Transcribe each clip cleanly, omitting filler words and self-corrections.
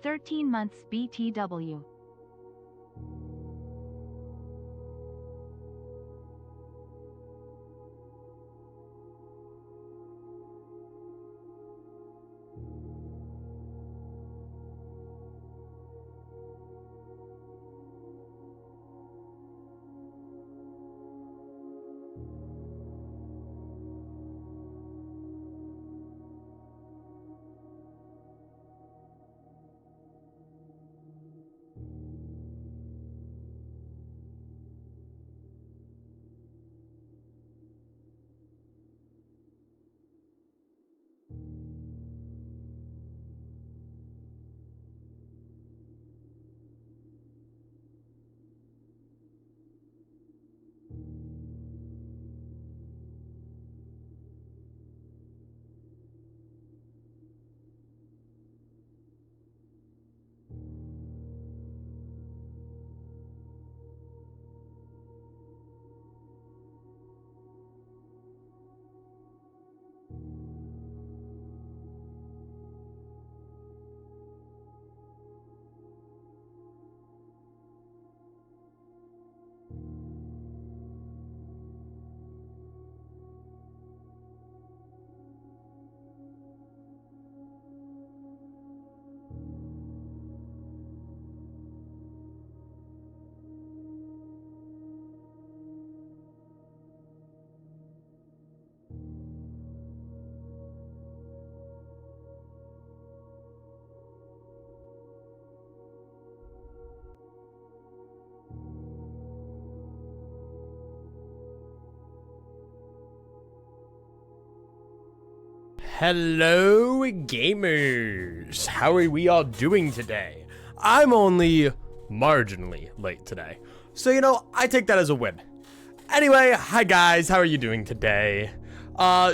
13 months BTW. Hello gamers, how are we all doing today? I'm only marginally late today, so you know, I take that as a win. Anyway, hi guys, how are you doing today?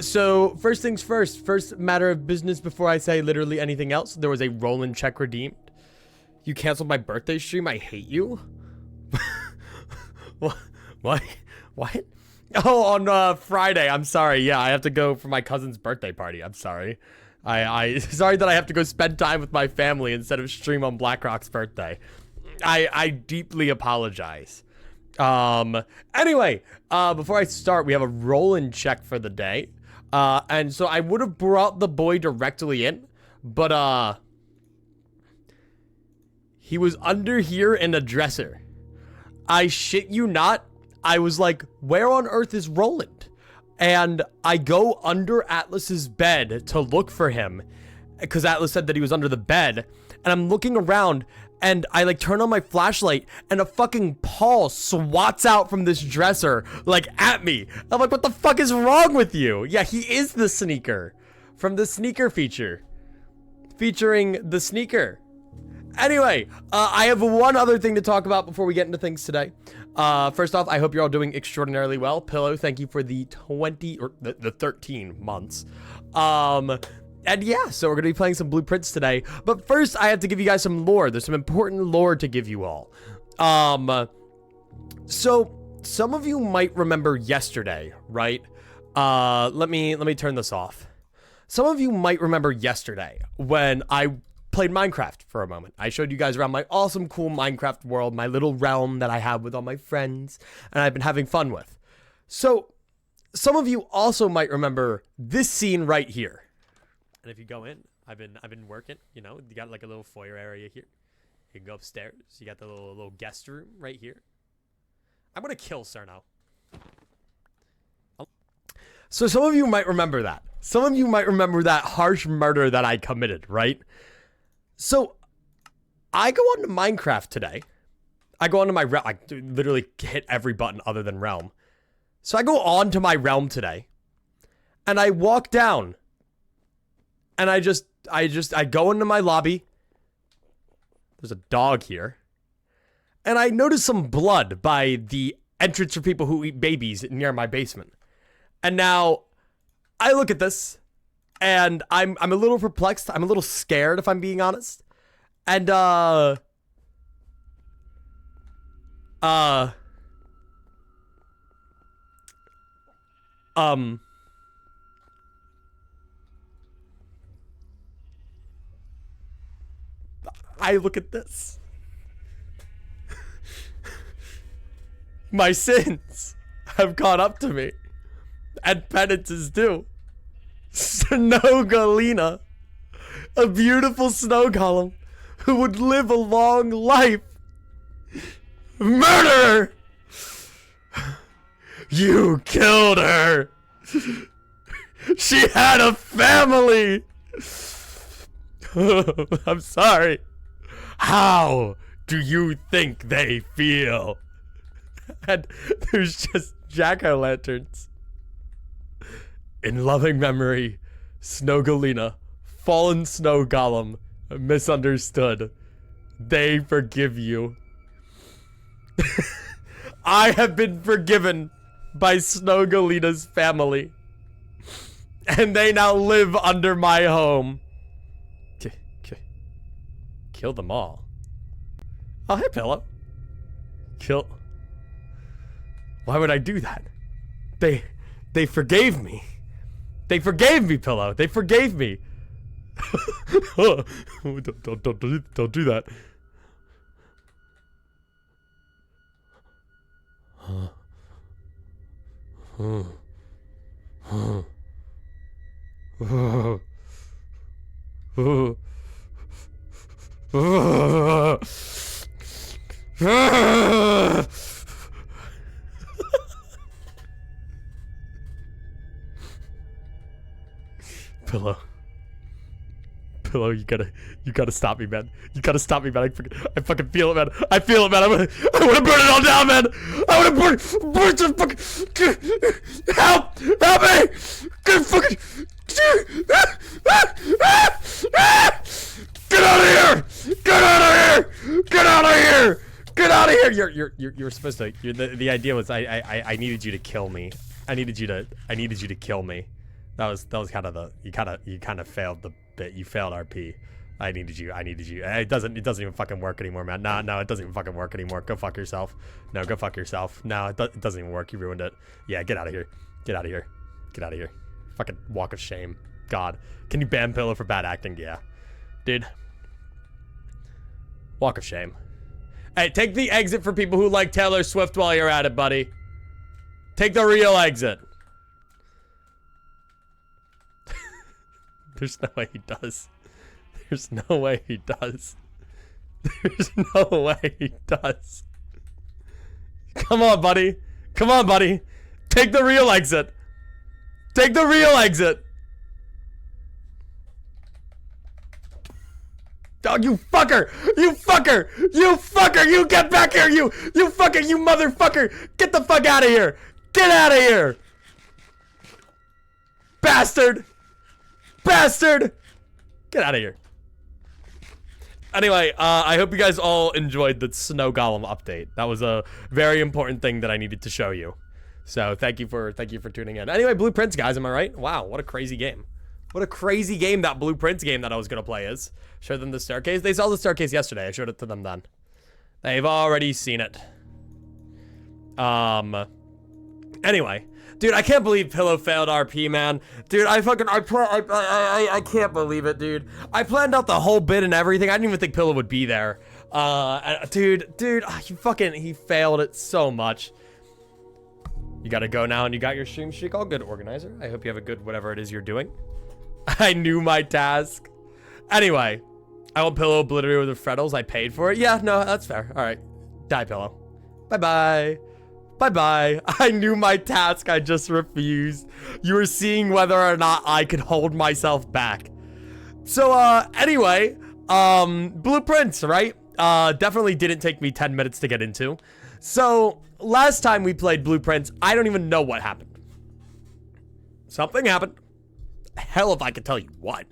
So first things first matter of business before I say literally anything else, there was a roll-in check redeemed. You canceled my birthday stream, I hate you. What? What? Oh, on Friday. I'm sorry. Yeah, I have to go for my cousin's birthday party. I'm sorry. I sorry that I have to go spend time with my family instead of stream on BlackRock's birthday. I deeply apologize. Anyway, before I start, we have a roll-in check for the day. And so I would have brought the boy directly in, but he was under here in a dresser. I shit you not. I was like, where on earth is Roland? And I go under Atlas's bed to look for him because Atlas said that he was under the bed. And I'm looking around and I like turn on my flashlight and a fucking paw swats out from this dresser like at me. I'm like, what the fuck is wrong with you? Yeah, he is the sneaker from the sneaker feature featuring the sneaker. Anyway, I have one other thing to talk about before we get into things today. First off, I hope you're all doing extraordinarily well. Pillow, thank you for the 20 or the 13 months. And yeah, so we're gonna be playing some blueprints today. But first, I have to give you guys some lore. There's some important lore to give you all. So some of you might remember yesterday, right? Let me turn this off. Some of you might remember yesterday when I played Minecraft for a moment. I showed you guys around my awesome, cool Minecraft world, my little realm that I have with all my friends, and I've been having fun with. So, some of you also might remember this scene right here. And if you go in, I've been working. You know, you got like a little foyer area here. You can go upstairs. You got the little guest room right here. I'm gonna kill Cerno. So some of you might remember that. Some of you might remember that harsh murder that I committed, right? So, I go onto Minecraft today. I go onto my realm. I literally hit every button other than realm. So I go on to my realm today. And I walk down. And I go into my lobby. There's a dog here. And I notice some blood by the entrance for people who eat babies near my basement. And now, I look at this. And I'm a little perplexed. I'm a little scared, if I'm being honest. And, I look at this. My sins have caught up to me, and penance is due. Snow Galena, a beautiful snow golem who would live a long life. Murderer! You killed her! She had a family! I'm sorry. How do you think they feel? And there's just jack-o'-lanterns. In loving memory, Snow Galena, fallen snow golem, misunderstood. They forgive you. I have been forgiven by Snow Galena's family. And they now live under my home. Kill them all. Oh, hey, Pillow. Kill. Why would I do that? They forgave me. They forgave me, Pillow. They forgave me. Don't do that. Pillow, you gotta stop me, man. You gotta stop me, man. I fucking feel it, man. I feel it, man. I wanna burn it all down, man. I wanna burn the fucking. Help me! Get fucking. Get out of here! Get out of here! Get out of here! Get out of here! You're supposed to. The idea was I needed you to kill me. I needed you to kill me. That was kind of the you kind of failed the bit. You failed RP. I needed you. It doesn't even fucking work anymore, man. No, it doesn't even fucking work anymore. Go fuck yourself. No, go fuck yourself. No, it doesn't even work. You ruined it. Yeah, get out of here. Get out of here. Get out of here. Fucking walk of shame. God. Can you ban Pillow for bad acting? Yeah. Dude. Walk of shame. Hey, take the exit for people who like Taylor Swift while you're at it, buddy. Take the real exit. There's no way he does. There's no way he does. There's no way he does. Come on, buddy. Come on, buddy. Take the real exit. Take the real exit. Oh, you fucker! You fucker! You fucker! You get back here! You fucker! You motherfucker! Get the fuck out of here! Get out of here! Bastard! Bastard! Get out of here. Anyway, I hope you guys all enjoyed the Snow Golem update. That was a very important thing that I needed to show you. So thank you for tuning in. Anyway, Blueprints, guys, am I right? Wow, what a crazy game. What a crazy game that Blueprints game that I was gonna play is. Show them the staircase. They saw the staircase yesterday. I showed it to them then. They've already seen it. Anyway. Dude, I can't believe Pillow failed RP, man. Dude, I can't believe it, dude. I planned out the whole bit and everything. I didn't even think Pillow would be there. Dude, he failed it so much. You gotta go now and you got your stream streak. All good, organizer. I hope you have a good whatever it is you're doing. I knew my task. Anyway, I want Pillow obliterated with the frettles. I paid for it. Yeah, no, that's fair. All right, die, Pillow. Bye-bye. Bye-bye. I knew my task. I just refused. You were seeing whether or not I could hold myself back. So, anyway, Blueprints, right? Definitely didn't take me 10 minutes to get into. So, last time we played Blueprints, I don't even know what happened. Something happened. Hell if I could tell you what.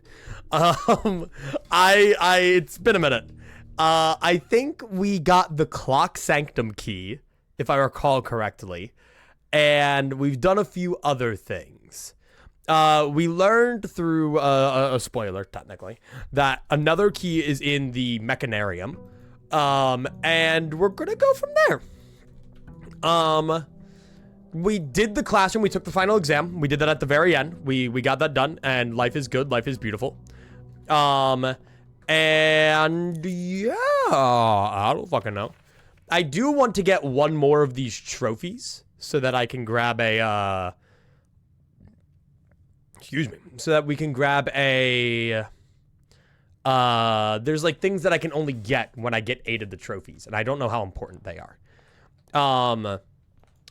It's been a minute. I think we got the Clock Sanctum key, if I recall correctly, and we've done a few other things. We learned through a spoiler, technically, that another key is in the Mechanarium, and we're gonna go from there. We did the classroom. We took the final exam. We did that at the very end. We got that done, and life is good. Life is beautiful. And yeah, I don't fucking know. I do want to get one more of these trophies so that I can grab a, excuse me, so that we can grab a, there's like things that I can only get when I get 8 of the trophies, and I don't know how important they are.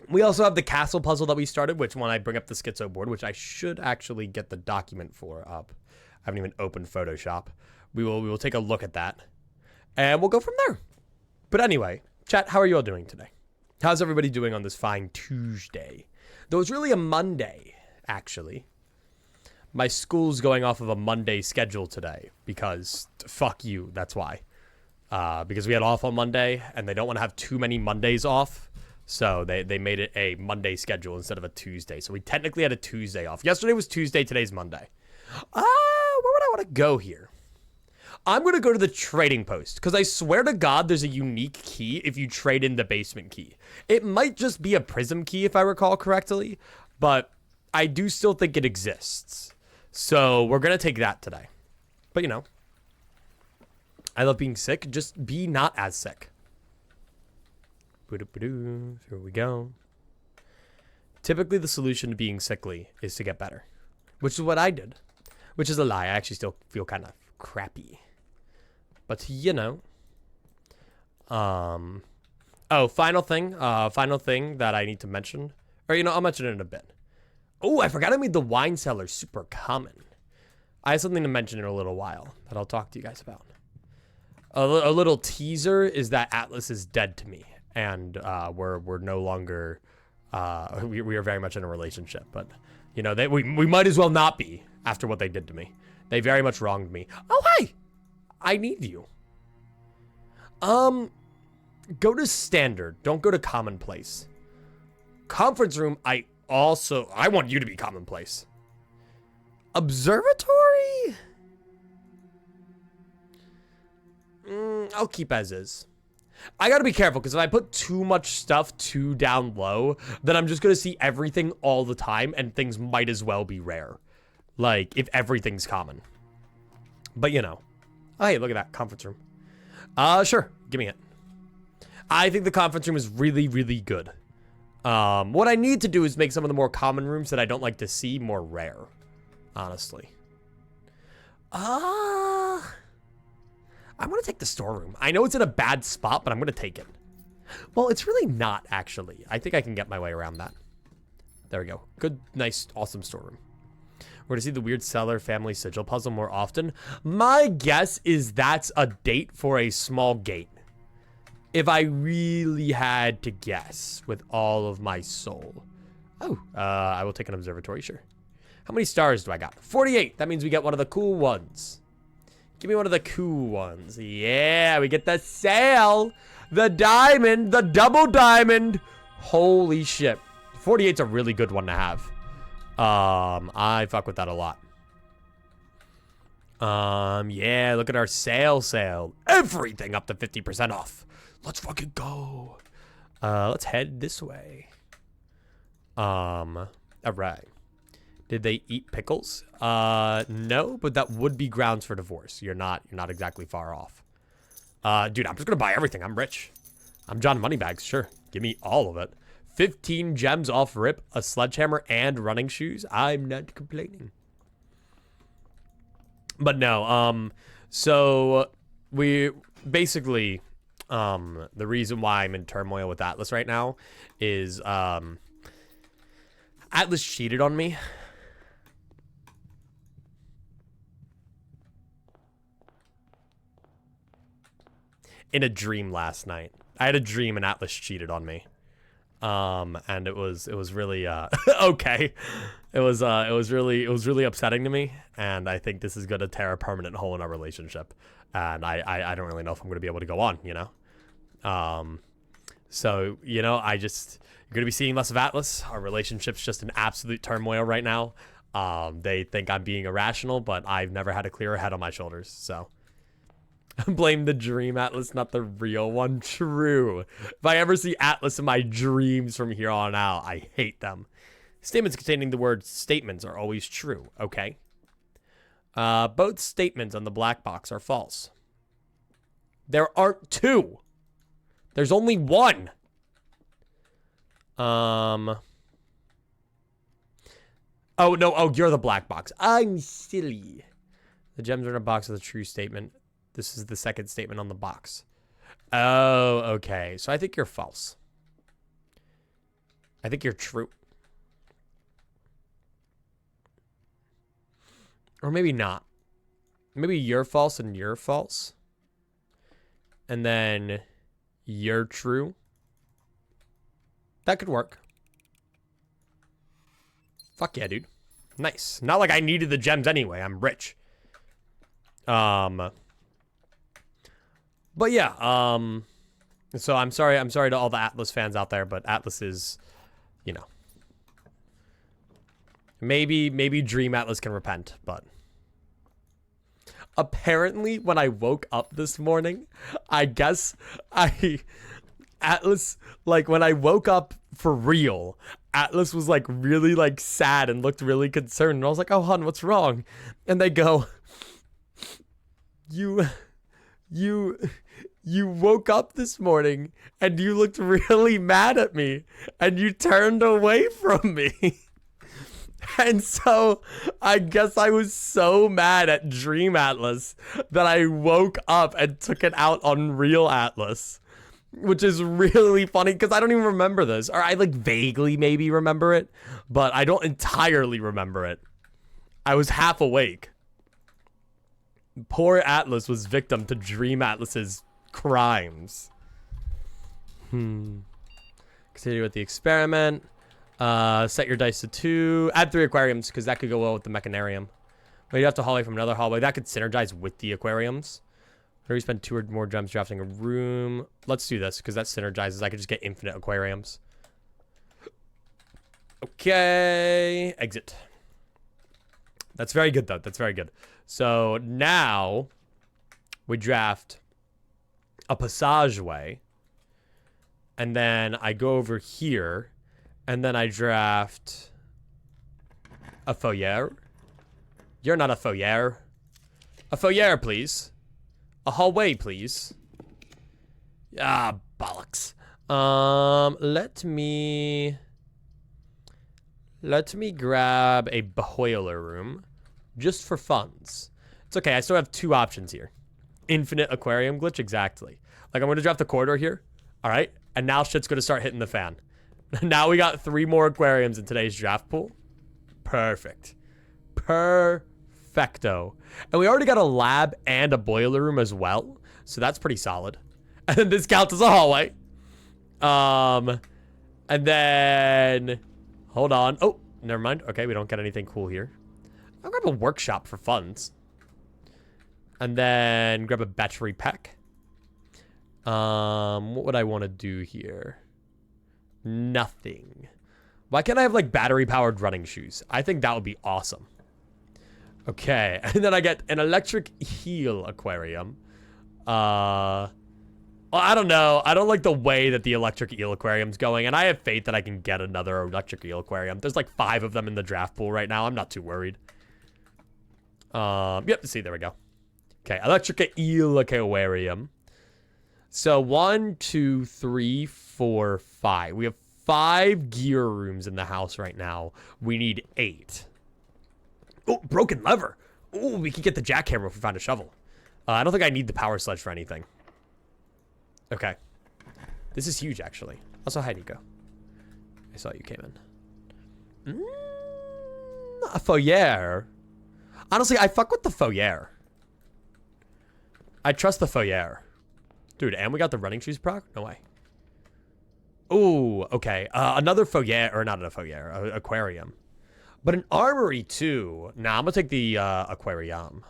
We also have the castle puzzle that we started, which when I bring up the schizo board, which I should actually get the document for up. I haven't even opened Photoshop. We will take a look at that, and we'll go from there. But anyway, chat, how are you all doing today? How's everybody doing on this fine Tuesday? Though it's really a Monday, actually. My school's going off of a Monday schedule today because fuck you, that's why. Because we had off on Monday, and they don't want to have too many Mondays off, so they made it a Monday schedule instead of a Tuesday. So we technically had a Tuesday off. Yesterday was Tuesday, today's Monday. Where would I want to go here? I'm going to go to the trading post, because I swear to God there's a unique key if you trade in the basement key. It might just be a prism key if I recall correctly, but I do still think it exists. So we're going to take that today. But you know, I love being sick. Just be not as sick. Here we go. Typically the solution to being sickly is to get better, which is what I did. Which is a lie. I actually still feel kind of crappy. But, you know. Oh, final thing that I need to mention. Or, you know, I'll mention it in a bit. Oh, I forgot I made the wine cellar super common. I have something to mention in a little while that I'll talk to you guys about. A little teaser is that Atlas is dead to me. And we're no longer... we are very much in a relationship. But, you know, we might as well not be after what they did to me. They very much wronged me. Oh, hi! I need you. Go to standard. Don't go to commonplace. Conference room, I want you to be commonplace. Observatory? I'll keep as is. I gotta be careful, because if I put too much stuff too down low, then I'm just gonna see everything all the time, and things might as well be rare. Like, if everything's common. But, you know. Oh, hey, look at that. Conference room. Sure. Give me it. I think the conference room is really, really good. What I need to do is make some of the more common rooms that I don't like to see more rare. Honestly. I'm going to take the storeroom. I know it's in a bad spot, but I'm going to take it. Well, it's really not, actually. I think I can get my way around that. There we go. Good, nice, awesome storeroom. We're to see the weird cellar family sigil puzzle more often. My guess is that's a date for a small gate. If I really had to guess with all of my soul. Oh, I will take an observatory, sure. How many stars do I got? 48. That means we get one of the cool ones. Give me one of the cool ones. Yeah, we get the sail. The diamond. The double diamond. Holy shit. 48's a really good one to have. I fuck with that a lot. Yeah, look at our sale. Everything up to 50% off. Let's fucking go. Let's head this way. All right. Did they eat pickles? No, but that would be grounds for divorce. You're not exactly far off. Dude, I'm just gonna buy everything. I'm rich. I'm John Moneybags, sure. Give me all of it. 15 gems off rip, a sledgehammer, and running shoes. I'm not complaining. But no, so we basically, the reason why I'm in turmoil with Atlas right now is, Atlas cheated on me. In a dream last night. I had a dream and Atlas cheated on me. And it was really okay. It was really upsetting to me, and I think this is gonna tear a permanent hole in our relationship. And I don't really know if I'm gonna be able to go on, you know. So, you know, you're gonna be seeing less of Atlas. Our relationship's just in absolute turmoil right now. They think I'm being irrational, but I've never had a clearer head on my shoulders, so. Blame the dream Atlas, not the real one. True. If I ever see Atlas in my dreams from here on out, I hate them. Statements containing the word statements are always true, okay? Both statements on the black box are false. There aren't two. There's only one. Oh, no. Oh, you're the black box. I'm silly. The gems are in a box with a true statement. This is the second statement on the box. Oh, okay. So I think you're false. I think you're true. Or maybe not. Maybe you're false and you're false. And then you're true. That could work. Fuck yeah, dude. Nice. Not like I needed the gems anyway. I'm rich. But yeah, so I'm sorry to all the Atlas fans out there, but Atlas is, you know, maybe Dream Atlas can repent, but apparently when I woke up this morning, I guess Atlas, like when I woke up for real, Atlas was like really like sad and looked really concerned, and I was like, oh hon, what's wrong? And they go, you woke up this morning and you looked really mad at me and you turned away from me. And so I guess I was so mad at Dream Atlas that I woke up and took it out on Real Atlas, which is really funny because I don't even remember this. Or I like vaguely maybe remember it, but I don't entirely remember it. I was half awake. Poor Atlas was victim to Dream Atlas's crimes. Continue with the experiment. Set your dice to 2. Add 3 aquariums, because that could go well with the mechanarium. But you have to hallway from another hallway. That could synergize with the aquariums. Or you spend 2 or more gems drafting a room. Let's do this, because that synergizes. I could just get infinite aquariums. Okay. Exit. That's very good, though. That's very good. So now we draft a passageway. And then I go over here. And then I draft a foyer. You're not a foyer. A foyer, please. A hallway, please. Ah, bollocks. Let me grab a boiler room just for funds. It's okay. I still have 2 options here. Infinite aquarium glitch, exactly. Like, I'm going to draft the corridor here. All right. And now shit's going to start hitting the fan. Now we got 3 more aquariums in today's draft pool. Perfect. Perfecto. And we already got a lab and a boiler room as well. So that's pretty solid. And then this counts as a hallway. And then... Hold on. Oh, never mind. Okay, we don't get anything cool here. I'll grab a workshop for funds. And then grab a battery pack. What would I want to do here? Nothing. Why can't I have like battery powered running shoes? I think that would be awesome. Okay, and then I get an electric heel aquarium. Well, I don't know. I don't like the way that the electric eel aquarium's going, and I have faith that I can get another electric eel aquarium. There's like 5 of them in the draft pool right now. I'm not too worried. Yep, see, there we go. Okay, electric eel aquarium. So 1, 2, 3, 4, 5. We have 5 gear rooms in the house right now. We need 8. Oh, broken lever. Oh, we can get the jackhammer if we find a shovel. I don't think I need the power sledge for anything. Okay. This is huge, actually. Also, hi, Nico. I saw you came in. A foyer. Honestly, I fuck with the foyer. I trust the foyer. Dude, and we got the running shoes proc? No way. Ooh, okay. Another foyer, or not a foyer, aquarium. But an armory, too. Nah, I'm gonna take the aquarium.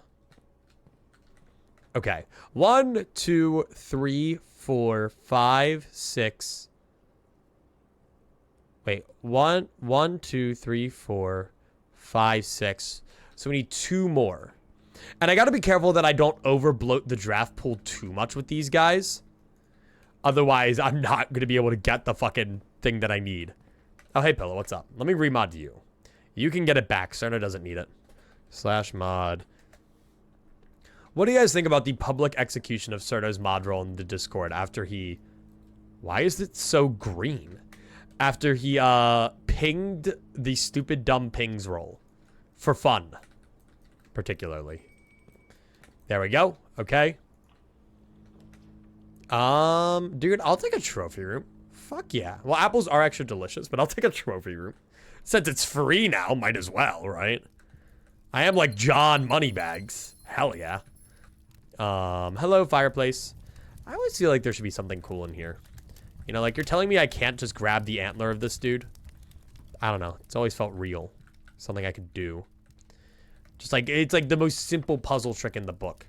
Okay. 1, 2, 3, 4, 5, 6. Wait, 1, 2, 3, 4, 5, 6. So we need 2 more. And I gotta be careful that I don't overbloat the draft pool too much with these guys. Otherwise, I'm not gonna be able to get the fucking thing that I need. Oh, hey, Pillow, what's up? Let me remod you. You can get it back. Cerna doesn't need it. /mod What do you guys think about the public execution of Serto's mod role in the Discord after he... Why is it so green? After he, pinged the stupid dumb pings roll. For fun. Particularly. There we go. Okay. Dude, I'll take a trophy room. Fuck yeah. Well, apples are actually delicious, but I'll take a trophy room. Since it's free now, might as well, right? I am like John Moneybags. Hell yeah. Hello, fireplace. I always feel like there should be something cool in here. You know, like, you're telling me I can't just grab the antler of this dude? I don't know. It's always felt real. Something I could do. Just like, it's like the most simple puzzle trick in the book.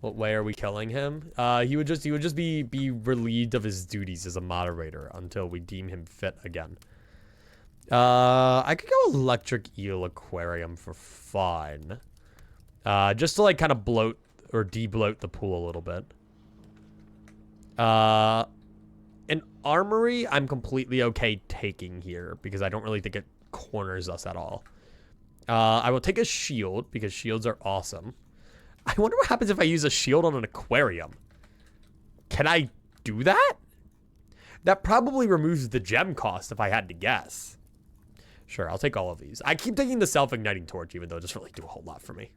What way are we killing him? He would just be relieved of his duties as a moderator until we deem him fit again. I could go electric eel aquarium for fun. Just to like kind of bloat or de-bloat the pool a little bit. An armory I'm completely okay taking here because I don't really think it corners us at all. I will take a shield because shields are awesome. I wonder what happens if I use a shield on an aquarium. Can I do that? That probably removes the gem cost if I had to guess. Sure, I'll take all of these. I keep taking the self-igniting torch even though it doesn't really do a whole lot for me.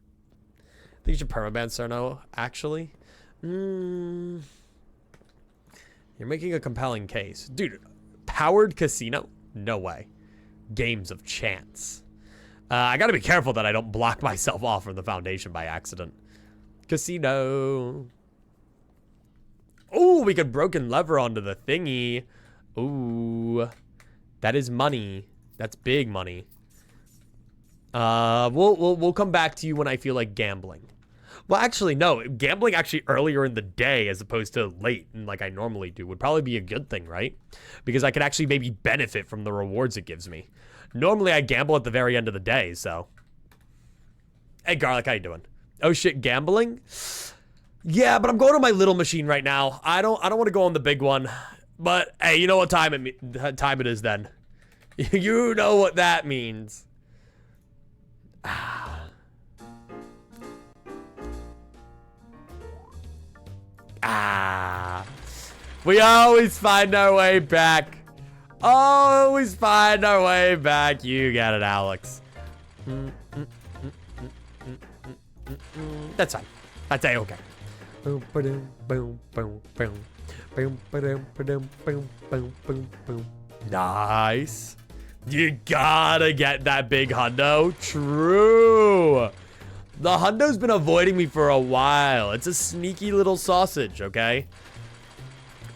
I think you should permaban Cerno, actually. You're making a compelling case. Dude, powered casino? No way. Games of chance. I gotta be careful that I don't block myself off from the foundation by accident. Casino. Oh, we could broken lever onto the thingy. Ooh. That is money. That's big money. We'll come back to you when I feel like gambling. Well, actually, no. Gambling actually earlier in the day as opposed to late, and like I normally do, would probably be a good thing, right? Because I could actually maybe benefit from the rewards it gives me. Normally, I gamble at the very end of the day, so. Hey, Garlic, how you doing? Oh shit, gambling? Yeah, but I'm going to my little machine right now. I don't want to go on the big one. But hey, you know what time it is then? You know what that means. We always find our way back. Always find our way back. You got it, Alex. That's fine. That's a-okay. Nice. You gotta get that big hundo. True. The hundo's been avoiding me for a while. It's a sneaky little sausage, okay?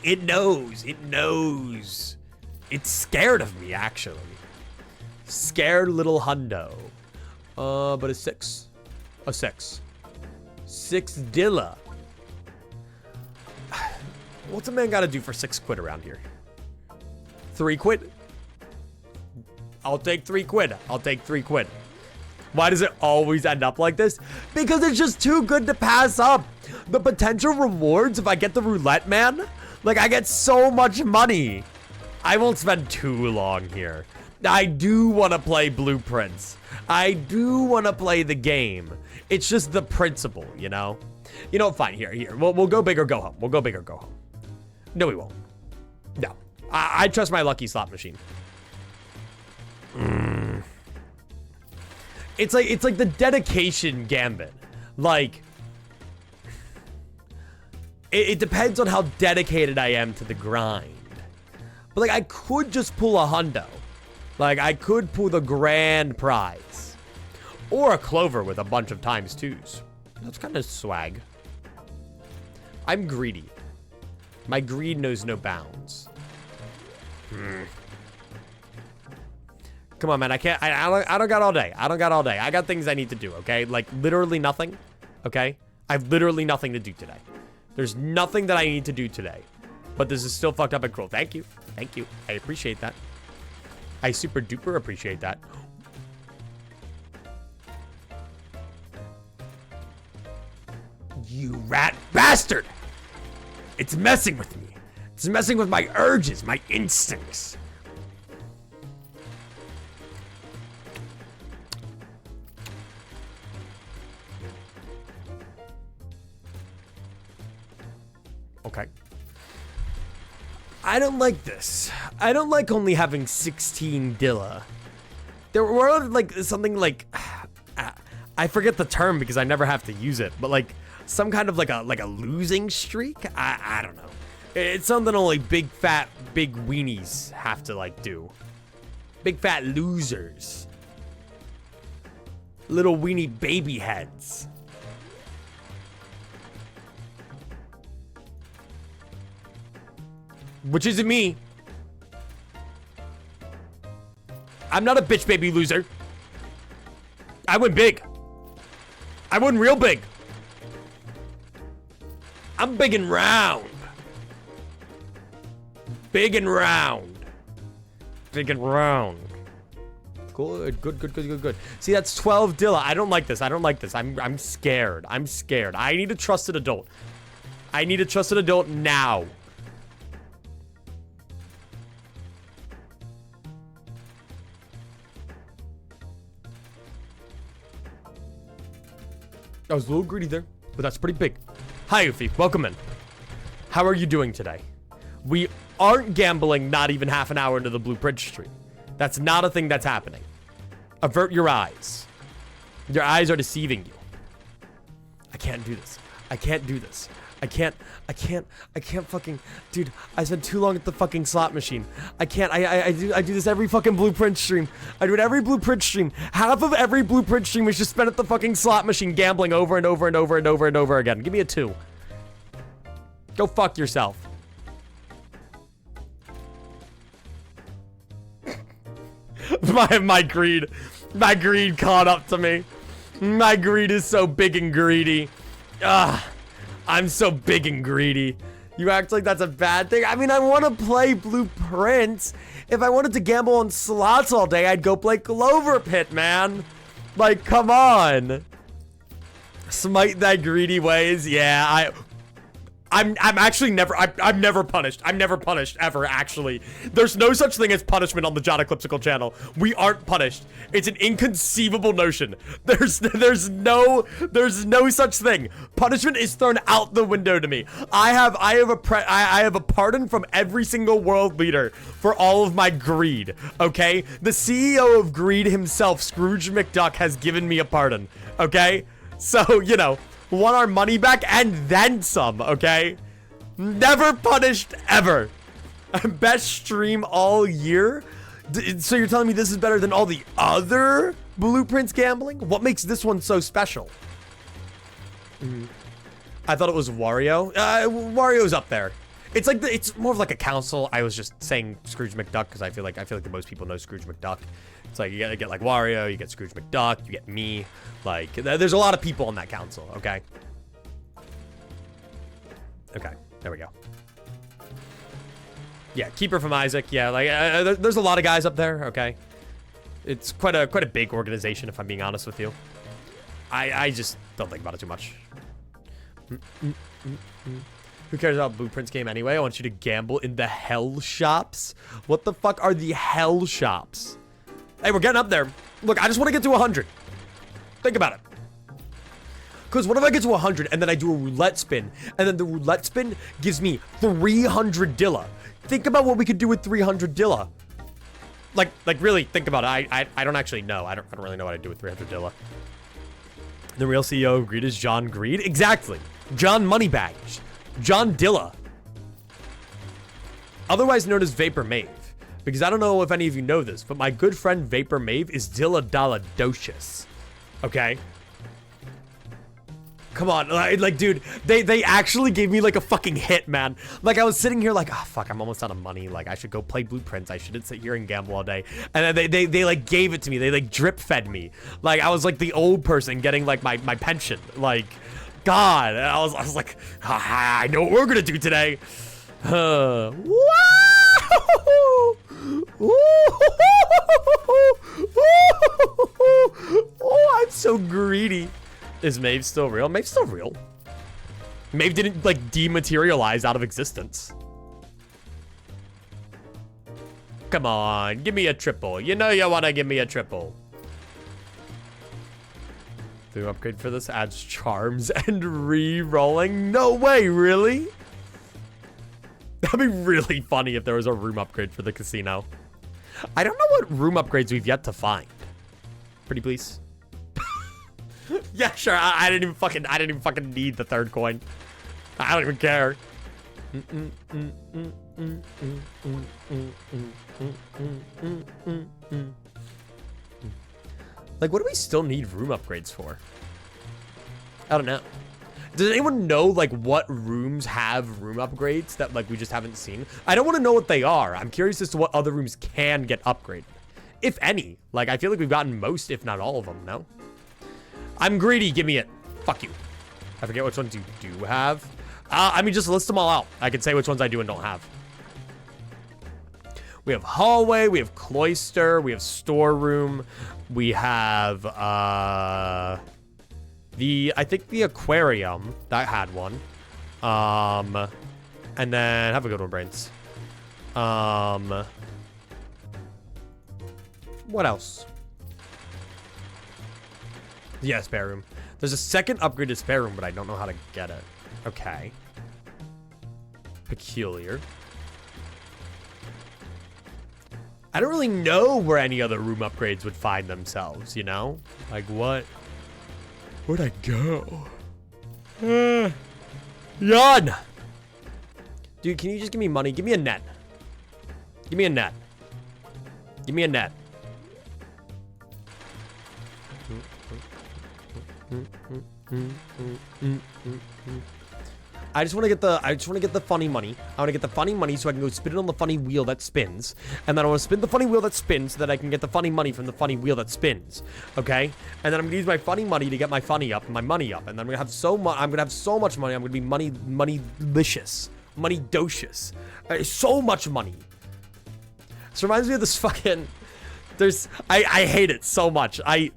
It knows. It knows. It's scared of me, actually. Scared little hundo. But a 6. A 6. 6 dilla. What's a man gotta do for 6 quid around here? 3 quid? I'll take 3 quid. I'll take 3 quid. Why does it always end up like this? Because it's just too good to pass up. The potential rewards if I get the roulette man, like I get so much money. I won't spend too long here. I do want to play blueprints. I do want to play the game. It's just the principle, you know? You know, fine, here. We'll go big or go home. We'll go big or go home. No, we won't. No. I trust my lucky slot machine. It's like the dedication gambit. Like, it depends on how dedicated I am to the grind. But like, I could just pull a hundo. Like, I could pull the grand prize. Or a clover with a bunch of times twos. That's kind of swag. I'm greedy. My greed knows no bounds. Come on, man. I can't. I don't got all day. I don't got all day. I got things I need to do, okay? Like, literally nothing, okay? I have literally nothing to do today. There's nothing that I need to do today. But this is still fucked up and cruel. Thank you. Thank you. I appreciate that. I super duper appreciate that. You rat bastard! It's messing with me. It's messing with my urges, my instincts. Okay. I don't like this. I don't like only having 16 Dilla. There were like something like I forget the term because I never have to use it, but like some kind of like a losing streak. I don't know. It's something only big weenies have to like do. Big fat losers. Little weenie baby heads. Which isn't me. I'm not a bitch baby loser. I win big. I win real big. I'm big and round. Big and round. Big and round. Good. See, that's 12 Dilla. I don't like this. I'm scared. I need a trusted adult. I need a trusted adult now. I was a little greedy there, but that's pretty big. Hi, Ufi. Welcome in. How are you doing today? We aren't gambling not even half an hour into the blueprint stream. That's not a thing that's happening. Avert your eyes. Your eyes are deceiving you. I can't do this. I can't fucking, dude, I spent too long at the fucking slot machine. I do this every fucking blueprint stream. I do it every blueprint stream. Half of every blueprint stream is just spent at the fucking slot machine gambling over and over and over and over and over again. Give me a 2. Go fuck yourself. my greed caught up to me. My greed is so big and greedy. I'm so big and greedy. You act like that's a bad thing. I mean, I want to play blueprints. If I wanted to gamble on slots all day, I'd go play Clover Pit, man. Like, come on. Smite thy greedy ways. Yeah, I'm actually never, I'm never punished. I'm never punished, ever, actually. There's no such thing as punishment on the John Eclipsical channel. We aren't punished. It's an inconceivable notion. There's no such thing. Punishment is thrown out the window to me. I have a pardon from every single world leader for all of my greed, okay? The CEO of greed himself, Scrooge McDuck, has given me a pardon, okay? So, you know, want our money back and then some, okay? Never punished ever. Best stream all year? So you're telling me this is better than all the other blueprints gambling? What makes this one so special? I thought it was Wario. Wario's up there. It's like it's more of like a council. I was just saying Scrooge McDuck because I feel like the most people know Scrooge McDuck. It's like you gotta get like Wario, you get Scrooge McDuck, you get me. Like there's a lot of people on that council. Okay. Okay. There we go. Yeah, Keeper from Isaac. Yeah, like there's a lot of guys up there. Okay. It's quite a big organization, if I'm being honest with you. I just don't think about it too much. Who cares about Blueprints game anyway? I want you to gamble in the hell shops. What the fuck are the hell shops? Hey, we're getting up there. Look, I just want to get to 100. Think about it. Because what if I get to 100 and then I do a roulette spin, and then the roulette spin gives me 300 Dilla? Think about what we could do with 300 Dilla. Like really think about it. I don't actually know. I don't really know what I'd do with 300 Dilla. The real CEO of Greed is John Greed? Exactly. John Moneybags. John Dilla. Otherwise known as Vapor Mave. Because I don't know if any of you know this, but my good friend Vapor Mave is Dilla Daladocious. Okay? Come on, like, dude, they actually gave me, like, a fucking hit, man. Like, I was sitting here like, oh, fuck, I'm almost out of money. Like, I should go play Blueprints. I shouldn't sit here and gamble all day. And then they like, gave it to me. They, like, drip-fed me. Like, I was, like, the old person getting, like, my pension. Like, God. And I was like, I know what we're gonna do today. Wow! Oh, I'm so greedy. Is Maeve still real? Maeve's still real. Maeve didn't, like, dematerialize out of existence. Come on, give me a triple. You know you want to give me a triple. Do upgrade for this adds charms and re-rolling? No way, really? That'd be really funny if there was a room upgrade for the casino. I don't know what room upgrades we've yet to find. Pretty please. Yeah, sure. I didn't even fucking need the third coin. I don't even care. Like, what do we still need room upgrades for? I don't know. Does anyone know, like, what rooms have room upgrades that, like, we just haven't seen? I don't want to know what they are. I'm curious as to what other rooms can get upgraded. If any. Like, I feel like we've gotten most, if not all of them, no? I'm greedy. Give me it. Fuck you. I forget which ones you do have. I mean, just list them all out. I can say which ones I do and don't have. We have hallway. We have cloister. We have storeroom. We have, I think the aquarium. That had one. And then, have a good one, Brains. What else? Yeah, spare room. There's a second upgraded spare room, but I don't know how to get it. Okay. Peculiar. I don't really know where any other room upgrades would find themselves, you know? Like, what? Where'd I go? Yawn! Dude, can you just give me money? Give me a net. Give me a net. Give me a net. I just want to get the funny money. I want to get the funny money so I can go spin it on the funny wheel that spins. And then I want to spin the funny wheel that spins so that I can get the funny money from the funny wheel that spins. Okay? And then I'm going to use my funny money to get my funny up and my money up. And then I'm going to have so much money. I'm going to be money-licious. Money-docious. So much money. This reminds me of this fucking... I hate it so much. I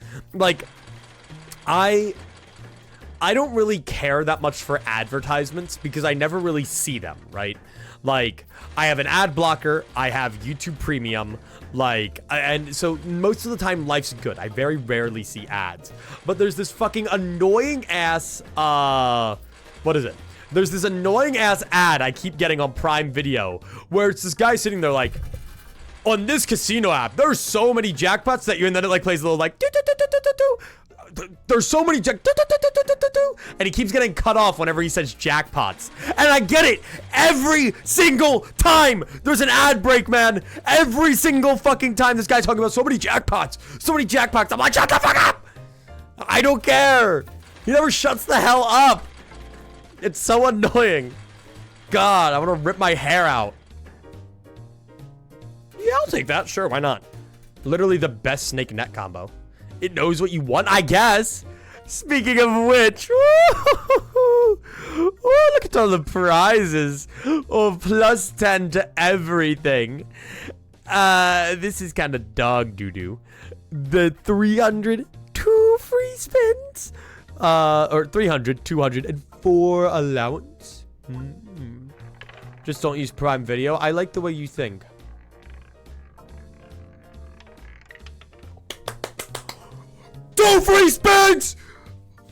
don't really care that much for advertisements because I never really see them, right? Like, I have an ad blocker, I have YouTube Premium, like, and so most of the time life's good. I very rarely see ads. But there's this fucking annoying ass, what is it? There's this annoying ass ad I keep getting on Prime Video where it's this guy sitting there like, on this casino app, there's so many jackpots that you, and then it like plays a little like, there's so many and he keeps getting cut off whenever he says jackpots. And I get it every single time there's an ad break, man. Every single fucking time this guy's talking about so many jackpots. I'm like, shut the fuck up. I don't care. He never shuts the hell up. It's so annoying. God, I want to rip my hair out. Yeah, I'll take that. Sure, why not? Literally the best snake net combo. It knows what you want, I guess. Speaking of which, oh, look at all the prizes. Oh, plus 10 to everything. This is kind of dog doo-doo. The 302 free spins. Or 300, 200, and 4 allowance. Just don't use Prime Video. I like the way you think. Two free spins!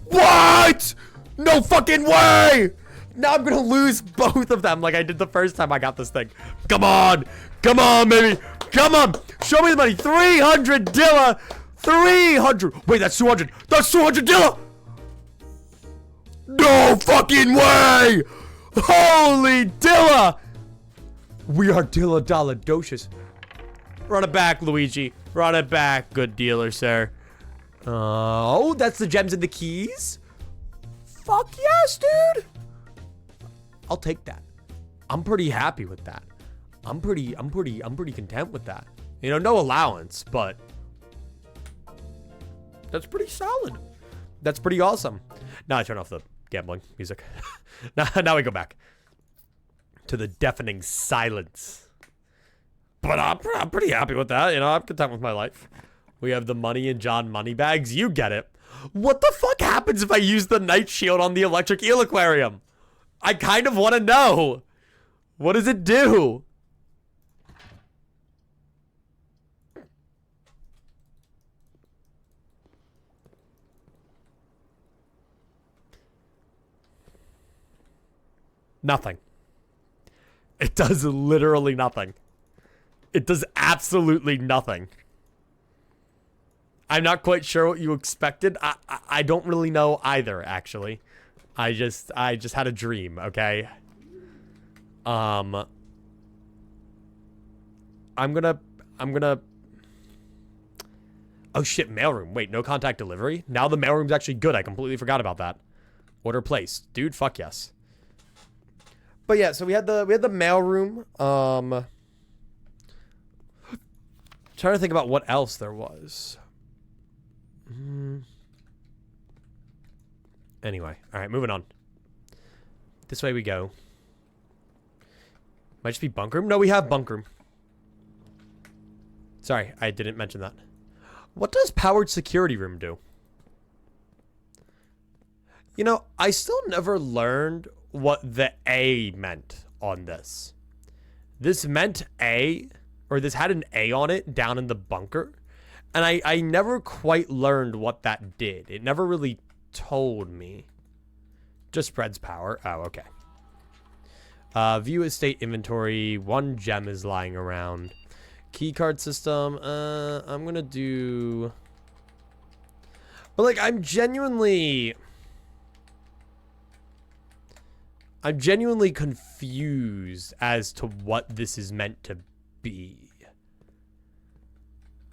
What? No fucking way! Now I'm gonna lose both of them like I did the first time I got this thing. Come on! Come on, baby! Come on! Show me the money! 300 Dilla! 300! Wait, that's 200! That's 200 Dilla! No fucking way! Holy Dilla! We are Dilla Dollar Docious. Run it back, Luigi. Run it back, good dealer, sir. Oh, that's the gems and the keys? Fuck yes, dude. I'll take that. I'm pretty happy with that. I'm pretty content with that. You know, no allowance, but that's pretty solid. That's pretty awesome. Now I turn off the gambling music. now we go back to the deafening silence. But I'm pretty happy with that. You know, I'm content with my life. We have the money and John Moneybags. You get it. What the fuck happens if I use the night shield on the electric eel aquarium? I kind of want to know. What does it do? Nothing. It does literally nothing. It does absolutely nothing. I'm not quite sure what you expected. I don't really know either, actually. I just had a dream, okay? I'm gonna oh shit, mailroom. Wait, no contact delivery? Now the mailroom's actually good. I completely forgot about that. Order placed. Dude, fuck yes. But yeah, so we had the mailroom. Trying to think about what else there was. Anyway, all right, moving on. This way we go. Might just be bunk room. No, we have bunk room. Sorry, I didn't mention that. What does powered security room do? You know, I still never learned what the A meant on this. This meant A, or this had an A on it down in the bunker. And I never quite learned what that did. It never really told me. Just spreads power. Oh, okay. View estate inventory. 1 gem is lying around. Keycard system. I'm gonna do... But, like, I'm genuinely confused as to what this is meant to be.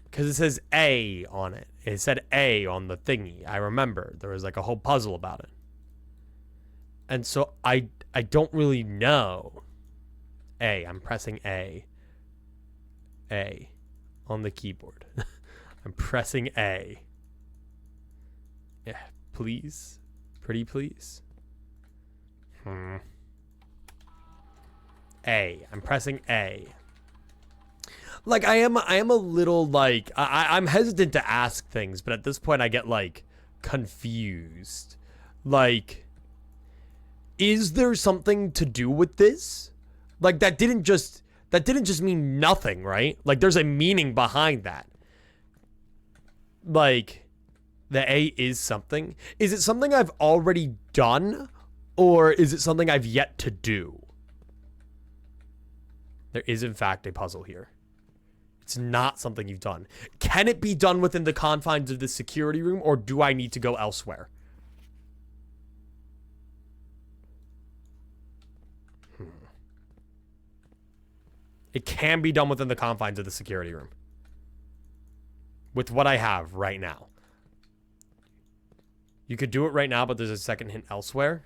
Because it says A on it. It said A on the thingy. I remember. There was, like, a whole puzzle about it. And so I don't really know. A. I'm pressing A. A. On the keyboard. I'm pressing A. Yeah, please. Pretty please. A. I'm pressing A. Like, I am a little, like, I'm hesitant to ask things, but at this point I get, like, confused. Like, is there something to do with this? Like, that didn't just mean nothing, right? Like, there's a meaning behind that. Like, the A is something. Is it something I've already done? Or is it something I've yet to do? There is, in fact, a puzzle here. It's not something you've done. Can it be done within the confines of the security room, or do I need to go elsewhere? It can be done within the confines of the security room. With what I have right now. You could do it right now, but there's a second hint elsewhere.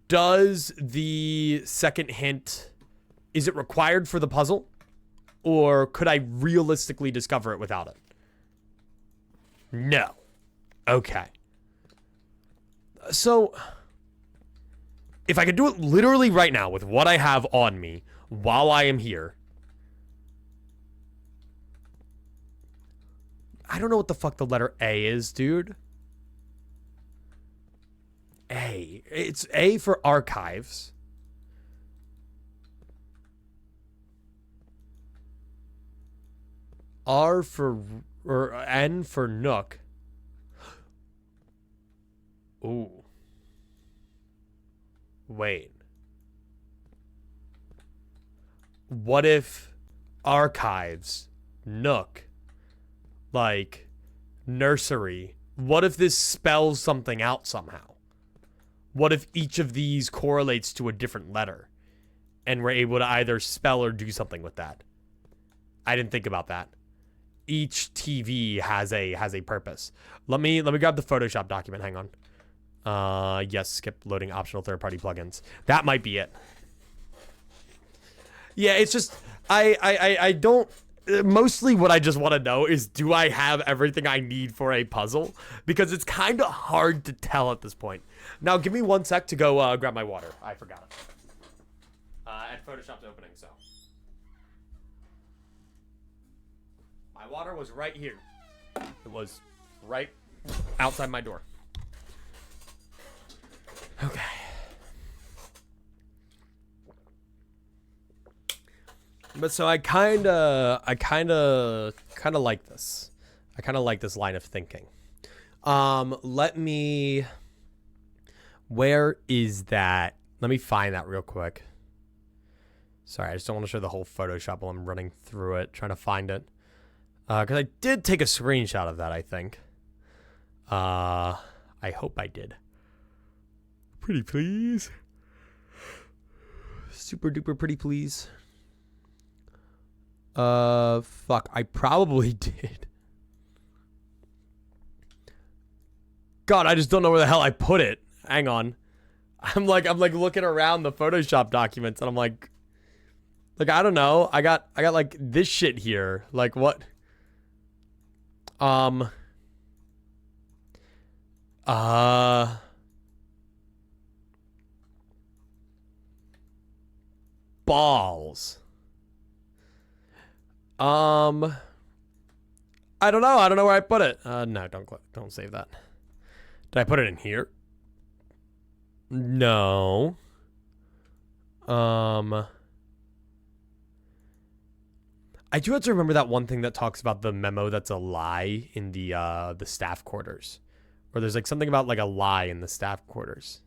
Does the second hint... Is it required for the puzzle? Or could I realistically discover it without it? No. Okay. So, if I could do it literally right now with what I have on me while I am here, I don't know what the fuck the letter A is, dude. A. It's A for archives. R for, or N for Nook. Ooh. Wait. What if archives, Nook, like nursery? What if this spells something out somehow? What if each of these correlates to a different letter and we're able to either spell or do something with that? I didn't think about that. Each TV has a purpose. Let me grab the Photoshop document. Hang on. Yes, skip loading optional third-party plugins. That might be it. Yeah, it's just I don't. Mostly what I just want to know is, do I have everything I need for a puzzle? Because it's kind of hard to tell at this point. Now, give me 1 sec to go grab my water. I forgot it. At Photoshop's opening, so. My water was right here. It was right outside my door. Okay. But so I kind of like this. I kind of like this line of thinking. Where is that? Let me find that real quick. Sorry, I just don't want to show the whole Photoshop while I'm running through it, trying to find it. Because I did take a screenshot of that, I think. I hope I did. Pretty please. Super duper pretty please. Fuck, I probably did. God, I just don't know where the hell I put it. Hang on. I'm like looking around the Photoshop documents and I'm like, I don't know. I got like this shit here. Like what? Balls. I don't know. I don't know where I put it. No, don't save that. Did I put it in here? No. I do have to remember that one thing that talks about the memo that's a lie in the staff quarters. Or there's like something about like a lie in the staff quarters.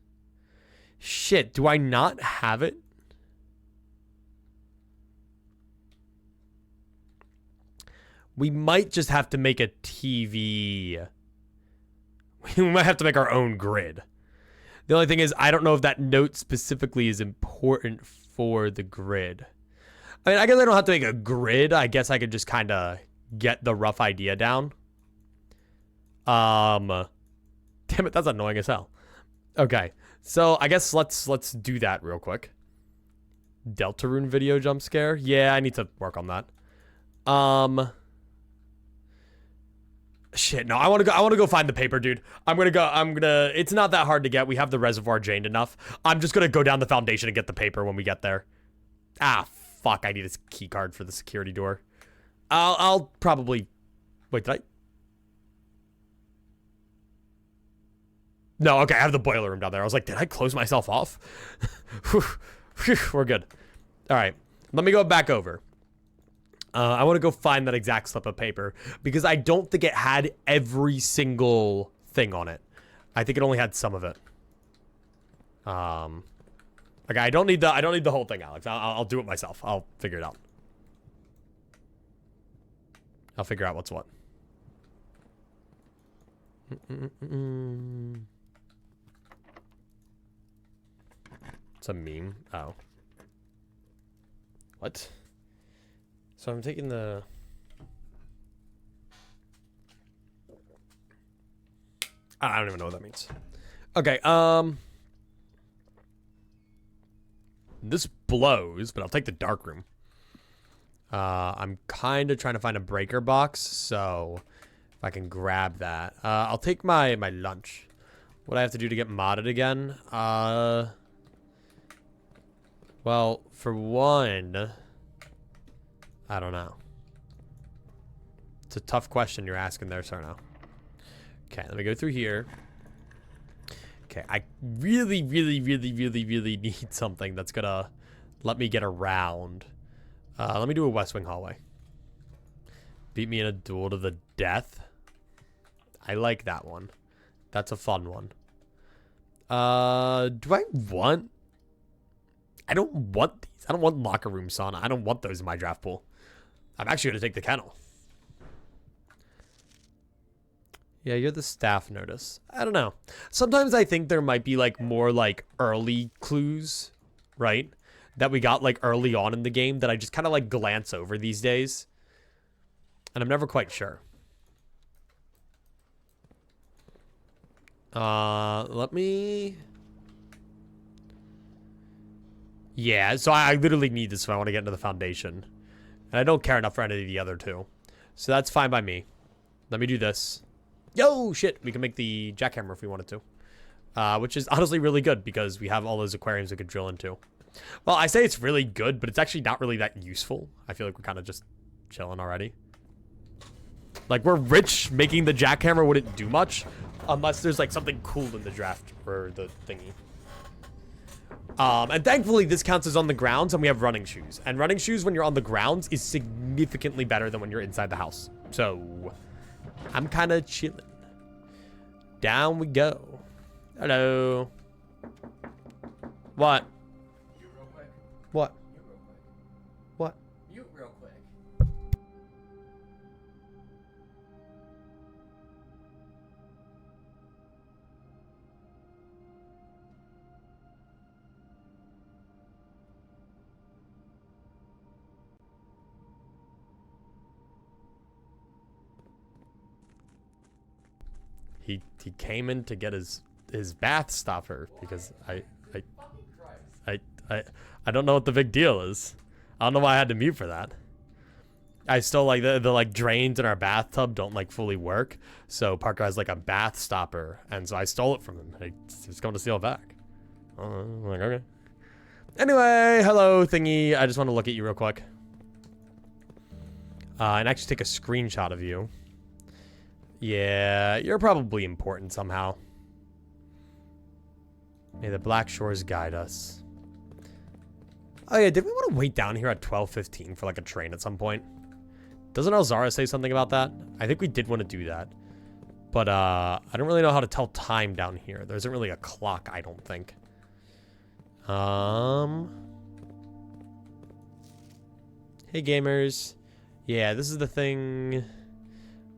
Shit, do I not have it? We might just have to make a TV. We might have to make our own grid. The only thing is, I don't know if that note specifically is important for the grid. I mean, I guess I don't have to make a grid. I guess I could just kind of get the rough idea down. Damn it, that's annoying as hell. Okay, so I guess let's do that real quick. Deltarune video jump scare. Yeah, I need to work on that. Shit, no, I want to go find the paper, dude. It's not that hard to get. We have the reservoir drained enough. I'm just gonna go down the foundation and get the paper when we get there. Ah, fuck, I need a key card for the security door. I'll probably, wait, did I? No, okay, I have the boiler room down there. I was like, did I close myself off? We're good. All right, let me go back over. I want to go find that exact slip of paper because I don't think it had every single thing on it. I think it only had some of it. Okay, I don't need the whole thing, Alex. I'll do it myself. I'll figure it out. I'll figure out what's what. It's a meme. Oh. What? So I'm taking the... I don't even know what that means. Okay, this blows, but I'll take the dark room. I'm kind of trying to find a breaker box, so if I can grab that. I'll take my lunch. What do I have to do to get modded again? Well, for one... I don't know. It's a tough question you're asking there, Sarno. Okay, let me go through here. Okay, I really need something that's gonna let me get around. Let me do a West Wing hallway. Beat me in a duel to the death. I like that one. That's a fun one. Do I want... I don't want these. I don't want locker room sauna. I don't want those in my draft pool. I'm actually going to take the kennel. Yeah, you're the staff notice. I don't know. Sometimes I think there might be like more like early clues, right? That we got like early on in the game that I just kind of like glance over these days. And I'm never quite sure. Let me... Yeah, so I literally need this if I want to get into the foundation. And I don't care enough for any of the other two. So that's fine by me. Let me do this. Yo, shit. We can make the jackhammer if we wanted to. Which is honestly really good because we have all those aquariums we could drill into. Well, I say it's really good, but it's actually not really that useful. I feel like we're kind of just chilling already. Like, we're rich. Making the jackhammer wouldn't do much. Unless there's, like, something cool in the draft for the thingy. And thankfully, this counts as on the grounds, and we have running shoes. And running shoes, when you're on the grounds, is significantly better than when you're inside the house. So, I'm kind of chilling. Down we go. Hello. What? You real quick. What? You real quick. he came in to get his bath stopper because I don't know what the big deal is. I don't know why I had to mute for that. I still like the like drains in our bathtub don't like fully work, so Parker has like a bath stopper, and so I stole it from him. He's going to steal it back. I'm like, okay. Anyway, hello thingy. I just want to look at you real quick, and actually take a screenshot of you. Yeah, you're probably important somehow. May the Black Shores guide us. Oh yeah, did we want to wait down here at 12:15 for like a train at some point? Doesn't Elzara say something about that? I think we did want to do that. But I don't really know how to tell time down here. There isn't really a clock, I don't think. Hey gamers. Yeah, this is the thing.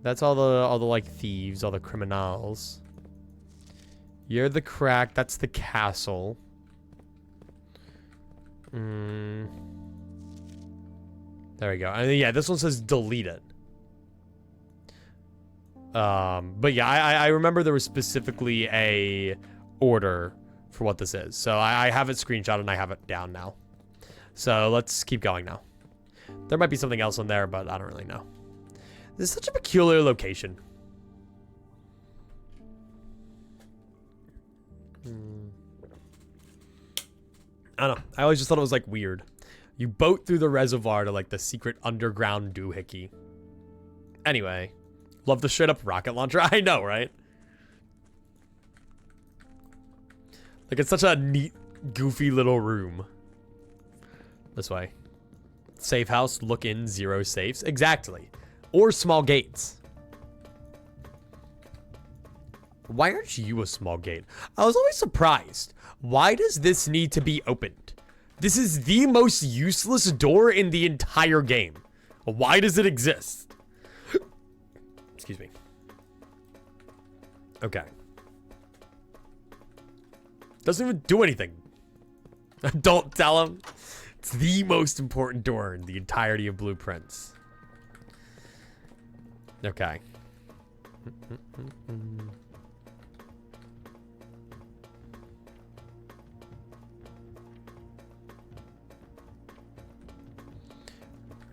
That's all the like thieves, all the criminals. You're the crack, that's the castle. There we go. I mean, yeah, this one says delete it. But yeah, I remember there was specifically a order for what this is. So I have it screenshot and I have it down now. So let's keep going now. There might be something else in there, but I don't really know. This is such a peculiar location. I don't know. I always just thought it was like weird. You boat through the reservoir to like the secret underground doohickey. Anyway, love the straight up rocket launcher. I know, right? Like it's such a neat, goofy little room. This way. Safe house, look in, 0 safes. Exactly. Or small gates. Why aren't you a small gate? I was always surprised. Why does this need to be opened? This is the most useless door in the entire game. Why does it exist? Excuse me. Okay. Doesn't even do anything. Don't tell him. It's the most important door in the entirety of Blueprints. Okay.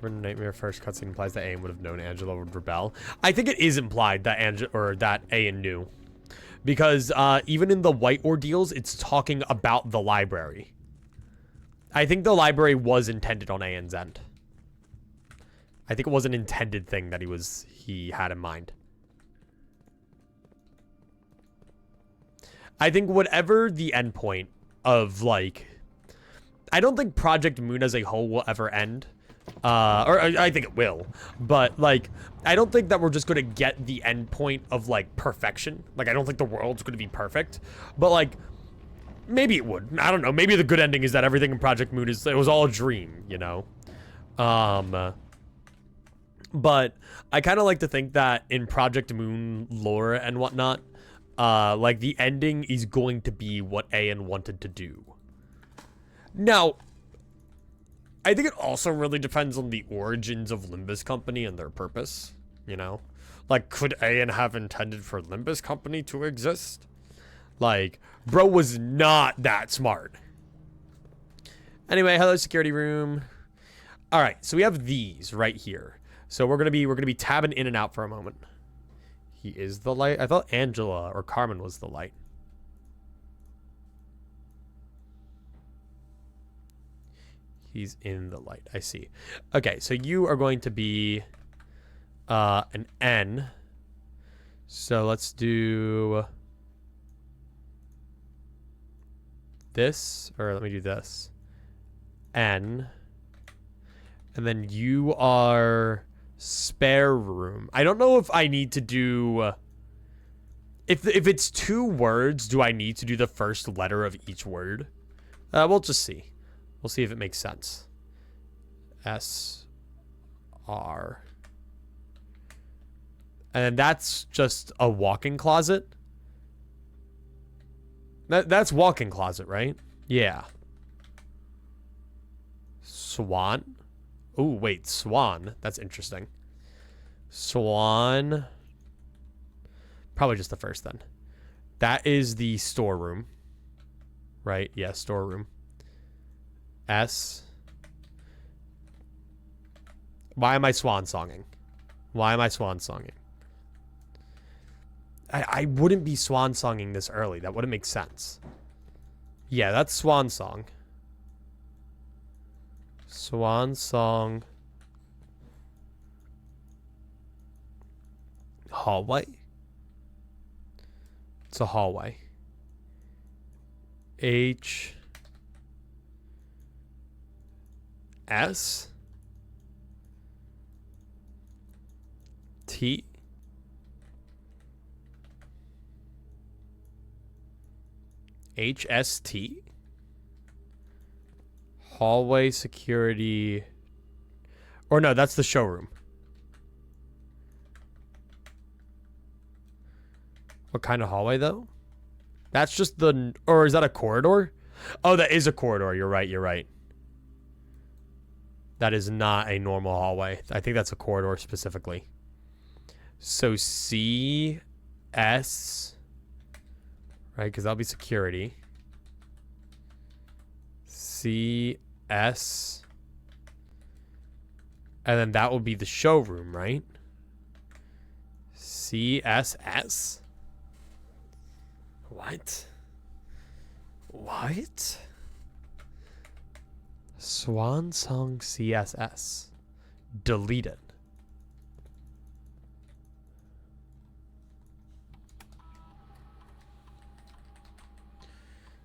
Nightmare first cutscene implies that Ayan would have known Angela would rebel. I think it is implied that Ayan knew, because even in the White Ordeals, it's talking about the library. I think the library was intended on Ayan's end. I think it was an intended thing that he had in mind. I think whatever the end point of like, I don't think Project Moon as a whole will ever end. Or I think it will, but like, I don't think that we're just going to get the end point of like perfection. Like, I don't think the world's going to be perfect, but like, maybe it would. I don't know. Maybe the good ending is that everything in Project Moon it was all a dream, you know? But I kind of like to think that in Project Moon lore and whatnot, like the ending is going to be what Ayan wanted to do. Now, I think it also really depends on the origins of Limbus Company and their purpose, you know? Like, could Ayan have intended for Limbus Company to exist? Like, bro was not that smart. Anyway, hello security room. All right, so we have these right here. So we're gonna be tabbing in and out for a moment. He is the light. I thought Angela or Carmen was the light. He's in the light. I see. Okay, so you are going to be an N. So let's do this, or let me do this. N. And then you are spare room. I don't know if I need to do... If it's 2 words, do I need to do the first letter of each word? We'll just see. We'll see if it makes sense. S R. And then that's just a walk-in closet. That's walk-in closet, right? Yeah. Swan. Oh, wait, swan. That's interesting. Swan. Probably just the first then. That is the storeroom. Right? Yeah, storeroom. S. Why am I swan songing? Why am I swan songing? I wouldn't be swan songing this early. That wouldn't make sense. Yeah, that's swan song. Swan song. Hallway. It's a hallway. H. S. T. HST. Hallway security. Or no, that's the showroom. What kind of hallway, though? That's just the... Or is that a corridor? Oh, that is a corridor. You're right. You're right. That is not a normal hallway. I think that's a corridor specifically. So C, S... Right, because that'll be security. C, S... And then that will be the showroom, right? CSS? What? What? Swan Song CSS. Deleted.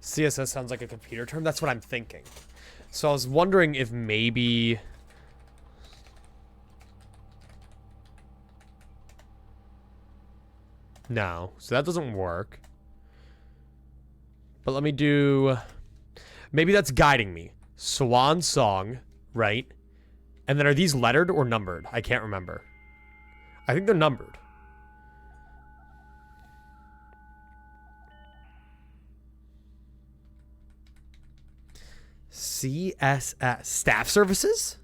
CSS sounds like a computer term. That's what I'm thinking. So I was wondering if maybe... No. So that doesn't work. But let me do... Maybe that's guiding me. Swan Song, right? And then are these lettered or numbered? I can't remember. I think they're numbered. CSS. Staff services?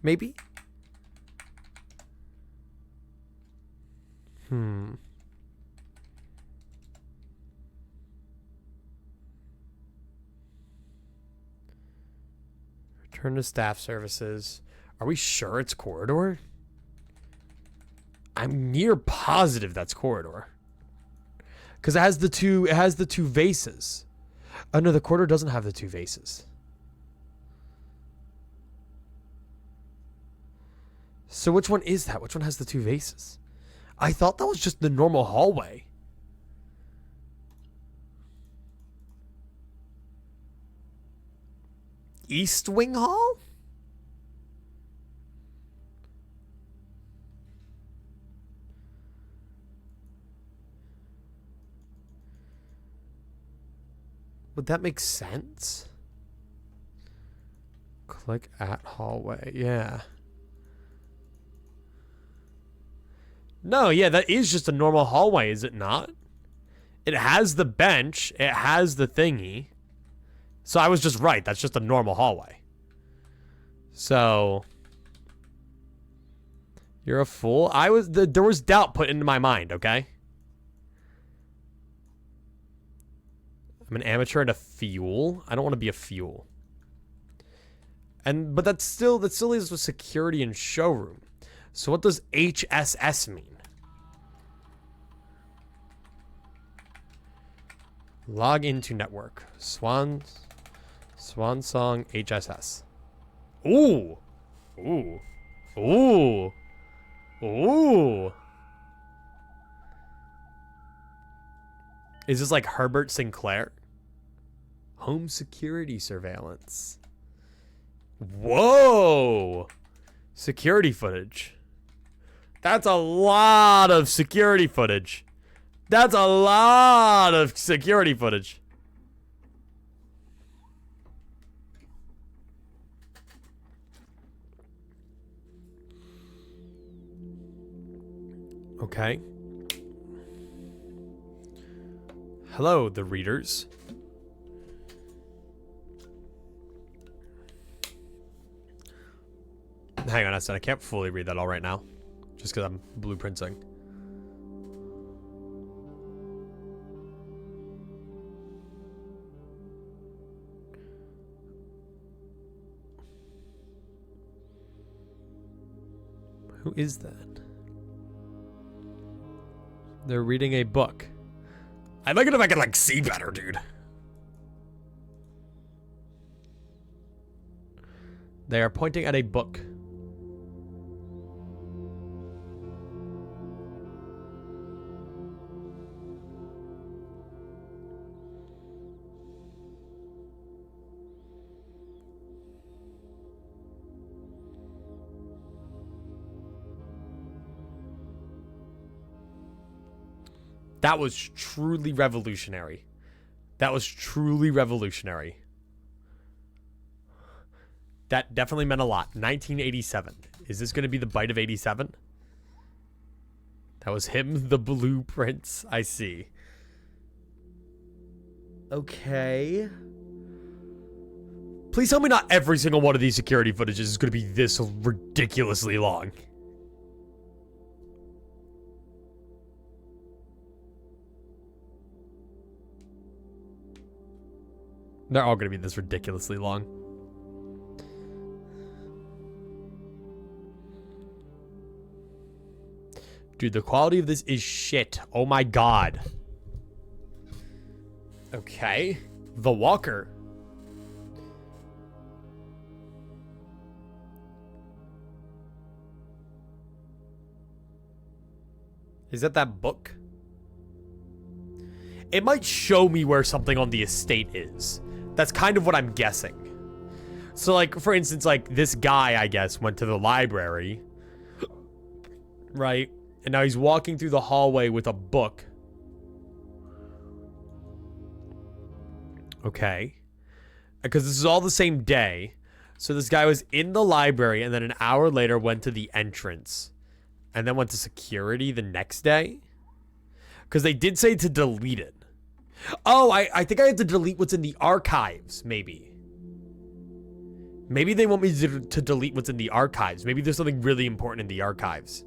Maybe? Return to staff services. Are we sure it's corridor? I'm near positive that's corridor. Because it has the two vases. Oh no, the corridor doesn't have the two vases. So which one is that? Which one has the two vases? I thought that was just the normal hallway. East Wing Hall? Would that make sense? Click at hallway. Yeah. No, yeah, that is just a normal hallway, is it not? It has the bench. It has the thingy. So I was just right. That's just a normal hallway. So... You're a fool. There was doubt put into my mind, okay? I'm an amateur and a fuel. I don't want to be a fuel. But that still leaves with security and showroom. So what does HSS mean? Log into network. Swan Song HSS. Ooh. Ooh. Ooh. Ooh. Is this like Herbert Sinclair? Home security surveillance. Whoa. Security footage. That's a lot of security footage. That's a lot of security footage. Okay. Hello, the readers. Hang on a second. I can't fully read that all right now. Just because I'm blueprinting. Who is that? They're reading a book. I'd like it if I could, like, see better, dude. They are pointing at a book. That was truly revolutionary. That was truly revolutionary. That definitely meant a lot. 1987. Is this going to be the bite of 87? That was him, the blueprints. I see. Okay. Please tell me not every single one of these security footages is going to be this ridiculously long. They're all going to be this ridiculously long. Dude, the quality of this is shit. Oh my god. Okay. The Walker. Is that book? It might show me where something on the estate is. That's kind of what I'm guessing. So, like, for instance, like, this guy, I guess, went to the library. Right? And now he's walking through the hallway with a book. Okay. Because this is all the same day. So this guy was in the library and then an hour later went to the entrance. And then went to security the next day. Because they did say to delete it. Oh, I think I have to delete what's in the archives, maybe. Maybe they want me to delete what's in the archives. Maybe there's something really important in the archives.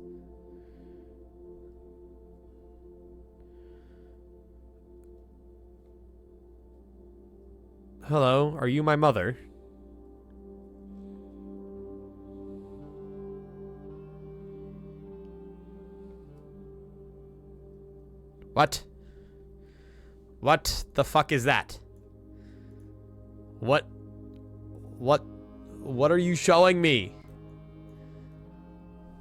Hello, are you my mother? What? What the fuck is that? What are you showing me?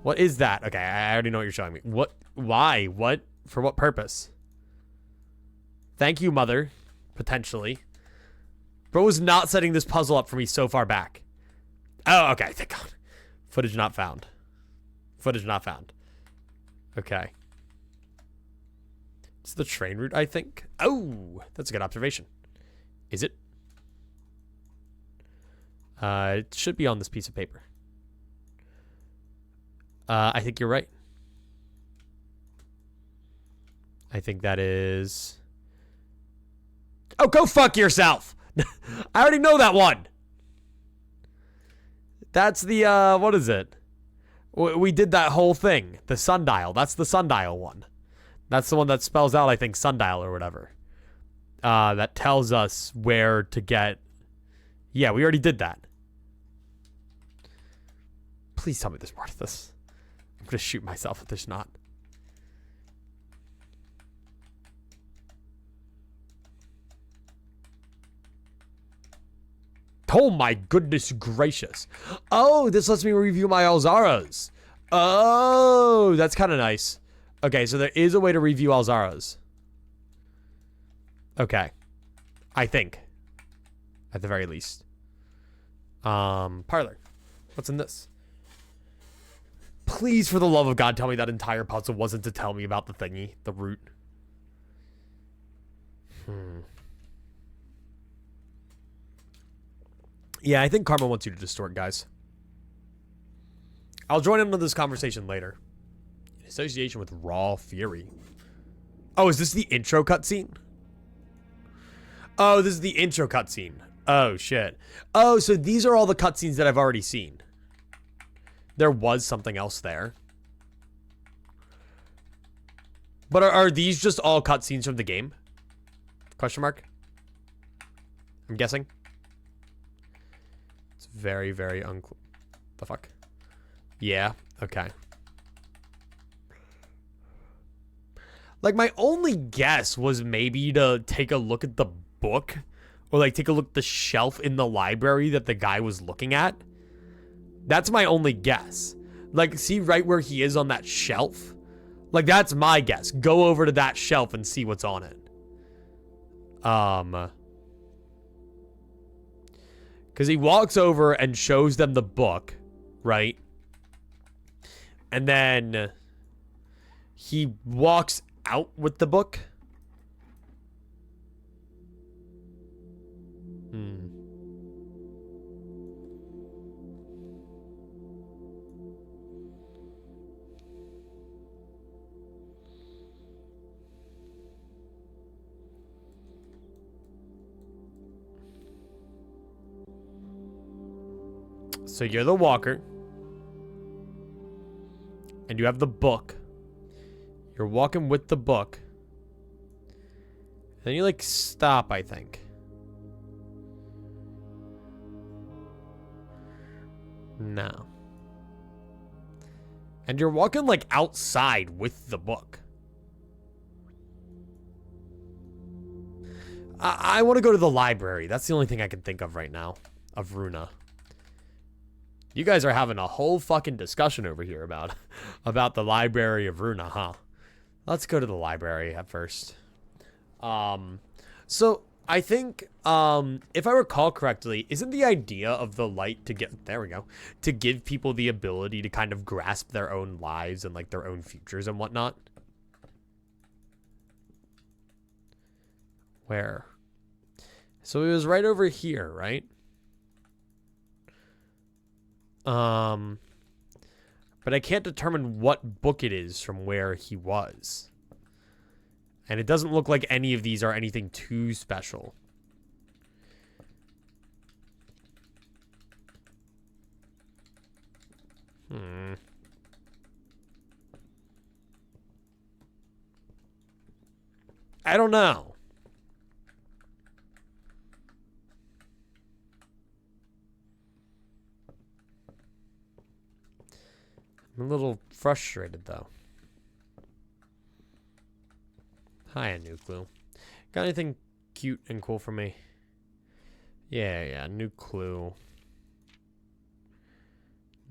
What is that? Okay, I already know what you're showing me. What? Why? What? For what purpose? Thank you, mother. Potentially. Bro was not setting this puzzle up for me so far back. Oh, okay. Thank God. Footage not found. Footage not found. Okay. It's the train route, I think. Oh, that's a good observation. Is it? It should be on this piece of paper. I think you're right. I think that is... Oh, go fuck yourself! I already know that one! That's the, what is it? We did that whole thing. The sundial. That's the sundial one. That's the one that spells out, I think, sundial or whatever. That tells us where to get... Yeah, we already did that. Please tell me there's more to this. I'm gonna shoot myself if there's not. Oh my goodness gracious. Oh, this lets me review my Alzaras. Oh, that's kind of nice. Okay, so there is a way to review Alzaras. Okay. I think. At the very least. Parlor. What's in this? Please, for the love of God, tell me that entire puzzle wasn't to tell me about the thingy. The root. Yeah, I think Karma wants you to distort, guys. I'll join into this conversation later. In association with Raw Fury. Oh, is this the intro cutscene? Oh, this is the intro cutscene. Oh, shit. Oh, so these are all the cutscenes that I've already seen. There was something else there. But are these just all cutscenes from the game? Question mark? I'm guessing. It's very, very unclear. The fuck? Yeah, okay. Like, my only guess was maybe to take a look at the book, or like take a look at the shelf in the library that the guy was looking at. That's my only guess. Like, see right where he is on that shelf? Like, that's my guess. Go over to that shelf and see what's on it. Because he walks over and shows them the book, right? And then he walks out with the book. So you're the walker. And you have the book. You're walking with the book. Then you like stop, I think. No. And you're walking like outside with the book. I want to go to the library. That's the only thing I can think of right now. Of Runa. You guys are having a whole fucking discussion over here about the library of Runa, huh? Let's go to the library at first. So I think, if I recall correctly, isn't the idea of the light to give people the ability to kind of grasp their own lives and like their own futures and whatnot? Where? So it was right over here, right? But I can't determine what book it is from where he was. And it doesn't look like any of these are anything too special. I don't know. I'm a little frustrated, though. Hi, new clue. Got anything cute and cool for me? Yeah, new clue.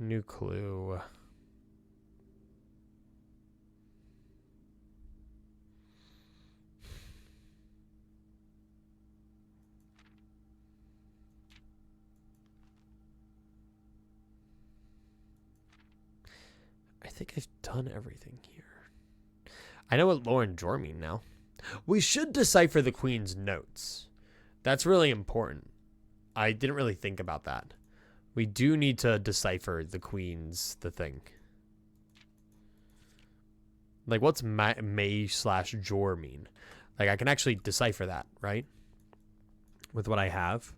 New clue. I think I've done everything here. I know what Lauren Jor mean now. We should decipher the Queen's notes. That's really important. I didn't really think about that. We do need to decipher the Queen's the thing. Like, what's May/Jor mean? Like, I can actually decipher that, right? With what I have.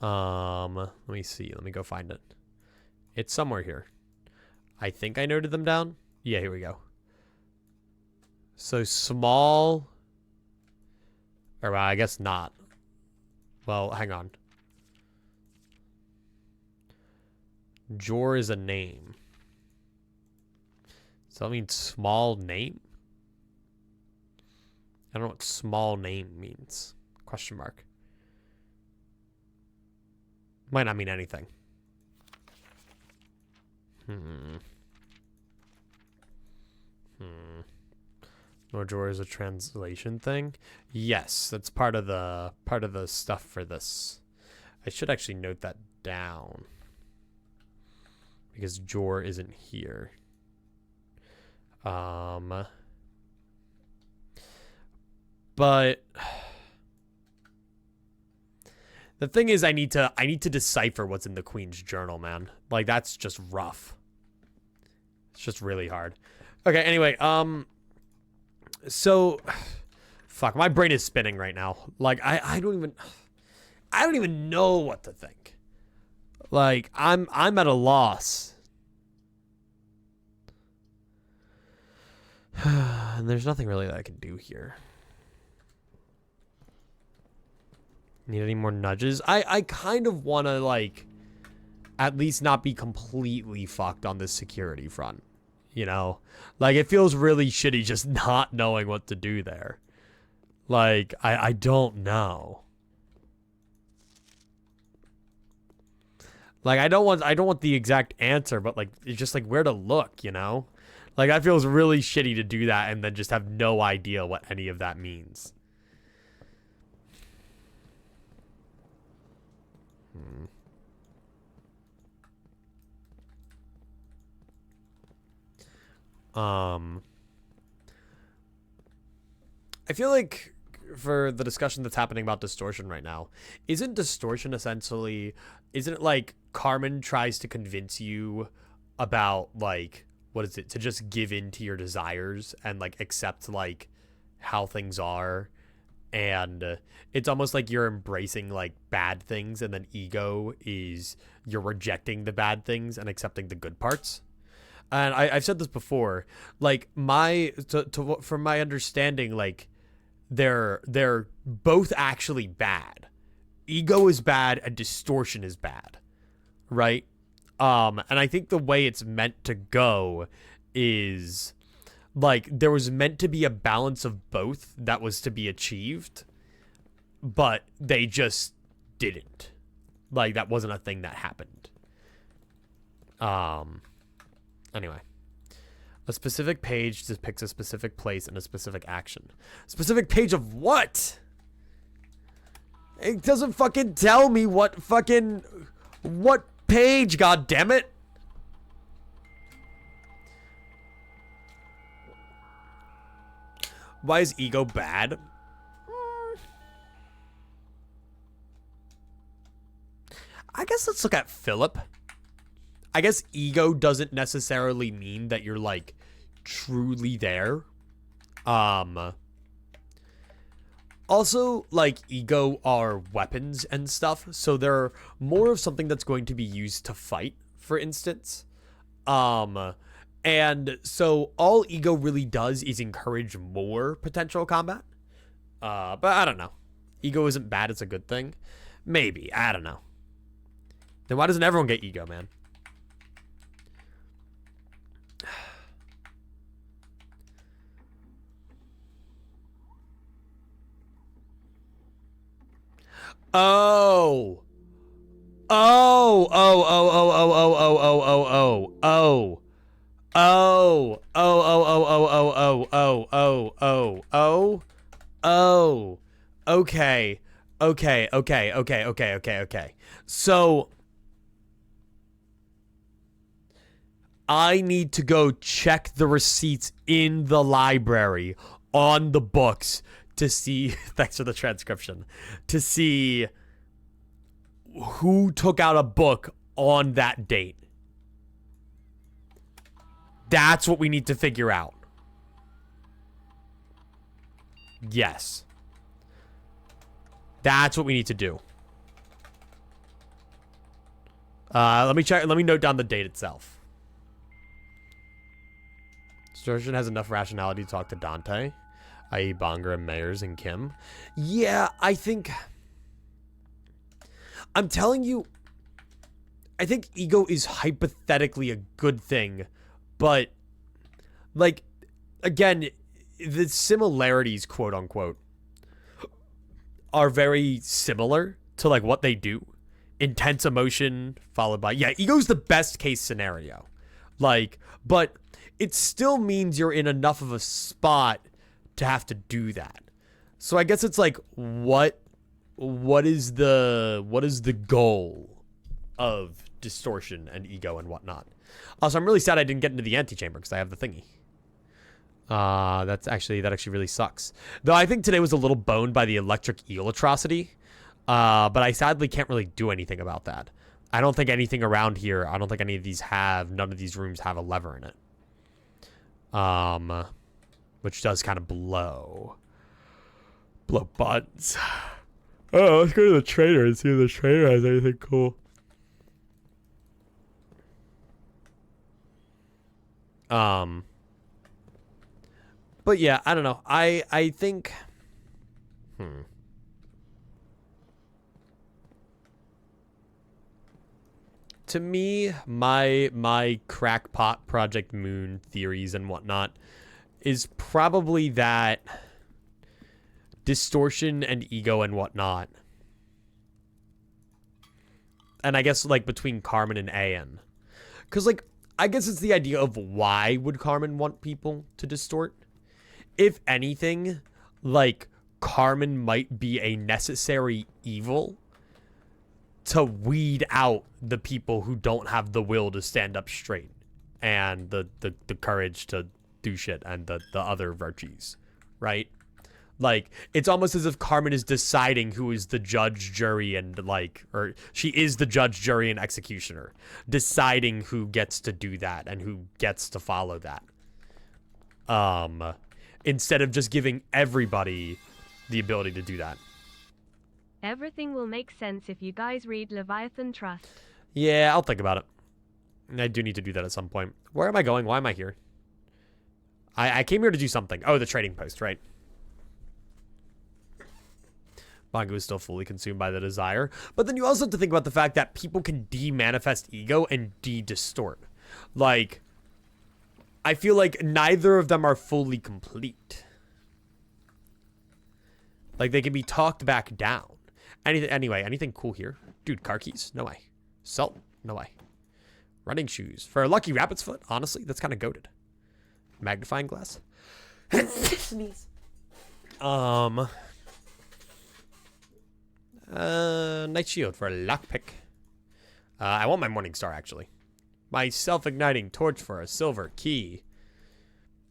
Let me see. Let me go find it. It's somewhere here. I think I noted them down. Yeah, here we go. So small. Or well, I guess not. Well, hang on. Jor is a name. So that means small name? I don't know what small name means. Question mark. Might not mean anything. Jor is a translation thing. Yes, that's part of the stuff for this. I should actually note that down because Jor isn't here. But the thing is, I need to decipher what's in the Queen's journal, man. Like, that's just rough. It's just really hard. Okay, anyway, so fuck, my brain is spinning right now. Like, I don't even know what to think. Like, I'm at a loss. And there's nothing really that I can do here. Need any more nudges? I kind of want to, like, at least not be completely fucked on this security front. you know? Like, it feels really shitty just not knowing what to do there. Like, I don't know. Like, I don't want the exact answer, but like, it's just like where to look, you know? Like, that feels really shitty to do that and then just have no idea what any of that means. I feel like for the discussion that's happening about distortion right now, isn't distortion essentially, isn't it like Carmen tries to convince you about like, what is it, to just give in to your desires and like accept like how things are, and it's almost like you're embracing like bad things, and then ego is you're rejecting the bad things and accepting the good parts. And I've said this before, like from my understanding, like they're both actually bad. Ego is bad and distortion is bad, right? And I think the way it's meant to go is like there was meant to be a balance of both that was to be achieved, but they just didn't. Like, that wasn't a thing that happened. Anyway. A specific page depicts a specific place and a specific action. Specific page of what? It doesn't fucking tell me what page, god damn it. Why is ego bad? I guess let's look at Philip. I guess ego doesn't necessarily mean that you're like truly there. Also, like, ego are weapons and stuff, so they're more of something that's going to be used to fight, for instance. And so all ego really does is encourage more potential combat. But I don't know. Ego isn't bad, it's a good thing. Maybe, I don't know. Then why doesn't everyone get ego, man? Oh. Oh, oh, oh, oh, oh, oh, oh, oh, oh, oh, oh. Oh, oh, oh, oh, oh, oh, oh, oh, oh, oh, oh. Okay. Okay, okay, okay, okay, okay, okay. So I need to go check the receipts in the library on the books to see, thanks for the transcription, to see who took out a book on that date. That's what we need to figure out. Yes. That's what we need to do. Let me check. Let me note down the date itself. Distortion has enough rationality to talk to Dante, i.e. Bonga and Mayers and Kim. Yeah, I think... I'm telling you, I think ego is hypothetically a good thing, but, like, again, the similarities, quote unquote, are very similar to, like, what they do. Intense emotion followed by, yeah, ego's the best case scenario. Like, but it still means you're in enough of a spot to have to do that. So I guess it's like, what is the goal of distortion and ego and whatnot? Also, I'm really sad I didn't get into the antechamber because I have the thingy. That actually really sucks. Though I think today was a little boned by the electric eel atrocity. But I sadly can't really do anything about that. I don't think anything around here, I don't think any of these none of these rooms have a lever in it. Which does kind of blow buttons. Oh, let's go to the trader and see if the trader has anything cool. But yeah, I don't know. I think... to me, my crackpot Project Moon theories and whatnot is probably that distortion and ego and whatnot. And I guess, like, between Carmen and Ayan. Because, like, I guess it's the idea of why would Carmen want people to distort? If anything, like, Carmen might be a necessary evil to weed out the people who don't have the will to stand up straight and the courage to do shit and the other virtues, right? Like, it's almost as if Carmen is deciding who is the judge, jury, and, like, or she is the judge, jury, and executioner, deciding who gets to do that and who gets to follow that. Instead of just giving everybody the ability to do that. Everything will make sense if you guys read Leviathan Trust. Yeah, I'll think about it. I do need to do that at some point. Where am I going? Why am I here? I came here to do something. Oh, the trading post, right? Bangu is still fully consumed by the desire. But then you also have to think about the fact that people can de-manifest ego and de-distort. Like, I feel like neither of them are fully complete. Like, they can be talked back down. Anyway, anything cool here? Dude, car keys? No way. Salt? No way. Running shoes. For a lucky rabbit's foot, honestly, that's kind of goated. Magnifying glass? Sneeze. Night shield for a lockpick. I want my morning star, actually. My self-igniting torch for a silver key.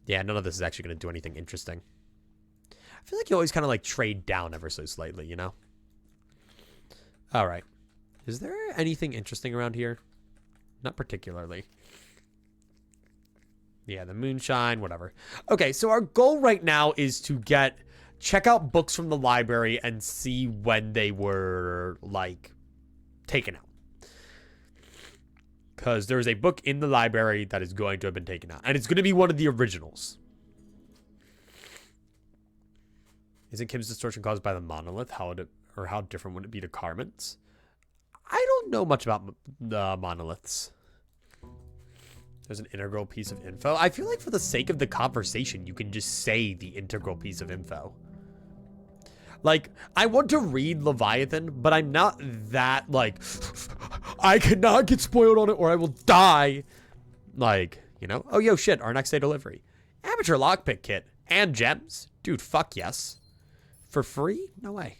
Yeah, none of this is actually going to do anything interesting. I feel like you always kind of like trade down ever so slightly, you know? All right. Is there anything interesting around here? Not particularly. Yeah, the moonshine, whatever. Okay, so our goal right now is to check out books from the library and see when they were, like, taken out. Because there's a book in the library that is going to have been taken out. And it's going to be one of the originals. Isn't Kim's distortion caused by the monolith? How different would it be to Carmen's? I don't know much about the monoliths. There's an integral piece of info. I feel like for the sake of the conversation, you can just say the integral piece of info. Like, I want to read Leviathan, but I'm not that, like, I cannot get spoiled on it or I will die. Like, you know? Oh, yo, shit, our next day delivery. Amateur lockpick kit and gems. Dude, fuck yes. For free? No way.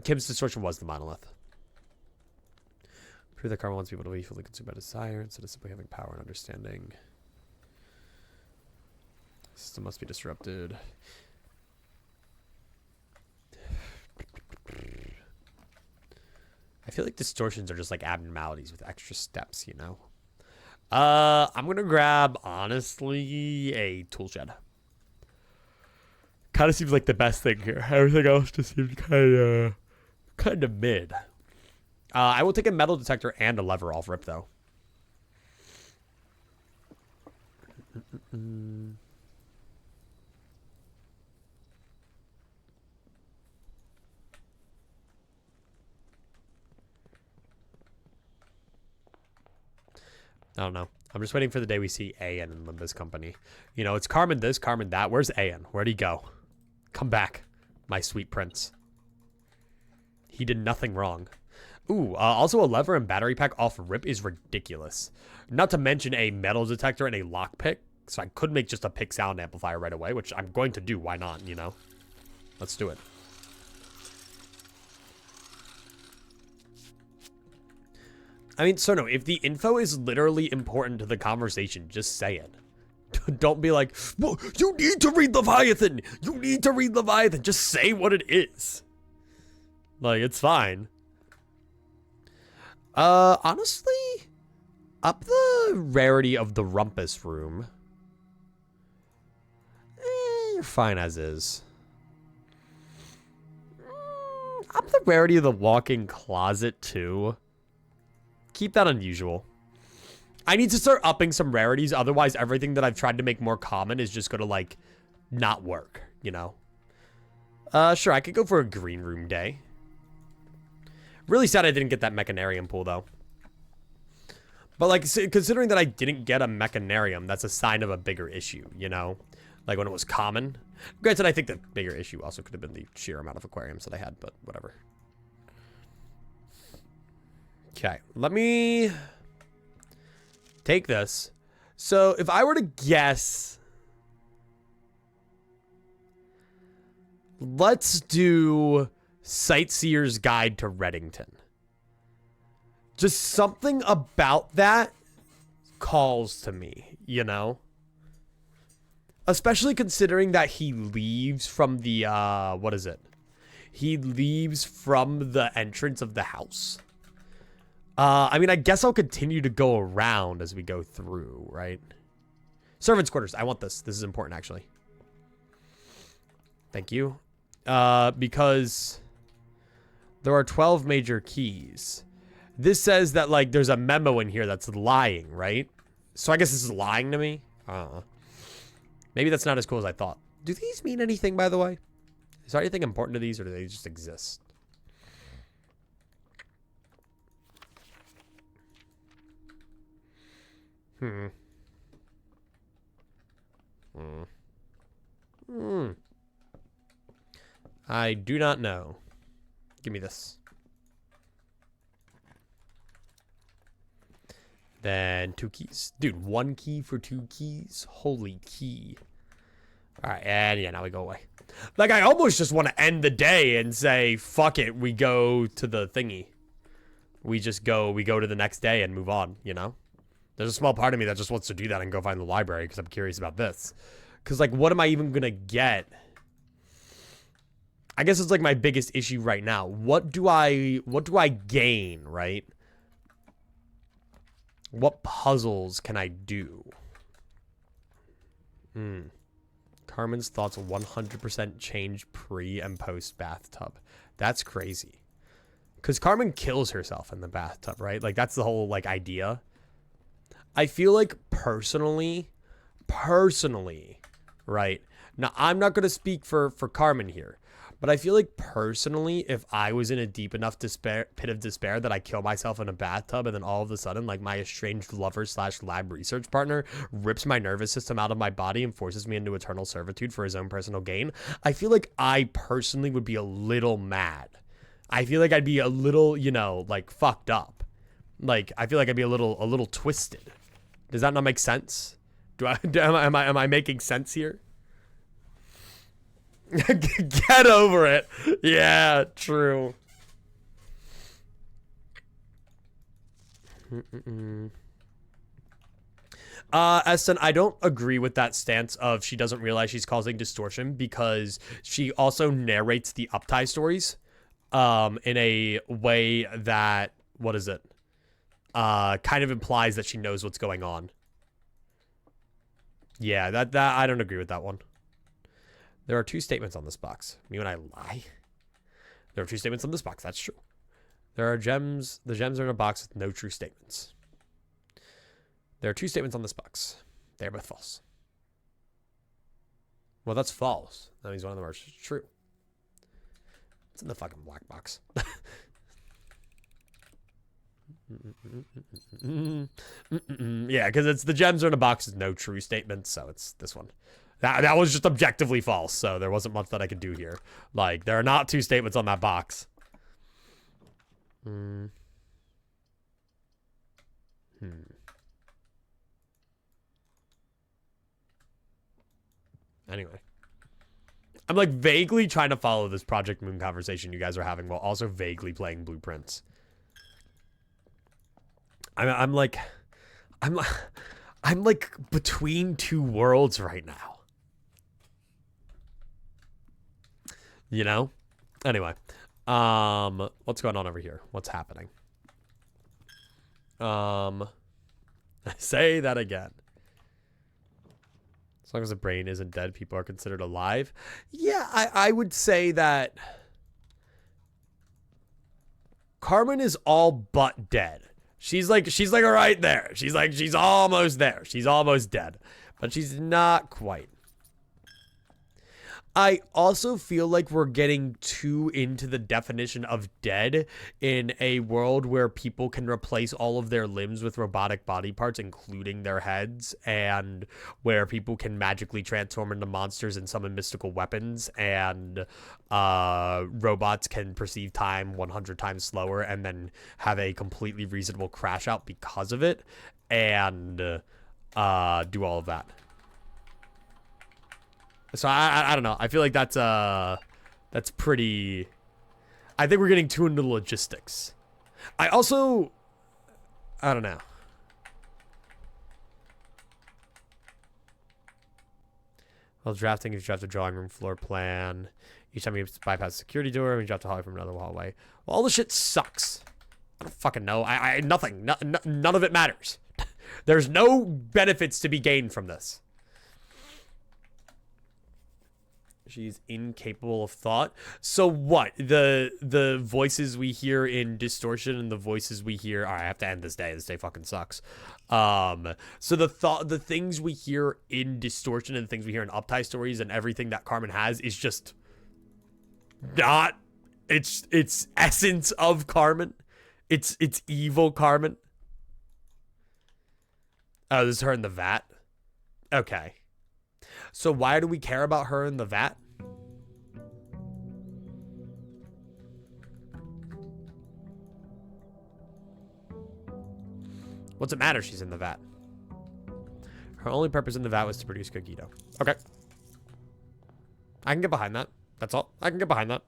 Kim's distortion was the monolith. Prove that Karma wants people to be fully consumed by desire instead of simply having power and understanding. The system must be disrupted. I feel like distortions are just like abnormalities with extra steps, you know? I'm gonna grab, honestly, a tool shed. Kind of seems like the best thing here. Everything else just seems kind of mid. I will take a metal detector and a lever off rip, though. I don't know. I'm just waiting for the day we see Ayan in Limba's company. You know, it's Carmen this, Carmen that. Where's Ayan? Where'd he go? Come back, my sweet prince. He did nothing wrong. Ooh, also a lever and battery pack off rip is ridiculous. Not to mention a metal detector and a lockpick. So I could make just a pick sound amplifier right away, which I'm going to do. Why not, you know? Let's do it. I mean, so no, if the info is literally important to the conversation, just say it. Don't be like, well, you need to read Leviathan. You need to read Leviathan. Just say what it is. Like, it's fine. Honestly, up the rarity of the rumpus room. You're fine as is. Up the rarity of the walk-in closet, too. Keep that unusual. I need to start upping some rarities, otherwise everything that I've tried to make more common is just gonna, like, not work, you know? Sure, I could go for a green room day. Really sad I didn't get that Mechanarium pool, though. But, like, considering that I didn't get a Mechanarium, that's a sign of a bigger issue, you know? Like, when it was common. Granted, I think the bigger issue also could have been the sheer amount of aquariums that I had, but whatever. Okay, let me take this. So, if I were to guess... Let's do Sightseer's Guide to Reddington. Just something about that calls to me, you know? Especially considering that he leaves from the, what is it? He leaves from the entrance of the house. I mean, I guess I'll continue to go around as we go through, right? Servants' quarters. I want this. This is important, actually. Thank you. Because there are 12 major keys. This says that, like, there's a memo in here that's lying, right? So I guess this is lying to me? Maybe that's not as cool as I thought. Do these mean anything, by the way? Is there anything important to these, or do they just exist? I do not know. Give me this. Then 2 keys. Dude, 1 key for 2 keys? Holy key. Alright, and yeah, now we go away. Like, I almost just want to end the day and say, fuck it, we go to the thingy. We go to the next day and move on, you know? There's a small part of me that just wants to do that and go find the library because I'm curious about this. Because, like, what am I even going to get? I guess it's, like, my biggest issue right now. What do I gain, right? What puzzles can I do? Carmen's thoughts 100% change pre and post bathtub. That's crazy. Because Carmen kills herself in the bathtub, right? Like, that's the whole, like, idea. I feel like personally, right? Now, I'm not going to speak for Carmen here. But I feel like personally, if I was in a deep enough pit of despair that I kill myself in a bathtub and then all of a sudden, like, my estranged lover / lab research partner rips my nervous system out of my body and forces me into eternal servitude for his own personal gain, I feel like I personally would be a little mad. I feel like I'd be a little, you know, like, fucked up. Like, I feel like I'd be a little twisted. Does that not make sense? Am I making sense here? Get over it. Yeah, true. Eston, I don't agree with that stance of she doesn't realize she's causing distortion because she also narrates the Uptie stories in a way that, what is it? Kind of implies that she knows what's going on. Yeah, that I don't agree with that one. There are 2 statements on this box. Me when I lie? There are 2 statements on this box. That's true. There are gems. The gems are in a box with no true statements. There are 2 statements on this box. They are both false. Well, that's false. That means one of them are true. It's in the fucking black box. Yeah, because it's the gems are in a box with no true statements, so it's this one. That was just objectively false, so there wasn't much that I could do here. Like, there are not 2 statements on that box. Anyway. I'm, like, vaguely trying to follow this Project Moon conversation you guys are having while also vaguely playing Blueprints. I'm like between 2 worlds right now. You know? Anyway. What's going on over here? What's happening? Say that again. As long as the brain isn't dead, people are considered alive. Yeah, I would say that Carmen is all but dead. She's like right there. She's almost there. She's almost dead. But she's not quite. I also feel like we're getting too into the definition of dead in a world where people can replace all of their limbs with robotic body parts, including their heads, and where people can magically transform into monsters and summon mystical weapons, and robots can perceive time 100 times slower and then have a completely reasonable crash out because of it, and do all of that. So I don't know. I feel like that's pretty. I think we're getting too into the logistics. I don't know. While drafting, if you draft a drawing room floor plan, each time you bypass a security door, you draft a hallway from another hallway. Well, all this shit sucks. I don't fucking know. Nothing. None of it matters. There's no benefits to be gained from this. She's incapable of thought. So what? The voices we hear in distortion and the voices we hear. All right, I have to end this day. This day fucking sucks. So the things we hear in distortion and the things we hear in uptie stories and everything that Carmen has is just not. It's essence of Carmen. It's evil Carmen. Oh, this is her in the vat. Okay. So why do we care about her in the vat? What's it matter she's in the vat? Her only purpose in the vat was to produce Cogito. Okay. I can get behind that. That's all. I can get behind that.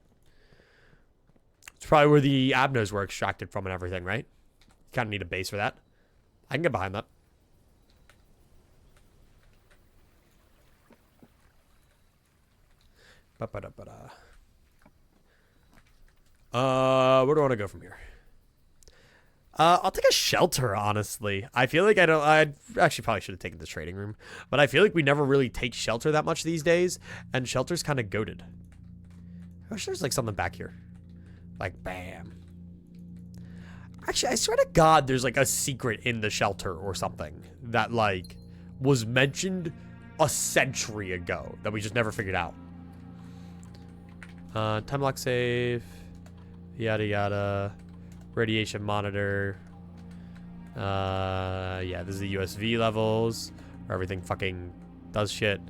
It's probably where the abnos were extracted from and everything, right? You kind of need a base for that. I can get behind that. Where do I want to go from here? I'll take a shelter, honestly. I feel like I actually probably should have taken the trading room, but I feel like we never really take shelter that much these days, and shelter's kind of goated. I wish there's like something back here. Like, bam. Actually, I swear to God, there's like a secret in the shelter or something that like was mentioned a century ago that we just never figured out. Time lock safe, yada yada, radiation monitor. Yeah, this is the USV levels where everything fucking does shit.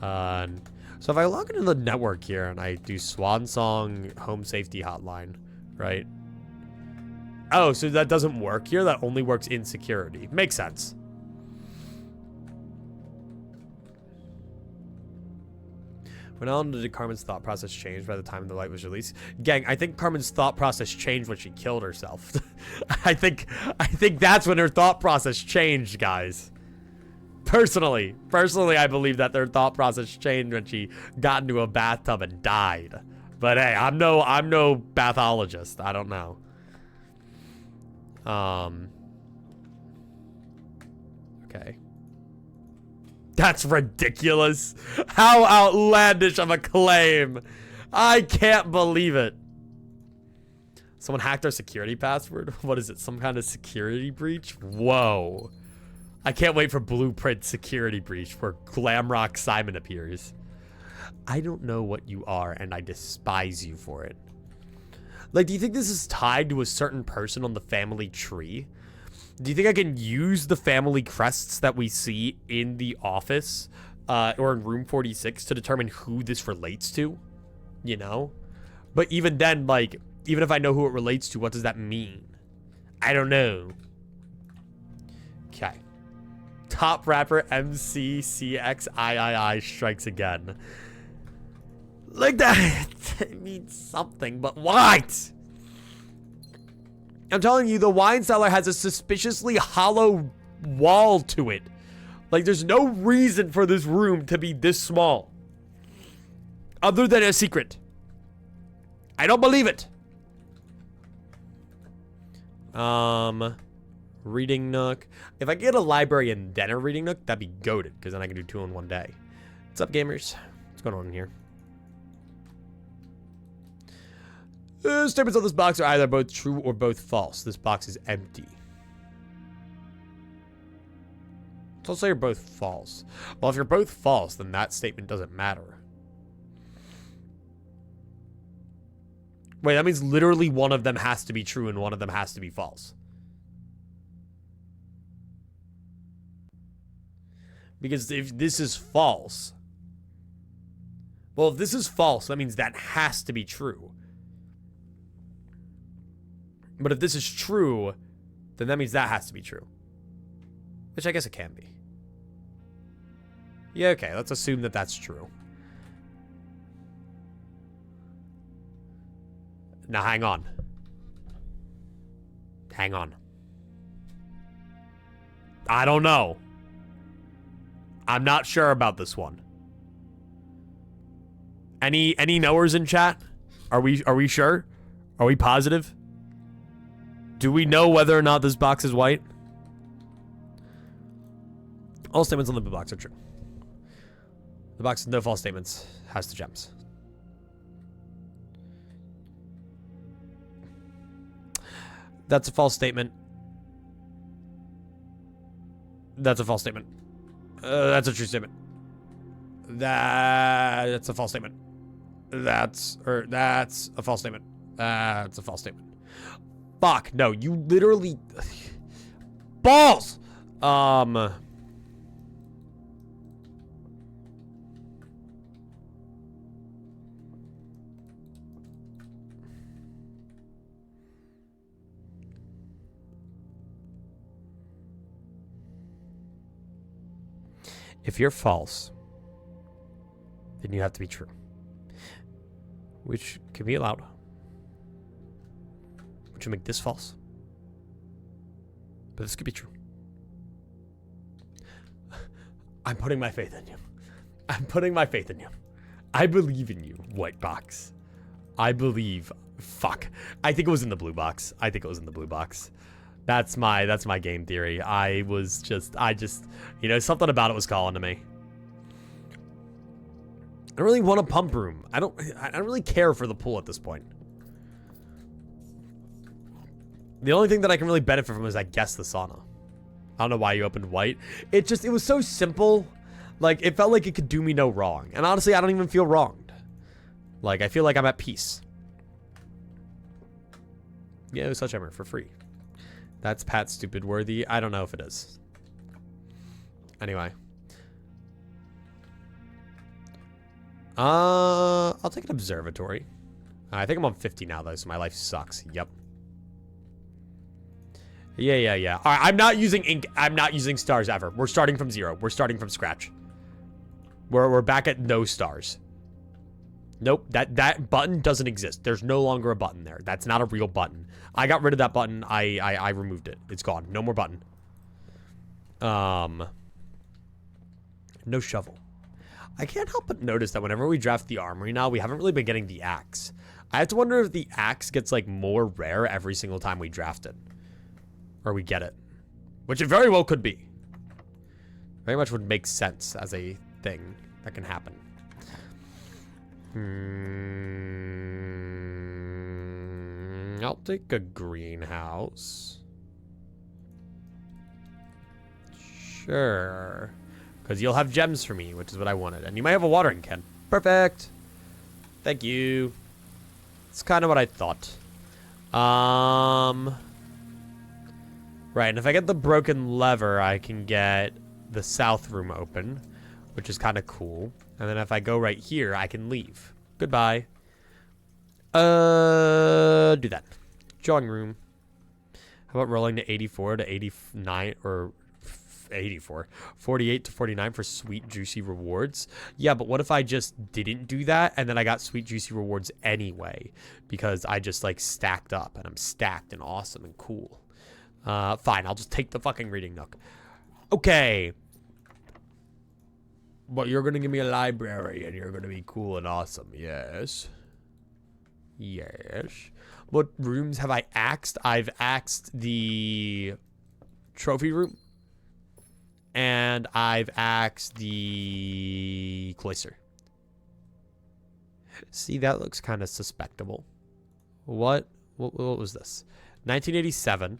So if I log into the network here and I do Swan Song home safety hotline, right? Oh, so that doesn't work here? That only works in security. Makes sense. When Ellen did Carmen's thought process change by the time the light was released? Gang, I think Carmen's thought process changed when she killed herself. I think that's when her thought process changed, guys. Personally, I believe that their thought process changed when she got into a bathtub and died. But hey, I'm no pathologist. I don't know. Okay. That's ridiculous. How outlandish of a claim. I can't believe it. Someone hacked our security password? What is it? Some kind of security breach? Whoa. I can't wait for Blueprint security breach where Glamrock Simon appears. I don't know what you are and I despise you for it. Like, do you think this is tied to a certain person on the family tree? Do you think I can use the family crests that we see in the office or in room 46 to determine who this relates to? You know? But even then, like, even if I know who it relates to, what does that mean? I don't know. Okay. Top rapper MCCXIII strikes again. Like that. It means something, but what? I'm telling you, the wine cellar has a suspiciously hollow wall to it. Like, there's no reason for this room to be this small. Other than a secret. I don't believe it. Reading nook. If I get a library and then a reading nook, that'd be goated, because then I can do 2 in one day. What's up, gamers? What's going on in here? Statements on this box are either both true or both false. This box is empty. So let's say you're both false. Well, if you're both false, then that statement doesn't matter. Wait, that means literally one of them has to be true and one of them has to be false. Because if this is false... Well, if this is false, that means that has to be true. But if this is true, then that means that has to be true. Which I guess it can be. Yeah, okay, let's assume that that's true. Now, hang on. Hang on. I don't know. I'm not sure about this one. Any knowers in chat? Are we sure? Are we positive? Do we know whether or not this box is white? All statements on the blue box are true. The box with no false statements has the gems. That's a false statement. That's a false statement. That's a true statement. That's a false statement. That's a false statement. That's a false statement. Fuck, no, you literally... Balls! If you're false, then you have to be true. Which can be allowed. Which will make this false. But this could be true. I'm putting my faith in you. I'm putting my faith in you. I believe in you, white box. I believe. Fuck. I think it was in the blue box. I think it was in the blue box. That's my game theory. I just, you know, something about it was calling to me. I don't really want a pump room. I don't really care for the pool at this point. The only thing that I can really benefit from is, I guess, the sauna. I don't know why you opened white. It was so simple. Like, it felt like it could do me no wrong. And honestly, I don't even feel wronged. Like, I feel like I'm at peace. Yeah, it was Antechamber for free. That's Pat Stupid worthy. I don't know if it is. Anyway. I'll take an observatory. I think I'm on 50 now, though, so my life sucks. Yep. Yeah. All right, I'm not using ink. I'm not using stars ever. We're starting from 0. We're starting from scratch. We're back at no stars. Nope, that button doesn't exist. There's no longer a button there. That's not a real button. I got rid of that button. I removed it. It's gone. No more button. No shovel. I can't help but notice that whenever we draft the armory now, we haven't really been getting the axe. I have to wonder if the axe gets, like, more rare every single time we draft it. Or we get it. Which it very well could be. Very much would make sense as a thing that can happen. I'll take a greenhouse. Sure. Because you'll have gems for me, which is what I wanted. And you might have a watering can. Perfect. Thank you. It's kind of what I thought. Right, and if I get the broken lever, I can get the south room open, which is kind of cool. And then if I go right here, I can leave. Goodbye. Do that. Drawing room. How about rolling to 84 to 89 or 84, 48 to 49 for sweet juicy rewards? Yeah, but what if I just didn't do that and then I got sweet juicy rewards anyway because I just like stacked up and I'm stacked and awesome and cool. Fine, I'll just take the fucking reading nook. Okay. But you're gonna give me a library and you're gonna be cool and awesome. Yes. Yes. What rooms have I axed? I've axed the trophy room. And I've axed the cloister. See, that looks kind of suspectable. What was this? 1987.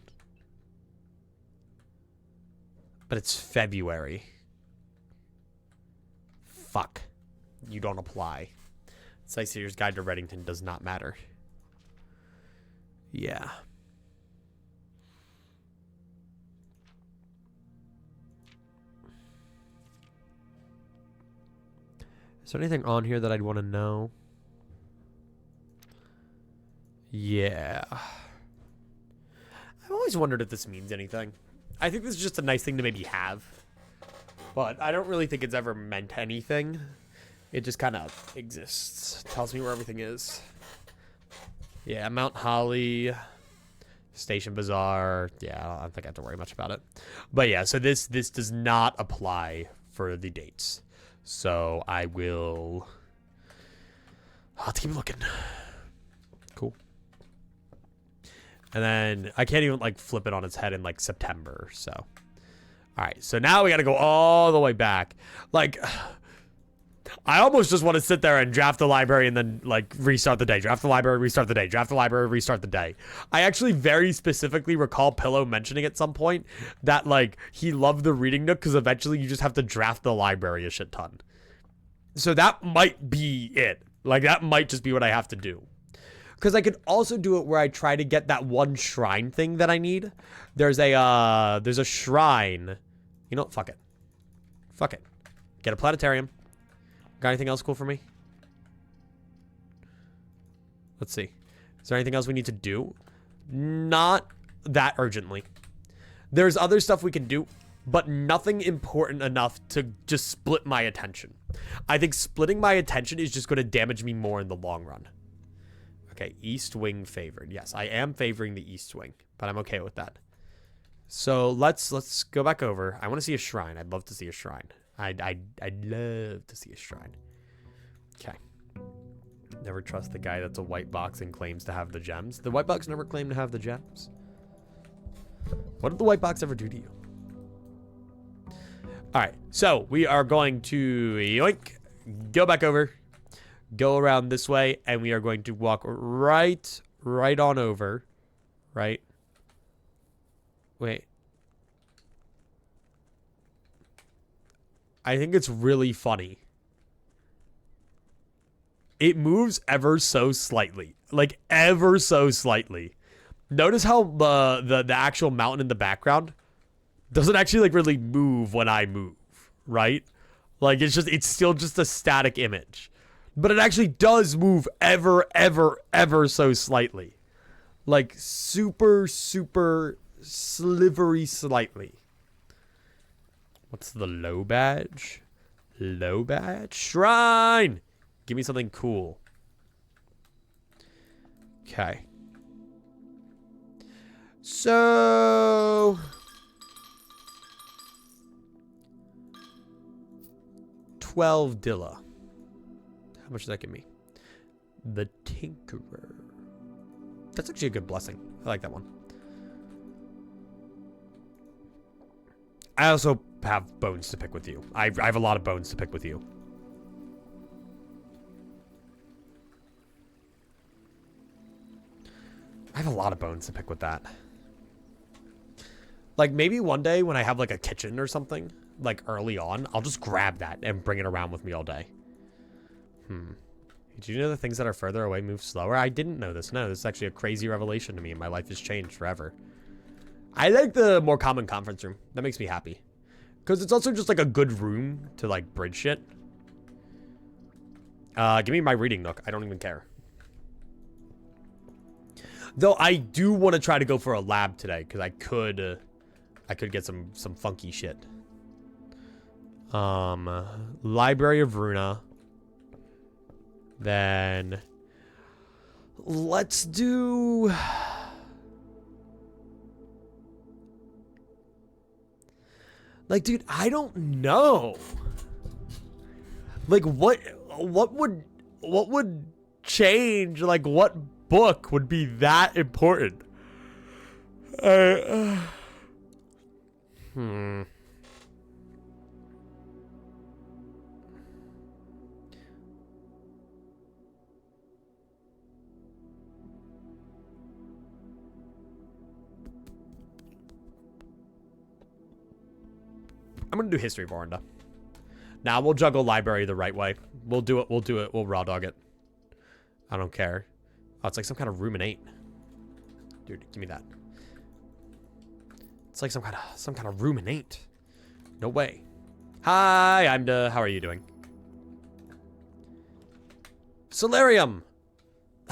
But it's February. Fuck. You don't apply. Sightseer's Guide to Reddington does not matter. Yeah. Is there anything on here that I'd want to know? Yeah. I've always wondered if this means anything. I think this is just a nice thing to maybe have. But I don't really think it's ever meant anything. It just kind of exists. Tells me where everything is. Yeah, Mount Holly, Station Bazaar. Yeah, I don't think I have to worry much about it. But yeah, so this does not apply for the dates. So I'll have to keep looking. Cool. And then I can't even like flip it on its head in like September. So, all right. So now we got to go all the way back. Like, I almost just want to sit there and draft the library and then like restart the day. Draft the library, restart the day. Draft the library, restart the day. I actually very specifically recall Pillow mentioning at some point that like he loved the reading nook because eventually you just have to draft the library a shit ton. So that might be it. Like that might just be what I have to do. Because I could also do it where I try to get that one shrine thing that I need. There's a shrine. You know what? Fuck it. Fuck it. Get a planetarium. Got anything else cool for me? Let's see. Is there anything else we need to do? Not that urgently. There's other stuff we can do, but nothing important enough to just split my attention. I think splitting my attention is just going to damage me more in the long run. Okay, East Wing favored. Yes, I am favoring the East Wing, but I'm okay with that. So let's go back over. I want to see a shrine. I'd love to see a shrine. I'd love to see a shrine. Okay. Never trust the guy that's a white box and claims to have the gems. The white box never claimed to have the gems. What did the white box ever do to you? All right, so we are going to yoink, go back over, go around this way, and we are going to walk right on over, right? Wait. I think it's really funny. It moves ever so slightly, like ever so slightly. Notice how the actual mountain in the background doesn't actually like really move when I move, right? Like it's still just a static image. But it actually does move ever so slightly. Like super slivery slightly. What's the low badge? Low badge? Shrine! Give me something cool. Okay. So... $12 Dilla. How much does that give me? The Tinkerer. That's actually a good blessing. I like that one. I also have bones to pick with you. I have a lot of bones to pick with you. I have a lot of bones to pick with that. Like maybe one day when I have like a kitchen or something, like early on, I'll just grab that and bring it around with me all day. Did you know the things that are further away move slower? I didn't know this. No, this is actually a crazy revelation to me, and my life has changed forever. I like the more common conference room. That makes me happy. Because it's also just like a good room to like bridge shit. Give me my reading nook. I don't even care. Though I do want to try to go for a lab today, because I could get some funky shit. Library of Runa. Then let's do like, dude, I don't know. Like what would change? Like what book would be that important? I'm gonna do History of Orinda. Now we'll juggle library the right way. We'll do it. We'll raw dog it. I don't care. Oh, it's like some kind of ruminate. Dude, give me that. It's like some kind of ruminate. No way. Hi, how are you doing? Solarium!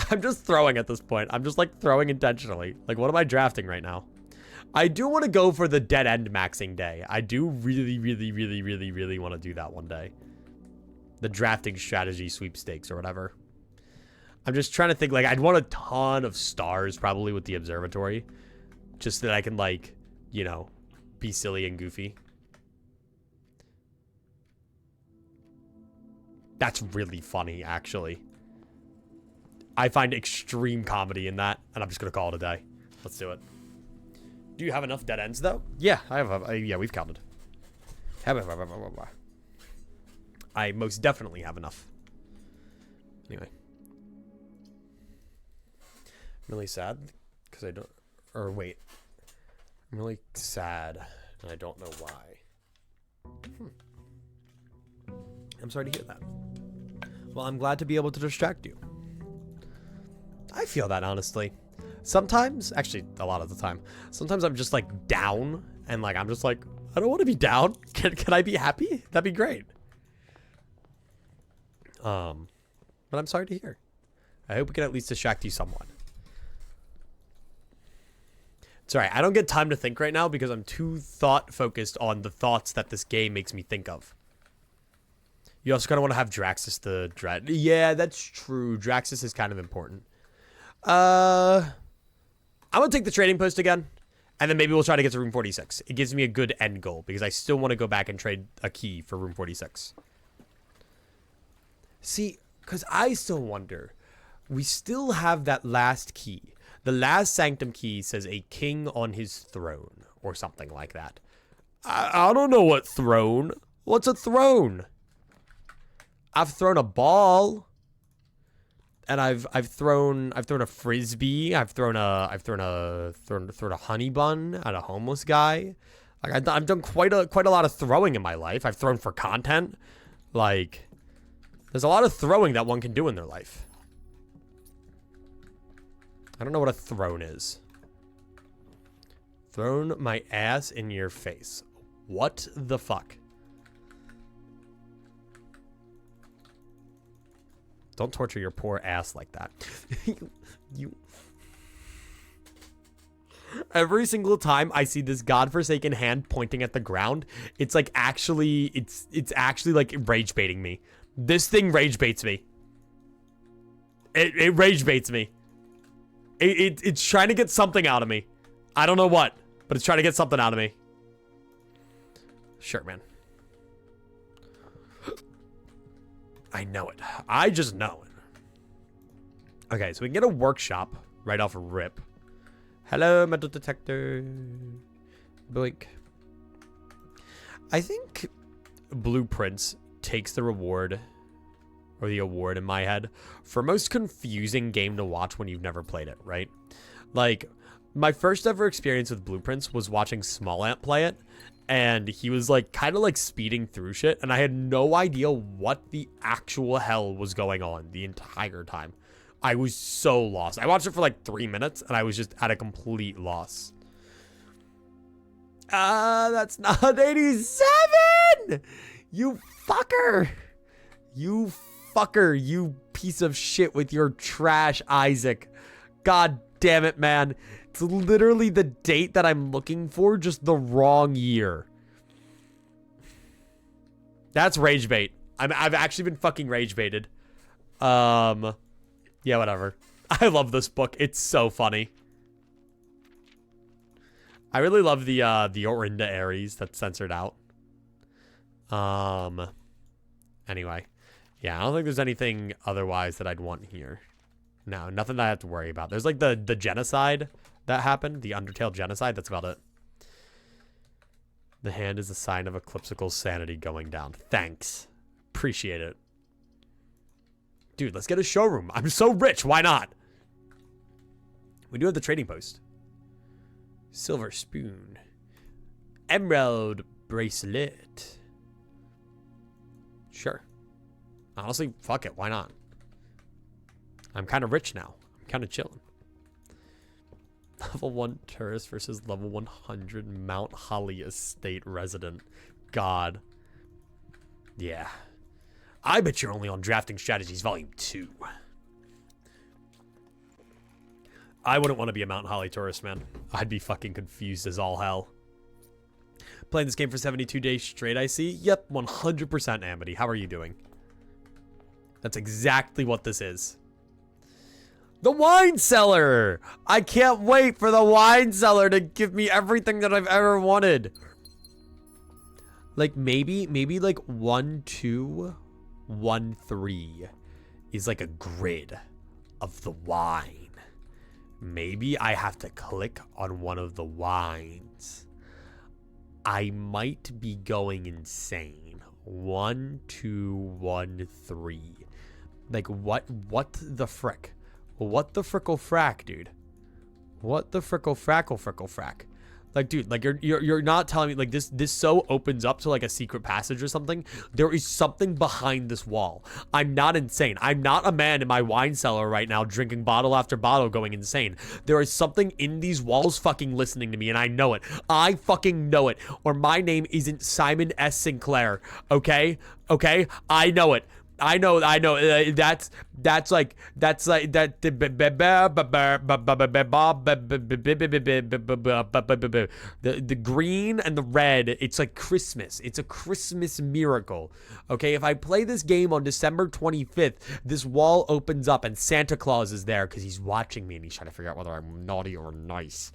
I'm just throwing at this point. I'm just like throwing intentionally. Like, what am I drafting right now? I do want to go for the dead end maxing day. I do really, really, really, really, really want to do that one day. The drafting strategy sweepstakes or whatever. I'm just trying to think, like, I'd want a ton of stars probably with the observatory. Just so that I can, like, you know, be silly and goofy. That's really funny, actually. I find extreme comedy in that, and I'm just going to call it a day. Let's do it. Do you have enough dead ends, though? Yeah, I have. Yeah, we've counted. I most definitely have enough. Anyway. I'm really sad because I don't... Or wait. I'm really sad, and I don't know why. I'm sorry to hear that. Well, I'm glad to be able to distract you. I feel that, honestly. Sometimes, actually, a lot of the time, sometimes I'm just, like, down, and, like, I'm just like, I don't want to be down. Can I be happy? That'd be great. But I'm sorry to hear. I hope we can at least distract you somewhat. It's alright, I don't get time to think right now because I'm too thought-focused on the thoughts that this game makes me think of. You also kind of want to have Draxus the Dread. Yeah, that's true. Draxus is kind of important. I'm going to take the trading post again. And then maybe we'll try to get to room 46. It gives me a good end goal because I still want to go back and trade a key for room 46. See, because I still wonder. We still have that last key. The last sanctum key says a king on his throne or something like that. I don't know what throne. What's a throne? I've thrown a ball. And I've thrown a frisbee. I've thrown a honey bun at a homeless guy. Like I've done quite a lot of throwing in my life. I've thrown for content. Like there's a lot of throwing that one can do in their life. I don't know what a throne is. Thrown my ass in your face. What the fuck? Don't torture your poor ass like that. you. Every single time I see this godforsaken hand pointing at the ground, it's like actually, it's actually like rage baiting me. This thing rage baits me. It rage baits me. It's trying to get something out of me. I don't know what, but it's trying to get something out of me. Sure, man. I know it. I just know it. Okay, so we can get a workshop right off a rip. Hello, metal detector. Boink. I think Blueprints takes the reward, or the award in my head, for most confusing game to watch when you've never played it, right? Like, my first ever experience with Blueprints was watching Small Ant play it, and he was like kind of like speeding through shit, and I had no idea what the actual hell was going on the entire time. I was so lost. I watched it for like 3 minutes, and I was just at a complete loss. That's not 87! You fucker! You fucker, you piece of shit with your trash, Isaac. God damn it, man. It's literally the date that I'm looking for, just the wrong year. That's rage bait. I've actually been fucking rage baited. Yeah, whatever. I love this book. It's so funny. I really love the Orinda Aries that's censored out. Anyway. Yeah, I don't think there's anything otherwise that I'd want here. No, nothing that I have to worry about. There's like the genocide that happened. The Undertale genocide. That's about it. The hand is a sign of Eclipsical sanity going down. Thanks. Appreciate it. Dude, let's get a showroom. I'm so rich. Why not? We do have the trading post. Silver spoon. Emerald bracelet. Sure. Honestly, fuck it. Why not? I'm kind of rich now. I'm kind of chilling. Level 1 tourist versus level 100 Mount Holly estate resident. God. Yeah. I bet you're only on Drafting Strategies Volume 2. I wouldn't want to be a Mount Holly tourist, man. I'd be fucking confused as all hell. Playing this game for 72 days straight, I see. Yep, 100% Amity. How are you doing? That's exactly what this is. The wine cellar! I can't wait for the wine cellar to give me everything that I've ever wanted. Like, maybe like 1, 2, 1, 3 is like a grid of the wine. Maybe I have to click on one of the wines. I might be going insane. 1, 2, 1, 3. Like, what the frick? What the frickle frack, dude? What the frickle frackle frickle frack? Like, dude, like you're not telling me like this so opens up to like a secret passage or something. There is something behind this wall. I'm not insane. I'm not a man in my wine cellar right now drinking bottle after bottle going insane. There is something in these walls fucking listening to me, and I know it. I fucking know it. Or my name isn't Simon S. Sinclair. Okay? Okay? I know it. I know. That's like that. The green and the red. It's like Christmas. It's a Christmas miracle. Okay, if I play this game on December 25th, this wall opens up and Santa Claus is there because he's watching me and he's trying to figure out whether I'm naughty or nice.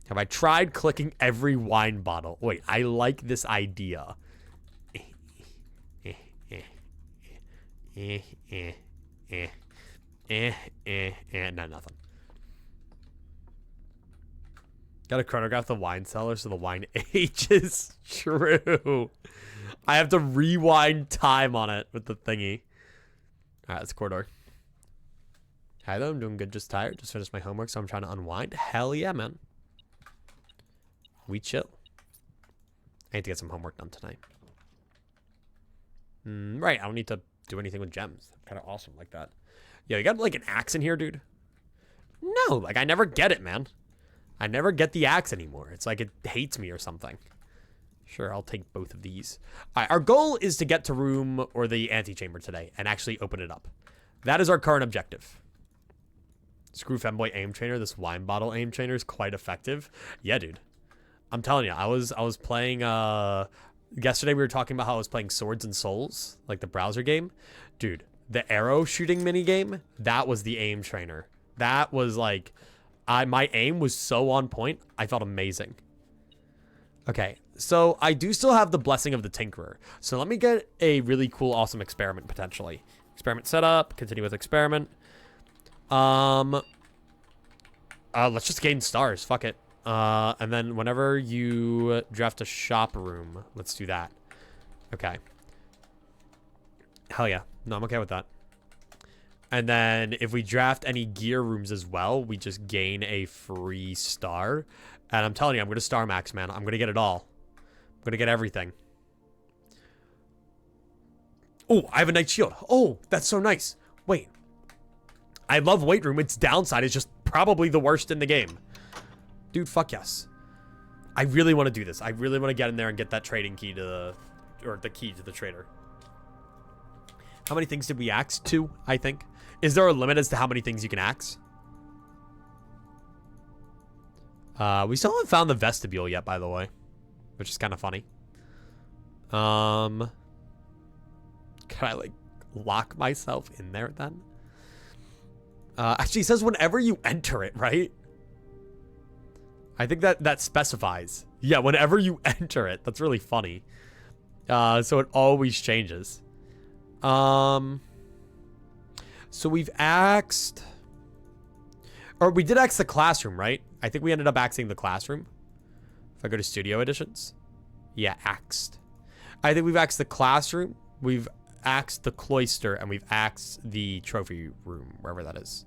Have I tried clicking every wine bottle? Wait, I like this idea. No, nothing. Gotta chronograph the wine cellar so the wine ages. True. I have to rewind time on it with the thingy. Alright, that's corridor. Hi though, I'm doing good, just tired. Just finished my homework, so I'm trying to unwind. Hell yeah, man. We chill. I need to get some homework done tonight. Right, I don't need to do anything with gems. Kind of awesome like that. Yo, you got like an axe in here, dude? No, like I never get it, man. I never get the axe anymore. It's like it hates me or something. Sure, I'll take both of these. All right, our goal is to get to room or the antechamber today and actually open it up. That is our current objective. Screw Femboy aim trainer. This wine bottle aim trainer is quite effective. Yeah, dude. I'm telling you, I was playing yesterday we were talking about how I was playing Swords and Souls, like the browser game. Dude, the arrow shooting mini game, that was the aim trainer. That was like, my aim was so on point. I felt amazing. Okay, so I do still have the Blessing of the Tinkerer. So let me get a really cool, awesome experiment potentially. Experiment setup, continue with experiment. Let's just gain stars. Fuck it. And then whenever you draft a shop room, let's do that. Okay. Hell yeah. No, I'm okay with that. And then if we draft any gear rooms as well, we just gain a free star. And I'm telling you, I'm going to star max, man. I'm going to get it all. I'm going to get everything. Oh, I have a night shield. Oh, that's so nice. Wait. I love weight room. Its downside is just probably the worst in the game. Dude, fuck yes. I really want to do this. I really want to get in there and get that trading key to the... Or the key to the trader. How many things did we axe? 2, I think. Is there a limit as to how many things you can axe? We still haven't found the vestibule yet, by the way. Which is kind of funny. Can I, like, lock myself in there, then? Actually, it says whenever you enter it, right? I think that specifies. Yeah, whenever you enter it. That's really funny. So it always changes. So we've axed... Or we did axe the classroom, right? I think we ended up axing the classroom. If I go to studio editions. Yeah, axed. I think we've axed the classroom. We've axed the cloister. And we've axed the trophy room. Wherever that is.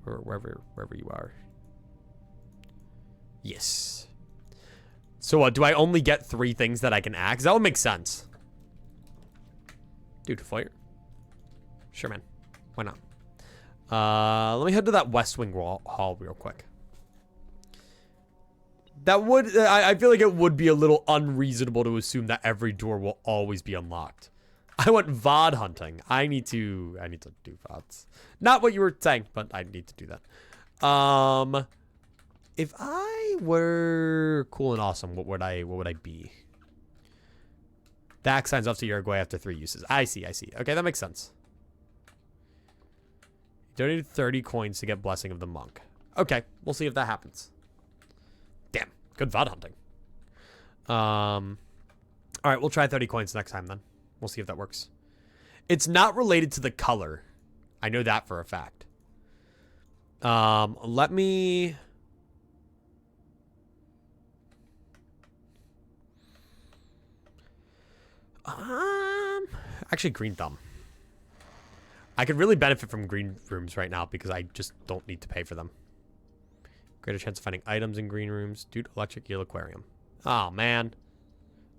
Or wherever you are. Yes. So what, do I only get 3 things that I can axe? That would make sense. Dude, fire. Sure, man. Why not? Let me head to that West Wing hall real quick. That would, I feel like it would be a little unreasonable to assume that every door will always be unlocked. I went VOD hunting. I need to do VODs. Not what you were saying, but I need to do that. If I were cool and awesome, what would I be? Dax signs off to Uruguay after 3 uses. I see. Okay, that makes sense. You donated 30 coins to get Blessing of the Monk. Okay, we'll see if that happens. Damn, good VOD hunting. Alright, we'll try 30 coins next time then. We'll see if that works. It's not related to the color. I know that for a fact. Let me... Actually, green thumb. I could really benefit from green rooms right now because I just don't need to pay for them. Greater chance of finding items in green rooms. Dude, electric eel aquarium. Oh, man.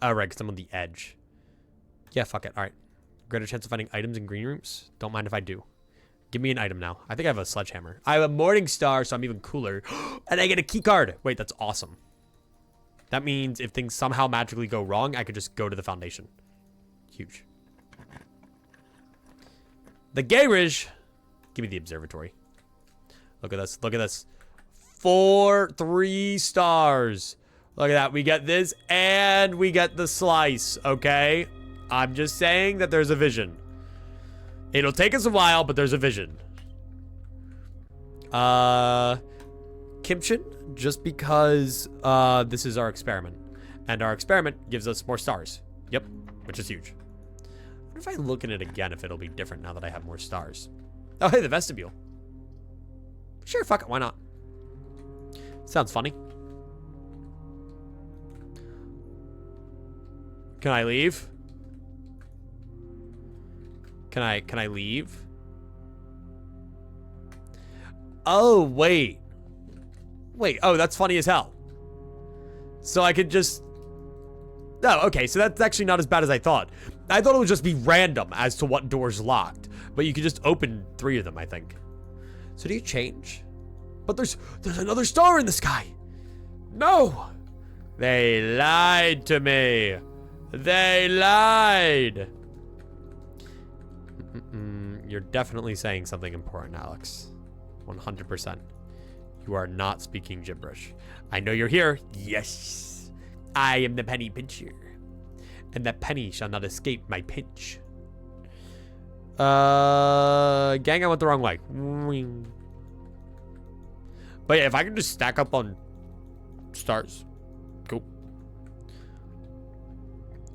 Oh, right, because I'm on the edge. Yeah, fuck it. All right. Greater chance of finding items in green rooms. Don't mind if I do. Give me an item now. I think I have a sledgehammer. I have a morning star, so I'm even cooler. And I get a key card. Wait, that's awesome. That means if things somehow magically go wrong, I could just go to the foundation. Huge. The garage. Give me the observatory. Look at this. Look at this. 3 stars. Look at that. We get this and we get the slice. Okay. I'm just saying that there's a vision. It'll take us a while, but there's a vision. Kimchin, just because this is our experiment. And our experiment gives us more stars. Yep, which is huge. I wonder if I look at it again, if it'll be different now that I have more stars. Oh, hey, the vestibule. Sure, fuck it, why not? Sounds funny. Can I leave? Can I leave? Oh, wait. Wait, oh, that's funny as hell. So I could just... Oh, okay, so that's actually not as bad as I thought. I thought it would just be random as to what door's locked. But you could just open 3 of them, I think. So do you change? But there's another star in the sky. No. They lied to me. They lied. You're definitely saying something important, Alex. 100%. You are not speaking gibberish. I know you're here. Yes. I am the penny pincher. And that penny shall not escape my pinch. Gang, I went the wrong way. But yeah, if I can just stack up on stars. Cool.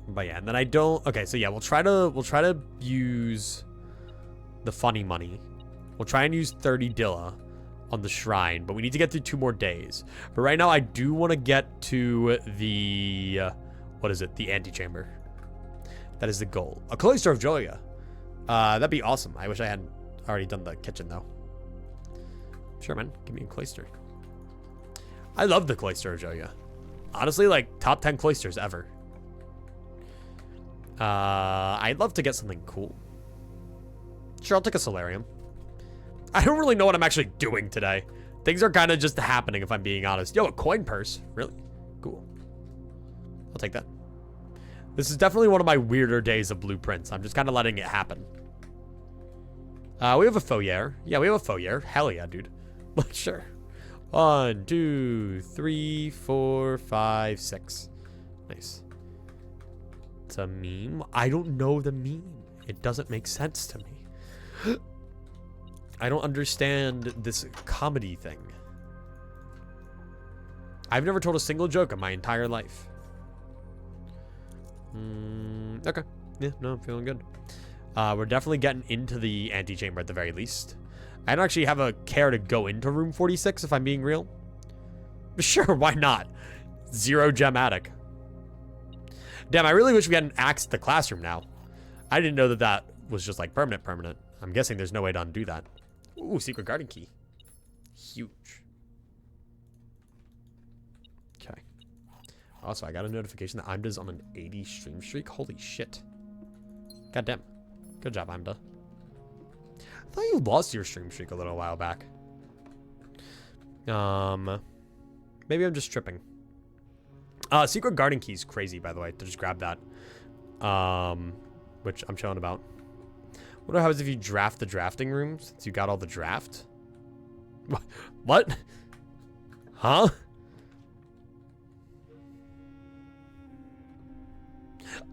But yeah, and then I don't... Okay, so yeah, we'll try to use the funny money. We'll try and use 30 Dilla on the shrine, but we need to get through 2 more days. But right now, I do want to get to the... what is it? The antechamber. That is the goal. A cloister of Joya. That'd be awesome. I wish I hadn't already done the kitchen, though. Sure, man. Give me a cloister. I love the cloister of Joya. Honestly, like, top 10 cloisters ever. I'd love to get something cool. Sure, I'll take a solarium. I don't really know what I'm actually doing today. Things are kind of just happening, if I'm being honest. Yo, a coin purse. Really? Cool. I'll take that. This is definitely one of my weirder days of blueprints. I'm just kind of letting it happen. We have a foyer. Yeah, we have a foyer. Hell yeah, dude. Sure. 1, 2, 3, 4, 5, 6. Nice. It's a meme. I don't know the meme. It doesn't make sense to me. I don't understand this comedy thing. I've never told a single joke in my entire life. Okay. Yeah, no, I'm feeling good. We're definitely getting into the antechamber at the very least. I don't actually have a care to go into room 46 if I'm being real. But sure, why not? 0 gem attic. Damn, I really wish we had an axe at the classroom now. I didn't know that that was just like permanent. I'm guessing there's no way to undo that. Ooh, secret garden key. Huge. Okay. Also, I got a notification that Imda's on an 80 stream streak. Holy shit. Goddamn. Good job, Imda. I thought you lost your stream streak a little while back. Maybe I'm just tripping. Secret garden key's crazy, by the way. To just grab that. Which I'm chilling about. What happens if you draft the drafting room since you got all the draft? What? Huh?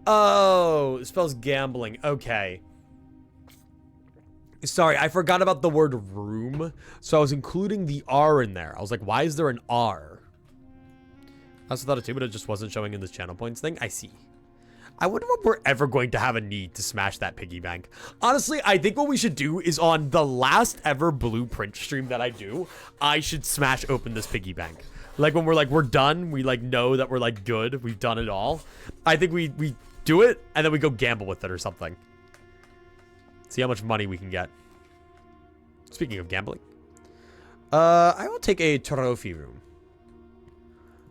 Oh, it spells gambling. Okay. Sorry, I forgot about the word room. So I was including the R in there. I was like, why is there an R? I also thought it too, but it just wasn't showing in this channel points thing. I see. I wonder if we're ever going to have a need to smash that piggy bank. Honestly, I think what we should do is on the last ever blueprint stream that I do, I should smash open this piggy bank. Like when we're like, we're done. We like know that we're like good. We've done it all. I think we do it and then we go gamble with it or something. See how much money we can get. Speaking of gambling. I will take a trophy room.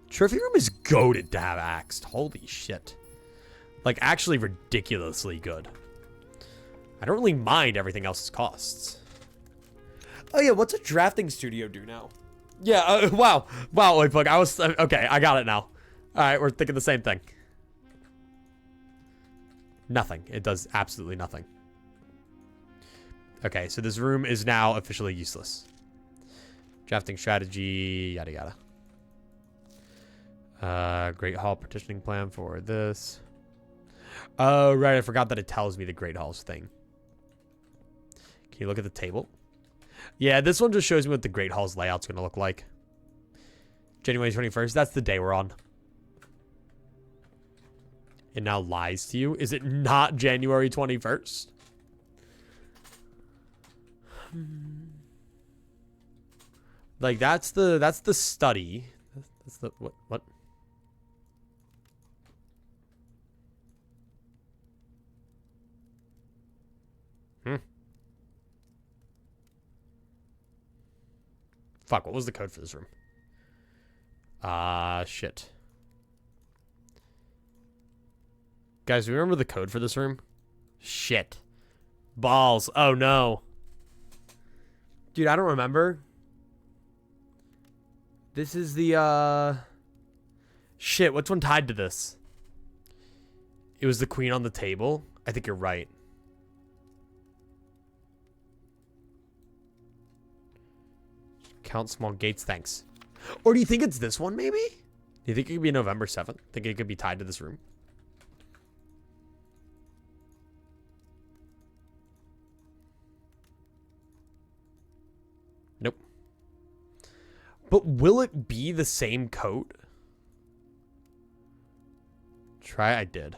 Trophy room is goated to have axed. Holy shit. Like, actually ridiculously good. I don't really mind everything else's costs. Oh, yeah. What's a drafting studio do now? Yeah. Wow. Wow. Wait, look, I was... okay, I got it now. All right, we're thinking the same thing. Nothing. It does absolutely nothing. Okay, so this room is now officially useless. Drafting strategy, yada yada. Great Hall partitioning plan for this. Oh, right. I forgot that it tells me the Great Halls thing. Can you look at the table? Yeah, this one just shows me what the Great Halls layout's going to look like. January 21st. That's the day we're on. It now lies to you. Is it not January 21st? Like, that's the study. That's the... What? Fuck, what was the code for this room? Shit. Guys, do you remember the code for this room? Shit. Balls. Oh, no. Dude, I don't remember. This is the, Shit, which one tied to this? It was the queen on the table? I think you're right. Count small gates, thanks. Or do you think it's this one, maybe? Do you think it could be November 7th? Think it could be tied to this room? Nope. But will it be the same code? Try, I did.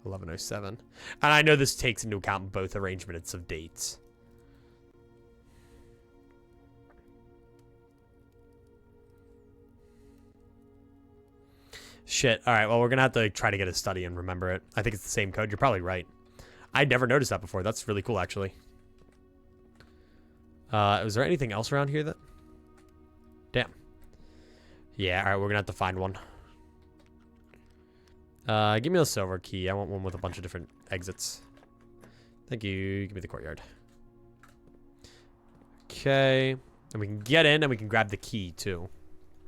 1107. And I know this takes into account both arrangements of dates. Shit. All right. Well, we're going to have to try to get a study and remember it. I think it's the same code. You're probably right. I never noticed that before. That's really cool, actually. Was there anything else around here that... Damn. Yeah. All right. We're going to have to find one. Give me the silver key. I want one with a bunch of different exits. Thank you. Give me the courtyard. Okay. And we can get in and we can grab the key, too.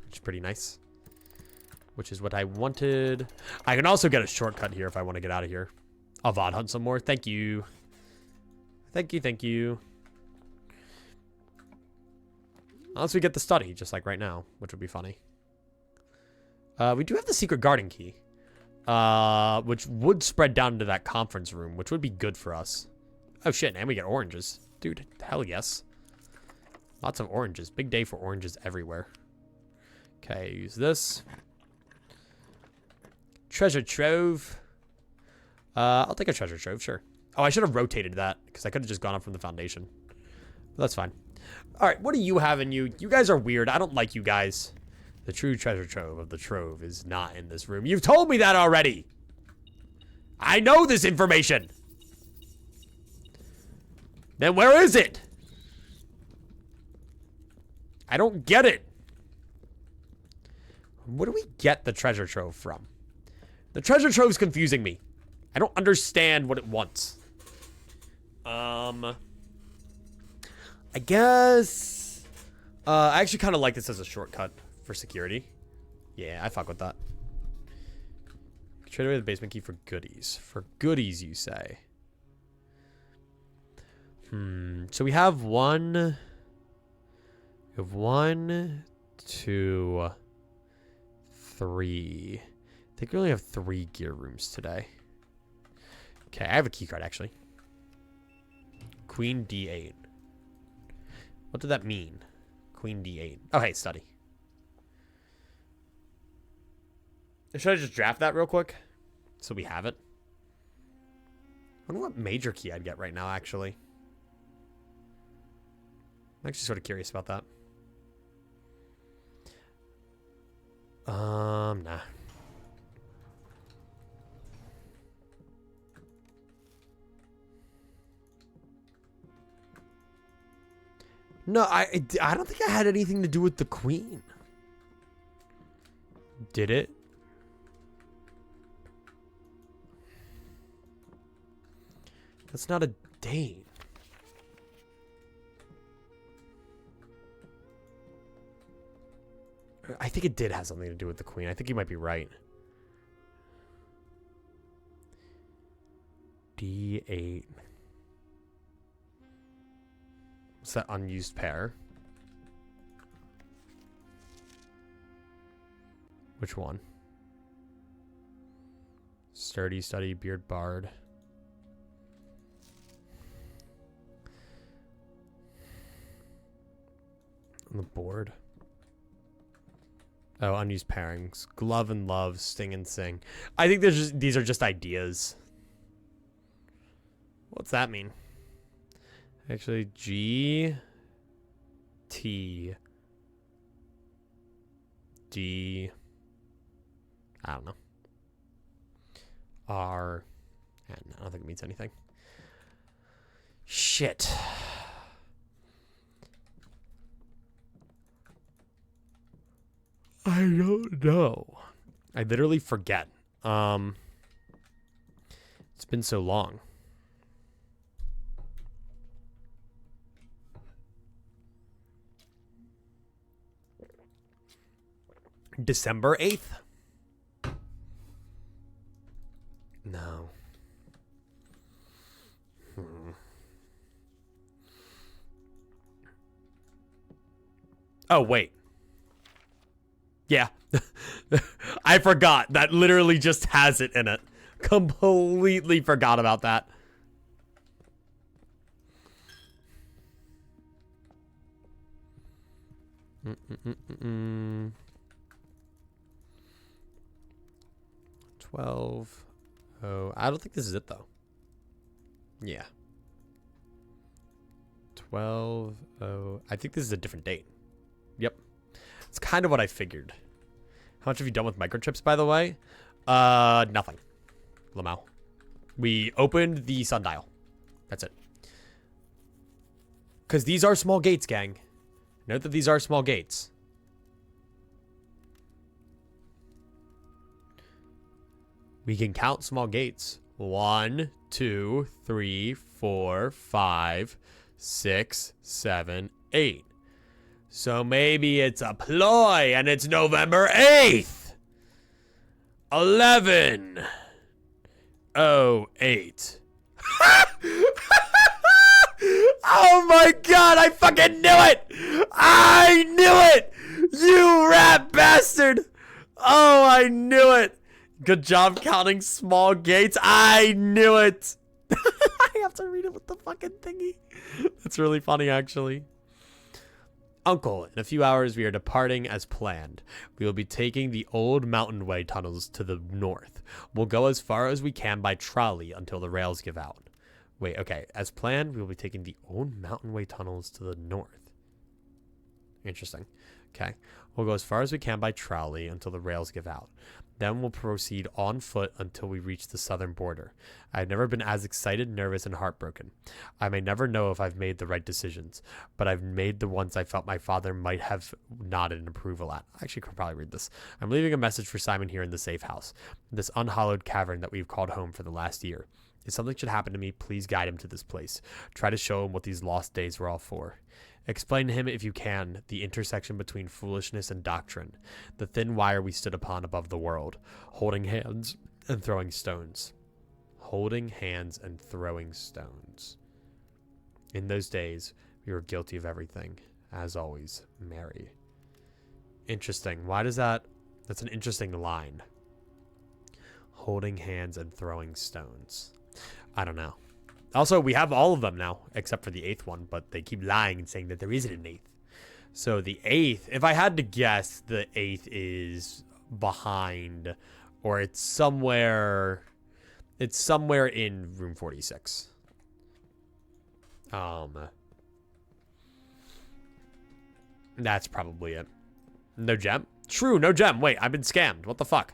Which is pretty nice. Which is what I wanted. I can also get a shortcut here if I want to get out of here. I'll VOD hunt some more. Thank you. Thank you, thank you. Unless we get the study, just like right now, which would be funny. We do have the secret garden key. Which would spread down into that conference room, which would be good for us. Oh shit, and we get oranges. Dude, hell yes. Lots of oranges. Big day for oranges everywhere. Okay, use this. Treasure trove. I'll take a treasure trove, sure. Oh, I should have rotated that because I could have just gone up from the foundation. But that's fine. All right, what do you have in you? You guys are weird. I don't like you guys. The true treasure trove of the trove is not in this room. You've told me that already. I know this information. Then where is it? I don't get it. Where do we get the treasure trove from? The treasure trove is confusing me. I don't understand what it wants. I guess... I actually kind of like this as a shortcut for security. Yeah, I fuck with that. Trade away the basement key for goodies. For goodies, you say? So we have one. We have 1, 2, 3. I think we only have 3 gear rooms today. Okay, I have a key card actually. Queen D8. What did that mean? Queen D8. Oh, hey, study. Should I just draft that real quick? So we have it? I wonder what major key I'd get right now, actually. I'm actually sort of curious about that. Nah. No, I don't think I had anything to do with the queen. Did it? That's not a Dane. I think it did have something to do with the queen. I think you might be right. D8. What's that unused pair? Which one? Sturdy, study, beard, bard. On the board. Oh, unused pairings. Glove and love, sting and sing. I think these are just ideas. What's that mean? Actually, G, T, D, I don't know. R, and I don't think it means anything. Shit. I don't know. I literally forget. It's been so long. December 8th? No. Oh, wait. Yeah. I forgot. That literally just has it in it. Completely forgot about that. Mm-mm-mm-mm. 12. Oh, I don't think this is it though. Yeah. 12. Oh, I think this is a different date. Yep. It's kind of what I figured. How much have you done with microchips, by the way? Nothing. Lamau. We opened the sundial. That's it. Because these are small gates, gang. Note that these are small gates. We can count small gates. 1, 2, 3, 4, 5, 6, 7, 8. So maybe it's a ploy and it's November 8th. 11. 08. Oh my god, I fucking knew it! I knew it! You rat bastard! Oh, I knew it! Good job counting small gates. I knew it! I have to read it with the fucking thingy. That's really funny, actually. Uncle, in a few hours we are departing as planned. We will be taking the old mountain way tunnels to the north. We'll go as far as we can by trolley until the rails give out. Wait, okay. As planned, we will be taking the old mountain way tunnels to the north. Interesting. Okay. We'll go as far as we can by trolley until the rails give out. Then we'll proceed on foot until we reach the southern border. I've never been as excited, nervous, and heartbroken. I may never know if I've made the right decisions, but I've made the ones I felt my father might have nodded in approval at. I actually could probably read this. I'm leaving a message for Simon here in the safe house, this unhallowed cavern that we've called home for the last year. If something should happen to me, please guide him to this place. Try to show him what these lost days were all for. Explain to him, if you can, the intersection between foolishness and doctrine, the thin wire we stood upon above the world. Holding hands, and throwing stones. Holding hands and throwing stones. In those days, we were guilty of everything. As always, Mary. Interesting. Why does that... That's an interesting line. Holding hands and throwing stones. I don't know. Also, we have all of them now, except for the 8th one, but they keep lying and saying that there isn't an 8th. So the 8th, if I had to guess, the 8th is behind, or it's somewhere in room 46. That's probably it. No gem? True, no gem. Wait, I've been scammed. What the fuck?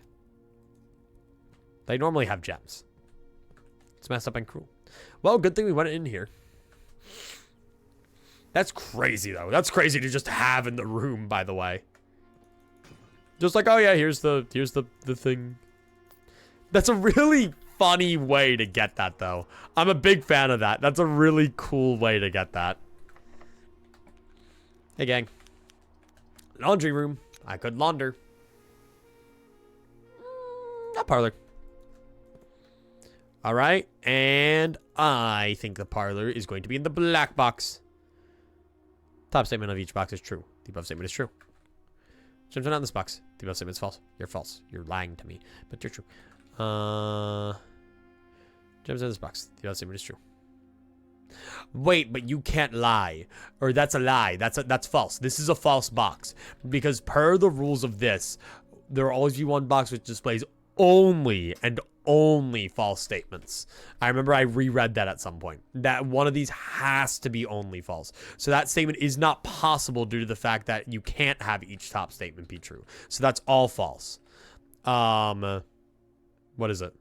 They normally have gems. It's messed up and cruel. Well, good thing we went in here. That's crazy, though. That's crazy to just have in the room, by the way. Just like, oh yeah, here's the thing. That's a really funny way to get that, though. I'm a big fan of that. That's a really cool way to get that. Hey, gang. Laundry room. I could launder. Not parlor. All right, and I think the parlor is going to be in the black box. Top statement of each box is true. The above statement is true. Gems are not in this box. The above statement is false. You're false. You're lying to me, but you're true. Gems are in this box. The above statement is true. Wait, but you can't lie, or that's a lie. That's false. This is a false box because per the rules of this, there will always be one box which displays only and only false statements. I remember I reread that at some point. That one of these has to be only false. So that statement is not possible due to the fact that you can't have each top statement be true. So that's all false. What is it?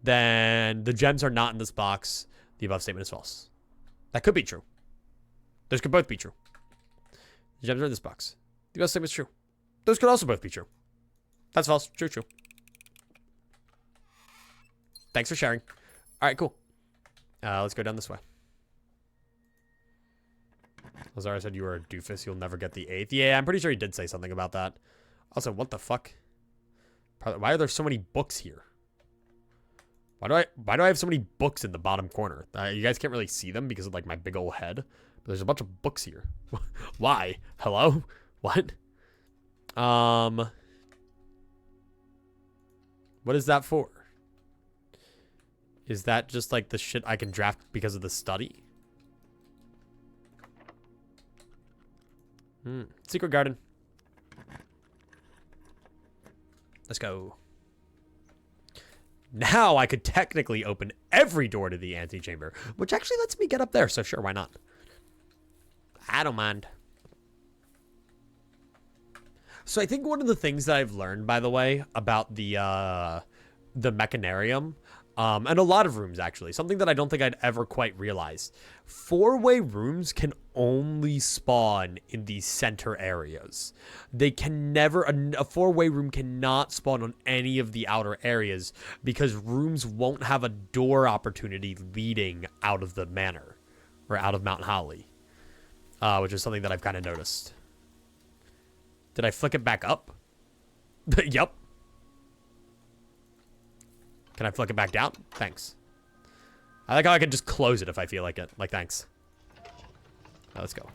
Then the gems are not in this box. The above statement is false. That could be true. Those could both be true. The gems are in this box. The above statement is true. Those could also both be true. That's false. True, true. Thanks for sharing. All right, cool. Let's go down this way. Lazara said you were a doofus. You'll never get the 8th. Yeah, I'm pretty sure he did say something about that. Also, what the fuck? Why are there so many books here? Why do I have so many books in the bottom corner? You guys can't really see them because of like my big old head. But there's a bunch of books here. Why? Hello? What? What is that for? Is that just like the shit I can draft because of the study? Secret garden. Let's go. Now I could technically open every door to the antechamber, which actually lets me get up there, so sure, why not? I don't mind. So I think one of the things that I've learned, by the way, about the mechanarium, and a lot of rooms, actually. Something that I don't think I'd ever quite realized. 4-way rooms can only spawn in these center areas. They can never... A 4-way room cannot spawn on any of the outer areas because rooms won't have a door opportunity leading out of the manor. Or out of Mount Holly. Which is something that I've kind of noticed. Did I flick it back up? Yep. Can I flick it back down? Thanks. I like how I can just close it if I feel like it. Like, thanks. Now, let's go.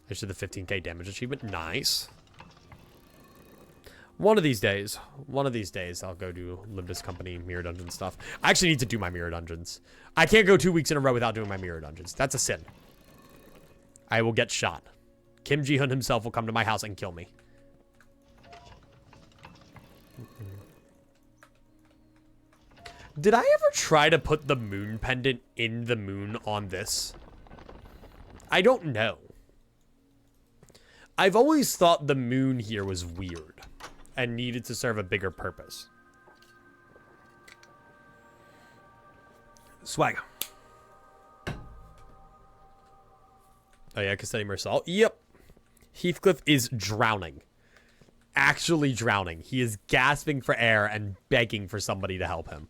I just did the 15k damage achievement. Nice. One of these days, I'll go do Limbus Company Mirror Dungeon stuff. I actually need to do my Mirror Dungeons. I can't go 2 weeks in a row without doing my Mirror Dungeons. That's a sin. I will get shot. Kim Ji-hun himself will come to my house and kill me. Did I ever try to put the moon pendant in the moon on this? I don't know. I've always thought the moon here was weird and needed to serve a bigger purpose. Swag. Oh yeah, Castetti Marsal. Yep. Heathcliff is drowning. Actually drowning. He is gasping for air and begging for somebody to help him.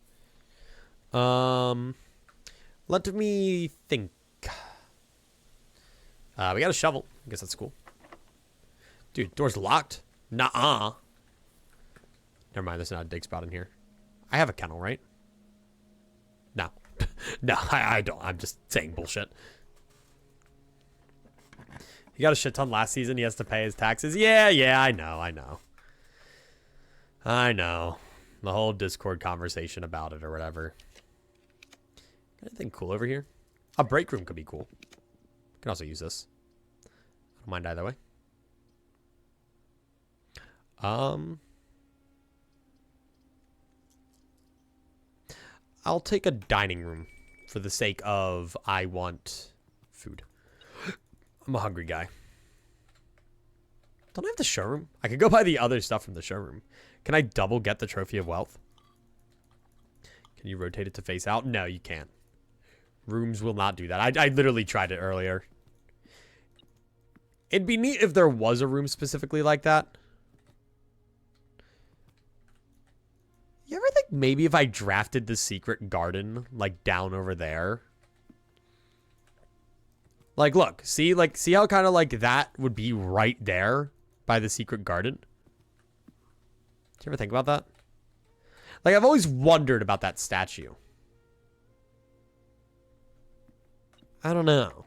Let me think. We got a shovel. I guess that's cool. Dude, door's locked. Nuh-uh. Never mind, there's not a dig spot in here. I have a kennel, right? No. No, I don't. I'm just saying bullshit. He got a shit ton last season. He has to pay his taxes. Yeah, I know. The whole Discord conversation about it or whatever. Anything cool over here? A break room could be cool. Can also use this. I don't mind either way. I'll take a dining room for the sake of I want food. I'm a hungry guy. Don't I have the showroom? I could go buy the other stuff from the showroom. Can I double get the Trophy of Wealth? Can you rotate it to face out? No, you can't. Rooms will not do that. I literally tried it earlier. It'd be neat if there was a room specifically like that. You ever think maybe if I drafted the secret garden, like, down over there? Like, look. See how kind of, like, that would be right there by the secret garden? Did you ever think about that? Like, I've always wondered about that statue. I don't know.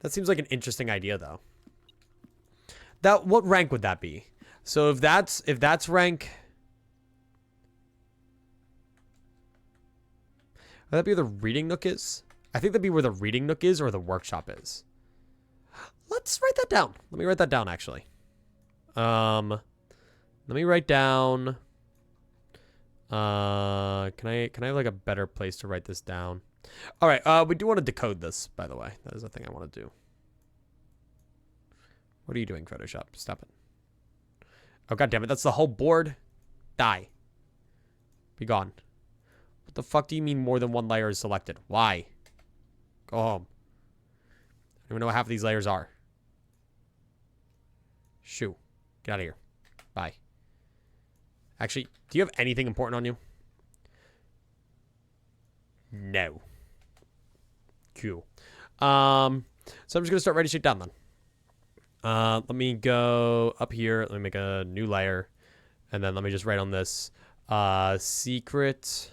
That seems like an interesting idea, though. What rank would that be? So if that's rank... Would that be where the reading nook is? I think that'd be where the reading nook is or the workshop is. Let's write that down. Let me write that down, actually. Let me write down... can I have, like, a better place to write this down? All right, we do want to decode this, by the way. That is a thing I want to do. What are you doing, Photoshop? Stop it. Oh, God damn it. That's the whole board. Die. Be gone. What the fuck do you mean more than one layer is selected? Why? Go home. I don't even know what half of these layers are. Shoo. Get out of here. Bye. Actually, do you have anything important on you? No. Cool. So I'm just going to start writing shit down then. Let me go up here. Let me make a new layer. And then let me just write on this. Secret.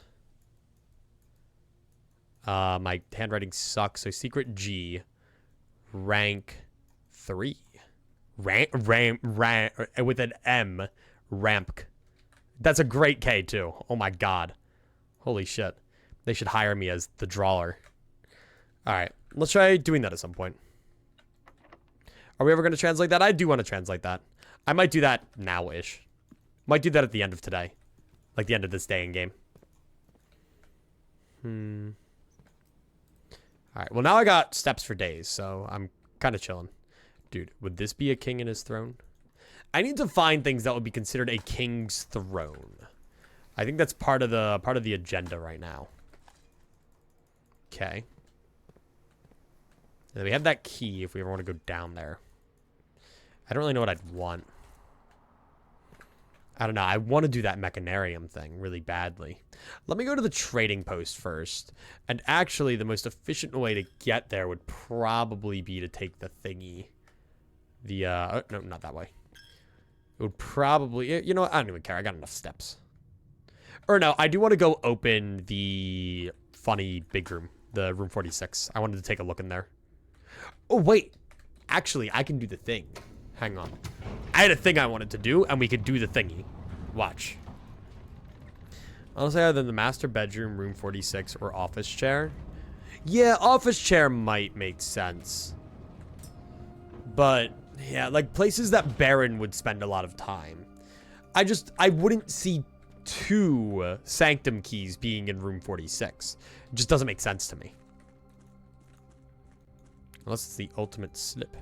My handwriting sucks. So secret G. Rank 3. Rank with an M. Ramp. That's a great K too. Oh my God. Holy shit. They should hire me as the drawer. Alright. Let's try doing that at some point. Are we ever going to translate that? I do want to translate that. I might do that now-ish. Might do that at the end of today. Like the end of this day in game. Alright. Well, now I got steps for days, so I'm kind of chilling. Dude, would this be a king in his throne? I need to find things that would be considered a king's throne. I think that's part of the agenda right now. Okay. And we have that key if we ever want to go down there. I don't really know what I'd want. I don't know. I want to do that mechanarium thing really badly. Let me go to the trading post first. And actually, the most efficient way to get there would probably be to take the thingy. No, not that way. It would probably... You know what? I don't even care. I got enough steps. Or no, I do want to go open the funny big room. The room 46. I wanted to take a look in there. Oh, wait. Actually, I can do the thing. Hang on. I had a thing I wanted to do, and we could do the thingy. Watch. Honestly, either the master bedroom, room 46, or office chair. Yeah, office chair might make sense. But, yeah, like places that Baron would spend a lot of time. I wouldn't see 2 sanctum keys being in room 46. It just doesn't make sense to me. Unless it's the ultimate slip.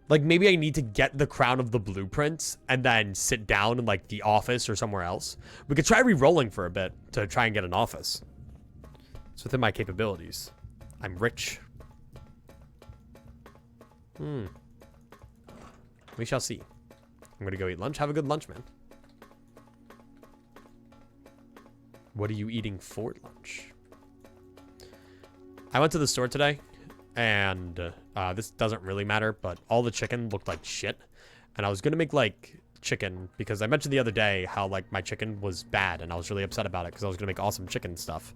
Like, maybe I need to get the crown of the blueprints and then sit down in, like, the office or somewhere else. We could try re-rolling for a bit to try and get an office. It's within my capabilities. I'm rich. We shall see. I'm gonna go eat lunch. Have a good lunch, man. What are you eating for lunch? I went to the store today. And this doesn't really matter, but all the chicken looked like shit. And I was going to make, like, chicken because I mentioned the other day how like my chicken was bad and I was really upset about it because I was gonna make awesome chicken stuff.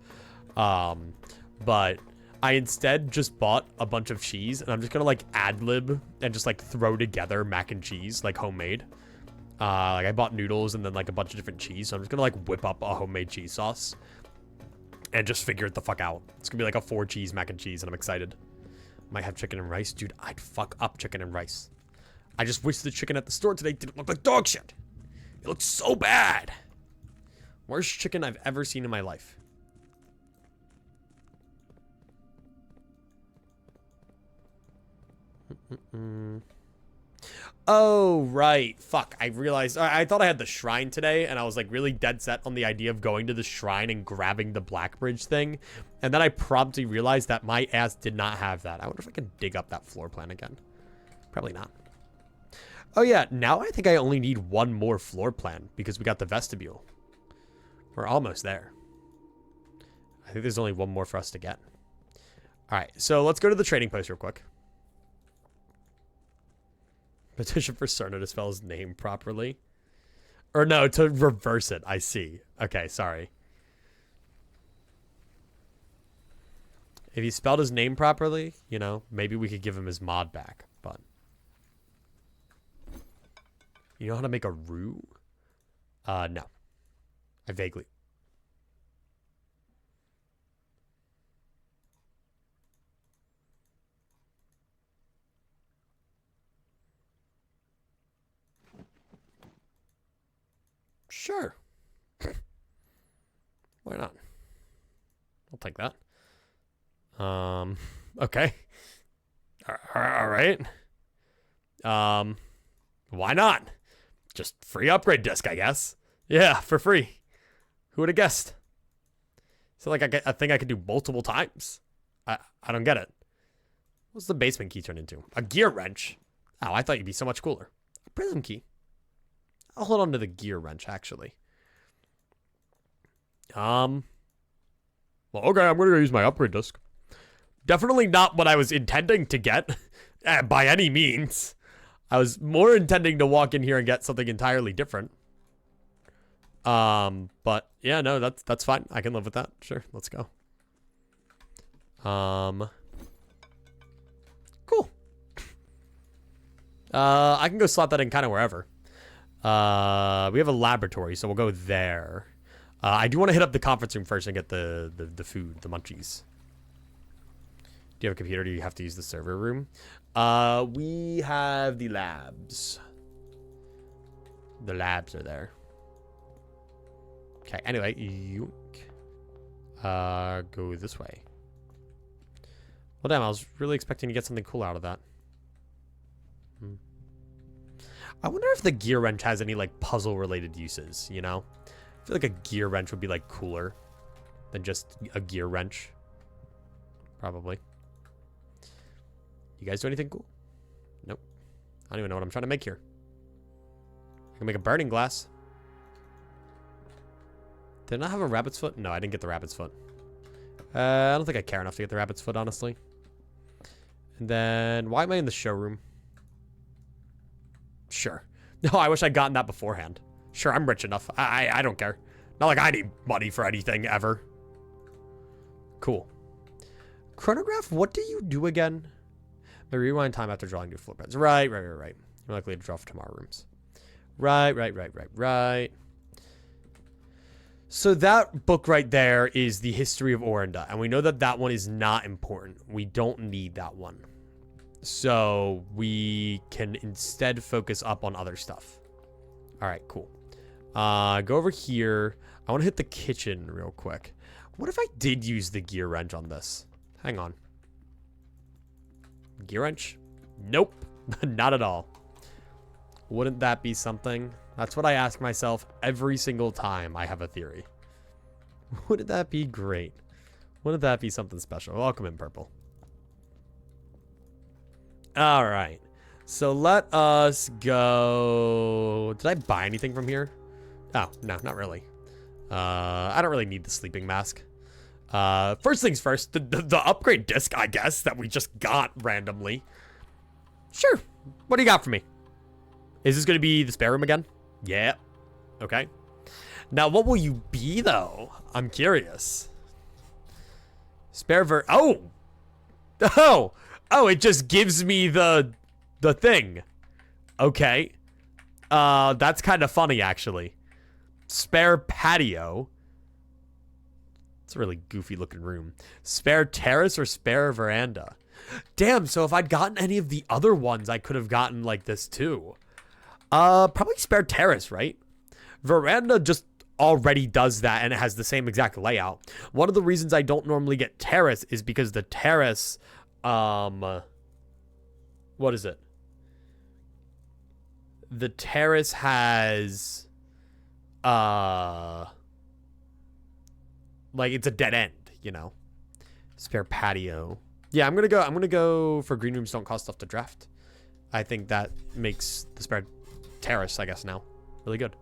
But I instead just bought a bunch of cheese and I'm just gonna like ad-lib and just like throw together mac and cheese, like homemade. Like I bought noodles and then like a bunch of different cheese. So I'm just gonna like whip up a homemade cheese sauce and just figure it the fuck out. It's gonna be like a 4 cheese mac and cheese and I'm excited. Might have chicken and rice. Dude, I'd fuck up chicken and rice. I just wish the chicken at the store today didn't look like dog shit. It looks so bad. Worst chicken I've ever seen in my life. Oh, right. Fuck. I realized. I thought I had the shrine today, and I was like really dead set on the idea of going to the shrine and grabbing the Black Bridge thing. And then I promptly realized that my ass did not have that. I wonder if I can dig up that floor plan again. Probably not. Oh, yeah. Now I think I only need one more floor plan because we got the vestibule. We're almost there. I think there's only one more for us to get. All right. So let's go to the trading post real quick. Petition for Cerner to spell his name properly. Or no, to reverse it. I see. Okay, sorry. If he spelled his name properly, you know, maybe we could give him his mod back. But you know how to make a roux? No. I vaguely. Sure. Why not? I'll take that. Okay. All right. Why not? Just free upgrade disc, I guess. Yeah, for free. Who would have guessed? So like I think I could do multiple times. I don't get it. What's the basement key turn into? A gear wrench. Oh, I thought you'd be so much cooler. A prism key. I'll hold on to the gear wrench, actually. Well, okay, I'm going to use my upgrade disc. Definitely not what I was intending to get, by any means. I was more intending to walk in here and get something entirely different. But, yeah, no, that's fine. I can live with that. Sure, let's go. Cool. I can go slot that in kind of wherever. We have a laboratory, so we'll go there. I do want to hit up the conference room first and get the food, the munchies. Do you have a computer? Do you have to use the server room? We have the labs. The labs are there. Okay, anyway, go this way. Well, damn, I was really expecting to get something cool out of that. I wonder if the gear wrench has any, like, puzzle-related uses, you know? I feel like a gear wrench would be, like, cooler than just a gear wrench. Probably. You guys do anything cool? Nope. I don't even know what I'm trying to make here. I can make a burning glass. Did I not have a rabbit's foot? No, I didn't get the rabbit's foot. I don't think I care enough to get the rabbit's foot, honestly. And then, why am I in the showroom? Sure. No, I wish I'd gotten that beforehand. Sure, I'm rich enough. I don't care. Not like I need money for anything, ever. Cool. Chronograph, what do you do again? May rewind time after drawing new floor plans. Right. You're likely to draw for tomorrow rooms. Right. So that book right there is the history of Orinda. And we know that that one is not important. We don't need that one. So we can instead focus up on other stuff. All right, cool. Go over here. I want to hit the kitchen real quick. What if I did use the gear wrench on this? Hang on. Gear wrench? Nope. Not at all. Wouldn't that be something? That's what I ask myself every single time I have a theory. Wouldn't that be great? Wouldn't that be something special? Welcome in, Purple. All right. So let us go. Did I buy anything from here? Oh, no, not really. I don't really need the sleeping mask. First things first, the upgrade disc, I guess, that we just got randomly. Sure. What do you got for me? Is this going to be the spare room again? Yeah. Okay. Now, what will you be, though? I'm curious. Spare Oh! Oh! Oh, it just gives me the thing. Okay. That's kind of funny, actually. Spare patio. It's a really goofy looking room. Spare terrace or spare veranda? Damn, so if I'd gotten any of the other ones, I could have gotten like this too. Probably spare terrace, right? Veranda just already does that and it has the same exact layout. One of the reasons I don't normally get terrace is because the terrace, what is it? The terrace has, like it's a dead end, you know. Spare patio. Yeah, I'm gonna go for green rooms don't cost stuff to draft. I think that makes the spare terrace, I guess, now really good.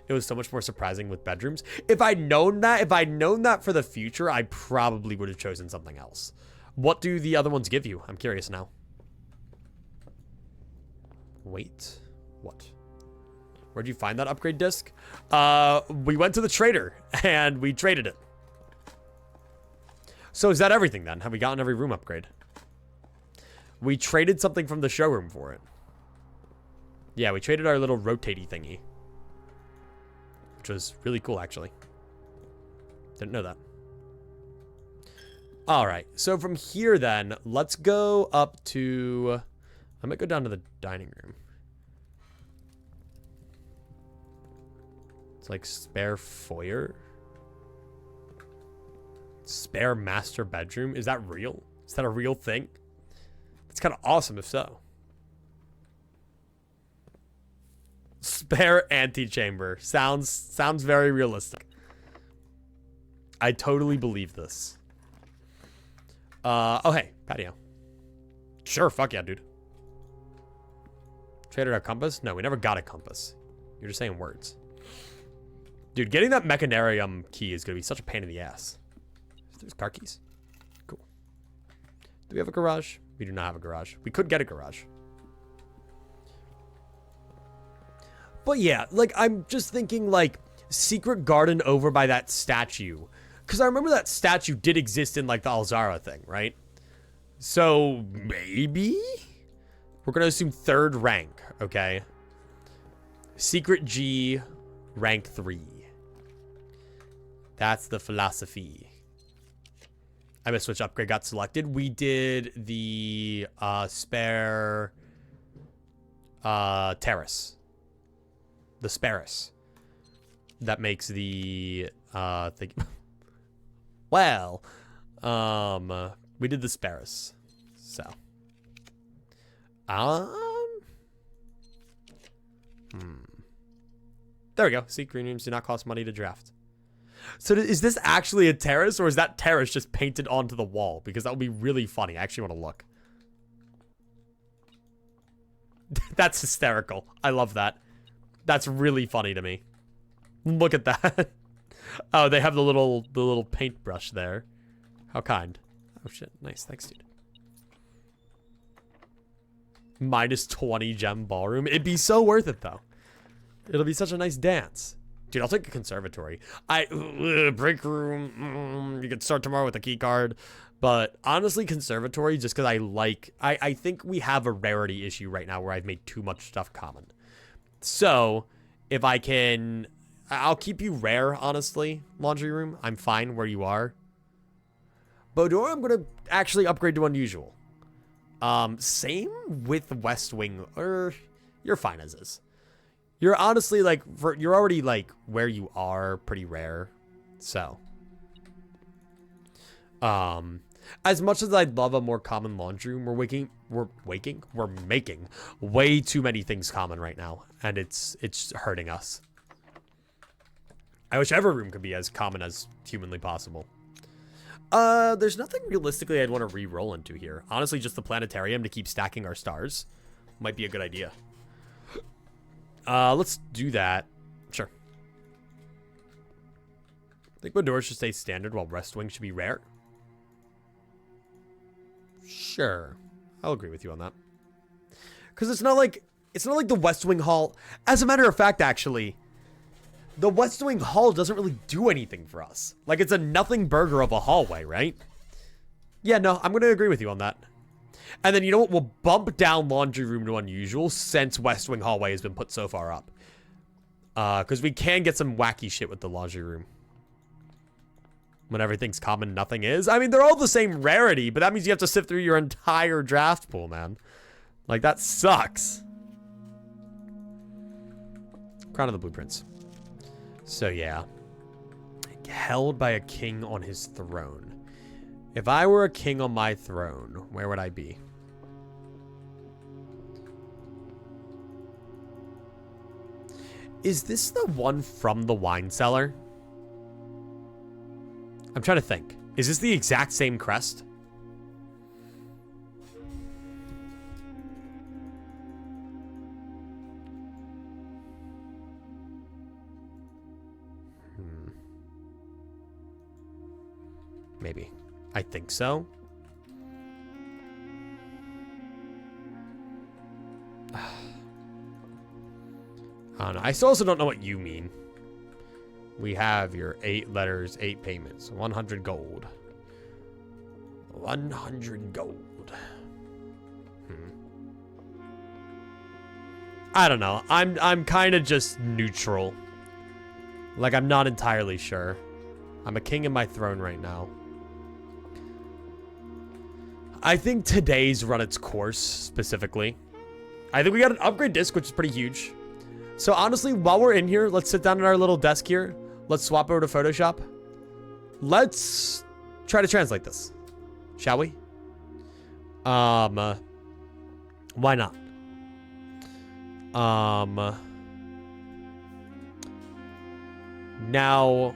It was so much more surprising with bedrooms. If I'd known that for the future, I probably would have chosen something else. What do the other ones give you? I'm curious now. Wait, what? Where'd you find that upgrade disc? We went to the trader and we traded it. So is that everything then? Have we gotten every room upgrade? We traded something from the showroom for it. Yeah, we traded our little rotatey thingy. Which was really cool, actually. Didn't know that. Alright, so from here then, let's go up to... I might go down to the dining room. It's like spare foyer. Spare master bedroom. Is that real? Is that a real thing? That's kind of awesome if so. Spare antechamber. Sounds very realistic. I totally believe this. Oh hey, patio. Sure, fuck yeah, dude. Traded our compass? No, we never got a compass. You're just saying words. Dude, getting that mechanarium key is gonna be such a pain in the ass. There's car keys. Cool. Do we have a garage? We do not have a garage. We could get a garage. But yeah, like, I'm just thinking, like, secret garden over by that statue. Because I remember that statue did exist in, like, the Alzara thing, right? So, maybe? We're going to assume 3rd rank, okay? Secret G, rank 3. That's the philosophy. I missed which upgrade got selected. We did the spare terrace. The Sparris. That makes the thing. Well, we did the Sparris. So. There we go. See, green rooms do not cost money to draft. So is this actually a terrace, or is that terrace just painted onto the wall? Because that would be really funny. I actually want to look. That's hysterical. I love that. That's really funny to me. Look at that. Oh, they have the little paintbrush there. How kind. Oh shit. Nice. Thanks, dude. Minus 20 gem ballroom. It'd be so worth it though. It'll be such a nice dance. Dude, I'll take a conservatory. Break room. You could start tomorrow with a key card. But honestly, conservatory, just because I think we have a rarity issue right now where I've made too much stuff common. So, if I can, I'll keep you rare, honestly, laundry room. I'm fine where you are. Boudoir, I'm going to actually upgrade to unusual. Same with West Wing, or you're fine as is. You're honestly, like, you're already, like, where you are, pretty rare. So. As much as I'd love a more common laundry room, we're making way too many things common right now. And it's hurting us. I wish every room could be as common as humanly possible. There's nothing realistically I'd want to re-roll into here. Honestly, just the planetarium to keep stacking our stars might be a good idea. Let's do that. Sure. I think Boudoir should stay standard while West Wing should be rare. Sure. I'll agree with you on that. Because it's not like It's not like the West Wing Hall. As a matter of fact, actually, the West Wing Hall doesn't really do anything for us. Like, it's a nothing burger of a hallway, right? Yeah, no, I'm going to agree with you on that. And then, you know what? We'll bump down laundry room to unusual since West Wing hallway has been put so far up. Because we can get some wacky shit with the laundry room. When everything's common, nothing is. I mean, they're all the same rarity, but that means you have to sift through your entire draft pool, man. Like, that sucks. Crown of the Blueprints. So, yeah. Held by a king on his throne. If I were a king on my throne, where would I be? Is this the one from the wine cellar? I'm trying to think. Is this the exact same crest? Maybe. I think so. I don't know. I still also don't know what you mean. We have your 8 letters, 8 payments, 100 gold. 100 gold. I don't know. I'm kind of just neutral. Like, I'm not entirely sure. I'm a king in my throne right now. I think today's run its course, specifically. I think we got an upgrade disc, which is pretty huge. So, honestly, while we're in here, let's sit down at our little desk here. Let's swap over to Photoshop. Let's try to translate this. Shall we? Why not? Now,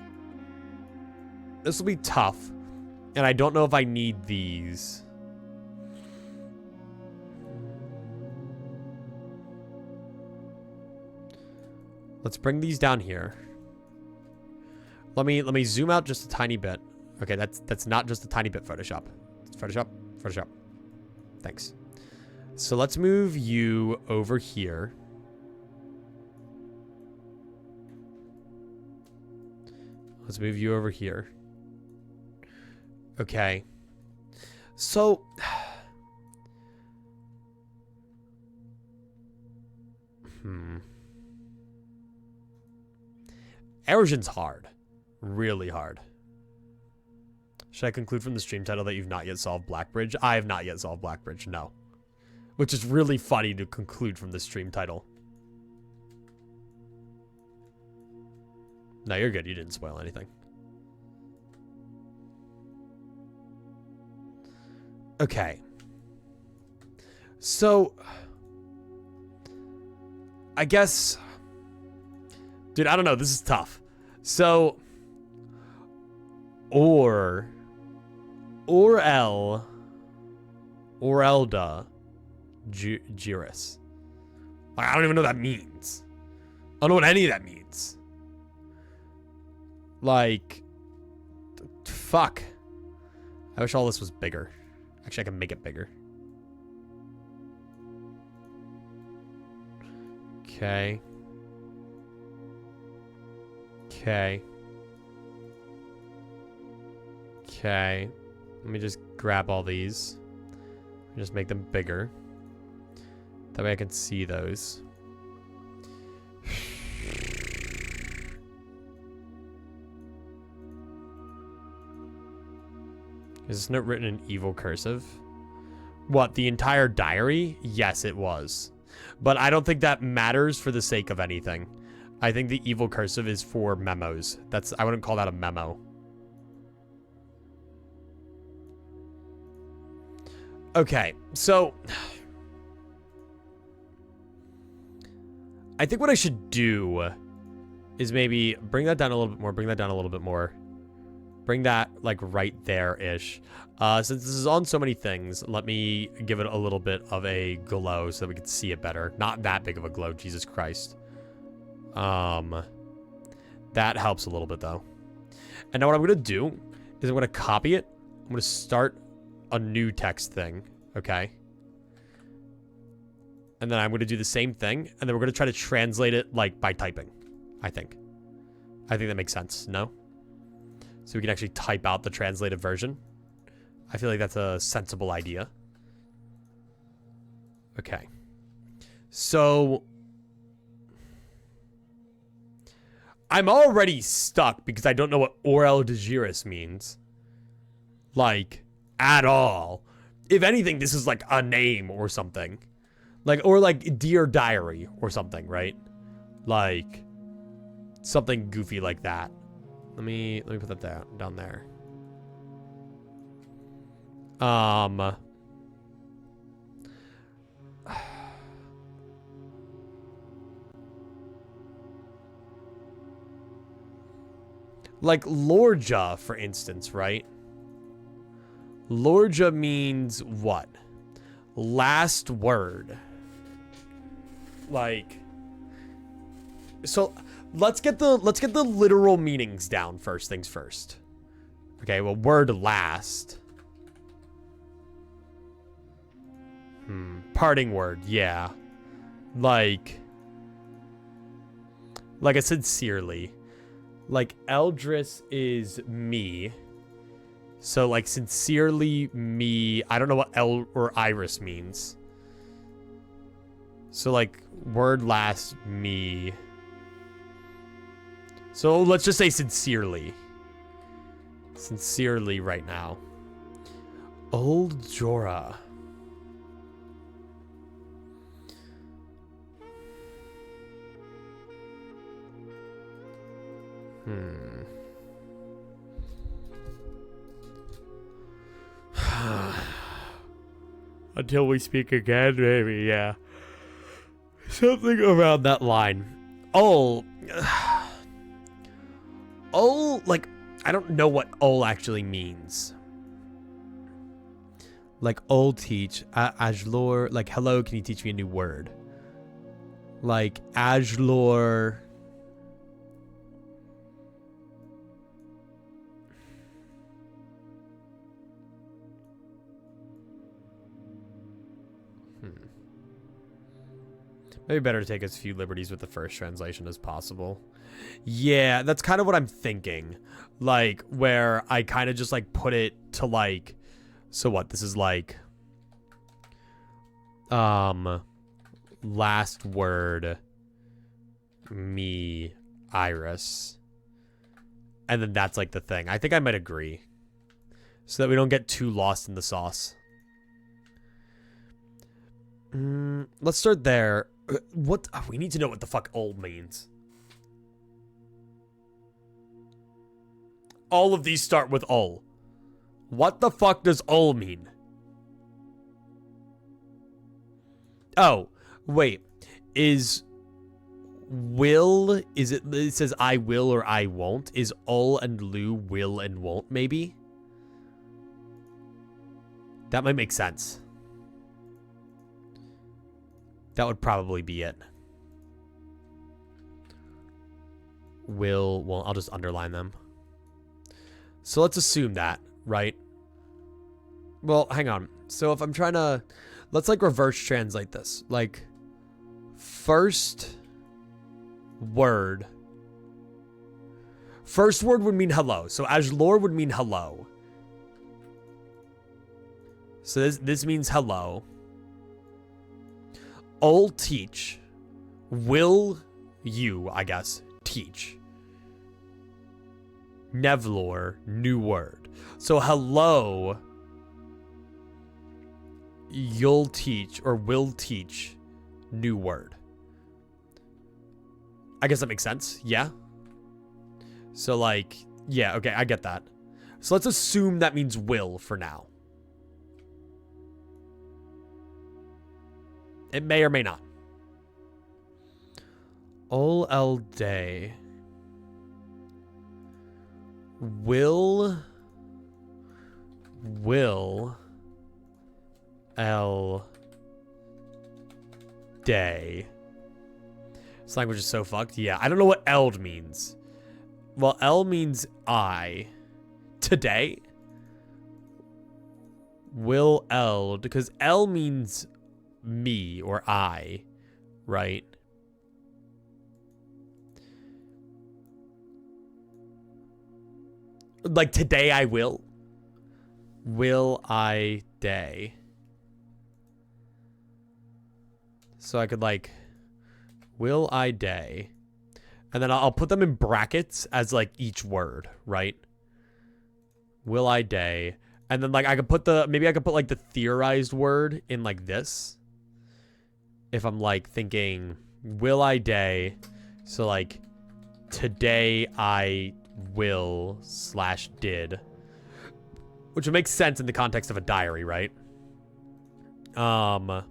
this will be tough. And I don't know if I need these. Let's bring these down here. Let me zoom out just a tiny bit. Okay, that's not just a tiny bit, Photoshop. Photoshop. Thanks. So let's move you over here. Let's move you over here. Okay. So Erosion's hard. Really hard. Should I conclude from the stream title that you've not yet solved Blackbridge? I have not yet solved Blackbridge, no. Which is really funny to conclude from the stream title. No, you're good. You didn't spoil anything. Okay. So, I guess... Dude, I don't know. This is tough. So, Orelda, Jiris. I don't even know what that means. I don't know what any of that means. Like, fuck. I wish all this was bigger. Actually, I can make it bigger. Okay. Okay. Okay. Let me just grab all these. Just make them bigger. That way I can see those. Is this note written in evil cursive? What, the entire diary? Yes, it was. But I don't think that matters for the sake of anything. I think the evil cursive is for memos. I wouldn't call that a memo. Okay, so I think what I should do is maybe bring that down a little bit more, bring that down a little bit more. Bring that, like, right there-ish. Since this is on so many things, let me give it a little bit of a glow so that we can see it better. Not that big of a glow, Jesus Christ. That helps a little bit, though. And now what I'm going to do is I'm going to copy it. I'm going to start a new text thing, okay? And then I'm going to do the same thing. And then we're going to try to translate it, like, by typing. I think that makes sense. No? So we can actually type out the translated version. I feel like that's a sensible idea. Okay. So I'm already stuck because I don't know what Orel de Giris means. Like, at all. If anything, this is like a name or something. Like, or like Dear Diary or something, right? Like something goofy like that. Let me put that down there. Like Lorja, for instance, right? Lorja means what? Last word. Like, so let's get the literal meanings down first things first. Okay, well, word last. Parting word, yeah. Like I sincerely. Like, Eldris is me. So, like, sincerely me. I don't know what El or Iris means. So, like, word last me. So, let's just say sincerely. Sincerely right now. Old Jorah. Until we speak again, maybe, yeah. Something around that line. Oh, like, I don't know what Ol actually means. Like, Ol teach, Ajlor, like, hello, can you teach me a new word? Like, Ajlor. Maybe better to take as few liberties with the first translation as possible. Yeah, that's kind of what I'm thinking. Like, where I kind of just, like, put it to, like... So what? This is, like... Last word... Me... Iris. And then that's, like, the thing. I think I might agree. So that we don't get too lost in the sauce. Let's start there. What? We need to know what the fuck old means. All of these start with ol. What the fuck does ol mean? Oh, wait. Is will, is it says I will or I won't? Is ol and Lu will and won't maybe? That might make sense. That would probably be it. Will, well, I'll just underline them. So let's assume that, right? Well, hang on. So if I'm trying to, let's like reverse translate this. Like, first word would mean hello. So Ajlor would mean hello. So this means hello. Ol teach. Will you, I guess, teach. Nevlor, new word. So hello, you'll teach or will teach new word. I guess that makes sense. Yeah. So like, yeah, okay, I get that. So let's assume that means will for now. It may or may not. Ol el day. Will el day. This language is so fucked. Yeah, I don't know what eld means. Well, el means I. Today. Will eld, because el means me or I, right? Like today I will. Will I day? So I could like, will I day? And then I'll put them in brackets as like each word, right? Will I day? And then like I could put maybe I could put like the theorized word in like this. If I'm like thinking, will I day? So like, today I will / did. Which would make sense in the context of a diary, right? And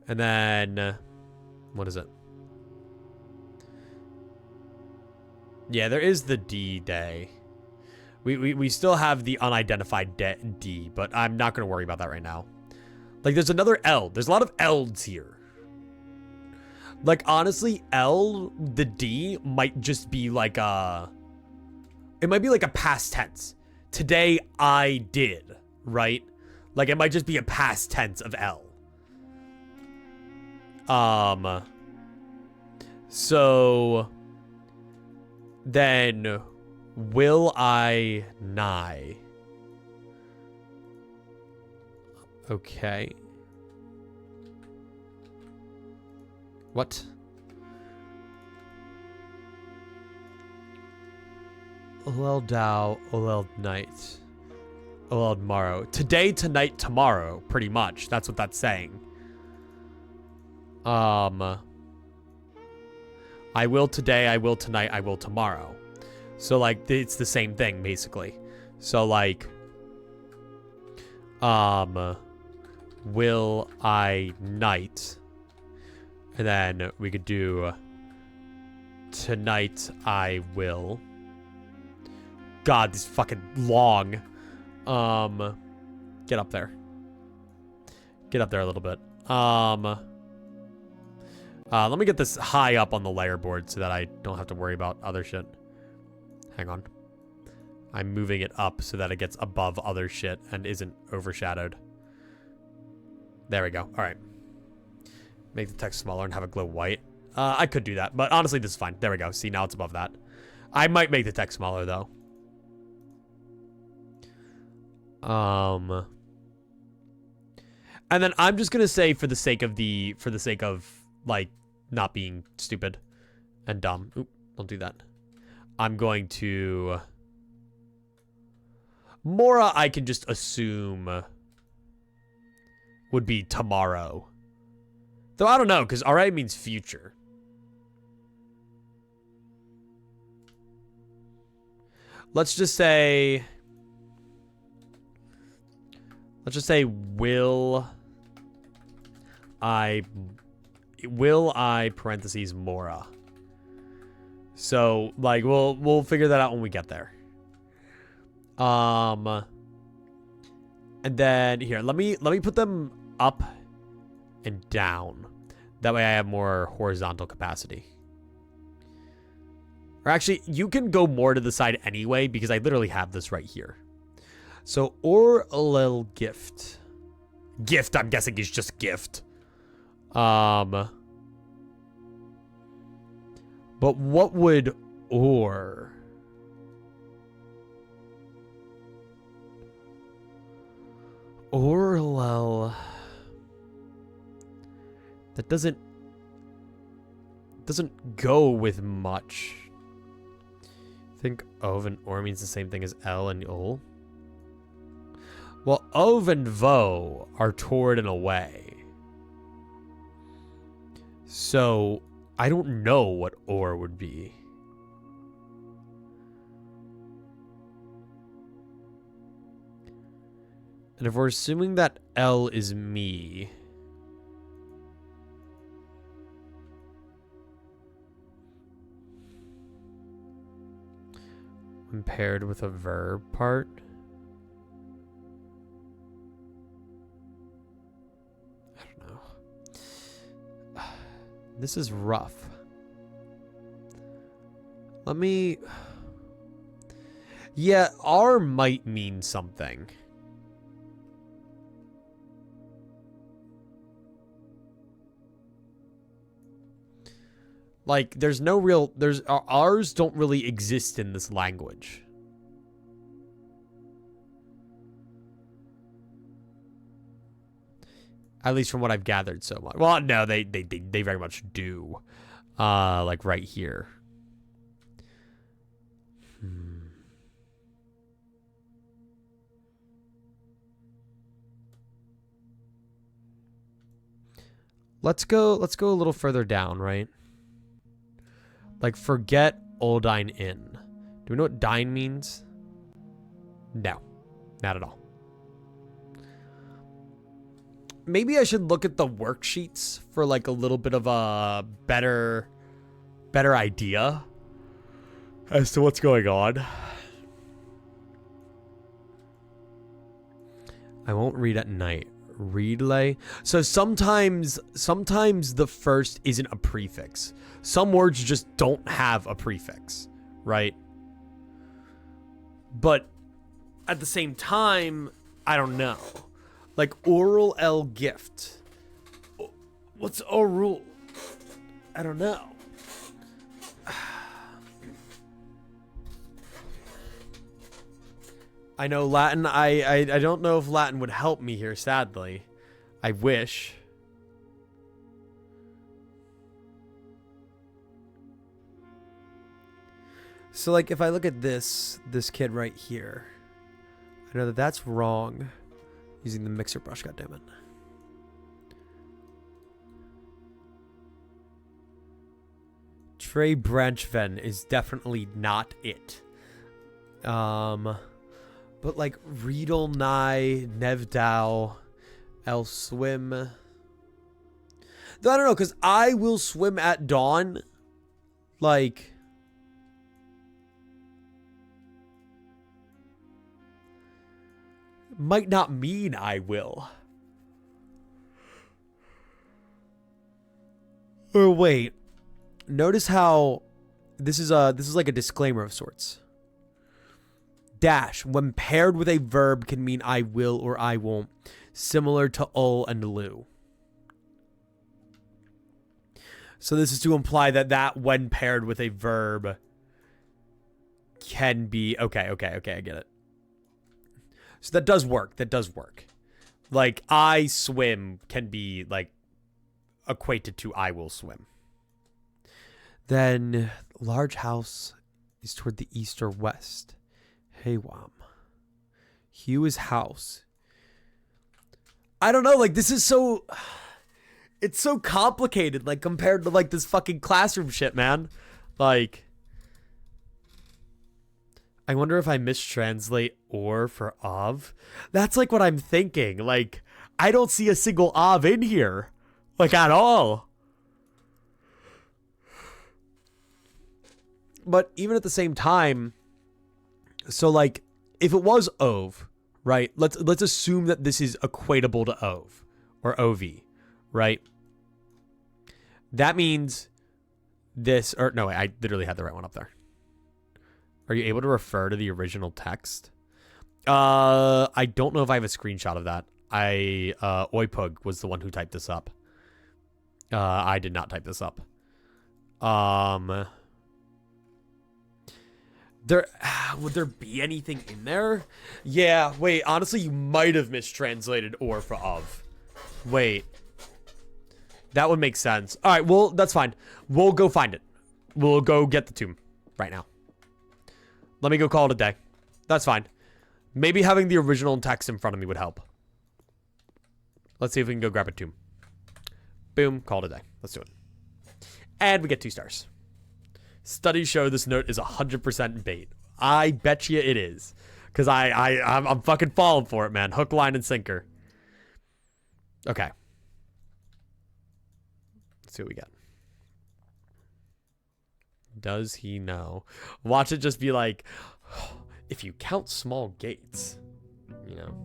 then, what is it? Yeah, there is the D day. We still have the unidentified D, but I'm not going to worry about that right now. Like, there's another L. There's a lot of L's here. Like, honestly, the D might just be like it might be like a past tense. Today I did, right? Like, it might just be a past tense of L. So then will I nigh? Okay. What? Olel Dow, Olel Night, Olel Tomorrow. Today, tonight, tomorrow, pretty much. That's what that's saying. I will today, I will tonight, I will tomorrow. So, like, it's the same thing, basically. So, like, will I night? And then we could do tonight I will. God, this fucking long. Get up there. Get up there a little bit. Let me get this high up on the layer board so that I don't have to worry about other shit. Hang on. I'm moving it up so that it gets above other shit and isn't overshadowed. There we go. All right. Make the text smaller and have it glow white. I could do that, but honestly, this is fine. There we go. See, now it's above that. I might make the text smaller, though. And then I'm just gonna say for the sake of like not being stupid and dumb. Oop, don't do that. I'm going to Mora. I can just assume would be tomorrow, though I don't know because alright means future. Let's just say will I parentheses Mora. So like we'll figure that out when we get there. And then here, let me put them up and down. That way I have more horizontal capacity. Or actually, you can go more to the side anyway because I literally have this right here. So, or a little gift. Gift, I'm guessing, is just gift. But what would or? Orlel. That doesn't go with much. I think ov and or means the same thing as L and ol. Well, ov and vo are toward and away. So, I don't know what or would be. And if we're assuming that L is me, when paired with a verb part, I don't know. This is rough. Let me... Yeah, R might mean something. Like, there's no real... R's don't really exist in this language. At least from what I've gathered so much. Well, no, they very much do. Like right here. Let's go a little further down, right? Like, forget Oldine Inn. Do we know what dine means? No, not at all. Maybe I should look at the worksheets for like a little bit of a better idea as to what's going on. I won't read at night. Relay. So sometimes the first isn't a prefix. Some words just don't have a prefix, right? But at the same time, I don't know. Like oral L gift. What's oral? I don't know. I know Latin. I don't know if Latin would help me here, sadly. I wish. So like if I look at this kid right here, I know that that's wrong. Using the mixer brush, goddammit. Trey Branchven is definitely not it. But like Riedel Nye, Nevdow, El Swim. Though I don't know, because I will swim at dawn. Like, might not mean I will. Or wait. Notice how this is like a disclaimer of sorts. Dash, when paired with a verb, can mean I will or I won't, similar to ul and lu. So this is to imply that when paired with a verb can be okay, I get it. So that does work. Like I swim can be like equated to I will swim. Then large house is toward the east or west. Heywam. Hugh is house. I don't know, like this is so... It's so complicated, like compared to like this fucking classroom shit, man. Like... I wonder if I mistranslate or for of. That's like what I'm thinking. Like, I don't see a single of in here. Like at all. But even at the same time... So like, if it was ov, right? Let's assume that this is equatable to ov or ov, right? That means this, or no, I literally had the right one up there. Are you able to refer to the original text? I don't know if I have a screenshot of that. Oipug was the one who typed this up. I did not type this up. Would there be anything in there? Yeah, wait, honestly, you might have mistranslated or for of. Wait. That would make sense. All right, well, that's fine. We'll go find it. We'll go get the tomb right now. Let me go call it a day. That's fine. Maybe having the original text in front of me would help. Let's see if we can go grab a tomb. Boom, call it a day. Let's do it. And we get 2 stars. Studies show this note is 100% bait. I bet you it is. Because I'm fucking falling for it, man. Hook, line, and sinker. Okay. Let's see what we get. Does he know? Watch it just be like, if you count small gates, you know.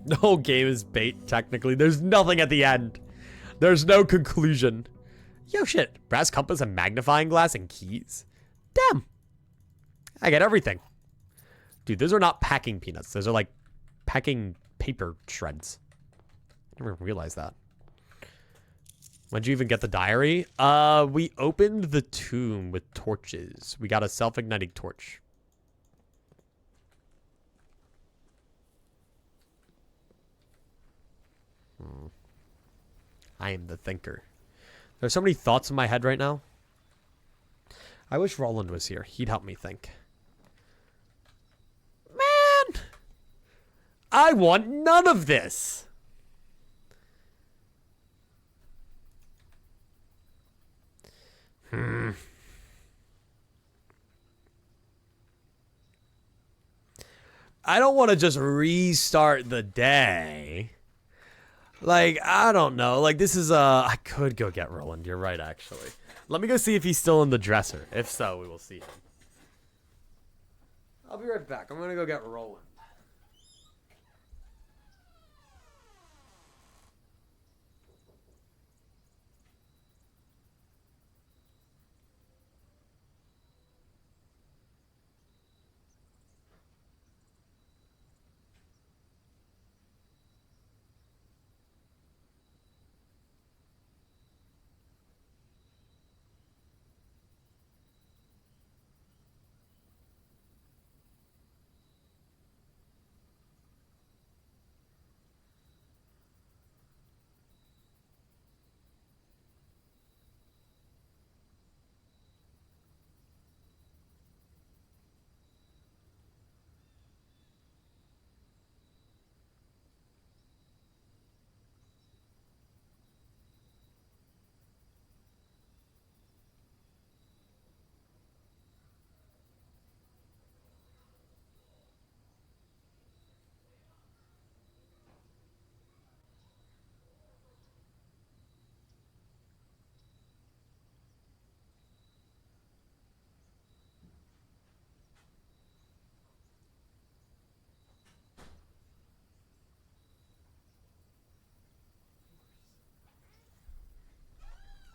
The whole game is bait, technically. There's nothing at the end. There's no conclusion. Yo, shit. Brass compass, a magnifying glass, and keys. Damn. I get everything. Dude, those are not packing peanuts. Those are like packing paper shreds. Never realized that. When'd you even get the diary? We opened the tomb with torches. We got a self-igniting torch. I am the thinker. There's so many thoughts in my head right now. I wish Roland was here. He'd help me think. Man! I want none of this! I don't want to just restart the day. Like, I don't know. Like, this is, I could go get Roland. You're right, actually. Let me go see if he's still in the dresser. If so, we will see him. I'll be right back. I'm gonna go get Roland.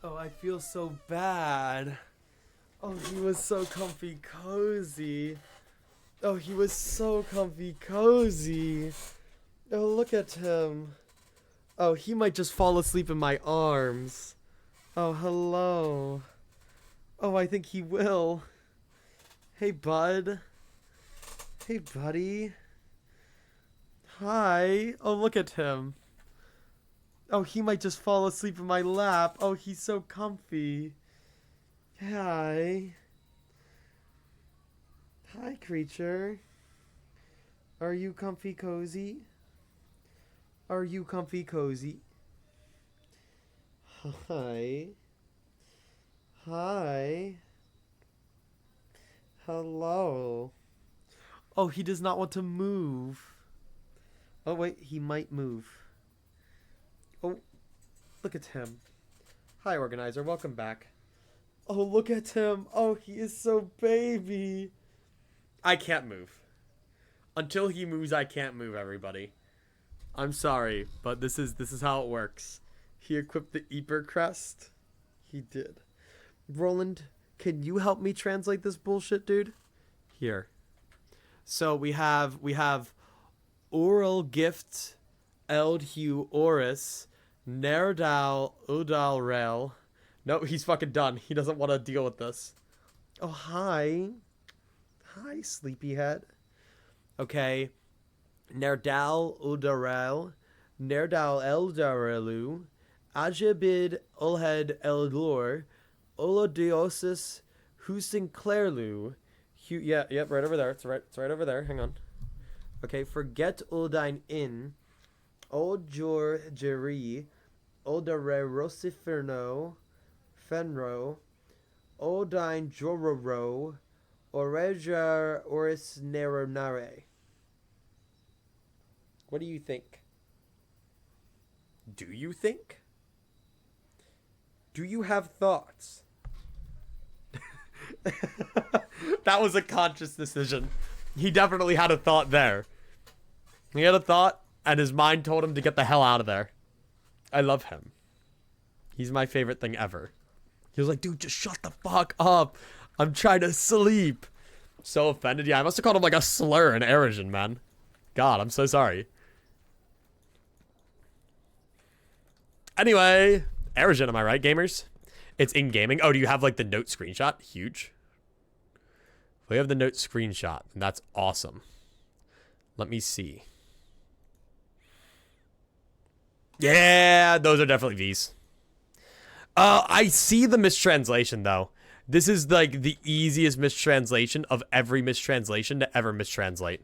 Oh, I feel so bad. Oh, he was so comfy cozy. Oh, he was so comfy cozy. Oh, look at him. Oh, he might just fall asleep in my arms. Oh, hello. Oh, I think he will. Hey, bud. Hey, buddy. Hi. Oh, look at him. Oh, he might just fall asleep in my lap. Oh, he's so comfy. Hi. Hi, creature. Are you comfy cozy? Are you comfy cozy? Hi. Hi. Hello. Oh, he does not want to move. Oh, wait, he might move. Oh, look at him. Hi, organizer. Welcome back. Oh, look at him. Oh, he is so baby. I can't move. Until he moves, I can't move, everybody. I'm sorry, but this is how it works. He equipped the Eeper crest. He did. Roland, can you help me translate this bullshit, dude? Here. So we have oral gift Eldhue Oris Nerdal Udal Rel. No, he's fucking done. He doesn't want to deal with this. Oh, hi. Hi, sleepyhead. Okay. Nerdal Udarel. Nerdal Eldarelu. Ajabid Ulhed Eldor. Olodiosis Husinclairlu. Yeah, yep, right over there. It's right over there. Hang on. Okay, forget Uldine in. Oljor Jeri. Oldare Rosiferno. Fenro. Oldine Jororo. Orejar Oris Neronare. What do you think? Do you think? Do you have thoughts? That was a conscious decision. He definitely had a thought there. He had a thought, and his mind told him to get the hell out of there. I love him. He's my favorite thing ever. He was like, dude, just shut the fuck up. I'm trying to sleep. So offended. Yeah, I must have called him like a slur in Erosion, man. God, I'm so sorry. Anyway, Origin, am I right, gamers? It's in gaming. Oh, do you have like the note screenshot? Huge. We have the note screenshot, and that's awesome. Let me see. Yeah, those are definitely V's. I see the mistranslation, though. This is like the easiest mistranslation of every mistranslation to ever mistranslate.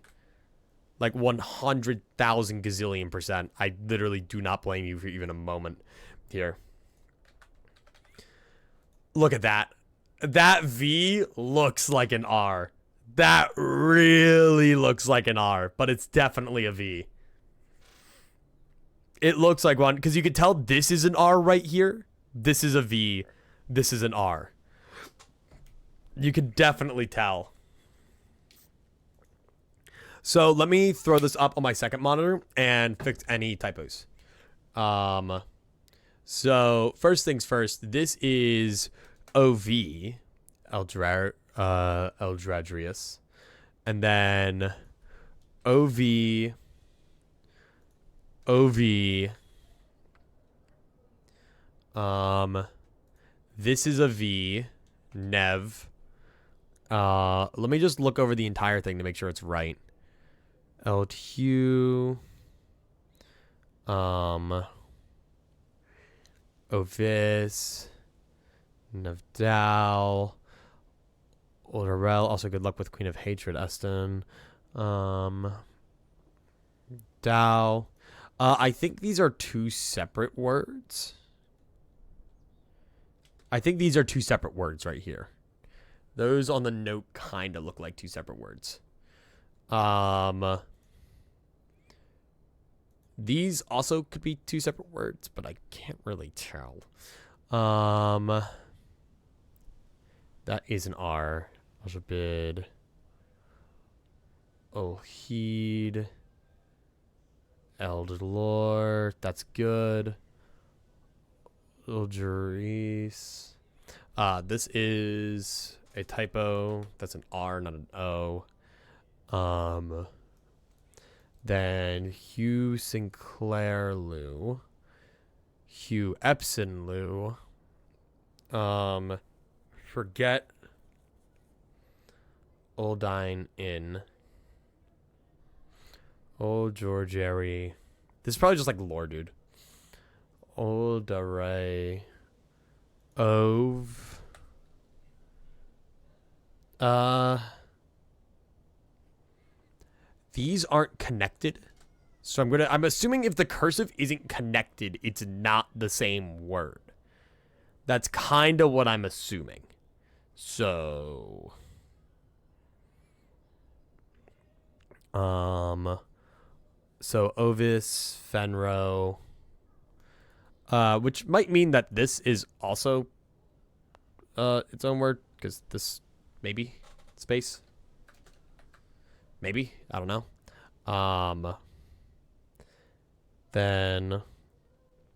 Like 100,000 gazillion %. I literally do not blame you for even a moment here. Look at that. That V looks like an R. That really looks like an R, but it's definitely a V. It looks like one, because you can tell this is an R right here. This is a V. This is an R. You can definitely tell. So let me throw this up on my second monitor and fix any typos. So first things first, this is OV, Eldradrius, and then OV, this is a V, Nev. Let me just look over the entire thing to make sure it's right. Eldhue, Ovis, Navdal, Olderel. Also, good luck with Queen of Hatred, Eston. Dao. I think these are two separate words. I think these are two separate words right here. Those on the note kind of look like two separate words. These also could be two separate words, but I can't really tell. That is an R. Algebid. Olheed. Eldlor. That's good. Ilduris. This is a typo. That's an R, not an O. Then Hugh Sinclair Lou. Hugh Epson Lou. Forget Oldine Inn. Old Georgieri. This is probably just like lore, dude. Old Array. Ove. These aren't connected. So I'm assuming if the cursive isn't connected, it's not the same word. That's kind of what I'm assuming. So Ovis, Fenro, which might mean that this is also its own word, because this maybe space. Maybe, I don't know. Then,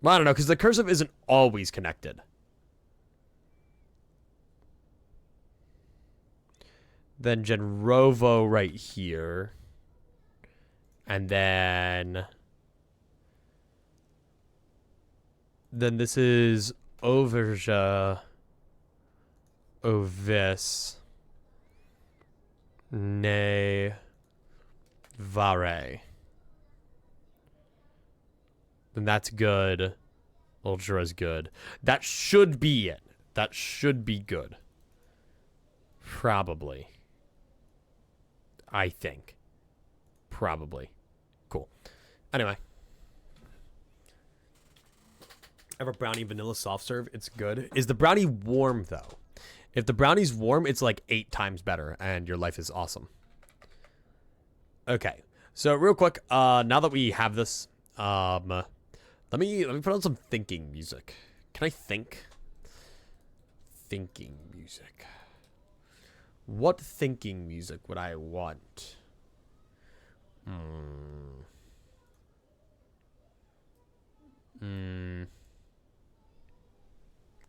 well, I don't know, because the cursive isn't always connected. Then Genrovo right here. And then this is Overja, Ovis, Ne, Vare. Then that's good. Ultra's good. That should be it. That should be good. Probably. I think. Probably. Cool. Anyway. I have a brownie vanilla soft serve. It's good. Is the brownie warm, though? If the brownie's warm, it's like 8 times better, and your life is awesome. Okay. So, real quick, now that we have this, let me put on some thinking music. Can I think? Thinking music. What thinking music would I want?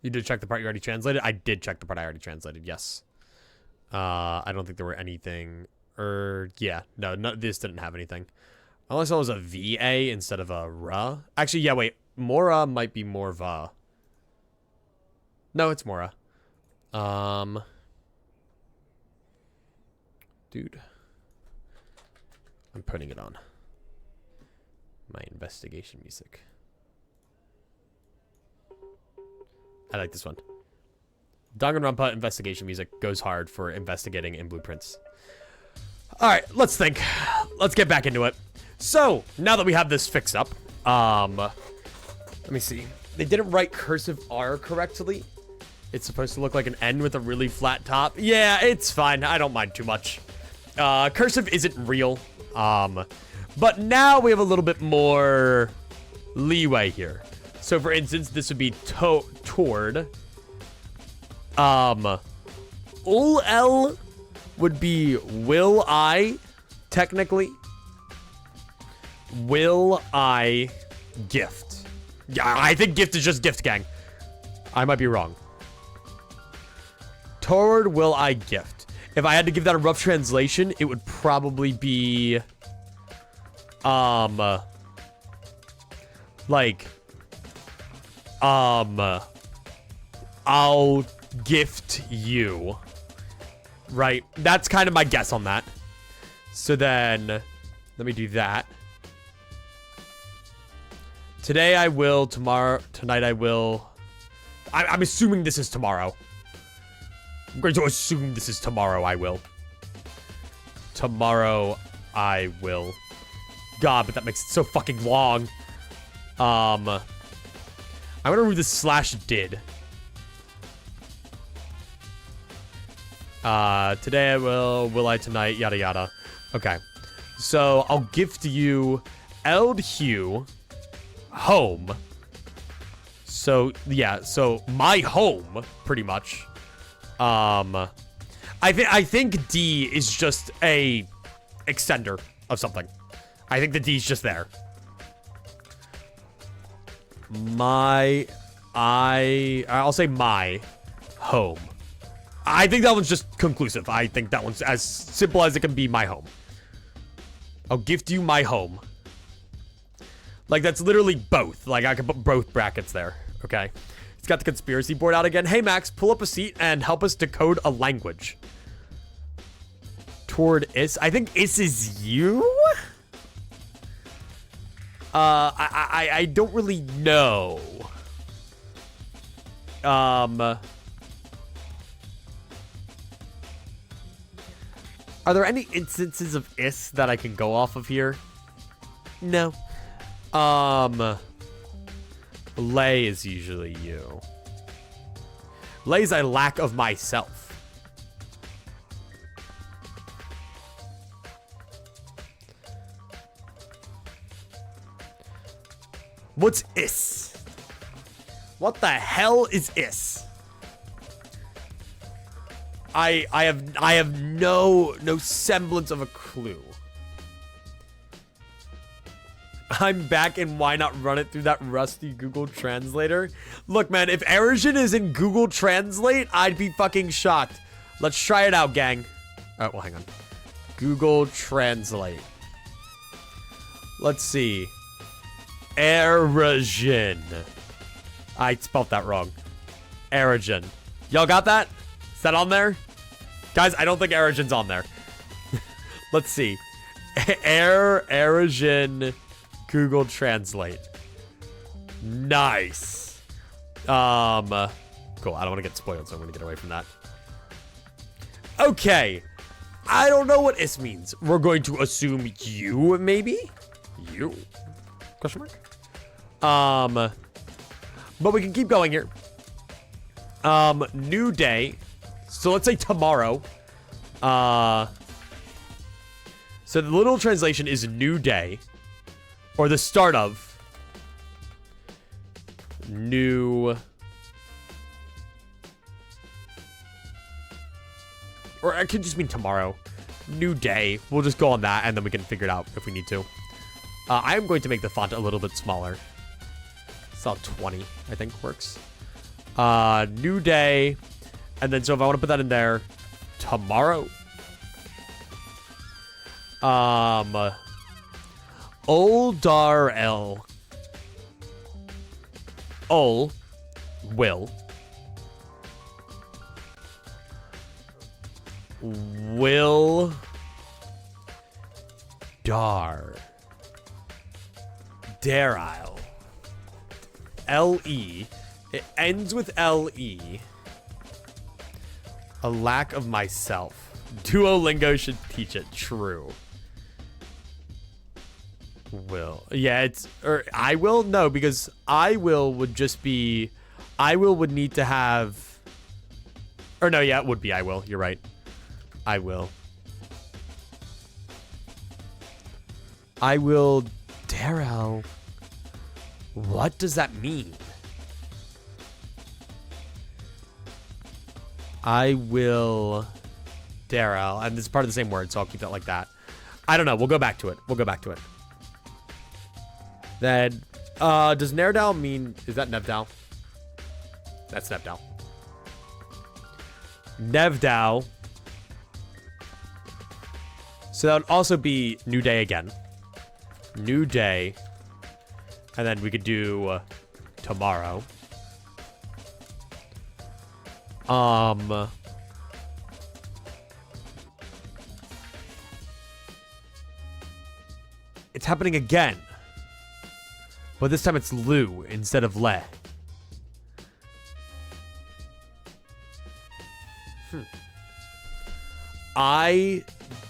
You did check the part you already translated? I did check the part I already translated, yes. I don't think there were anything. Yeah, no, this didn't have anything. Unless it was a VA instead of a RA. Actually, yeah, wait. Mora might be more of a... No, it's Mora. Dude. I'm putting it on. My investigation music. I like this one. Danganronpa investigation music goes hard for investigating in blueprints. Alright, let's think. Let's get back into it. So, now that we have this fixed up, let me see. They didn't write cursive R correctly. It's supposed to look like an N with a really flat top. Yeah, it's fine. I don't mind too much. Cursive isn't real. But now we have a little bit more leeway here. So, for instance, this would be toward. Ul L would be will I, technically. Will I gift? Yeah, I think gift is just gift, gang. I might be wrong. Toward will I gift? If I had to give that a rough translation, it would probably be like I'll gift you. Right? That's kind of my guess on that. So then let me do that. Today I will, tonight I will. I'm assuming this is tomorrow. I'm going to assume this is tomorrow I will. Tomorrow I will. God, but that makes it so fucking long. I'm gonna remove the slash did. Today I will I tonight, yada yada. Okay. So I'll gift you Eld Hugh home. So yeah, so my home, pretty much. I think D is just a extender of something. I think the D's just there. I'll say my home. I think that one's just conclusive. I think that one's as simple as it can be, my home. I'll gift you my home. Like, that's literally both. Like, I can put both brackets there. Okay. It's got the conspiracy board out again. Hey, Max, pull up a seat and help us decode a language. Toward Is. I think Is is you? I don't really know. Are there any instances of Is that I can go off of here? No. Lay is usually you. Lay is a lack of myself. What's Is? What the hell is Is? I have no semblance of a clue. I'm back, and why not run it through that rusty Google Translator? Look, man, if Erosion is in Google Translate, I'd be fucking shocked. Let's try it out, gang. Alright, well, hang on. Google Translate. Let's see. Erosion. I spelled that wrong. Erosion. Y'all got that? Is that on there? Guys, I don't think Erosion's on there. Let's see. Erosion Google Translate. Nice. Cool. I don't want to get spoiled, so I'm going to get away from that. Okay. I don't know what Is means. We're going to assume you, maybe? You? Question mark? But we can keep going here. New day. So let's say tomorrow. So the literal translation is new day. Or the start of. New. Or it could just mean tomorrow. New day. We'll just go on that, and then we can figure it out if we need to. I am going to make the font a little bit smaller. So 20, I think, works. New day. And then, so if I want to put that in there, tomorrow. Oldar L. Ol. Will. Will. Dar. Daryl. L-E. It ends with L-E. A lack of myself. Duolingo should teach it. True. Will. Yeah, it's... Or I will? No, because I will would just be... I will would need to have... Or no, yeah, it would be I will. You're right. I will. I will... Daryl. What does that mean? I will... Daryl. And this is part of the same word, so I'll keep that like that. I don't know. We'll go back to it. We'll go back to it. Then, does Nerdal mean... Is that Nevdal? That's Nevdal. Nevdal. So that would also be New Day again. New Day. And then we could do tomorrow. It's happening again. But this time it's Lou instead of Le.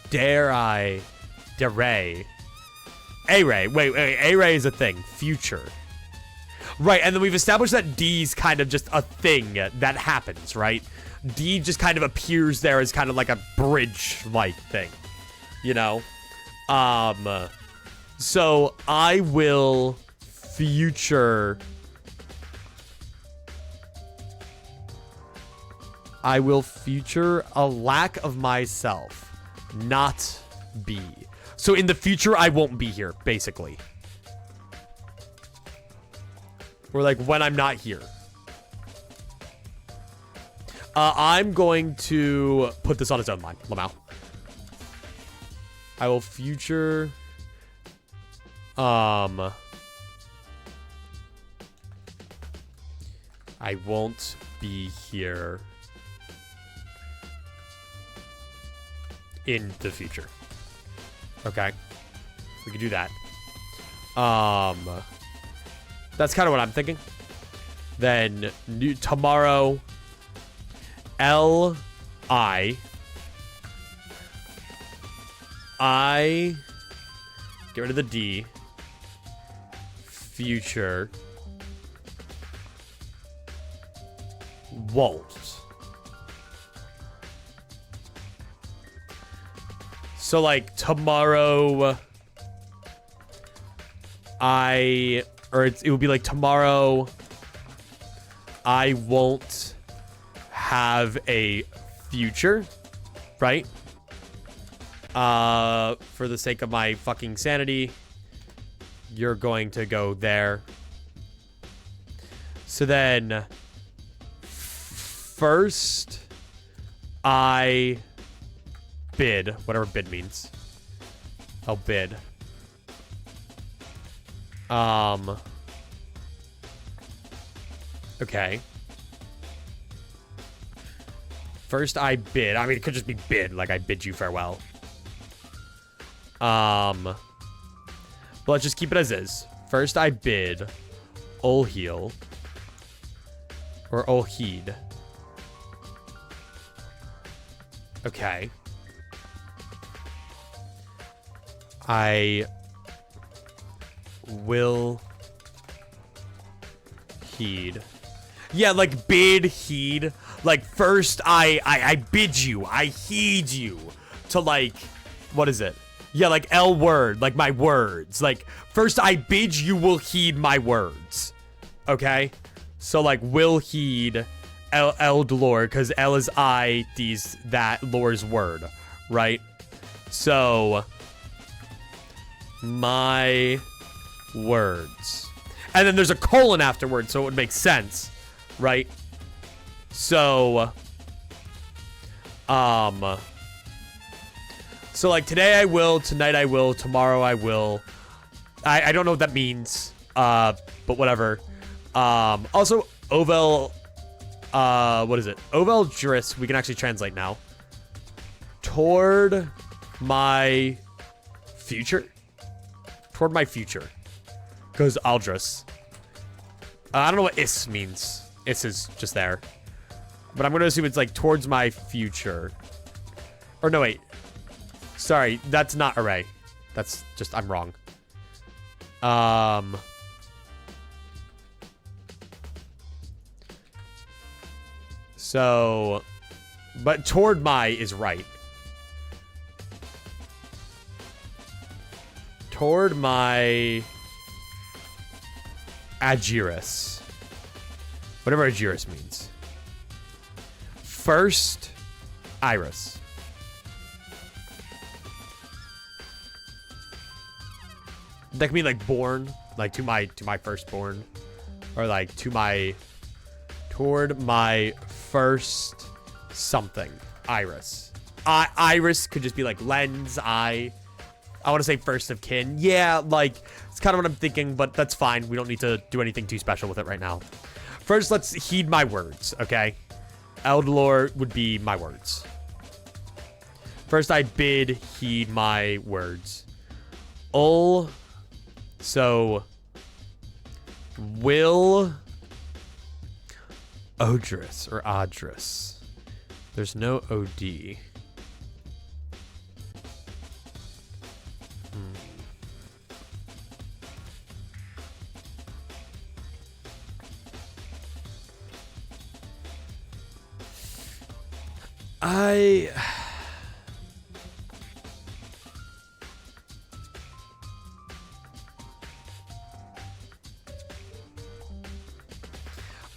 Dare. A-Ray. Wait. A-Ray is a thing. Future. Right, and then we've established that D's kind of just a thing that happens, right? D just kind of appears there as kind of like a bridge-like thing. You know? So I will future... I will future a lack of myself, not be. So in the future, I won't be here, basically. Or like when I'm not here. I'm going to put this on its own line, Lamau. I will future... I won't be here in the future. Okay. We can do that. That's kind of what I'm thinking. Then tomorrow, L-I. I get rid of the D. Future. Won't. So, like, tomorrow, it would be like tomorrow, I won't have a future, right? For the sake of my fucking sanity, you're going to go there. So then, first, I bid, whatever bid means. I'll bid. Okay. First I bid. I mean, it could just be bid, like I bid you farewell. But let's just keep it as is. First I bid Olheal. Or Olheed. Okay. I will heed. Yeah, like bid, heed. Like first I bid you. I heed you. To like, what is it? Yeah, like L word, like my words. Like first I bid you will heed my words. Okay? So like will heed L lore, because L is I, D's that, lore's word. Right? So my words. And then there's a colon afterwards, so it would make sense, right? So, so like today I will, tonight I will, tomorrow I will. I don't know what that means, but whatever. Also, Ovel, what is it? Ovel Juris, we can actually translate now. Toward my future? Toward my future. Goes Aldris. I don't know what is means. Is is just there. But I'm going to assume it's like towards my future. Or no, wait. Sorry, that's not array. That's just, I'm wrong. So, but toward my is right. Toward my Agiris. Whatever Agiris means. First, Iris. That can mean like born, like to my firstborn, or like toward my first something. Iris. Iris could just be like lens, eye. I want to say first of kin. Yeah, like, it's kind of what I'm thinking, but that's fine. We don't need to do anything too special with it right now. First, let's heed my words, okay? Eldlore would be my words. First, I bid heed my words. So, will Odris or Adris. There's no OD.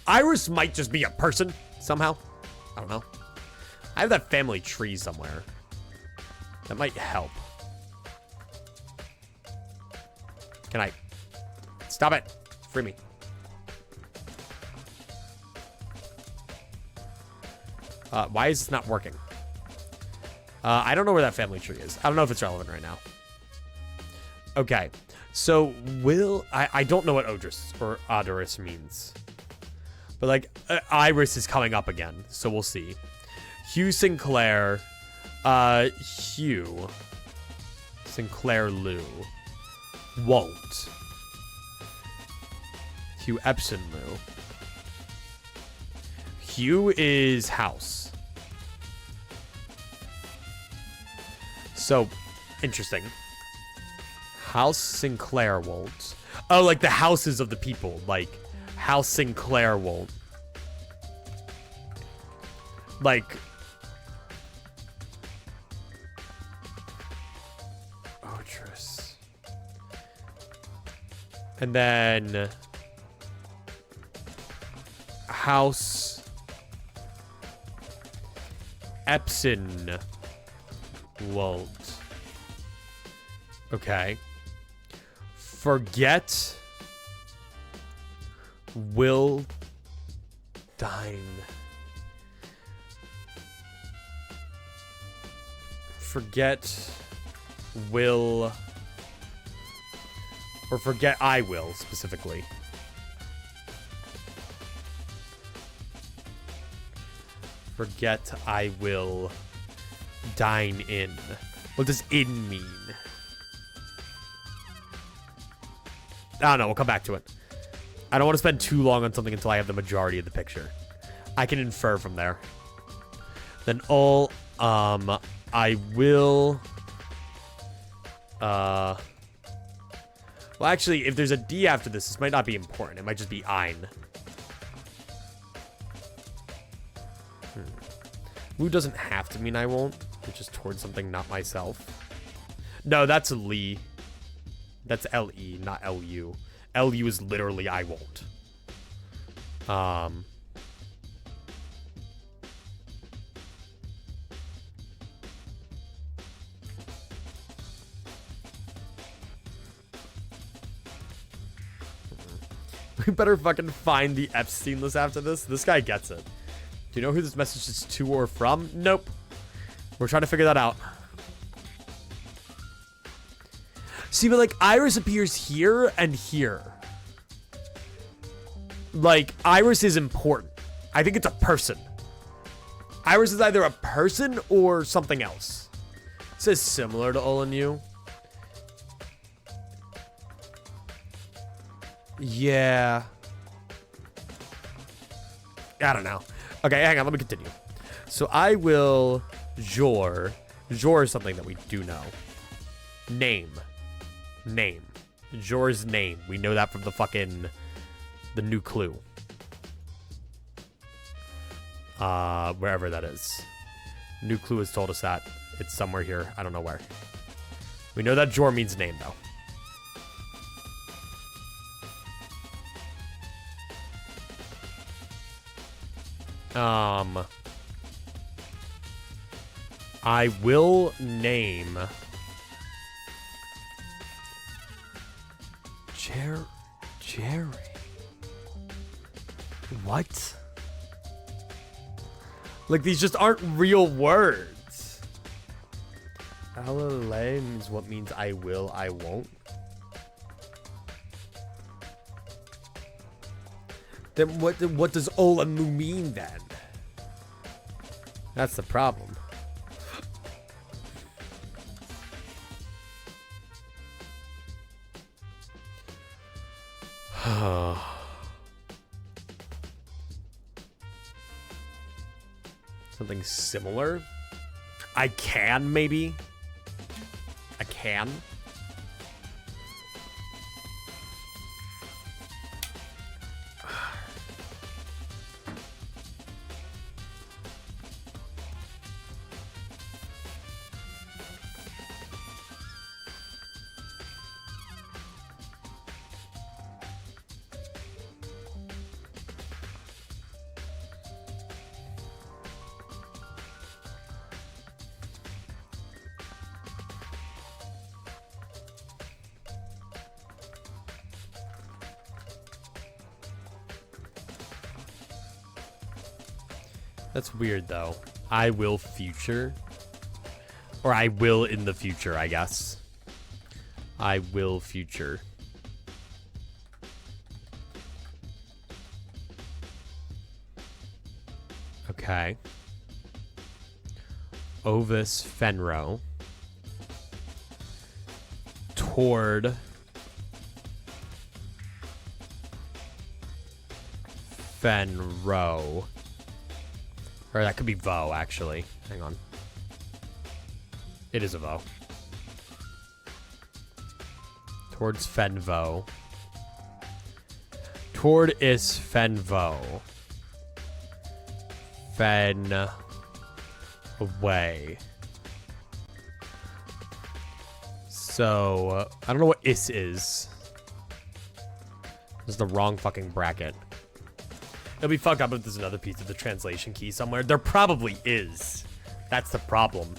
Iris might just be a person somehow. I don't know. I have that family tree somewhere. That might help. Can I? Stop it. Free me. Why is this not working? I don't know where that family tree is. I don't know if it's relevant right now. Okay. So, I don't know what Odris or Odoris means. But, like, Iris is coming up again. So, we'll see. Hugh Sinclair. Hugh. Sinclair Lou. Won't. Hugh Epson Lou. Hugh is house. So, interesting. House Sinclair won't. Oh, like the houses of the people. Like, House Sinclair won't. Like... Otris. And then... House... Epson won't. Okay. Forget will dine. Forget will, or forget I will specifically. Forget I will dine in. What does in mean? I don't know. We'll come back to it. I don't want to spend too long on something until I have the majority of the picture. I can infer from there. Then I will... Well, actually, if there's a D after this might not be important. It might just be ein. Woo doesn't have to mean I won't. It's just towards something, not myself. No, that's Lee. That's L-E, not L-U. L-U is literally I won't. We better fucking find the Epstein list after this. This guy gets it. Do you know who this message is to or from? Nope. We're trying to figure that out. See, but like Iris appears here and here. Like, Iris is important. I think it's a person. Iris is either a person or something else. It says similar to Olinu. Yeah. I don't know. Okay, hang on. Let me continue. So I will Jor. Jor is something that we do know. Name. Jor's name. We know that from the new clue. Wherever that is. New clue has told us that. It's somewhere here. I don't know where. We know that Jor means name, though. I will name Jerry. What? Like, these just aren't real words. LLA means what means I will, I won't. Then what does Olamu mean then? That's the problem. Something similar? I can, maybe? I can? That's weird, though. I will future. Or I will in the future, I guess. I will future. Okay. Ovis Fenro. Toward. Fenro. Or that could be Vo, actually. Hang on. It is a Vo. Towards Fenvo. Toward is Fenvo. Fen. Away. So, I don't know what is. This is the wrong fucking bracket. It'll be fucked up if there's another piece of the translation key somewhere. There probably is. That's the problem.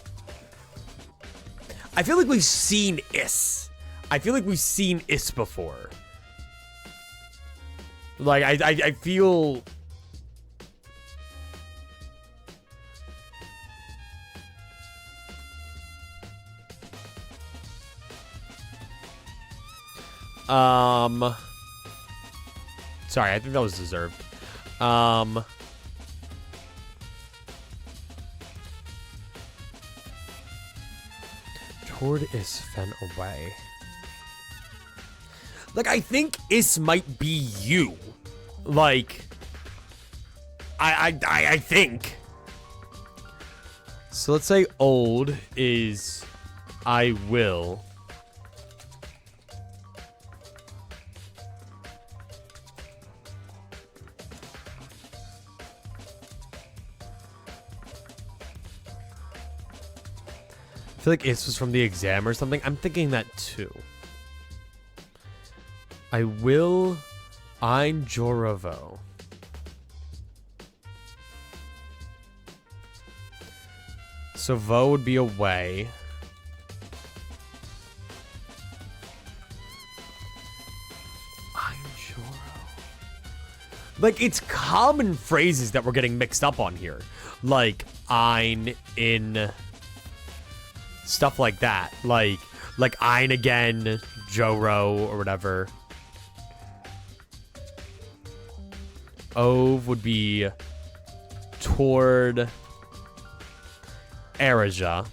I feel like we've seen is. I feel like we've seen is before. Like, I feel... Sorry, I think that was deserved. Toward is fen away. Like, I think is might be you. Like, I think. So let's say old is I will. I feel like this was from the exam or something. I'm thinking that too. I will ein Joravo. So Vo would be away. Ein Joro. Like, it's common phrases that we're getting mixed up on here. Like ein in... Stuff like that. Like ein again, Joro, or whatever. Ove would be toward Erija.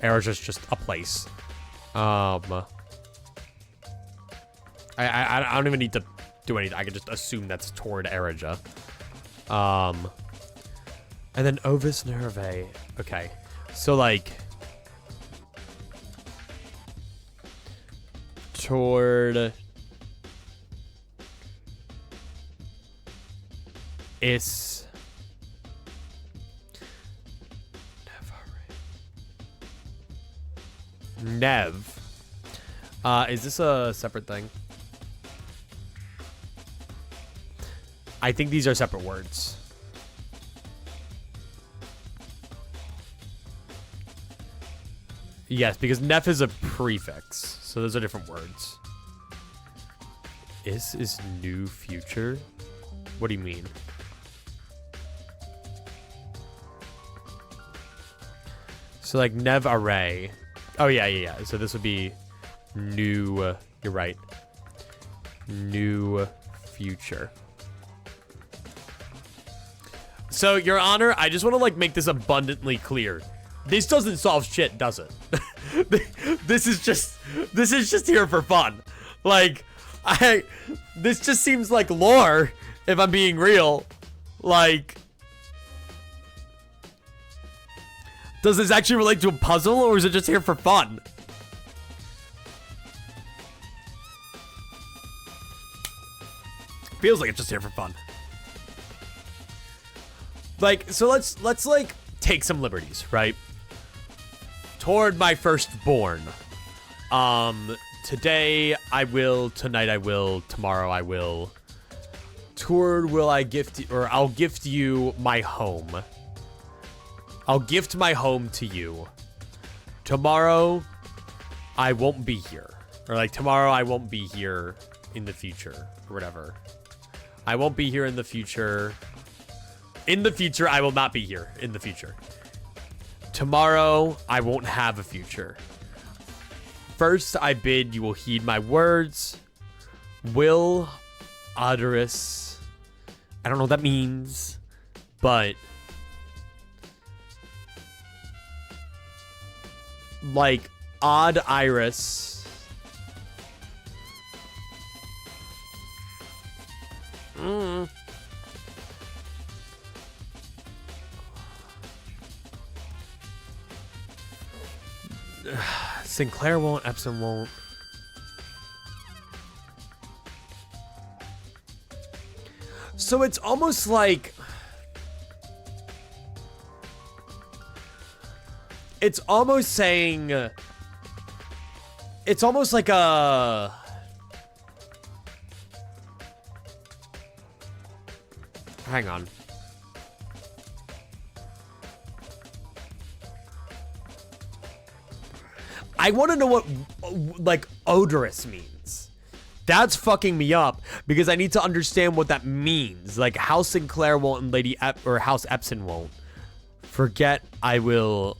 Erija's just a place. I don't even need to do anything. I can just assume that's toward Erija. And then Ovis Nerve. Okay. So, like, toward Is Nev. Is this a separate thing? I think these are separate words. Yes, because Nef is a prefix, so those are different words. Is new future? What do you mean? So like Nev array. Oh yeah. So this would be new. You're right. New future. So, Your Honor, I just want to like make this abundantly clear. This doesn't solve shit, does it? This is just here for fun. Like, this just seems like lore, if I'm being real. Like, does this actually relate to a puzzle, or is it just here for fun? Feels like it's just here for fun. Like, so let's like take some liberties, right? Toward my firstborn. Today I will, tonight I will, tomorrow I will. Toward will I gift, or I'll gift you my home. I'll gift my home to you. Tomorrow I won't be here. Or like tomorrow I won't be here in the future, or whatever. I won't be here in the future. In the future, I will not be here in the future. Tomorrow, I won't have a future. First, I bid you will heed my words. Will Odoris. I don't know what that means, but like odd iris. Sinclair won't, Epson won't. So it's almost like it's almost saying it's almost like a hang on. I want to know what, like, odorous means. That's fucking me up, because I need to understand what that means. Like, House Sinclair won't and Lady Ep or House Epson won't. Forget I will.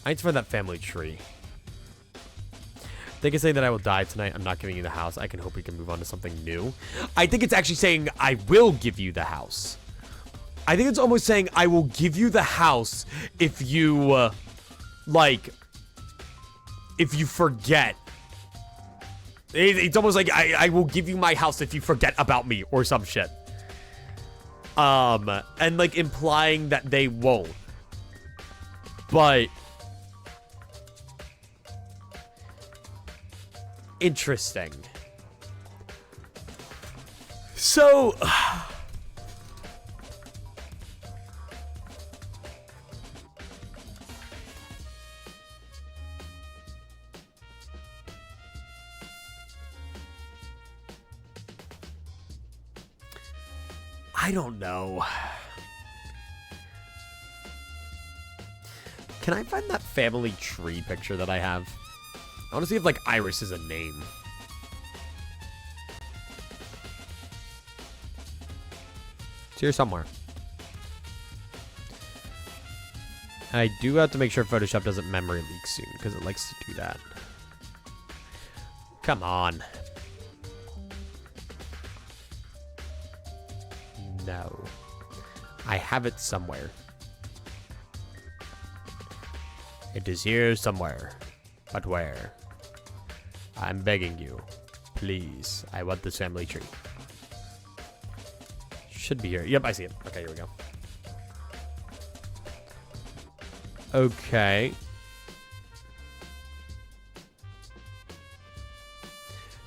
I need to find that family tree. They can say that I will die tonight. I'm not giving you the house. I can hope we can move on to something new. I think it's actually saying I will give you the house. I think it's almost saying I will give you the house if you, like, if you forget. It's almost like I will give you my house if you forget about me or some shit. And like implying that they won't. But interesting. So I don't know. Can I find that family tree picture that I have? I want to see if, like, Iris is a name. It's here somewhere. I do have to make sure Photoshop doesn't memory leak soon, because it likes to do that. Come on. No. I have it somewhere. It is here somewhere. But where? I'm begging you. Please. I want this family tree. Should be here. Yep, I see it. Okay, here we go. Okay.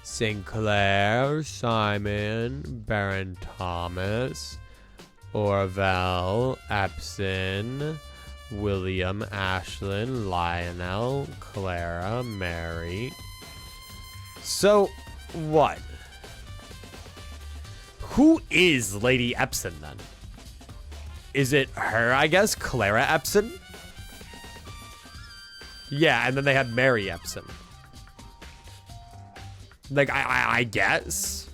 Sinclair, Simon, Baron Thomas, Orville, Epson, William, Ashlyn, Lionel, Clara, Mary. So, what? Who is Lady Epson, then? Is it her, I guess? Clara Epson? Yeah, and then they had Mary Epson. Like, I guess.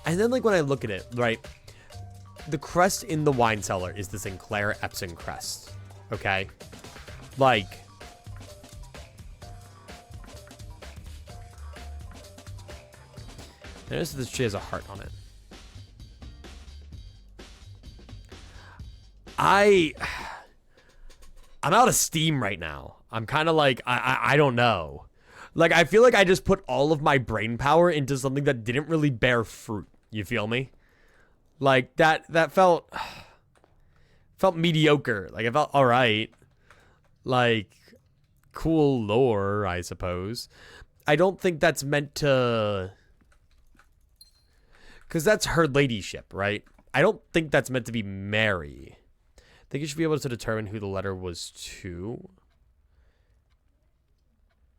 And then, like, when I look at it, right, the crest in the wine cellar is the Sinclair Epson crest. Okay? Like, notice that this tree has a heart on it. I'm out of steam right now. I'm kind of like, I don't know. Like, I feel like I just put all of my brain power into something that didn't really bear fruit. You feel me? Like, that felt mediocre. Like, it felt all right. Like, cool lore, I suppose. I don't think that's meant to... Because that's her ladyship, right? I don't think that's meant to be Mary. I think you should be able to determine who the letter was to.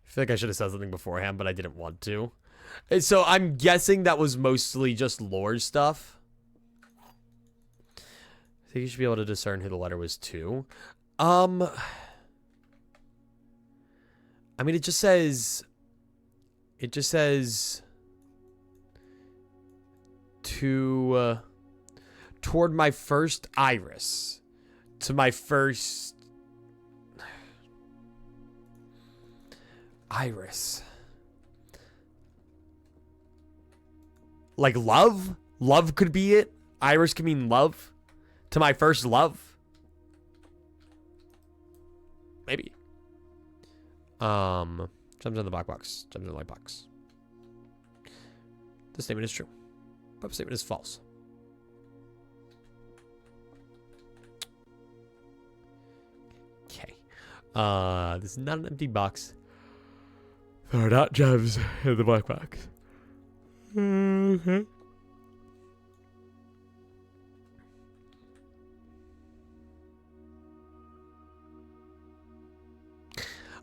I feel like I should have said something beforehand, but I didn't want to. And so I'm guessing that was mostly just lore stuff. I think you should be able to discern who the letter was to. I mean, it just says to, toward my first iris. To my first iris. Like love? Love could be it. Iris could mean love. To my first love. Maybe. Jumps in the black box. Jumps in the light box. The statement is true. But the statement is false. This is not an empty box. There are not gems in the black box. Okay.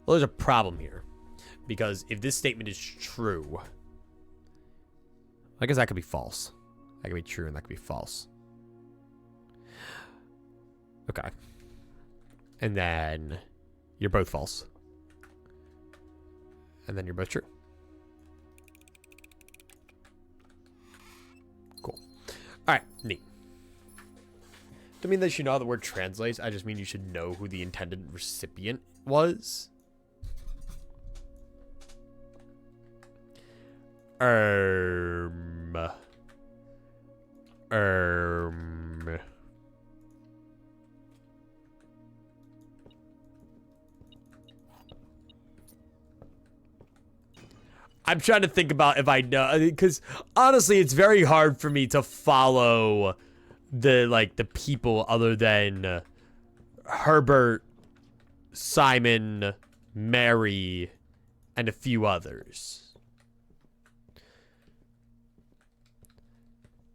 Well, there's a problem here. Because if this statement is true, I guess that could be false. That could be true and that could be false. Okay. And then... you're both false. And then you're both true. Cool. Alright, neat. Don't mean that you should know how the word translates. I just mean you should know who the intended recipient was. I'm trying to think about if I know, because honestly, it's very hard for me to follow the people other than Herbert, Simon, Mary, and a few others.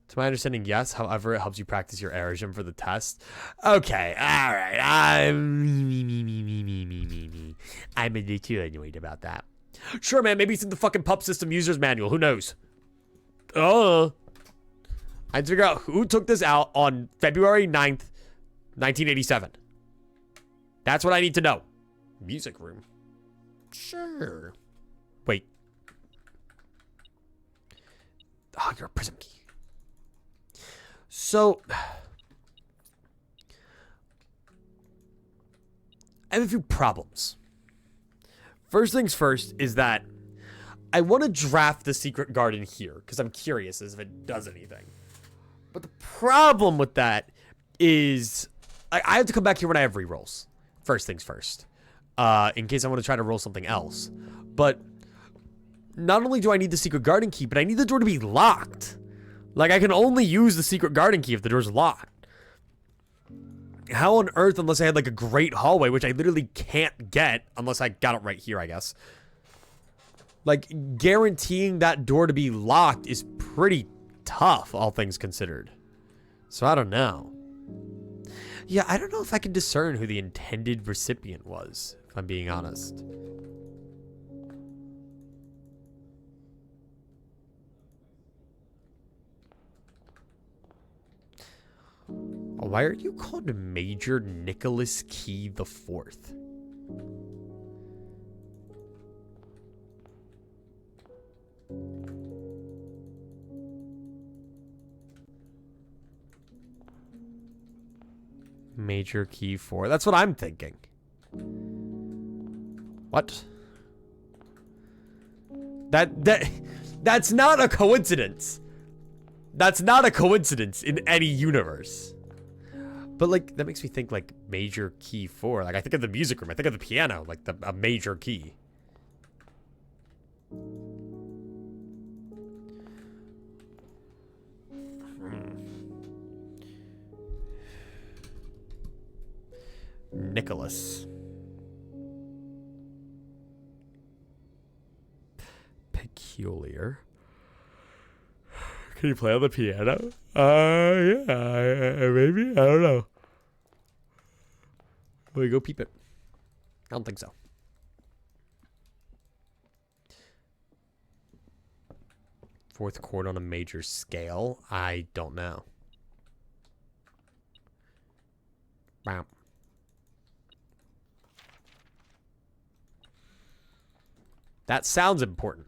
To my understanding, yes. However, it helps you practice your arism for the test. Okay, all right. I'm a little annoyed about that. Sure, man. Maybe it's in the fucking pub system user's manual. Who knows? I had to figure out who took this out on February 9th, 1987. That's what I need to know. Music room. Sure. Wait. Oh, you're a prism key. So, I have a few problems. First things first is that I want to draft the secret garden here because I'm curious as if it does anything. But the problem with that is I have to come back here when I have rerolls. First things first. In case I want to try to roll something else. But not only do I need the secret garden key, but I need the door to be locked. Like, I can only use the secret garden key if the door's locked. How on earth, unless I had like a great hallway, which I literally can't get unless I got it right here, I guess. Like, guaranteeing that door to be locked is pretty tough, all things considered. So I don't know. Yeah, I don't know if I can discern who the intended recipient was, if I'm being honest. Why are you called Major Nicholas Key the Fourth? Major Key 4. That's what I'm thinking. What? That's not a coincidence. That's not a coincidence in any universe. But, like, that makes me think, like, Major Key 4. Like, I think of the music room. I think of the piano. Like, a major key. Nicholas. Peculiar. Can you play on the piano? Yeah, maybe. I don't know. Will you go peep it? I don't think so. Fourth chord on a major scale? I don't know. Wow. That sounds important.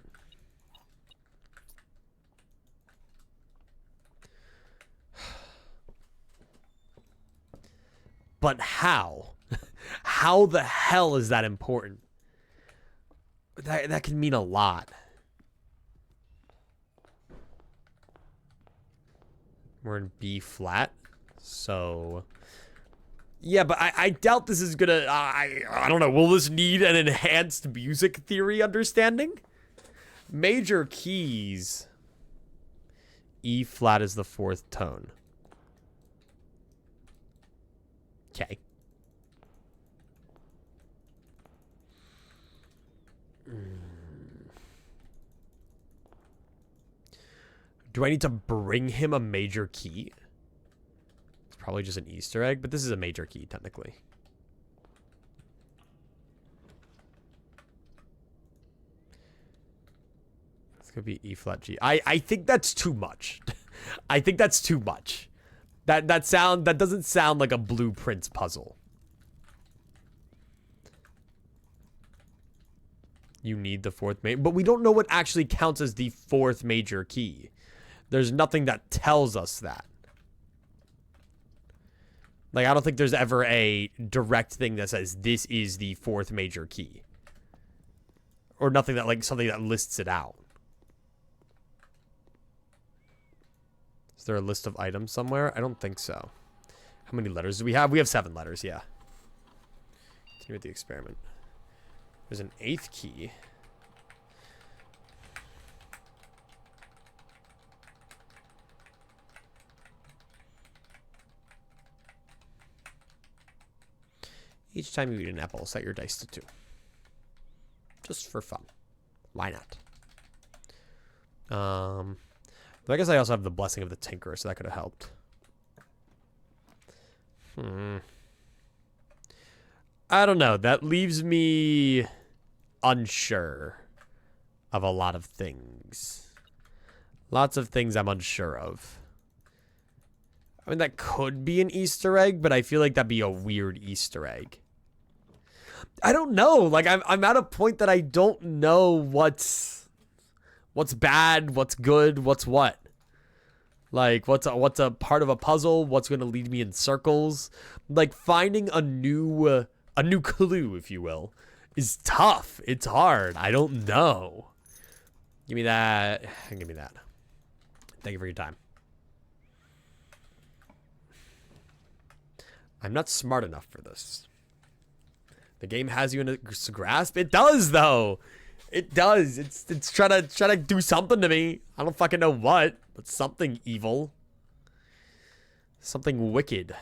But how? How the hell is that important? That can mean a lot. We're in B flat, so... Yeah, but I doubt this is gonna... I don't know, will this need an enhanced music theory understanding? Major keys. E flat is the fourth tone. Okay. Do I need to bring him a major key? It's probably just an Easter egg, but this is a major key, technically. This could be E flat G. I think that's too much. I think that's too much. That doesn't sound like a Blueprints puzzle. You need the fourth major, but we don't know what actually counts as the fourth major key. There's nothing that tells us that. Like, I don't think there's ever a direct thing that says this is the fourth major key. Or nothing that, like, something that lists it out. Is there a list of items somewhere? I don't think so. How many letters do we have? We have 7 letters, yeah. Continue with the experiment. There's an 8th key. Each time you eat an apple, set your dice to 2. Just for fun. Why not? But I guess I also have the blessing of the Tinkerer, so that could have helped. I don't know. That leaves me unsure of a lot of things. Lots of things I'm unsure of. I mean, that could be an Easter egg, but I feel like that'd be a weird Easter egg. I don't know. Like, I'm at a point that I don't know what's bad, what's good, what's what. Like, what's a part of a puzzle, what's going to lead me in circles. Like, finding a new clue, if you will, is tough. It's hard. I don't know. Give me that. Give me that. Thank you for your time. I'm not smart enough for this. The game has you in its grasp. It does, though. It does. It's trying to do something to me. I don't fucking know what, but something evil. Something wicked.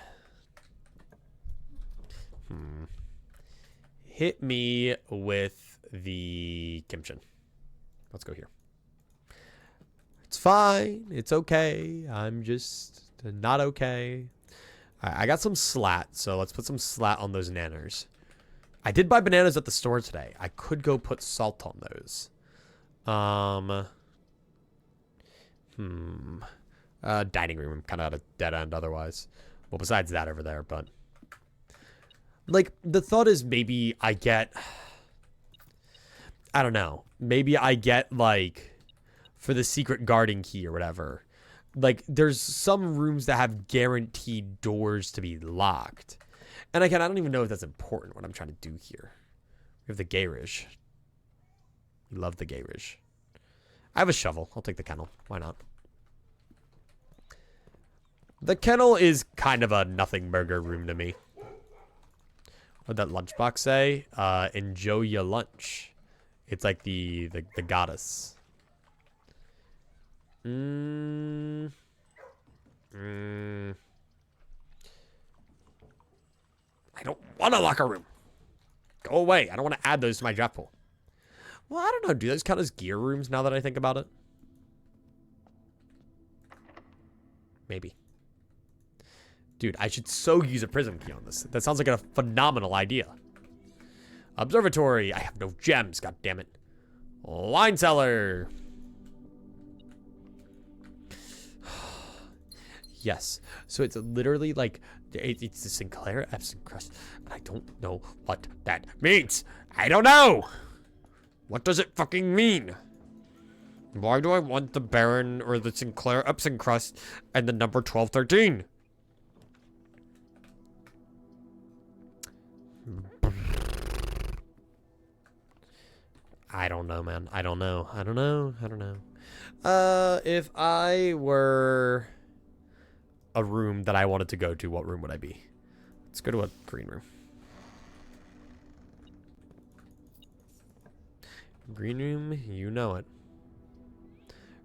Hit me with the Kimchin. Let's go here. It's fine. It's okay. I'm just not okay. All right, I got some slat, so let's put some slat on those nanners. I did buy bananas at the store today. I could go put salt on those. Dining room. I'm kind of at a dead end otherwise. Well, besides that over there, but... Like, the thought is maybe I get... I don't know. Maybe I get, like, for the secret guarding key or whatever. Like, there's some rooms that have guaranteed doors to be locked. And again, I don't even know if that's important, what I'm trying to do here. We have the garage. We love the garage. I have a shovel. I'll take the kennel. Why not? The kennel is kind of a nothing burger room to me. What'd that lunchbox say? Enjoy your lunch. It's like the goddess. I don't want a locker room. Go away. I don't want to add those to my draft pool. Well, I don't know. Do those count as gear rooms now that I think about it? Maybe. Dude, I should so use a prism key on this. That sounds like a phenomenal idea. Observatory. I have no gems. God damn it. Wine cellar. Yes. So it's literally like, it's the Sinclair Epsom crust. But I don't know what that means. I don't know. What does it fucking mean? Why do I want the Baron or the Sinclair Epsom crust and the number 1213? I don't know, man. I don't know. I don't know. I don't know. If I were a room that I wanted to go to, what room would I be? Let's go to a green room. Green room, you know it.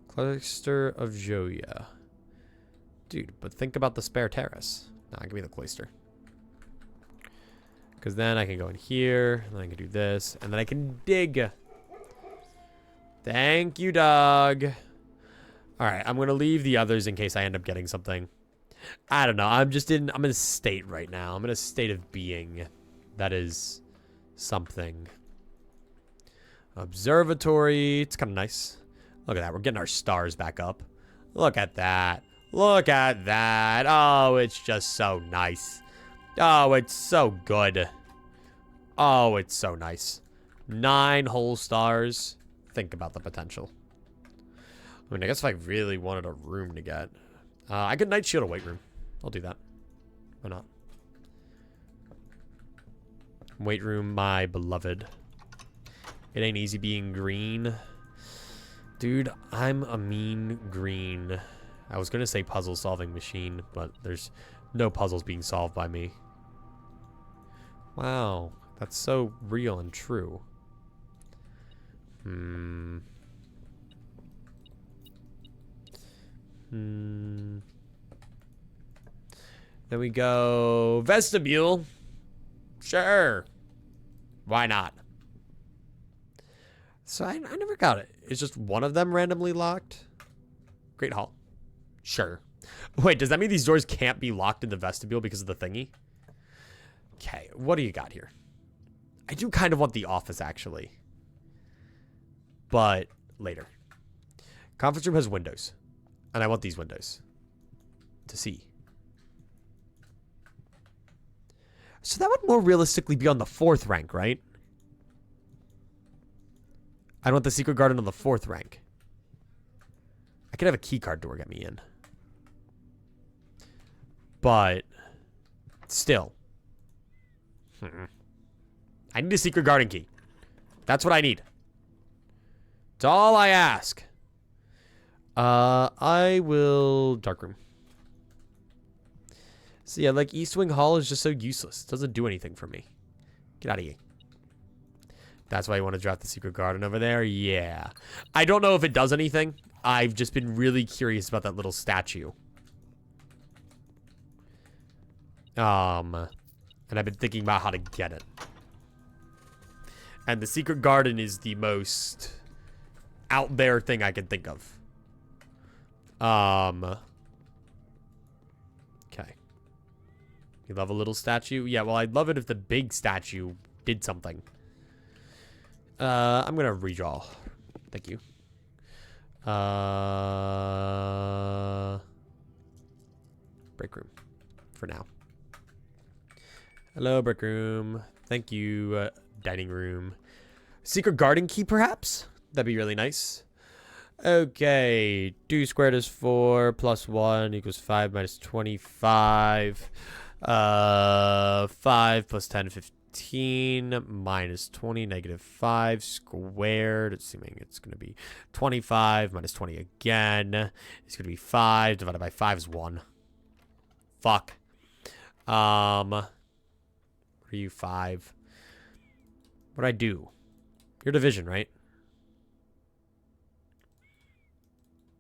Cloister of Joya. Dude, but think about the spare terrace. Nah, give me the cloister. Because then I can go in here, and then I can do this, and then I can dig. Thank you, dog. All right, I'm going to leave the others in case I end up getting something. I don't know. I'm in a state right now. I'm in a state of being. That is something. Observatory. It's kind of nice. Look at that. We're getting our stars back up. Look at that. Look at that. Oh, it's just so nice. Oh, it's so good. Oh, it's so nice. 9 whole stars. Think about the potential. I mean, I guess if I really wanted a room to get... I could night shield a weight room. I'll do that. Why not? Weight room, my beloved. It ain't easy being green. Dude, I'm a mean green. I was gonna say puzzle solving machine, but there's no puzzles being solved by me. Wow, that's so real and true. Then we go vestibule. Sure. Why not? So I never got it. It's just one of them randomly locked. Great hall. Sure. Wait, does that mean these doors can't be locked in the vestibule because of the thingy? Okay, what do you got here? I do kind of want the office, actually. But later. Conference room has windows. And I want these windows to see. So that would more realistically be on the 4th rank, right? I want the secret garden on the 4th rank. I could have a keycard door get me in. But still. I need a secret garden key. That's what I need. It's all I ask. I will darkroom. So yeah, like East Wing Hall is just so useless. It doesn't do anything for me. Get out of here. That's why you want to draft the secret garden over there? Yeah. I don't know if it does anything. I've just been really curious about that little statue. And I've been thinking about how to get it. And the secret garden is the most out there thing I can think of. Okay. You love a little statue? Yeah, well, I'd love it if the big statue did something. I'm gonna redraw. Thank you. Break room. For now. Hello, break room. Thank you, dining room. Secret garden key, perhaps? That'd be really nice. Okay. 2 squared is 4 plus 1 equals 5 minus 25. 5 plus 10, 15 minus 20, negative 5 squared. Assuming it's going to be 25 minus 20 again. It's going to be 5 divided by 5 is 1. Fuck. What are you, 5? What do I do? Your division, right?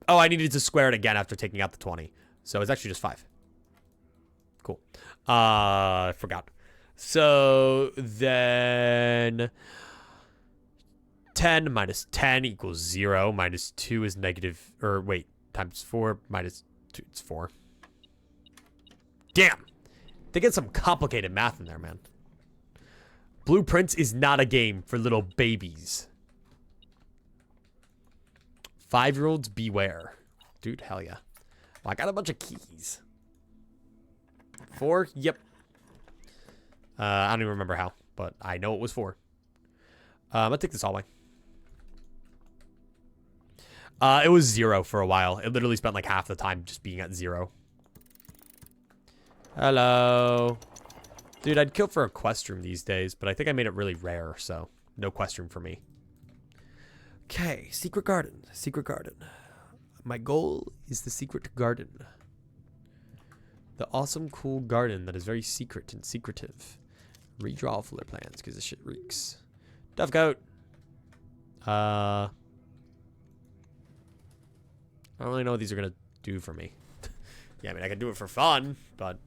Oh, I needed to square it again after taking out the 20. So it's actually just 5. Cool. I forgot. So then 10 minus 10 equals 0. Minus 2 is negative, or wait, times 4 minus 2, it's 4. Damn. They get some complicated math in there, man. Blueprints is not a game for little babies. 5-year-olds beware. Dude, hell yeah. Well, I got a bunch of keys. 4? Yep. I don't even remember how, but I know it was 4. I'm gonna take this hallway. It was 0 for a while. It literally spent like half the time just being at 0. Hello. Dude, I'd kill for a quest room these days, but I think I made it really rare, so no quest room for me. Okay, secret garden. Secret garden. My goal is the secret garden. The awesome, cool garden that is very secret and secretive. Redraw floor plans, because this shit reeks. Dovecoat. I don't really know what these are going to do for me. Yeah, I mean, I can do it for fun, but...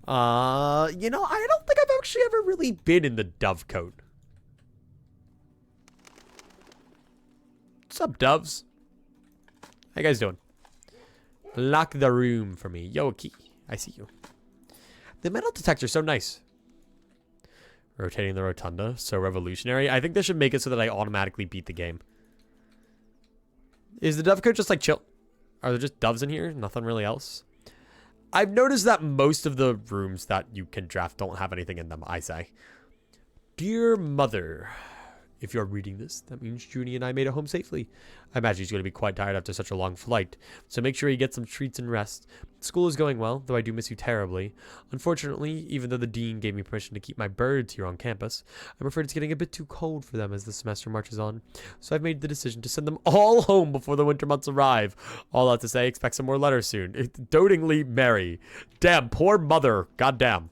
you know, I don't think I've actually ever really been in the Dovecoat. What's up, doves? How you guys doing? Lock the room for me. Yo, a key. I see you. The metal detector's so nice. Rotating the rotunda. So revolutionary. I think they should make it so that I automatically beat the game. Is the Dovecoat just like chill? Are there just doves in here? Nothing really else? I've noticed that most of the rooms that you can draft don't have anything in them, I say. Dear Mother, if you're reading this, that means Junie and I made it home safely. I imagine he's going to be quite tired after such a long flight, so make sure he gets some treats and rest. School is going well, though I do miss you terribly. Unfortunately, even though the dean gave me permission to keep my birds here on campus, I'm afraid it's getting a bit too cold for them as the semester marches on. So I've made the decision to send them all home before the winter months arrive. All out to say, expect some more letters soon. Dotingly, Mary. Damn, poor mother. Goddamn.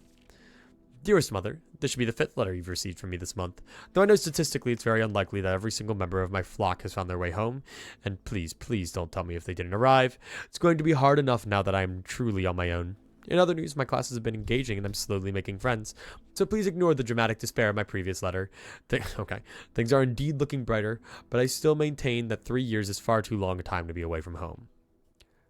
Dearest Mother, this should be the 5th letter you've received from me this month. Though I know statistically it's very unlikely that every single member of my flock has found their way home. And please, please don't tell me if they didn't arrive. It's going to be hard enough now that I'm truly on my own. In other news, my classes have been engaging and I'm slowly making friends. So please ignore the dramatic despair of my previous letter. Okay, things are indeed looking brighter, but I still maintain that 3 years is far too long a time to be away from home.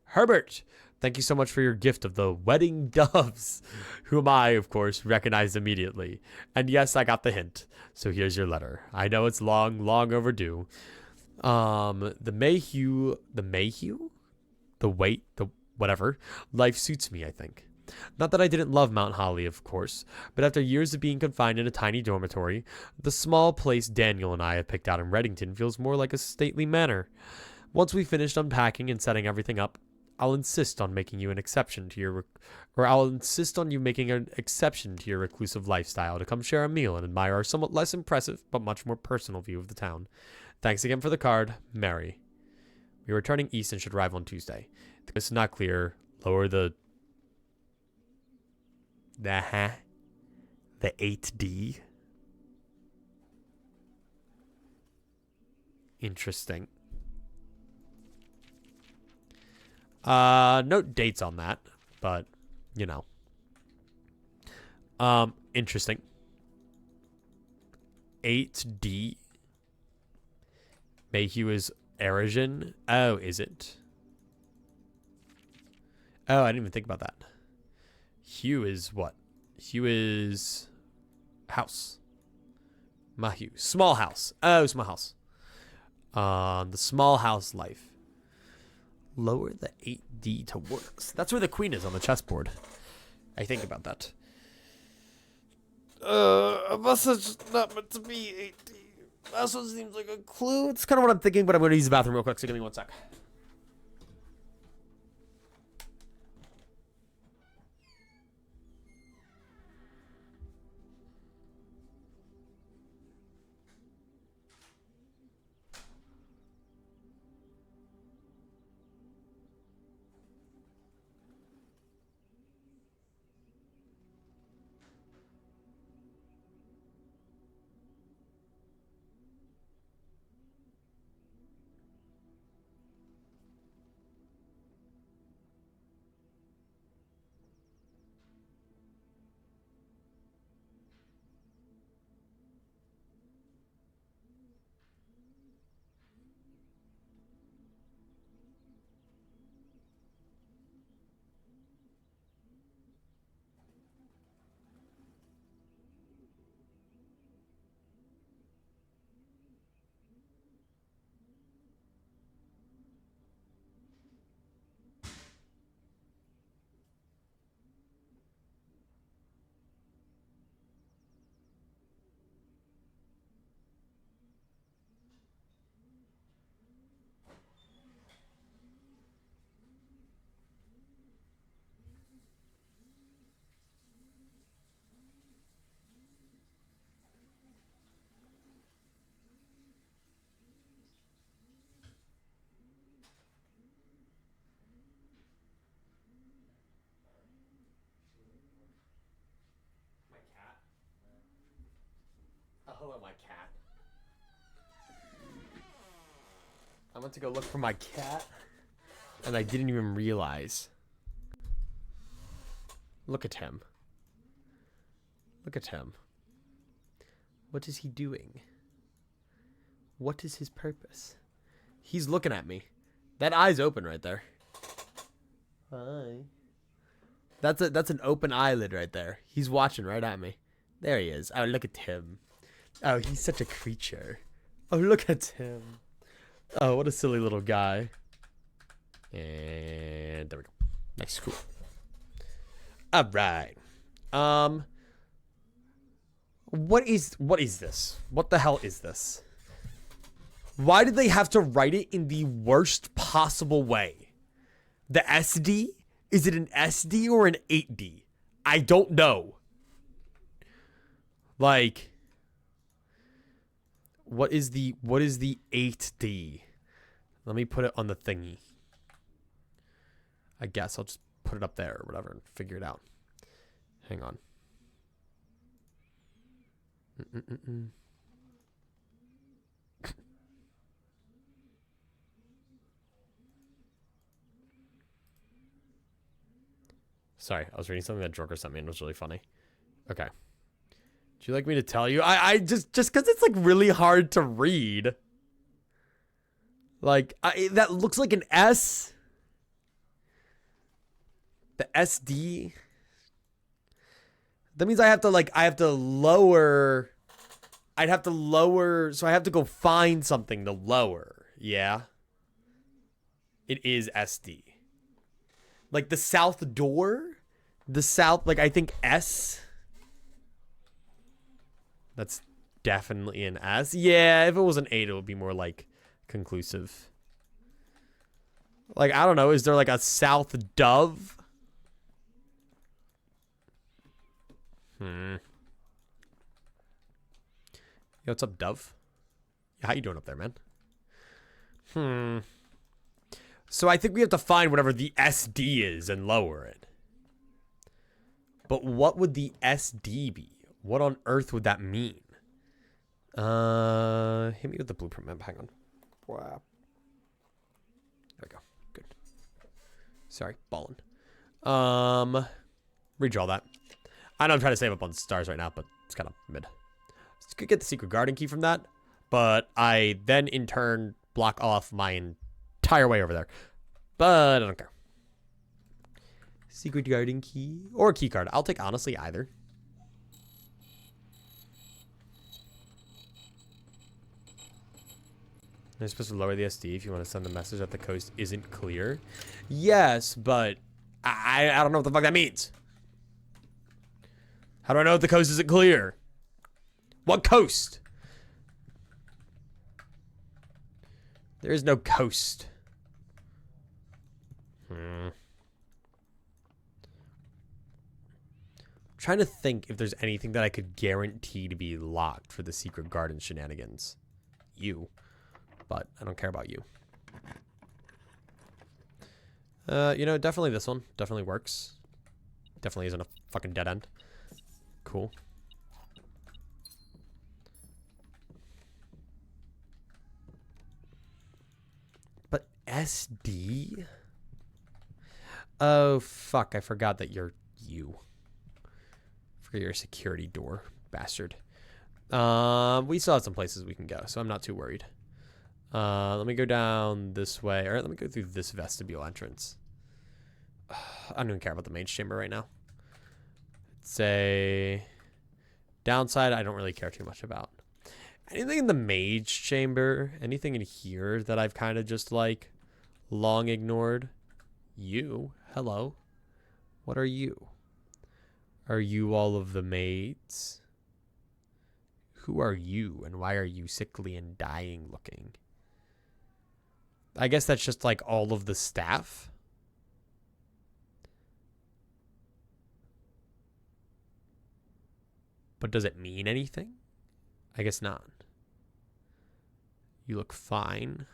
Herbert! Thank you so much for your gift of the wedding doves, whom I, of course, recognized immediately. And yes, I got the hint. So here's your letter. I know it's long, long overdue. The Mayhew, whatever, life suits me, I think. Not that I didn't love Mount Holly, of course, but after years of being confined in a tiny dormitory, the small place Daniel and I have picked out in Reddington feels more like a stately manor. Once we finished unpacking and setting everything up, I'll insist on making you an exception to your, I'll insist on you making an exception to your reclusive lifestyle to come share a meal and admire our somewhat less impressive but much more personal view of the town. Thanks again for the card, Mary. We are returning east and should arrive on Tuesday. The coast is not clear. Lower the 8D. Interesting. No dates on that, but you know. Interesting. 8D. Mayhew is Erigen. Oh, is it? Oh, I didn't even think about that. Hugh is what? Hugh is house. Mahue. Small house. Oh, small house. The small house life. Lower the 8D to works. That's where the queen is on the chessboard. I think about that. A message not meant to be 8D. That one seems like a clue. It's kind of what I'm thinking, but I'm going to use the bathroom real quick, so give me 1 sec. Hello, my cat. I went to go look for my cat, and I didn't even realize. Look at him. Look at him. What is he doing? What is his purpose? He's looking at me. That eye's open right there. Hi. That's an open eyelid right there. He's watching right at me. There he is. Oh, look at him. Oh, he's such a creature. Oh, look at him. Oh, what a silly little guy. And there we go. Nice, cool. All right. What is this? What the hell is this? Why did they have to write it in the worst possible way? The SD? Is it an SD or an 8D? I don't know. Like, what is the 8D? Let me put it on the thingy. I guess I'll just put it up there or whatever and figure it out. Hang on. Sorry, I was reading something that Joker sent me and it was really funny. Okay. Do you like me to tell you? I just because it's like really hard to read. Like, that looks like an S. The SD. That means I have to lower. I'd have to lower, so I have to go find something to lower. Yeah. It is SD. Like the south door? The south, like I think S. That's definitely an S. Yeah, if it was an 8, it would be more like conclusive. Like, I don't know. Is there like a South Dove? Yo, what's up, Dove? How you doing up there, man? So I think we have to find whatever the SD is and lower it. But what would the SD be? What on earth would that mean? Hit me with the blueprint map. Hang on. Wow. There we go. Good. Sorry, ballin'. Redraw that. I know I'm trying to save up on stars right now, but it's kind of mid. So could get the secret garden key from that, but I then in turn block off my entire way over there. But I don't care. Secret garden key or key card. I'll take honestly either. You're supposed to lower the SD if you want to send the message that the coast isn't clear. Yes, but I don't know what the fuck that means. How do I know if the coast isn't clear? What coast? There is no coast. I'm trying to think if there's anything that I could guarantee to be locked for the secret garden shenanigans. You. But I don't care about you. You know, definitely this one. Definitely works. Definitely isn't a fucking dead end. Cool. But SD? Oh, fuck. I forgot that you're you. For your security door, bastard. We still have some places we can go, so I'm not too worried. Let me go down this way. All right, let me go through this vestibule entrance. I don't even care about the mage chamber right now. It's a downside I don't really care too much about. Anything in the mage chamber, anything in here that I've kind of just like long ignored? You, hello. What are you? Are you all of the maids? Who are you and why are you sickly and dying looking? I guess that's just like all of the staff. But does it mean anything? I guess not. You look fine.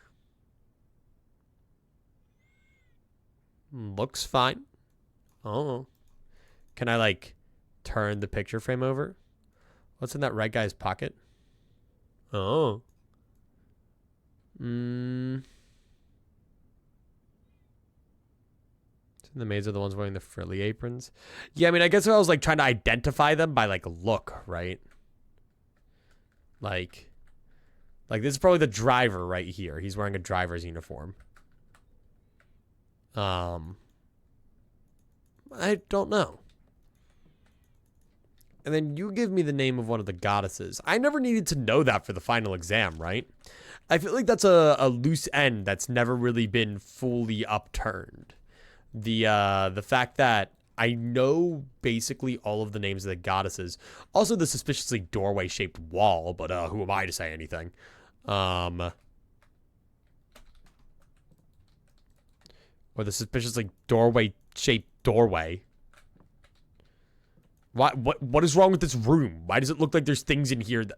Looks fine. Oh. Can I like turn the picture frame over? What's in that red guy's pocket? Oh. The maids are the ones wearing the frilly aprons. Yeah, I mean, I guess I was like trying to identify them by like look, right? Like this is probably the driver right here. He's wearing a driver's uniform. I don't know. And then you give me the name of one of the goddesses. I never needed to know that for the final exam, right? I feel like that's a loose end that's never really been fully upturned. The fact that I know basically all of the names of the goddesses. Also the suspiciously doorway-shaped wall, but who am I to say anything? Or the suspiciously doorway-shaped doorway. What is wrong with this room? Why does it look like there's things in here that...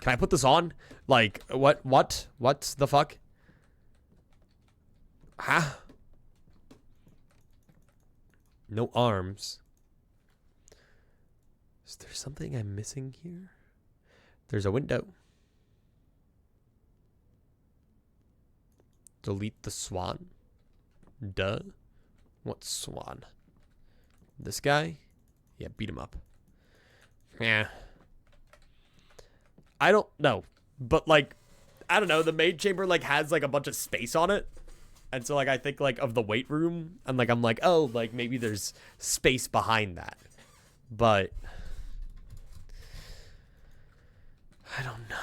Can I put this on? Like, what the fuck? Huh? No arms. Is there something I'm missing here? There's a window. Delete the swan. Duh. What swan? This guy? Yeah, beat him up. Yeah. I don't know. But like, I don't know. The maid chamber like has like a bunch of space on it. And so, like, I think, like, of the weight room, and, like, I'm like, oh, like, maybe there's space behind that. But I don't know.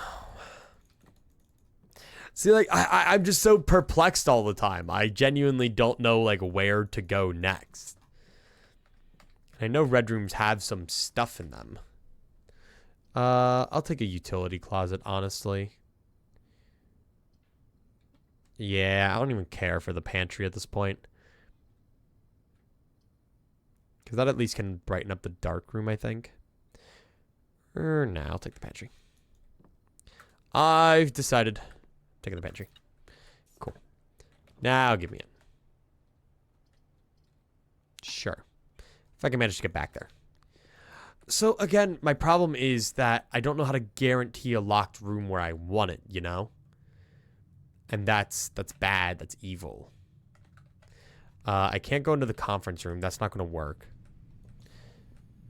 See, like, I'm just so perplexed all the time. I genuinely don't know, like, where to go next. I know red rooms have some stuff in them. I'll take a utility closet, honestly. Yeah, I don't even care for the pantry at this point. Because that at least can brighten up the dark room, I think. Nah, I'll take the pantry. I've decided. Taking the pantry. Cool. Now give me it. Sure. If I can manage to get back there. So, again, my problem is that I don't know how to guarantee a locked room where I want it, you know? And that's bad. That's evil. I can't go into the conference room. That's not going to work.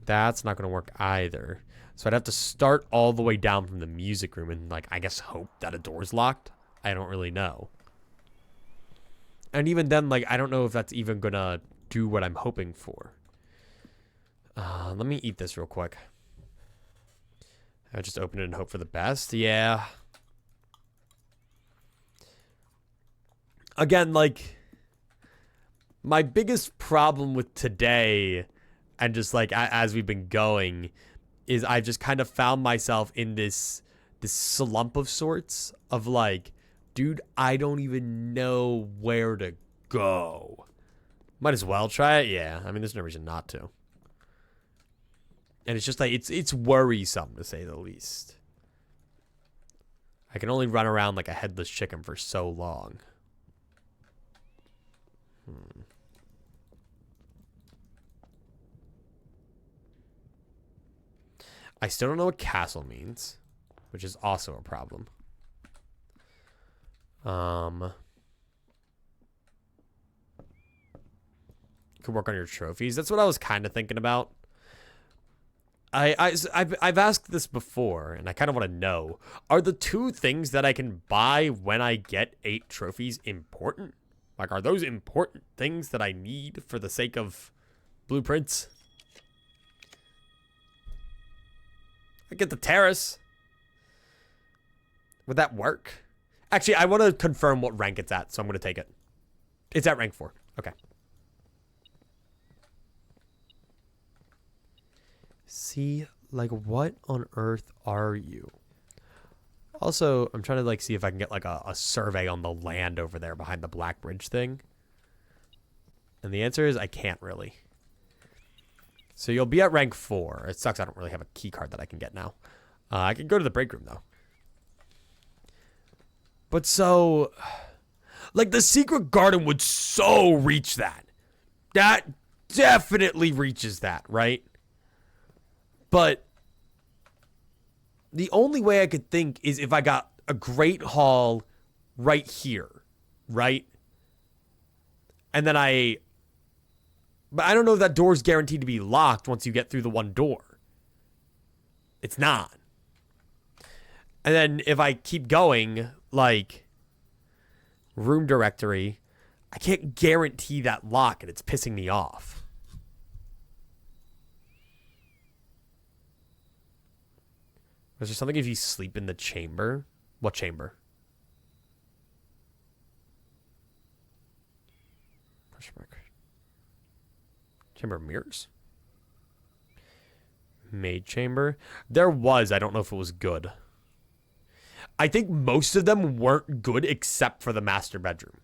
That's not going to work either. So I'd have to start all the way down from the music room and, like, I guess hope that a door's locked. I don't really know. And even then, like, I don't know if that's even going to do what I'm hoping for. Let me eat this real quick. I just open it and hope for the best. Yeah. Again, like, my biggest problem with today, and just like as we've been going, is I've just kind of found myself in this slump of sorts of like, dude, I don't even know where to go. Might as well try it. Yeah, I mean, there's no reason not to. And it's just like, it's worrisome, to say the least. I can only run around like a headless chicken for so long. I still don't know what castle means, which is also a problem. Could work on your trophies. That's what I was kind of thinking about. I've asked this before, and I kind of want to know: are the two things that I can buy when I get 8 trophies important? Like, are those important things that I need for the sake of blueprints? I get the terrace. Would that work? Actually, I want to confirm what rank it's at, so I'm going to take it. It's at rank 4. Okay. See, like, what on earth are you? Also, I'm trying to, like, see if I can get, like, a survey on the land over there behind the Black Bridge thing. And the answer is I can't really. So you'll be at rank 4. It sucks I don't really have a key card that I can get now. I can go to the break room, though. But so, like, the secret garden would so reach that. That definitely reaches that, right? But the only way I could think is if I got a great hall right here, right? And then but I don't know if that door's guaranteed to be locked once you get through the one door. It's not. And then if I keep going, like, room directory, I can't guarantee that lock, and it's pissing me off. Was there something if you sleep in the chamber? What chamber? Chamber of Mirrors? Maid chamber? There was. I don't know if it was good. I think most of them weren't good except for the master bedroom.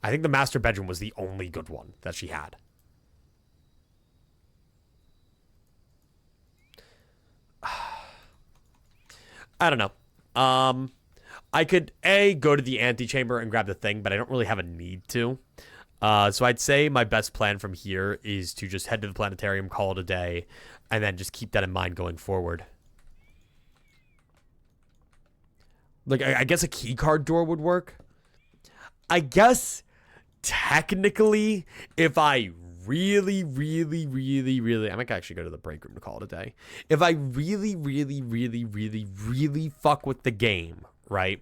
I think the master bedroom was the only good one that she had. I don't know. I could, go to the antechamber and grab the thing, but I don't really have a need to. So I'd say my best plan from here is to just head to the planetarium, call it a day, and then just keep that in mind going forward. Like, I guess a keycard door would work. I guess, technically, if I really, I might actually go to the break room to call it a day. If I really fuck with the game, right,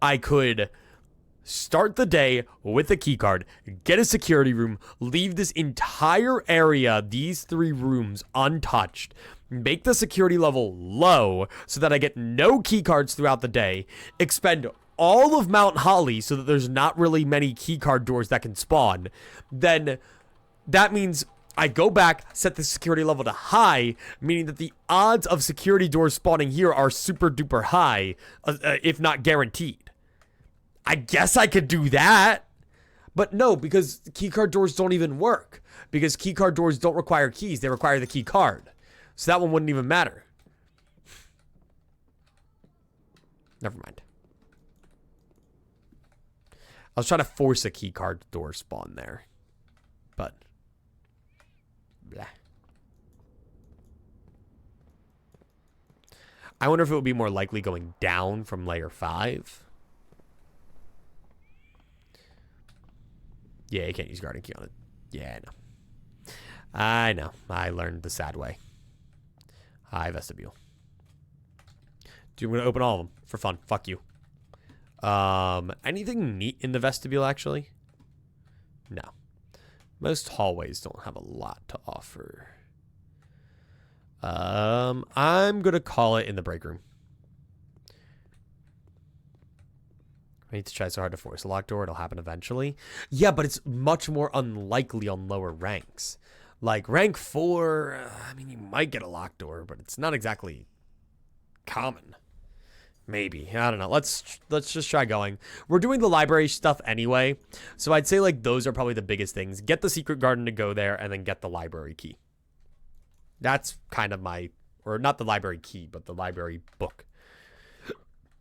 I could start the day with a keycard, get a security room, leave this entire area, these 3 rooms, untouched, make the security level low so that I get no keycards throughout the day, expend all of Mount Holly so that there's not really many keycard doors that can spawn, then that means I go back, set the security level to high, meaning that the odds of security doors spawning here are super duper high, if not guaranteed. I guess I could do that. But no, because keycard doors don't even work. Because keycard doors don't require keys. They require the key card. So that one wouldn't even matter. Never mind. I was trying to force a keycard door spawn there. But. Blah. I wonder if it would be more likely going down from layer 5. Yeah, you can't use guarding key on it. Yeah, I know. I know. I learned the sad way. Hi, vestibule. Dude, I'm going to open all of them for fun. Fuck you. Anything neat in the vestibule, actually? No. Most hallways don't have a lot to offer. I'm going to call it in the break room. I need to try so hard to force a locked door. It'll happen eventually. Yeah, but it's much more unlikely on lower ranks. Like, rank 4, I mean, you might get a locked door, but it's not exactly common. Maybe. I don't know. Let's just try going. We're doing the library stuff anyway, so I'd say, like, those are probably the biggest things. Get the secret garden to go there, and then get the library key. That's kind of my... Or not the library key, but the library book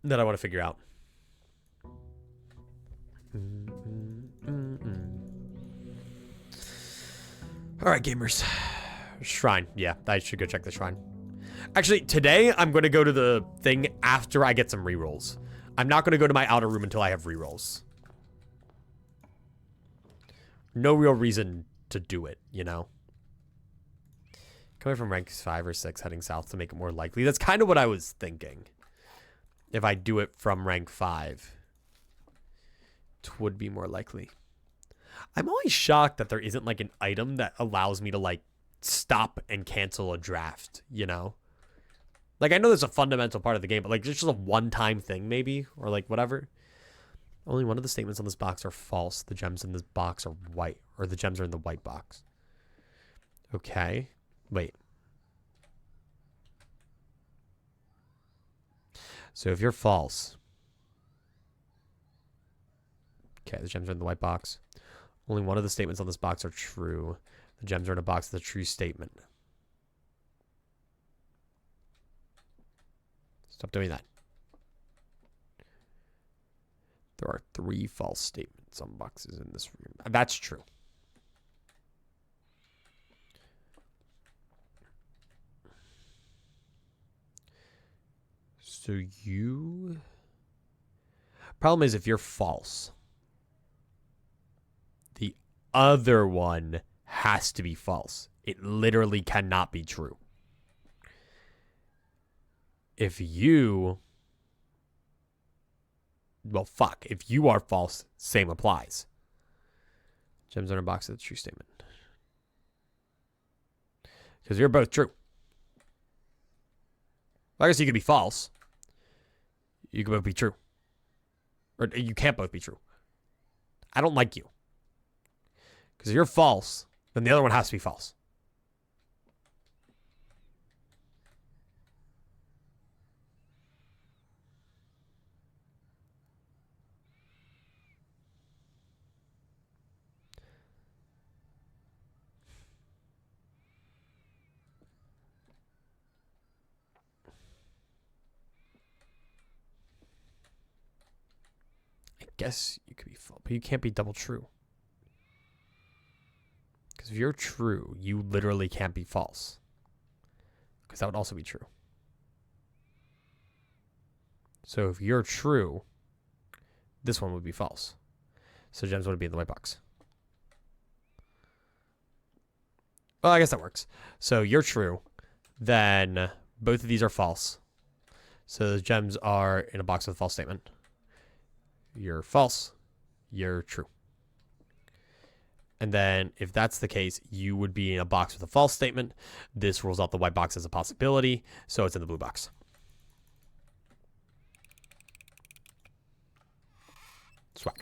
that I want to figure out. Alright, gamers. Shrine. Yeah, I should go check the shrine. Actually, today I'm going to go to the thing after I get some rerolls. I'm not going to go to my outer room until I have rerolls. No real reason to do it, you know? Coming from rank 5 or 6 heading south to make it more likely. That's kind of what I was thinking. If I do it from rank 5, it would be more likely. I'm always shocked that there isn't like an item that allows me to like stop and cancel a draft, you know? Like, I know there's a fundamental part of the game, but like it's just a one-time thing maybe, or like whatever. Only one of the statements on this box are false. The gems in this box are white, or the gems are in the white box. Okay. Wait. So if you're false. Okay, the gems are in the white box. Only one of the statements on this box are true. The gems are in a box with a true statement. Stop doing that. There are 3 false statements on boxes in this room. That's true. So you... Problem is if you're false, the other one has to be false. It literally cannot be true. If you... Well, fuck. If you are false, same applies. Gems in a box of the true statement. Because you're both true. Well, I guess you could be false. You could both be true. Or you can't both be true. I don't like you. Because if you're false, then the other one has to be false. I guess you could be false, but you can't be double true. Because if you're true, you literally can't be false. Because that would also be true. So if you're true, this one would be false. So gems would be in the white box. Well, I guess that works. So you're true. Then both of these are false. So the gems are in a box with a false statement. You're false. You're true. And then if that's the case, you would be in a box with a false statement. This rules out the white box as a possibility. So it's in the blue box. Swag.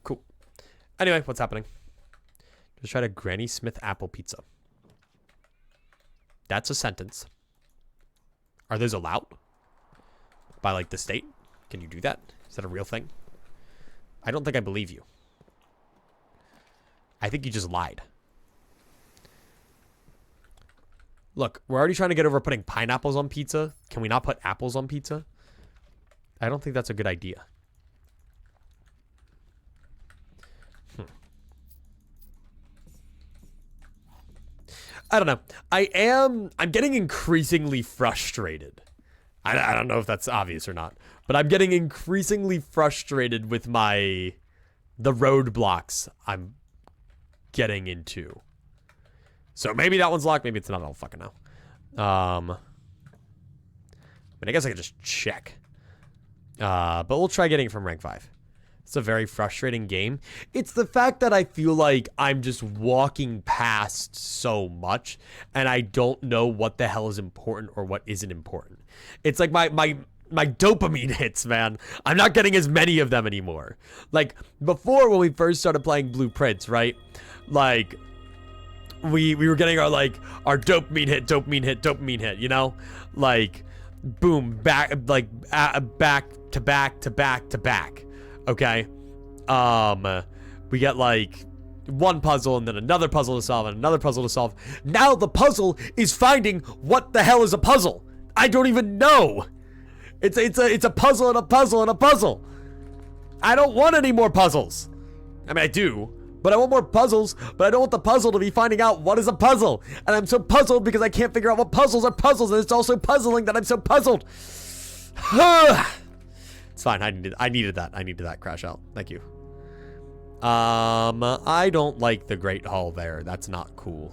Cool. Anyway, what's happening? Just tried a Granny Smith apple pizza. That's a sentence. Are those allowed? By like the state? Can you do that? Is Is that a real thing? I don't think I believe you. I think you just lied. Look, we're already trying to get over putting pineapples on pizza. Can we not put apples on pizza? I don't think that's a good idea. I don't know. I'm getting increasingly frustrated. I don't know if that's obvious or not, but I'm getting increasingly frustrated with the roadblocks I'm getting into. So maybe that one's locked, maybe it's not, I don't fucking know. I mean, I guess I could just check. But we'll try getting it from rank 5. It's a very frustrating game. It's the fact that I feel like I'm just walking past so much and I don't know what the hell is important or what isn't important. It's like my dopamine hits, man. I'm not getting as many of them anymore. Like before when we first started playing Blueprints, right? Like we were getting our dopamine hit, you know? Like boom, back to back. Okay. We get like one puzzle and then another puzzle to solve and another puzzle to solve. Now the puzzle is finding what the hell is a puzzle. I don't even know. It's a puzzle and a puzzle and a puzzle. I don't want any more puzzles. I mean, I do, but I want more puzzles, but I don't want the puzzle to be finding out what is a puzzle. And I'm so puzzled because I can't figure out what puzzles are puzzles, and it's also puzzling that I'm so puzzled. It's fine. I needed that. I needed that crash out. Thank you. I don't like the Great Hall there. That's not cool.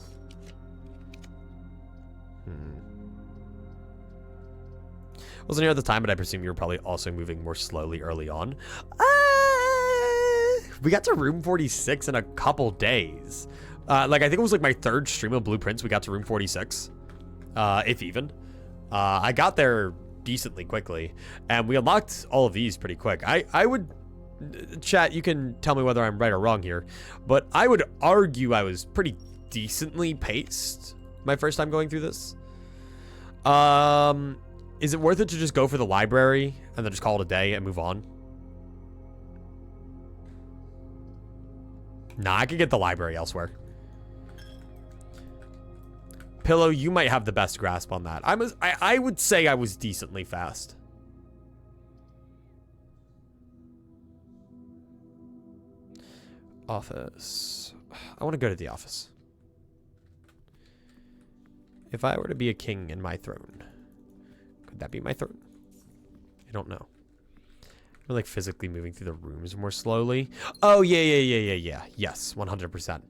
Wasn't here at the time, but I presume you were probably also moving more slowly early on. We got to room 46 in a couple days. I think it was like my 3rd stream of Blueprints. We got to room 46, if even. I got there decently quickly, and we unlocked all of these pretty quick. I would, chat, you can tell me whether I'm right or wrong here, but I would argue I was pretty decently paced my first time going through this. Is it worth it to just go for the library and then just call it a day and move on? Nah, I could get the library elsewhere. Pillow, you might have the best grasp on that. I would say I was decently fast. Office. I want to go to the office. If I were to be a king in my throne, could that be my throne? I don't know. We're like physically moving through the rooms more slowly. Oh, yeah. Yes, 100%.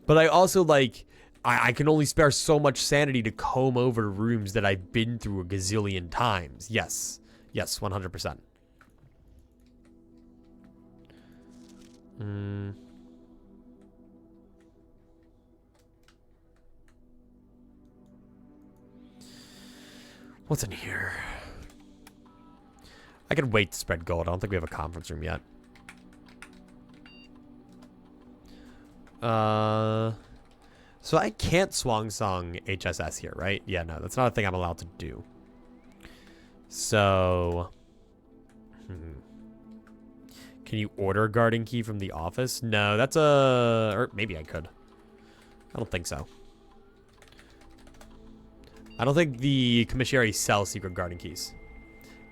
But I also like... I can only spare so much sanity to comb over rooms that I've been through a gazillion times. Yes. Yes, 100%. What's in here? I could wait to spread gold. I don't think we have a conference room yet. So I can't Swang Song HSS here, right? Yeah, no, that's not a thing I'm allowed to do. So... Can you order a garden key from the office? No, that's a... Or maybe I could. I don't think so. I don't think the commissary sells secret garden keys.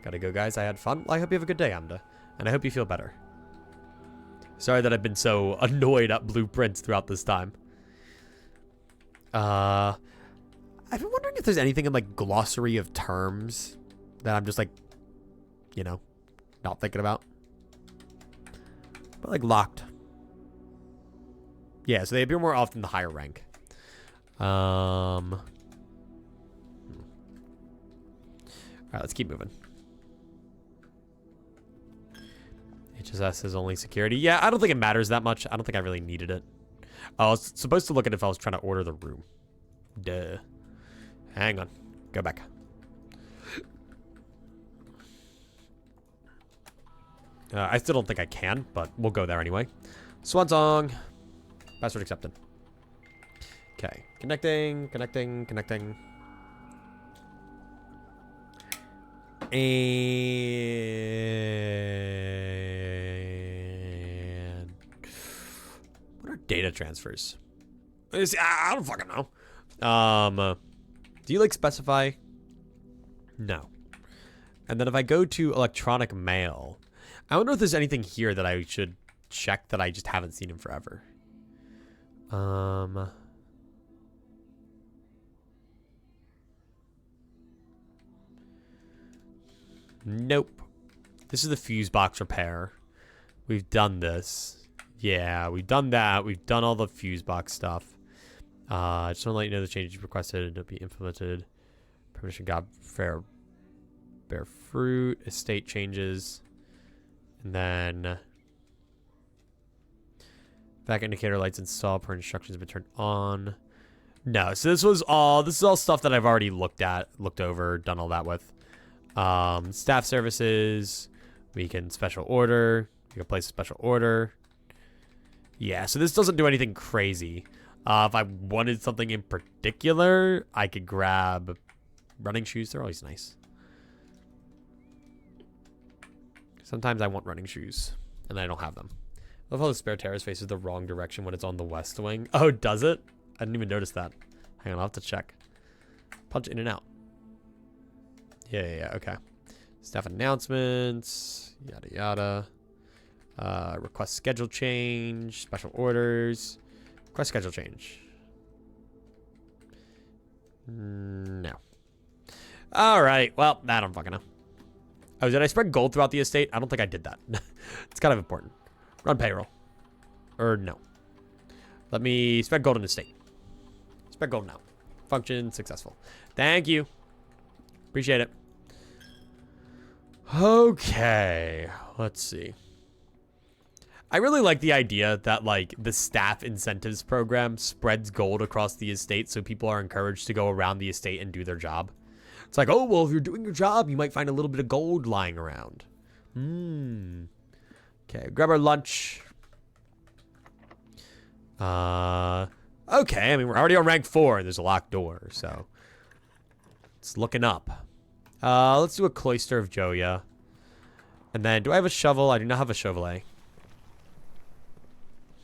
Gotta go, guys. I had fun. Well, I hope you have a good day, Amda. And I hope you feel better. Sorry that I've been so annoyed at Blueprints throughout this time. I've been wondering if there's anything in, like, glossary of terms that I'm just, like, you know, not thinking about. But, like, locked. Yeah, so they appear more often the higher rank. Alright, let's keep moving. HSS is only security. Yeah, I don't think it matters that much. I don't think I really needed it. I was supposed to look at it if I was trying to order the room. Duh. Hang on. Go back. I still don't think I can, but we'll go there anyway. Swan song. Password accepted. Okay. Connecting. And what are data transfers? I don't fucking know. Do you like specify? No. And then if I go to electronic mail, I wonder if there's anything here that I should check that I just haven't seen in forever. Nope. This is the fuse box repair. We've done this. Yeah, we've done that. We've done all the fuse box stuff. I just want to let you know the changes you requested to be implemented. Permission got fair bear fruit, estate changes, and then back indicator lights installed per instructions have been turned on. No, so this is all stuff that I've already looked over, done all that with. Staff services, we can special order, we can place a special order. Yeah, so this doesn't do anything crazy. If I wanted something in particular, I could grab running shoes. They're always nice. Sometimes I want running shoes, and I don't have them. I love how the spare terrace faces the wrong direction when it's on the west wing. Oh, does it? I didn't even notice that. Hang on, I'll have to check. Punch in and out. Yeah, okay. Staff announcements, yada yada. Request schedule change, special orders. Request schedule change. No. All right, well, I don't fucking know. Oh, did I spread gold throughout the estate? I don't think I did that. It's kind of important. Run payroll. Or no. Let me spread gold in the estate. Spread gold now. Function successful. Thank you. Appreciate it. Okay. Let's see. I really like the idea that, like, the staff incentives program spreads gold across the estate so people are encouraged to go around the estate and do their job. It's like, oh, well, if you're doing your job, you might find a little bit of gold lying around. Okay, grab our lunch. Okay, I mean, we're already on rank 4, and there's a locked door, so it's looking up. Let's do a cloister of Joya. And then, do I have a shovel? I do not have a shovel.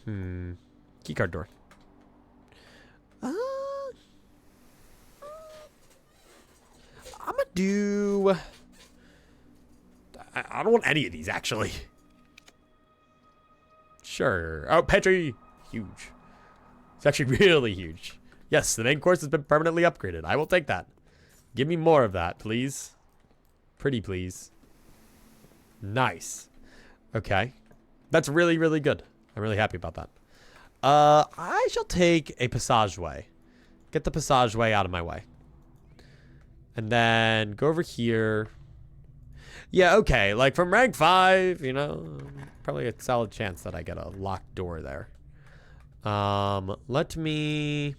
Keycard door. I'm gonna do... I don't want any of these, actually. Sure. Oh, Petri! Huge. It's actually really huge. Yes, the main course has been permanently upgraded. I will take that. Give me more of that, please. Pretty please. Nice. Okay. That's really, really good. I'm really happy about that. I shall take a passageway. Get the passageway out of my way. And then go over here. Yeah, okay. Like from rank 5, you know, probably a solid chance that I get a locked door there. Let me...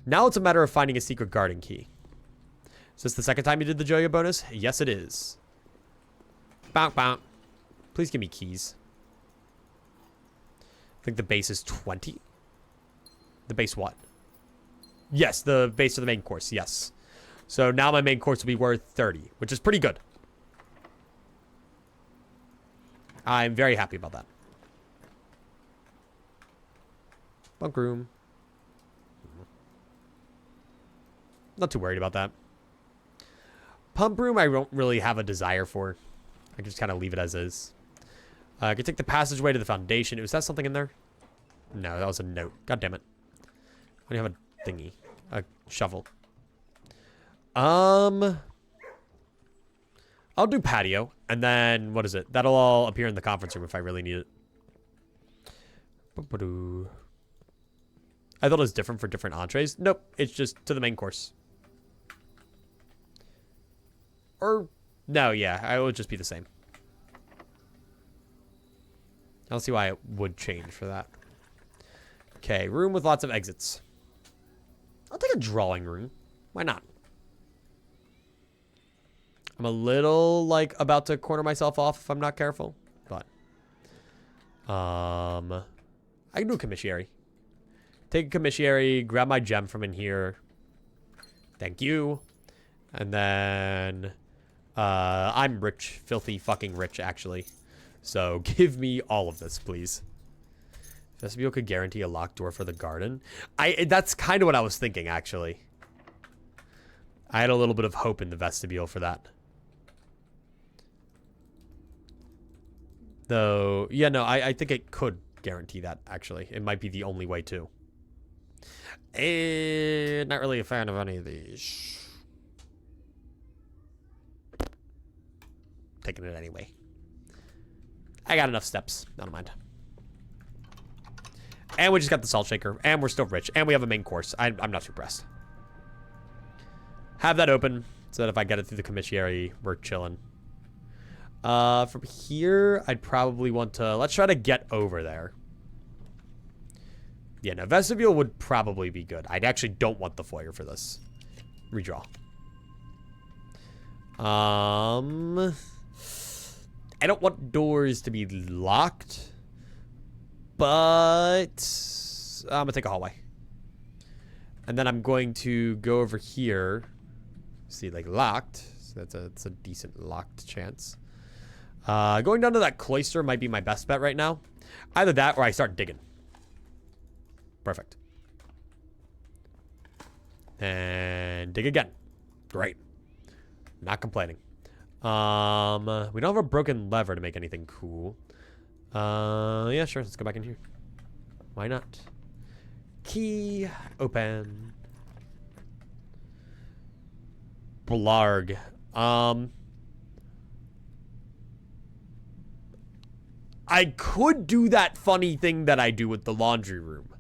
Now it's a matter of finding a secret garden key. Is this the second time you did the Joya bonus? Yes, it is. Bow, bow. Please give me keys. I think the base is 20. The base what? Yes, the base of the main course. Yes. So now my main course will be worth 30, which is pretty good. I'm very happy about that. Bunk room. Not too worried about that. Pump room, I don't really have a desire for. I can just kind of leave it as is. I can take the passageway to the foundation. Was that something in there? No, that was a note. God damn it. I don't have a thingy. A shovel. I'll do patio. And then, what is it? That'll all appear in the conference room if I really need it. I thought it was different for different entrees. Nope, it's just to the main course. Or, no, yeah, I would just be the same. I don't see why it would change for that. Okay, room with lots of exits. I'll take a drawing room. Why not? I'm a little, like, about to corner myself off if I'm not careful. But, I can do a commissary. Take a commissary, grab my gem from in here. Thank you. And then, I'm rich. Filthy fucking rich, actually. So give me all of this, please. Vestibule could guarantee a locked door for the garden. That's kind of what I was thinking, actually. I had a little bit of hope in the vestibule for that. Though, yeah, no, I think it could guarantee that, actually. It might be the only way, too. And not really a fan of any of these. Taking it anyway. I got enough steps. Never mind. And we just got the salt shaker. And we're still rich. And we have a main course. I'm not too pressed. Have that open so that if I get it through the commissary, we're chilling. From here, I'd probably want to... Let's try to get over there. Yeah, no, vestibule would probably be good. I actually don't want the foyer for this. Redraw. I don't want doors to be locked. But... I'm gonna take a hallway. And then I'm going to go over here. See, like, locked. So that's a decent locked chance. Going down to that cloister might be my best bet right now. Either that or I start digging. Perfect. And dig again. Great. Not complaining. We don't have a broken lever to make anything cool. Yeah, sure. Let's go back in here. Why not? Key. Open. Blarg. I could do that funny thing that I do with the laundry room.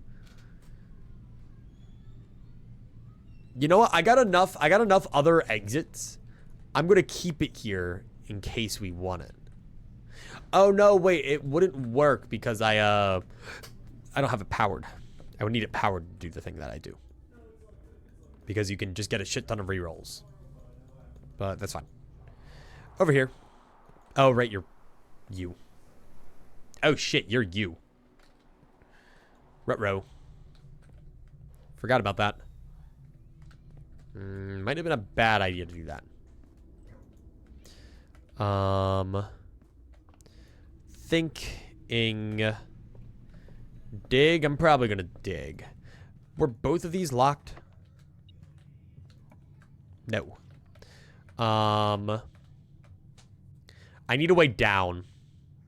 You know what? I got enough other exits. I'm going to keep it here in case we want it. Oh, no, wait. It wouldn't work because I don't have it powered. I would need it powered to do the thing that I do. Because you can just get a shit ton of rerolls. But that's fine. Over here. Oh, right. You're you. Oh, shit. You're you. Ruh-roh. Forgot about that. Might have been a bad idea to do that. Thinking. Dig. I'm probably gonna dig. Were both of these locked? No. I need a way down.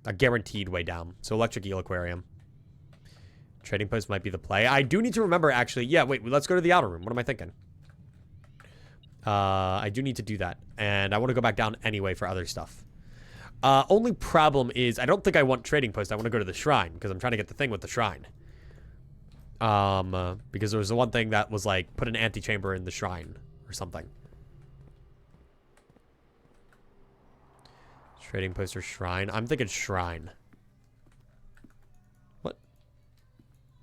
A guaranteed way down. So electric eel aquarium. Trading post might be the play. I do need to remember, actually. Yeah, wait. Let's go to the outer room. What am I thinking? I do need to do that. And I want to go back down anyway for other stuff. Only problem is I don't think I want trading post. I want to go to the shrine because I'm trying to get the thing with the shrine. Because there was the one thing that was like put an antechamber in the shrine or something. Trading post or shrine? I'm thinking shrine. What?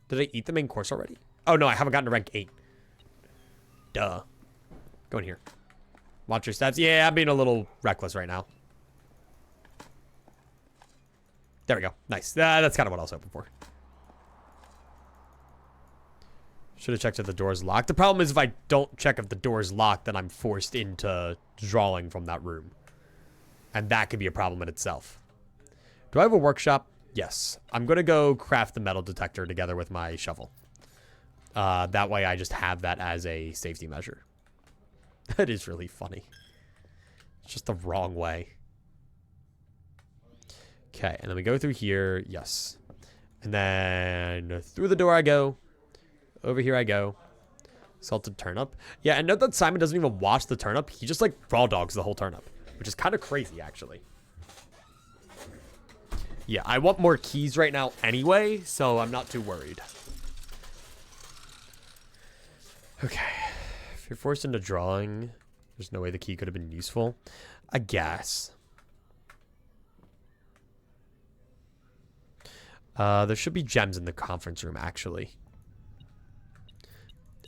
Did I eat the main course already? Oh no, I haven't gotten to rank 8. Duh. Go in here. Watch your stats. Yeah, I'm being a little reckless right now. There we go. Nice. That's kind of what I was hoping for. Should have checked if the door's locked. The problem is if I don't check if the door's locked, then I'm forced into drawing from that room. And that could be a problem in itself. Do I have a workshop? Yes. I'm going to go craft the metal detector together with my shovel. That way I just have that as a safety measure. That is really funny. It's just the wrong way. Okay, and then we go through here. Yes. And then through the door I go. Over here I go. Salted turnip. Yeah, and note that Simon doesn't even watch the turnip. He just, like, raw dogs the whole turnip. Which is kind of crazy, actually. Yeah, I want more keys right now anyway, so I'm not too worried. Okay. If you're forced into drawing, there's no way the key could have been useful. I guess. There should be gems in the conference room, actually.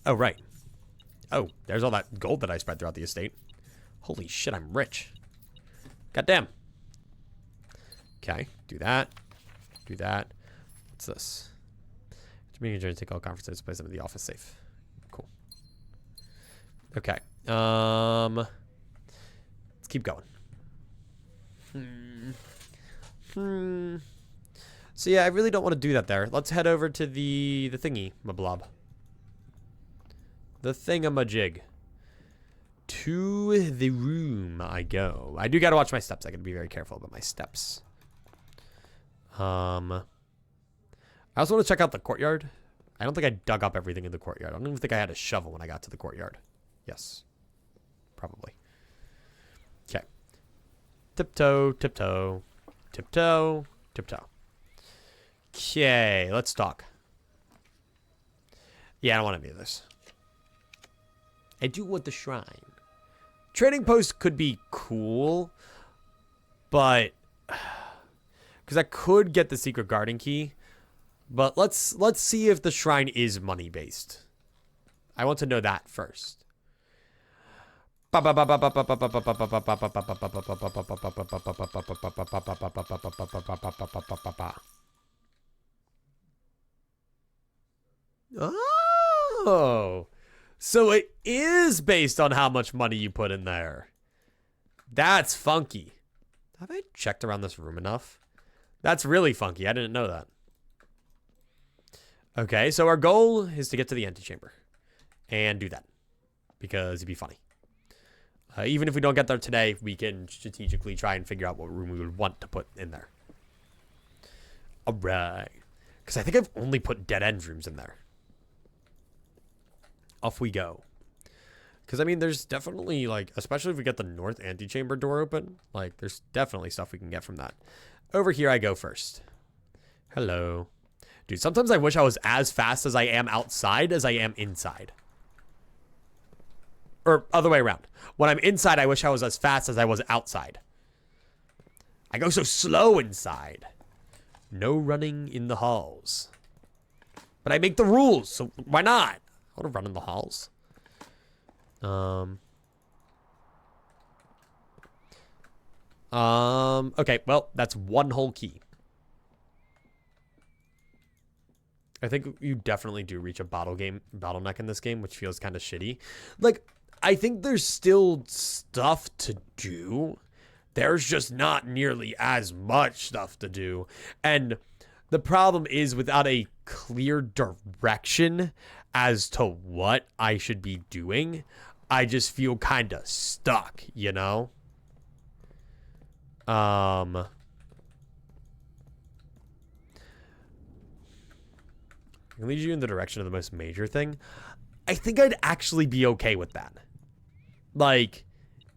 Oh, right. Oh, there's all that gold that I spread throughout the estate. Holy shit, I'm rich. Goddamn. Okay, do that. Do that. What's this? Meeting adjourned. Take all conferences. Place them in the office safe. Cool. Okay. Let's keep going. So yeah, I really don't want to do that there. Let's head over to the thingy, my blob. The thingamajig. To the room I go. I do gotta watch my steps. I gotta be very careful about my steps. I also want to check out the courtyard. I don't think I dug up everything in the courtyard. I don't even think I had a shovel when I got to the courtyard. Yes. Probably. Okay. Tiptoe, tiptoe, tiptoe, tiptoe. Okay, let's talk. Yeah, I don't want any of this. I do want the shrine. Trading post could be cool, but because I could get the secret garden key, but let's see if the shrine is money based. I want to know that first. Oh. So it is based on how much money you put in there. That's funky. Have I checked around this room enough? That's really funky. I didn't know that. Okay, so our goal is to get to the antechamber. And do that. Because it'd be funny. Even if we don't get there today, we can strategically try and figure out what room we would want to put in there. Alright. Because I think I've only put dead end rooms in there. Off we go. Because, I mean, there's definitely, like, especially if we get the north antechamber door open, like, there's definitely stuff we can get from that. Over here I go first. Hello. Dude, sometimes I wish I was as fast as I am outside as I am inside. Or other way around. When I'm inside, I wish I was as fast as I was outside. I go so slow inside. No running in the halls. But I make the rules, so why not? I want to run in the halls. Okay, well, that's one whole key. I think you definitely do reach a bottleneck in this game, which feels kind of shitty. Like, I think there's still stuff to do. There's just not nearly as much stuff to do. And the problem is, without a clear direction as to what I should be doing, I just feel kind of stuck, you know? I can lead you in the direction of the most major thing. I think I'd actually be okay with that. Like,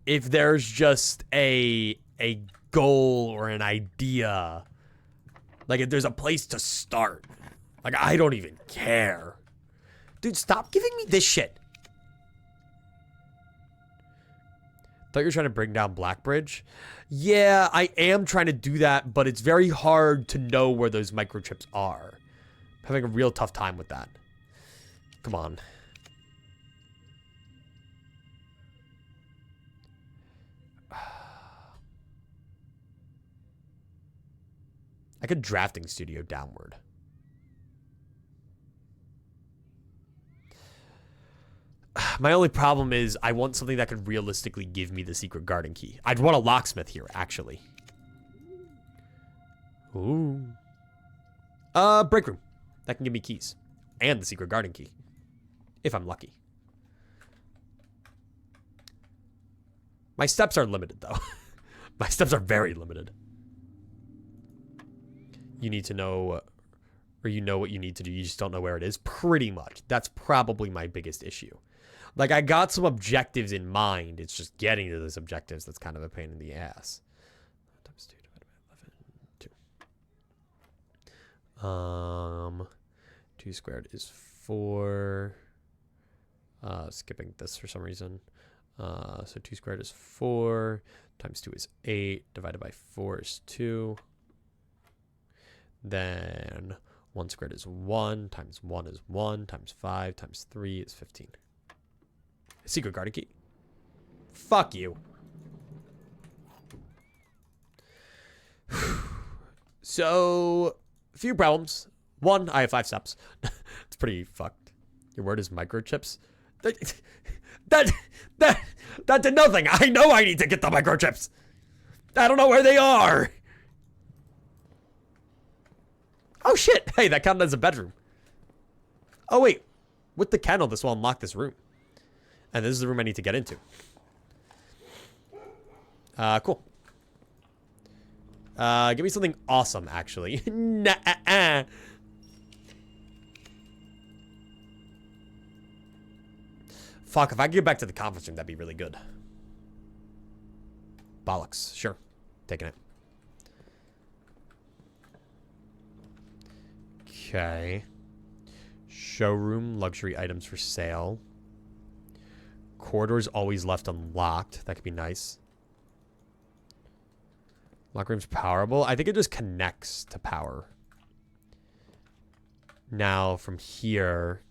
if there's just a goal or an idea, like if there's a place to start, like I don't even care. Dude, stop giving me this shit. Thought you were trying to bring down Blackbridge. Yeah, I am trying to do that, but it's very hard to know where those microchips are. I'm having a real tough time with that. Come on. I could drafting studio downward. My only problem is I want something that could realistically give me the secret garden key. I'd want a locksmith here, actually. Ooh. Break room. That can give me keys. And the secret garden key. If I'm lucky. My steps are limited, though. My steps are very limited. You need to know, or you know what you need to do. You just don't know where it is. Pretty much. That's probably my biggest issue. Like, I got some objectives in mind. It's just getting to those objectives that's kind of a pain in the ass. Times 2 divided by 11. 2 squared is 4. Skipping this for some reason. So 2 squared is 4. Times 2 is 8. Divided by 4 is 2. Then 1 squared is 1. Times 1 is 1. Times 5 times 3 is 15. Secret garden key. Fuck you. So, a few problems. One, I have 5 steps. It's pretty fucked. Your word is microchips. That did nothing. I know I need to get the microchips. I don't know where they are. Oh, shit. Hey, that counted as a bedroom. Oh, wait. With the kennel, this will unlock this room. And this is the room I need to get into. Cool. Give me something awesome, actually. Nah. Fuck, if I could get back to the conference room, that'd be really good. Bollocks. Sure. Taking it. Okay. Showroom, luxury items for sale. Corridors always left unlocked. That could be nice. Locker room's powerable. I think it just connects to power. Now, from here...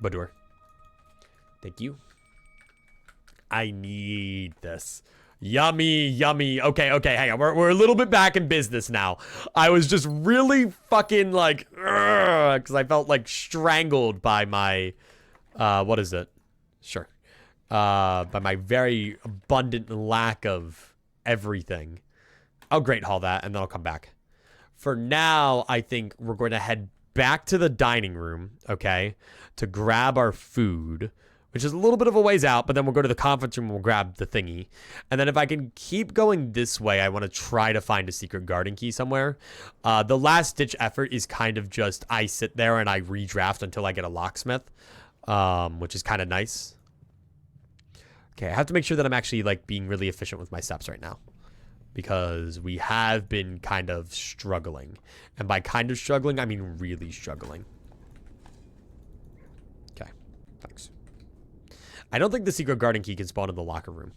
Boudoir. Thank you. I need this. Yummy, yummy. Okay, hang on. We're a little bit back in business now. I was just really fucking like... Because I felt like strangled by my... what is it? Sure. By my very abundant lack of everything. I'll great haul that, and then I'll come back. For now, I think we're going to head back to the dining room, okay, to grab our food, which is a little bit of a ways out, but then we'll go to the conference room and we'll grab the thingy. And then if I can keep going this way, I want to try to find a secret garden key somewhere. The last ditch effort is kind of just I sit there and I redraft until I get a locksmith, which is kind of nice. Okay, I have to make sure that I'm actually like being really efficient with my steps right now, because we have been kind of struggling. And by kind of struggling, I mean really struggling. Okay, thanks. I don't think the secret garden key can spawn in the locker room.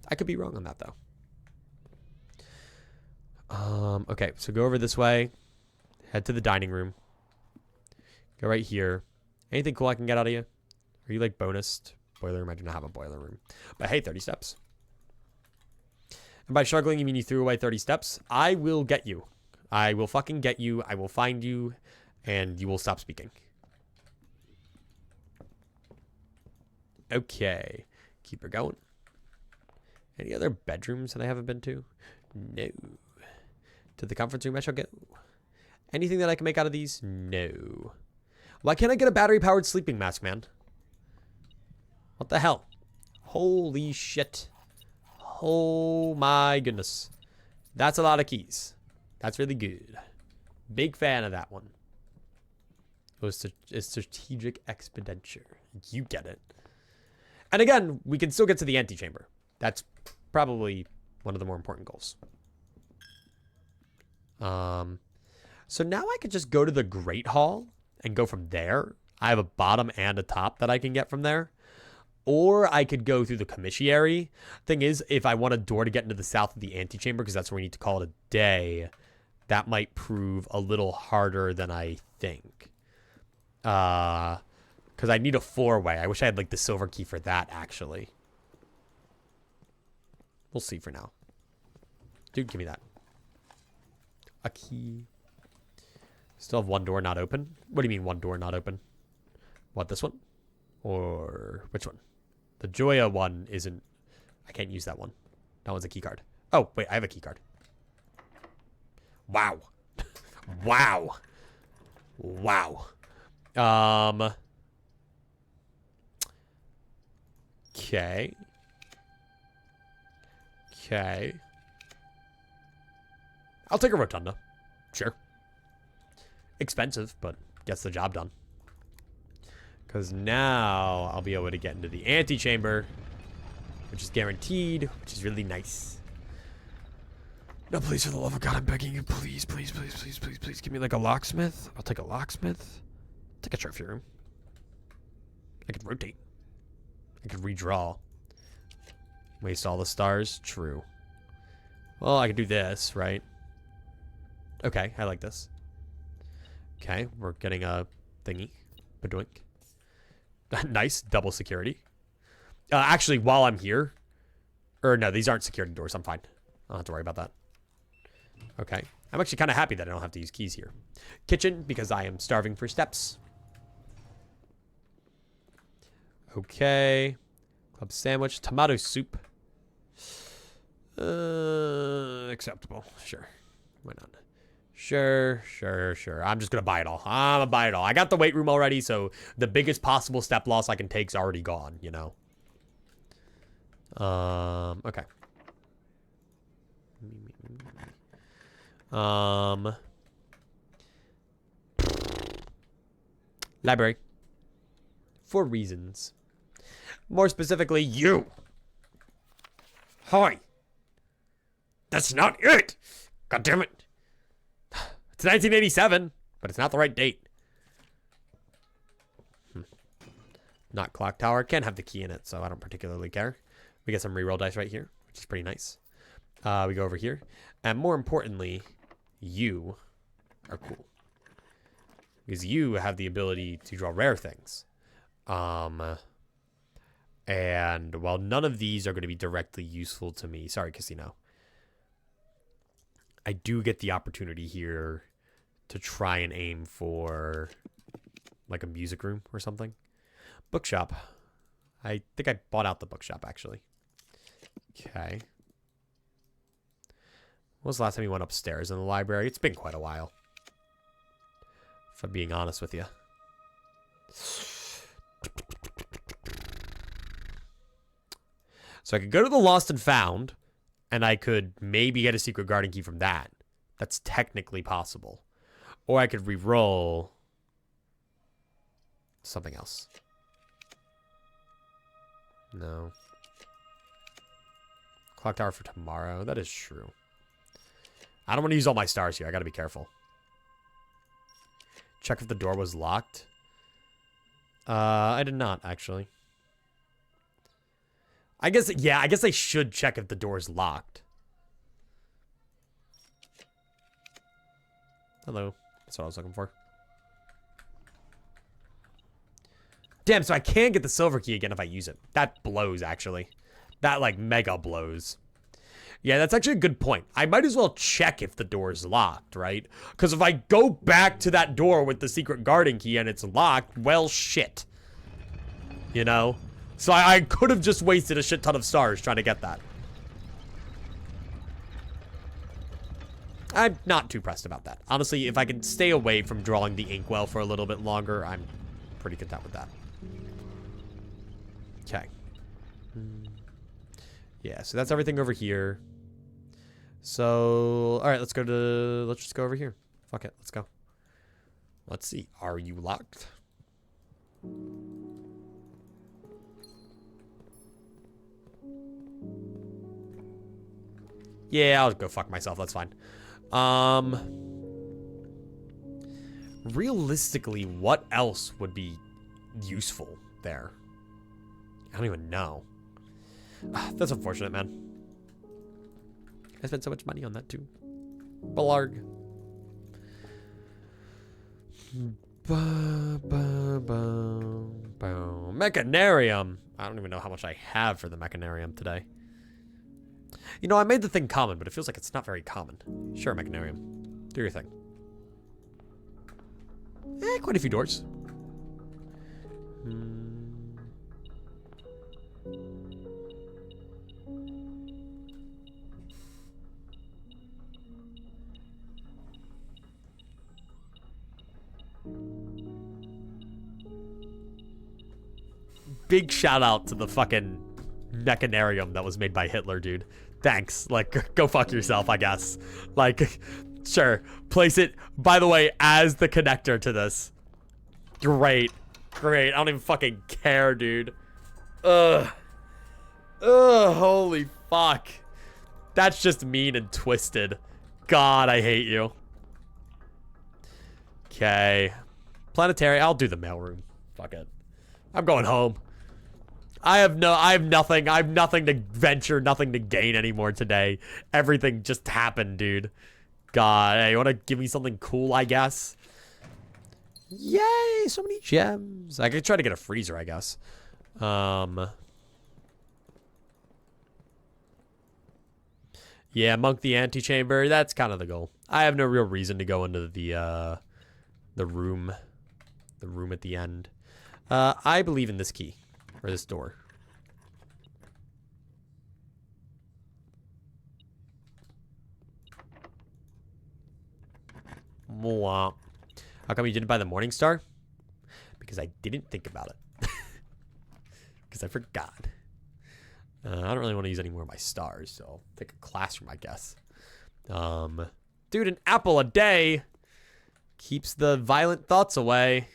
I could be wrong on that, though. Okay, so go over this way. Head to the dining room. Go right here. Anything cool I can get out of you? Are you, like, bonused? Boiler room? I do not have a boiler room. But hey, 30 steps. And by struggling, you mean you threw away 30 steps? I will get you. I will fucking get you. I will find you. And you will stop speaking. Okay. Keep her going. Any other bedrooms that I haven't been to? No. To the conference room I shall go. Anything that I can make out of these? No. Why can't I get a battery-powered sleeping mask, man? What the hell? Holy shit. Oh my goodness. That's a lot of keys. That's really good. Big fan of that one. It was a strategic expenditure. You get it. And again, we can still get to the antechamber. That's probably one of the more important goals. So now I could just go to the Great Hall and go from there. I have a bottom and a top that I can get from there. Or I could go through the commissary. Thing is, if I want a door to get into the south of the antechamber, because that's where we need to call it a day, that might prove a little harder than I think. Because I need a four-way. I wish I had, like, the silver key for that, actually. We'll see for now. Dude, give me that. A key. Still have one door not open? What do you mean one door not open? What, this one? Or which one? The Joya one isn't... I can't use that one. That one's a key card. Oh, wait, I have a key card. Wow. Wow. Wow. Okay. Okay. I'll take a rotunda. Sure. Expensive, but gets the job done. Because now I'll be able to get into the antechamber, which is guaranteed, which is really nice. No, please, for the love of God, I'm begging you, please, please, please, please, please, please, give me like a locksmith. I'll take a locksmith. Take a trophy room. I could rotate. I could redraw. Waste all the stars. True. Well, I could do this, right? Okay, I like this. Okay, we're getting a thingy. Badoink. Nice. Double security. Actually, while I'm here... Or no, these aren't security doors. I'm fine. I don't have to worry about that. Okay. I'm actually kind of happy that I don't have to use keys here. Kitchen, because I am starving for steps. Okay. Club sandwich, tomato soup. Acceptable. Sure. Why not? Sure. I'm just gonna buy it all. I'm gonna buy it all. I got the weight room already, so the biggest possible step loss I can take's already gone, you know? Okay. Library. For reasons. More specifically, you. Hi. That's not it. God damn it. It's 1987, but it's not the right date. Not clock tower. Can't have the key in it, so I don't particularly care. We get some reroll dice right here, which is pretty nice. We go over here. And more importantly, you are cool. Because you have the ability to draw rare things. And while none of these are going to be directly useful to me, sorry, Casino, I do get the opportunity here to try and aim for like a music room or something. Bookshop. I think I bought out the bookshop, actually. Okay. When was the last time you went upstairs in the library? It's been quite a while, if I'm being honest with you. So I could go to the Lost and Found, and I could maybe get a secret garden key from that. That's technically possible. Or I could re-roll something else. No. Clock tower for tomorrow. That is true. I don't want to use all my stars here. I got to be careful. Check if the door was locked. I did not, actually. I guess I should check if the door is locked. Hello. That's what I was looking for. Damn, so I can get the silver key again if I use it. That blows, actually. That, like, mega blows. Yeah, that's actually a good point. I might as well check if the door is locked, right? Because if I go back to that door with the secret garden key and it's locked, well, shit. You know? So I could have just wasted a shit ton of stars trying to get that. I'm not too pressed about that. Honestly, if I can stay away from drawing the inkwell for a little bit longer, I'm pretty content with that. Okay. Yeah, so that's everything over here. So, all right, let's just go over here. Fuck it, let's go. Let's see. Are you locked? Yeah, I'll go fuck myself. That's fine. Realistically, what else would be useful there? I don't even know. That's unfortunate, man. I spent so much money on that, too. Blarg. Mechanarium. I don't even know how much I have for the Mechanarium today. You know, I made the thing common, but it feels like it's not very common. Sure, Mechanarium. Do your thing. Quite a few doors. Big shout out to the fucking Mechanarium that was made by Hitler, dude. Thanks. Like, go fuck yourself, I guess. Like, sure. Place it, by the way, as the connector to this. Great. Great. I don't even fucking care, dude. Ugh. Ugh, holy fuck. That's just mean and twisted. God, I hate you. Okay. Planetary. I'll do the mailroom. Fuck it. I'm going home. I have nothing to venture, nothing to gain anymore today. Everything just happened, dude. God, hey, you want to give me something cool, I guess? Yay, so many gems. I could try to get a freezer, I guess. Yeah, Monk the antechamber, that's kind of the goal. I have no real reason to go into the room at the end. I believe in this key. Or this door. Mwah. How come you didn't buy the Morning Star? Because I didn't think about it. Because I forgot. I don't really want to use any more of my stars, so I'll take a classroom, I guess. Dude, an apple a day keeps the violent thoughts away.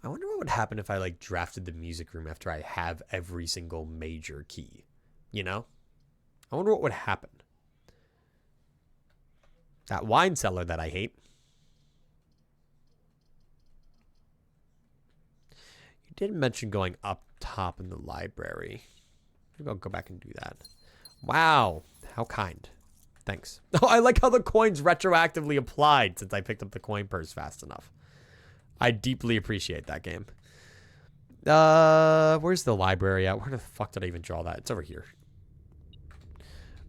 I wonder what would happen if I, like, drafted the music room after I have every single major key. You know? I wonder what would happen. That wine cellar that I hate. You did mention going up top in the library. Maybe I'll go back and do that. Wow. How kind. Thanks. Oh, I like how the coin's retroactively applied since I picked up the coin purse fast enough. I deeply appreciate that game. Where's the library at? Where the fuck did I even draw that? It's over here.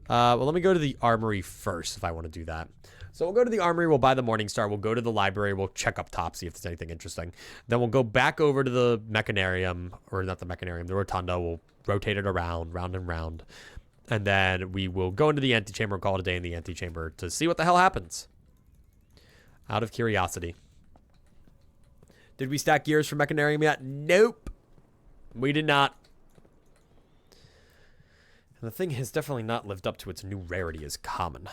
Well, let me go to the armory first if I want to do that. So we'll go to the armory, we'll buy the Morning Star, we'll go to the library, we'll check up top, see if there's anything interesting. Then we'll go back over to the mechanarium, or not the mechanarium, the rotunda. We'll rotate it around, round and round. And then we will go into the antechamber and call it a day in the antechamber to see what the hell happens. Out of curiosity. Did we stack gears for mechanarium yet? Nope. We did not. And the thing has definitely not lived up to its new rarity as common.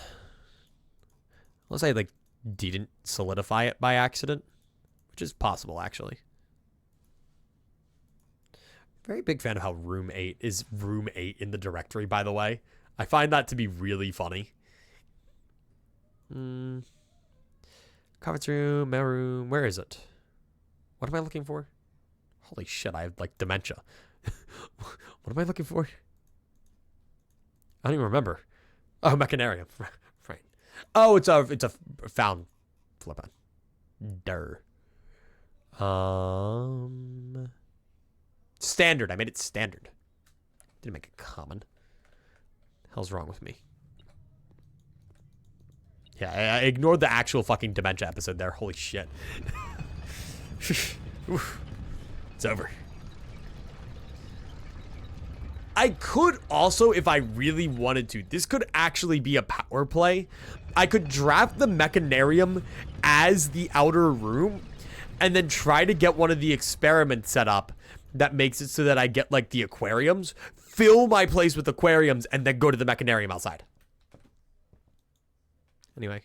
Unless I, like, didn't solidify it by accident. Which is possible, actually. Very big fan of how room 8 is room 8 in the directory, by the way. I find that to be really funny. Conference room, mail room. Where is it? What am I looking for? Holy shit, I have, like, dementia. What am I looking for? I don't even remember. Oh, mechanarium. Right. Oh, it's a found flip on. Durr. Standard. I made it standard. Didn't make it common. The hell's wrong with me? Yeah, I ignored the actual fucking dementia episode there. Holy shit. It's over. I could also, if I really wanted to, this could actually be a power play. I could draft the mechanarium as the outer room and then try to get one of the experiments set up that makes it so that I get, like, the aquariums, fill my place with aquariums, and then go to the mechanarium outside. Anyway.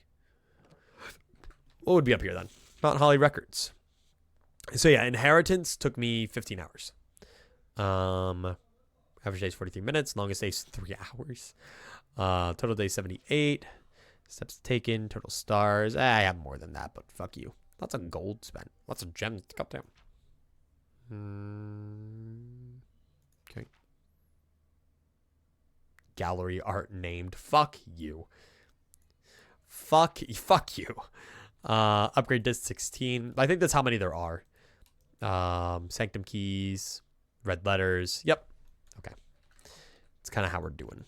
What would be up here then? Mount Holly Records. So yeah, inheritance took me 15 hours. Average day is 43 minutes. Longest day is 3 hours. Total day 78. Steps taken. Total stars. I have more than that, but fuck you. Lots of gold spent. Lots of gems. Cut down. Okay. Gallery art named. Fuck you. Fuck you. Upgrade disc 16. I think that's how many there are. Sanctum keys. Red letters. Yep. Okay. It's kind of how we're doing.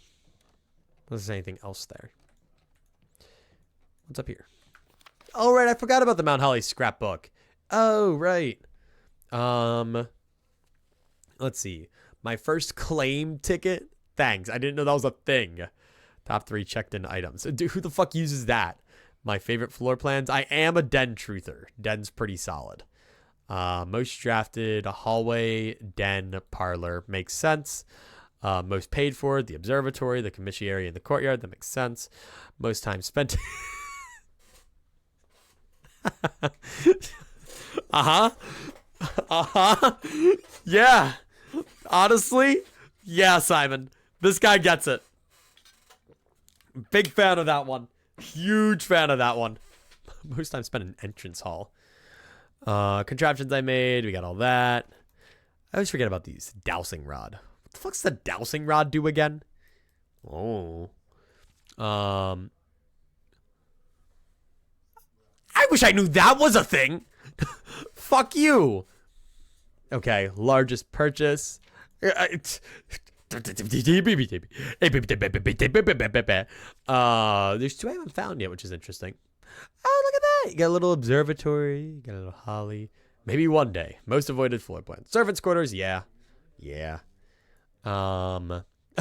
Unless there's anything else there. What's up here? Oh, right. I forgot about the Mount Holly scrapbook. Oh, right. Let's see. My first claim ticket. Thanks. I didn't know that was a thing. Top 3 checked in items. Dude, who the fuck uses that? My favorite floor plans. I am a den truther. Den's pretty solid. Most drafted, a hallway, den, parlor. Makes sense. Most paid for, the observatory, the commissary, and the courtyard. That makes sense. Most time spent. Yeah. Honestly, yeah, Simon. This guy gets it. Big fan of that one. Huge fan of that one. Most time spent in entrance hall. Contraptions I made. We got all that. I always forget about these. Dowsing rod. What the fuck's the dowsing rod do again? Oh. I wish I knew that was a thing. Fuck you. Okay. Largest purchase. There's 2 I haven't found yet, which is interesting. Oh, look at that. You got a little observatory. You got a little holly. Maybe one day. Most avoided floor plan. Servants' quarters. Yeah. Yeah.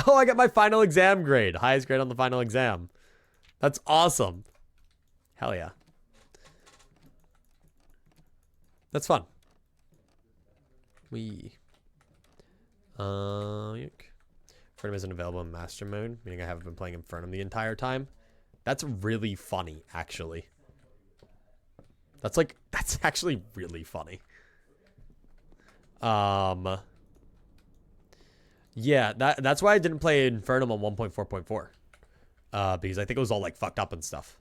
Oh, I got my final exam grade. Highest grade on the final exam. That's awesome. Hell yeah. That's fun. Yuck. Infernum isn't available in master mode, meaning I haven't been playing Infernum the entire time. That's really funny, actually. That's actually really funny. Yeah, that's why I didn't play Infernum on 1.4.4. Because I think it was all like fucked up and stuff.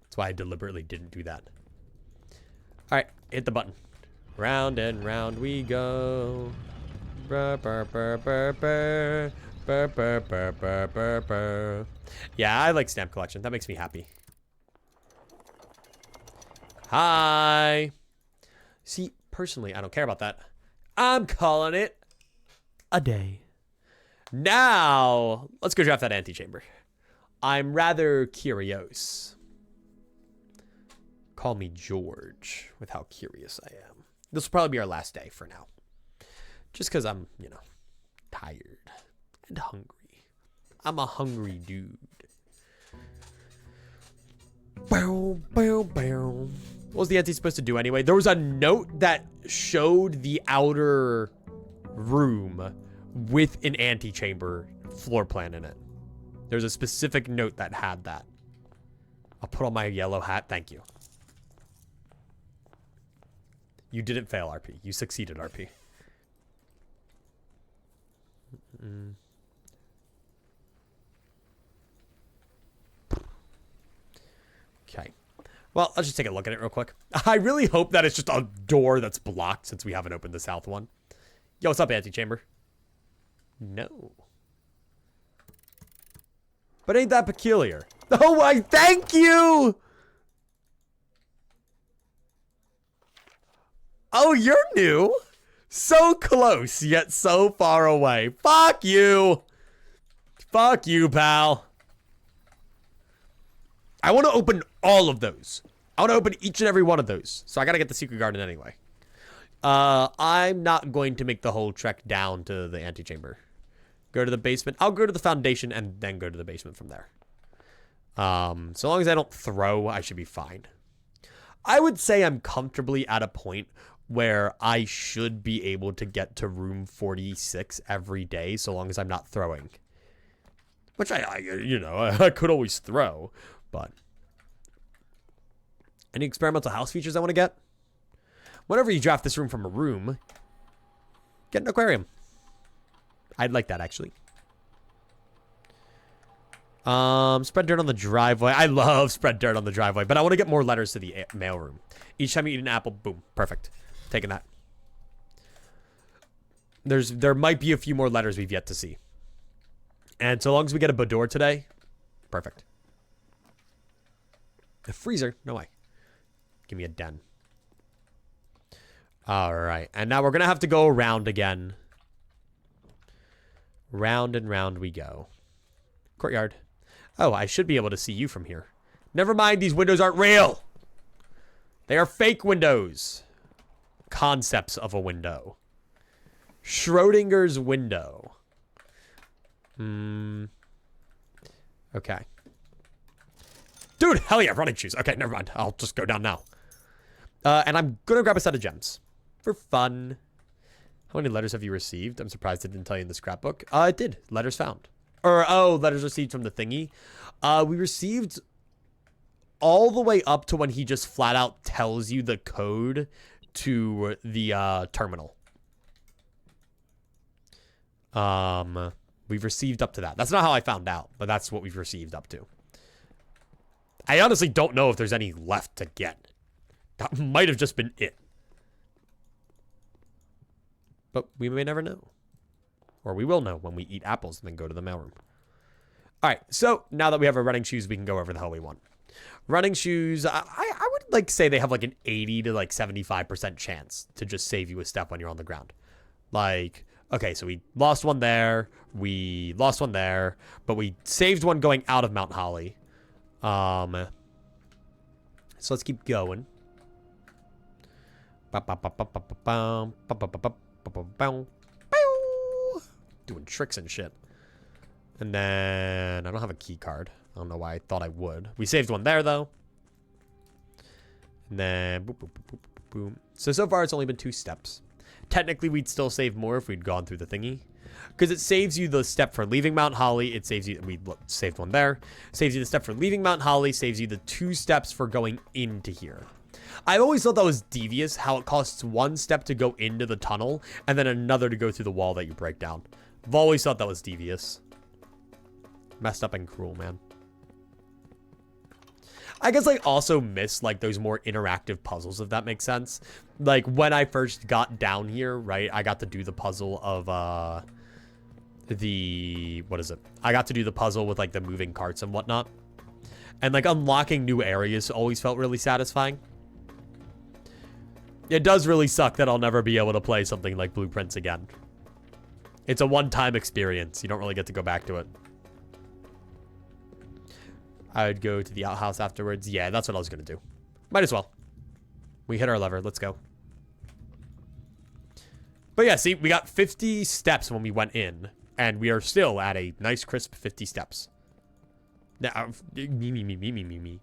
That's why I deliberately didn't do that. Alright, hit the button. Round and round we go. Burr, burr, burr, burr, burr. Burr, burr, burr, burr, burr, burr. Yeah, I like stamp collection. That makes me happy. Hi. See, personally, I don't care about that. I'm calling it a day. Now, let's go draft that antechamber. I'm rather curious. Call me George with how curious I am. This will probably be our last day for now. Just because I'm, you know, tired and hungry. I'm a hungry dude. Bow, bow, bow. What was the ante supposed to do anyway? There was a note that showed the outer room with an antechamber floor plan in it. There's a specific note that had that. I'll put on my yellow hat. Thank you. You didn't fail, RP. You succeeded, RP. Okay. Well, I'll just take a look at it real quick. I really hope that it's just a door that's blocked since we haven't opened the south one. Yo, what's up, antechamber? No. But ain't that peculiar? Oh, my, thank you! Oh, you're new? So close, yet so far away. Fuck you! Fuck you, pal. I want to open all of those. I want to open each and every one of those. So I gotta get the secret garden anyway. I'm not going to make the whole trek down to the antechamber. Go to the basement. I'll go to the foundation and then go to the basement from there. So long as I don't throw, I should be fine. I would say I'm comfortably at a point where I should be able to get to room 46 every day, so long as I'm not throwing. Which I could always throw, but. Any experimental house features I want to get? Whenever you draft this room from a room, get an aquarium. I'd like that, actually. Spread dirt on the driveway. I love spread dirt on the driveway, but I want to get more letters to the mailroom. Each time you eat an apple, boom, perfect. Taking that. There might be a few more letters we've yet to see. And so long as we get a boudoir today, perfect. A freezer? No way. Give me a den. Alright, and now we're going to have to go around again. Round and round we go. Courtyard. Oh, I should be able to see you from here. Never mind, these windows aren't real. They are fake windows. Concepts of a window. Schrodinger's window. Okay. Dude, hell yeah, running shoes. Okay, never mind. I'll just go down now. And I'm going to grab a set of gems. For fun. How many letters have you received? I'm surprised it didn't tell you in the scrapbook. It did. Letters found. Or, oh, letters received from the thingy. We received all the way up to when he just flat out tells you the code to the terminal. We've received up to that. That's not how I found out, but that's what we've received up to. I honestly don't know if there's any left to get. That might have just been it. But we may never know. Or we will know when we eat apples and then go to the mailroom. Alright, so now that we have our running shoes, we can go wherever the hell we want. Running shoes, I would like say they have like an 80 to like 75% chance to just save you a step when you're on the ground. Like, okay, so we lost one there, we lost one there, but we saved one going out of Mount Holly. So let's keep going. Doing tricks and shit. And then I don't have a key card. I don't know why I thought I would. We saved one there, though. And then boop, boop, boop, boop, boop, boop. So far, it's only been 2 steps. Technically, we'd still save more if we'd gone through the thingy. Because it saves you the step for leaving Mount Holly. It saves you... We saved one there. Saves you the step for leaving Mount Holly. Saves you the 2 steps for going into here. I've always thought that was devious, how it costs 1 step to go into the tunnel, and then another to go through the wall that you break down. I've always thought that was devious. Messed up and cruel, man. I guess I also miss, like, those more interactive puzzles, if that makes sense. Like, when I first got down here, right, I got to do the puzzle of, what is it? I got to do the puzzle with, like, the moving carts and whatnot. And, like, unlocking new areas always felt really satisfying. It does really suck that I'll never be able to play something like Blueprints again. It's a one-time experience. You don't really get to go back to it. I would go to the outhouse afterwards. Yeah, that's what I was going to do. Might as well. We hit our lever. Let's go. But yeah, see, we got 50 steps when we went in. And we are still at a nice, crisp 50 steps. Now, me.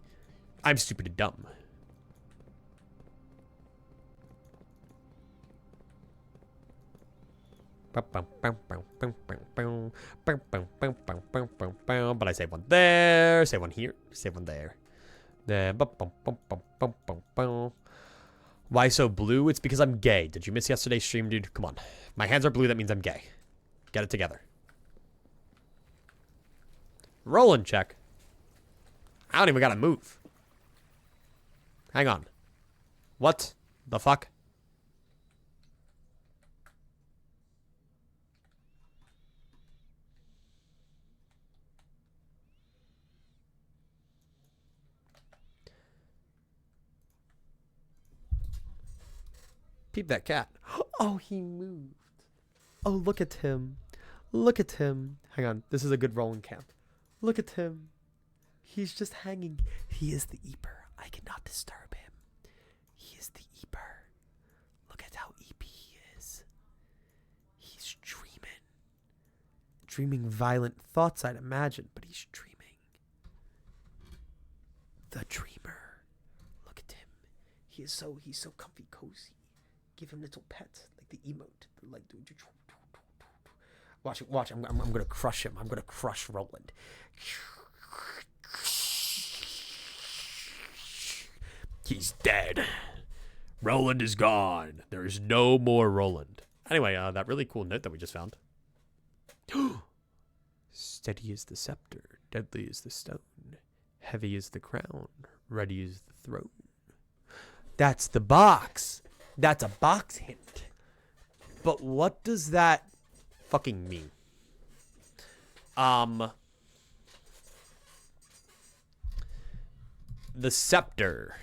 I'm stupid and dumb. But I save one there, save one here, save one there. Why so blue? It's because I'm gay. Did you miss yesterday's stream, dude? Come on. My hands are blue, that means I'm gay. Get it together. Rolling check. I don't even gotta move. Hang on. What the fuck? Peep that cat. Oh, he moved. Oh, look at him. Look at him. Hang on. This is a good rolling cam. Look at him. He's just hanging. He is the Eeper. I cannot disturb him. He is the Eeper. Look at how EP he is. He's dreaming. Dreaming violent thoughts, I'd imagine, but he's dreaming. The dreamer. Look at him. He's so comfy cozy. Give him little pets, like the emote. Like, watch. I'm gonna crush him. I'm gonna crush Roland. He's dead. Roland is gone. There is no more Roland. Anyway, that really cool note that we just found. Steady is the scepter, deadly is the stone, heavy is the crown, ready is the throne. That's the box. That's a box hint. But what does that fucking mean? The scepter.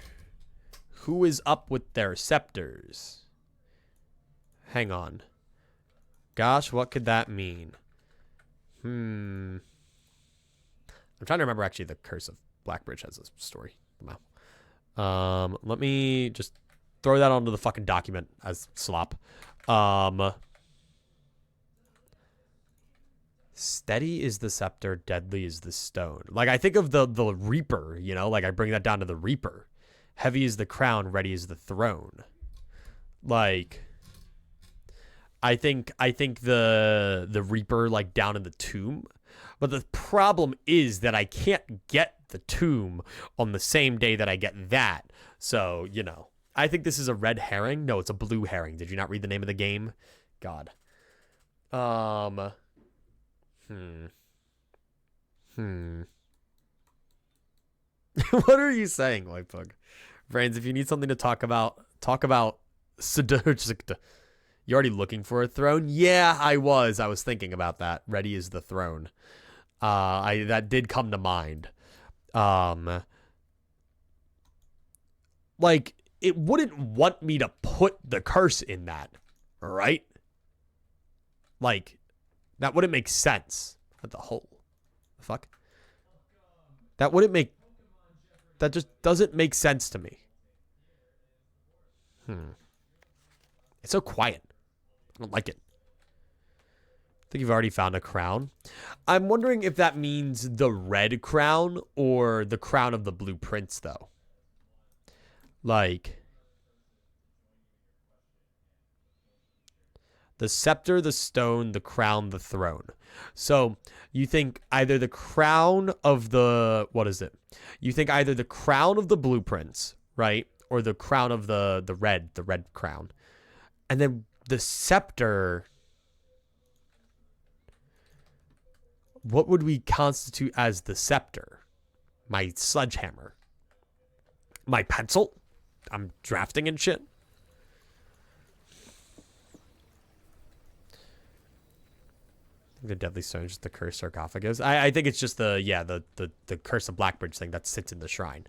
Who is up with their scepters? Hang on. Gosh, what could that mean? I'm trying to remember actually the Curse of Blackbridge has a story. Wow. Let me just throw that onto the fucking document as slop. Steady is the scepter, deadly is the stone. Like, I think of the Reaper, you know? Like, I bring that down to the Reaper. Heavy is the crown, ready is the throne. Like, I think the Reaper, like, down in the tomb. But the problem is that I can't get the tomb on the same day that I get that. So, you know. I think this is a red herring. No, it's a blue herring. Did you not read the name of the game? God. What are you saying, White Pug? Brains, if you need something to talk about you already looking for a throne? Yeah, I was thinking about that. Ready is the throne. That did come to mind. Like, it wouldn't want me to put the curse in that, right? Like, that wouldn't make sense. What the whole fuck? That just doesn't make sense to me. It's so quiet. I don't like it. think you've already found a crown. I'm wondering if that means the red crown or the crown of the blueprints, though. Like, the scepter, the stone, the crown, the throne. So you think either the crown of the, what is it? You think either the crown of the blueprints, right? Or the crown of the red crown. And then the scepter, what would we constitute as the scepter? My sledgehammer. My pencil? I'm drafting and shit. The deadly stone is just the cursed sarcophagus. I think it's just the curse of Blackbridge thing that sits in the shrine.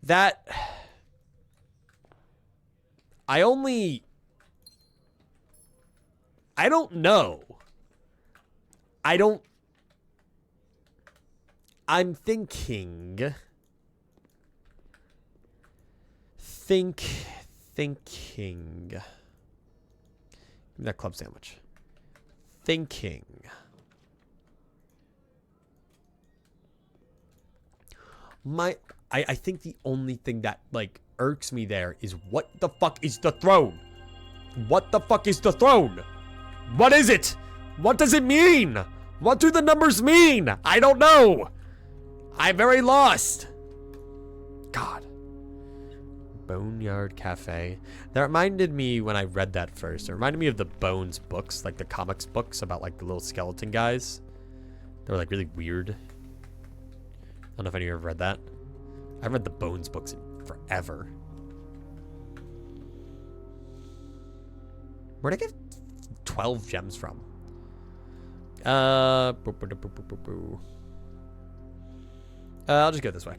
That I don't know. I'm thinking. Thinking. Give me that club sandwich. Thinking. I think the only thing that, like, irks me there is what the fuck is the throne? What the fuck is the throne? What is it? What does it mean? What do the numbers mean? I don't know. I'm very lost. God. Boneyard Cafe. That reminded me when I read that first. It reminded me of the Bones books, like the comics books about like the little skeleton guys. They were like really weird. I don't know if any of you have read that. I haven't read the Bones books in forever. Where'd I get 12 gems from? I'll just go this way.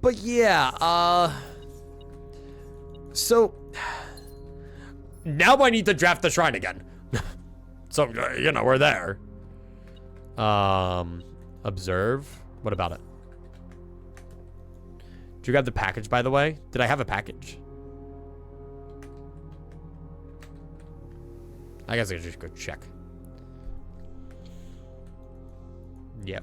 But yeah, so now I need to draft the shrine again. So, you know, we're there. Observe. What about it? Did you grab the package, by the way? Did I have a package? I guess I could just go check. Yeah.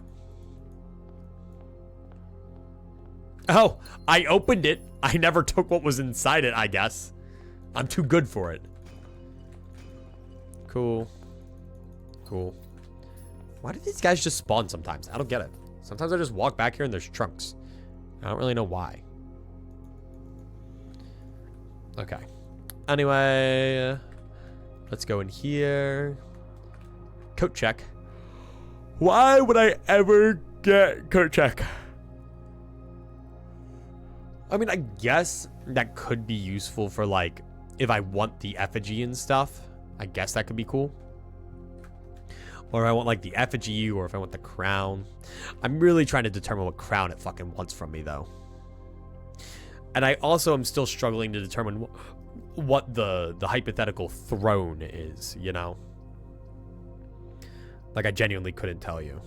Oh, I opened it. I never took what was inside it, I guess. I'm too good for it. Cool. Cool. Why do these guys just spawn sometimes? I don't get it. Sometimes I just walk back here and there's trunks. I don't really know why. Okay. Anyway, let's go in here. Coat check. Why would I ever get coat check? I mean, I guess that could be useful for, like, if I want the effigy and stuff. I guess that could be cool. Or I want, like, the effigy, or if I want the crown. I'm really trying to determine what crown it fucking wants from me, though. And I also am still struggling to determine what the hypothetical throne is, you know? Like, I genuinely couldn't tell you.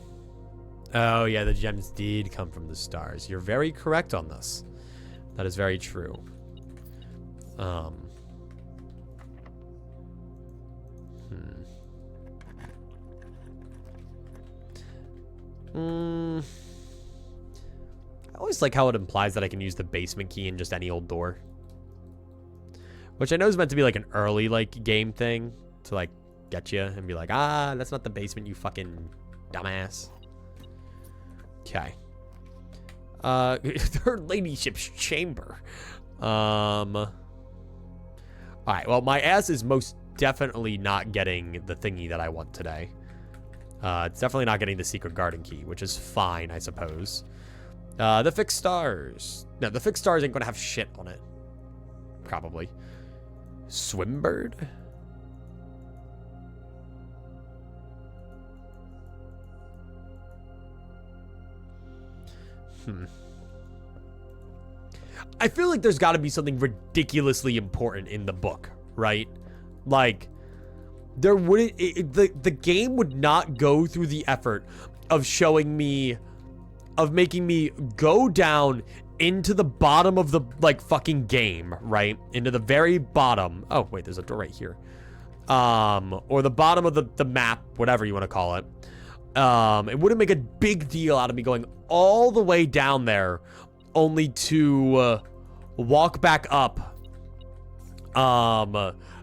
Oh, yeah, the gems did come from the stars. You're very correct on this. That is very true. I always like how it implies that I can use the basement key in just any old door. Which I know is meant to be like an early like game thing to like get you and be like, ah, that's not the basement, you fucking dumbass. Okay. Her ladyship's chamber. Alright, well, my ass is most definitely not getting the thingy that I want today. It's definitely not getting the secret garden key, which is fine, I suppose. The fixed stars. No, the fixed stars ain't gonna have shit on it. Probably. Swimbird? I feel like there's got to be something ridiculously important in the book, right? Like, there wouldn't... the game would not go through the effort of showing me... of making me go down into the bottom of the, like, fucking game, right? Into the very bottom. Oh, wait, there's a door right here. Or the bottom of the map, whatever you want to call it. It wouldn't make a big deal out of me going all the way down there only to walk back up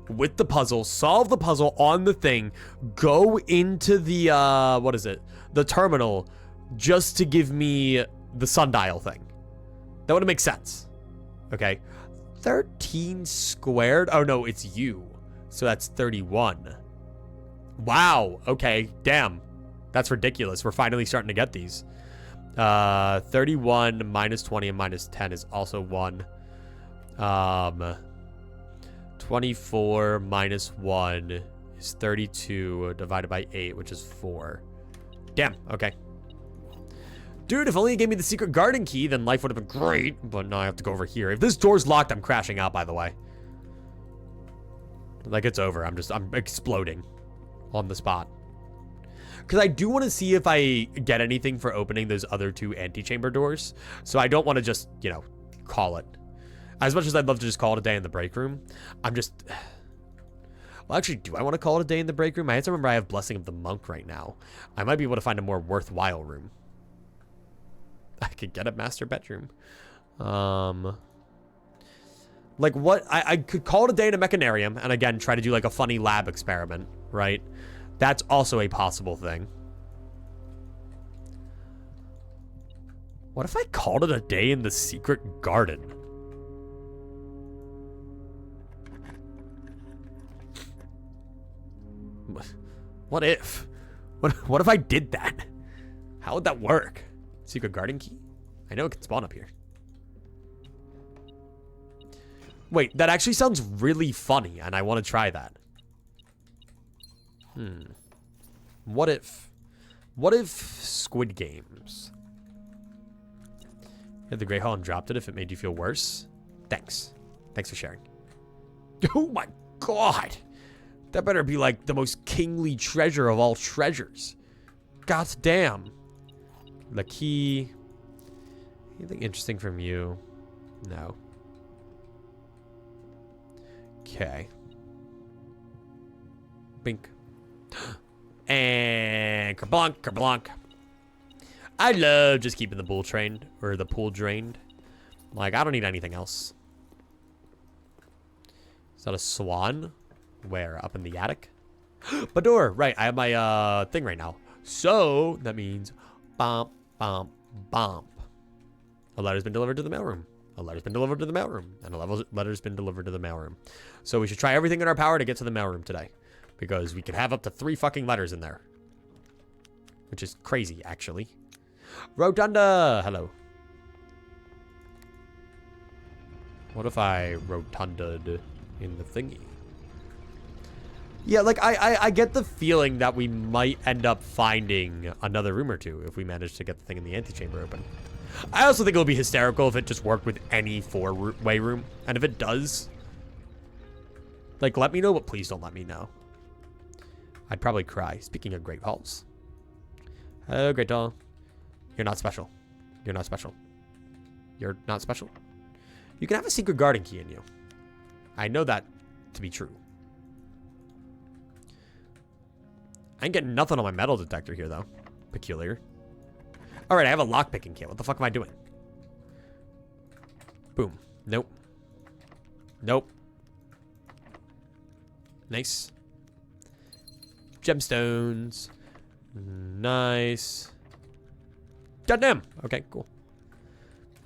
with the puzzle, solve the puzzle on the thing, go into the what is it, the terminal, just to give me the sundial thing. That wouldn't make sense. Okay, 13 squared. Oh no, it's you, so that's 31. Wow. Okay, damn, that's ridiculous. We're finally starting to get these. 31 minus 20 and minus 10 is also 1. 24 minus 1 is 32 divided by 8, which is 4. Damn, okay. Dude, if only you gave me the secret garden key, then life would have been great. But now I have to go over here. If this door's locked, I'm crashing out, by the way. Like, it's over. I'm exploding on the spot. Because I do want to see if I get anything for opening those other 2 antechamber doors. So I don't want to just, you know, call it. As much as I'd love to just call it a day in the break room, I'm just... Well, actually, do I want to call it a day in the break room? I have to remember I have Blessing of the Monk right now. I might be able to find a more worthwhile room. I could get a master bedroom. Like, what? I could call it a day in a mechanarium, and again, try to do, like, a funny lab experiment, right? That's also a possible thing. What if I called it a day in the secret garden? What if? What if I did that? How would that work? Secret garden key? I know it can spawn up here. Wait, that actually sounds really funny, and I want to try that. What if Squid Games? You had the Grey Hall and dropped it if it made you feel worse? Thanks. Thanks for sharing. Oh my god! That better be like the most kingly treasure of all treasures. God damn. The key. Anything interesting from you? No. Okay. Bink. And kerblonk, kerblonk. I love just keeping the pool trained, or the pool drained. Like, I don't need anything else. Is that a swan? Where? Up in the attic? Bador! Right, I have my thing right now. So, that means bump, bump, bump. A letter's been delivered to the mailroom. A letter's been delivered to the mailroom. And a letter's been delivered to the mailroom. So we should try everything in our power to get to the mailroom today. Because we could have up to 3 fucking letters in there. Which is crazy, actually. Rotunda! Hello. What if I rotunda'd in the thingy? Yeah, like, I get the feeling that we might end up finding another room or 2 if we manage to get the thing in the antechamber open. I also think it would be hysterical if it just worked with any 4-way room. And if it does, like, let me know, but please don't let me know. I'd probably cry. Speaking of Great Halls. Oh, Great Hall. You're not special. You're not special. You're not special. You can have a secret garden key in you. I know that to be true. I ain't getting nothing on my metal detector here, though. Peculiar. Alright, I have a lockpicking kit. What the fuck am I doing? Boom. Nope. Nope. Nice. Gemstones. Nice. Goddamn. Okay, cool.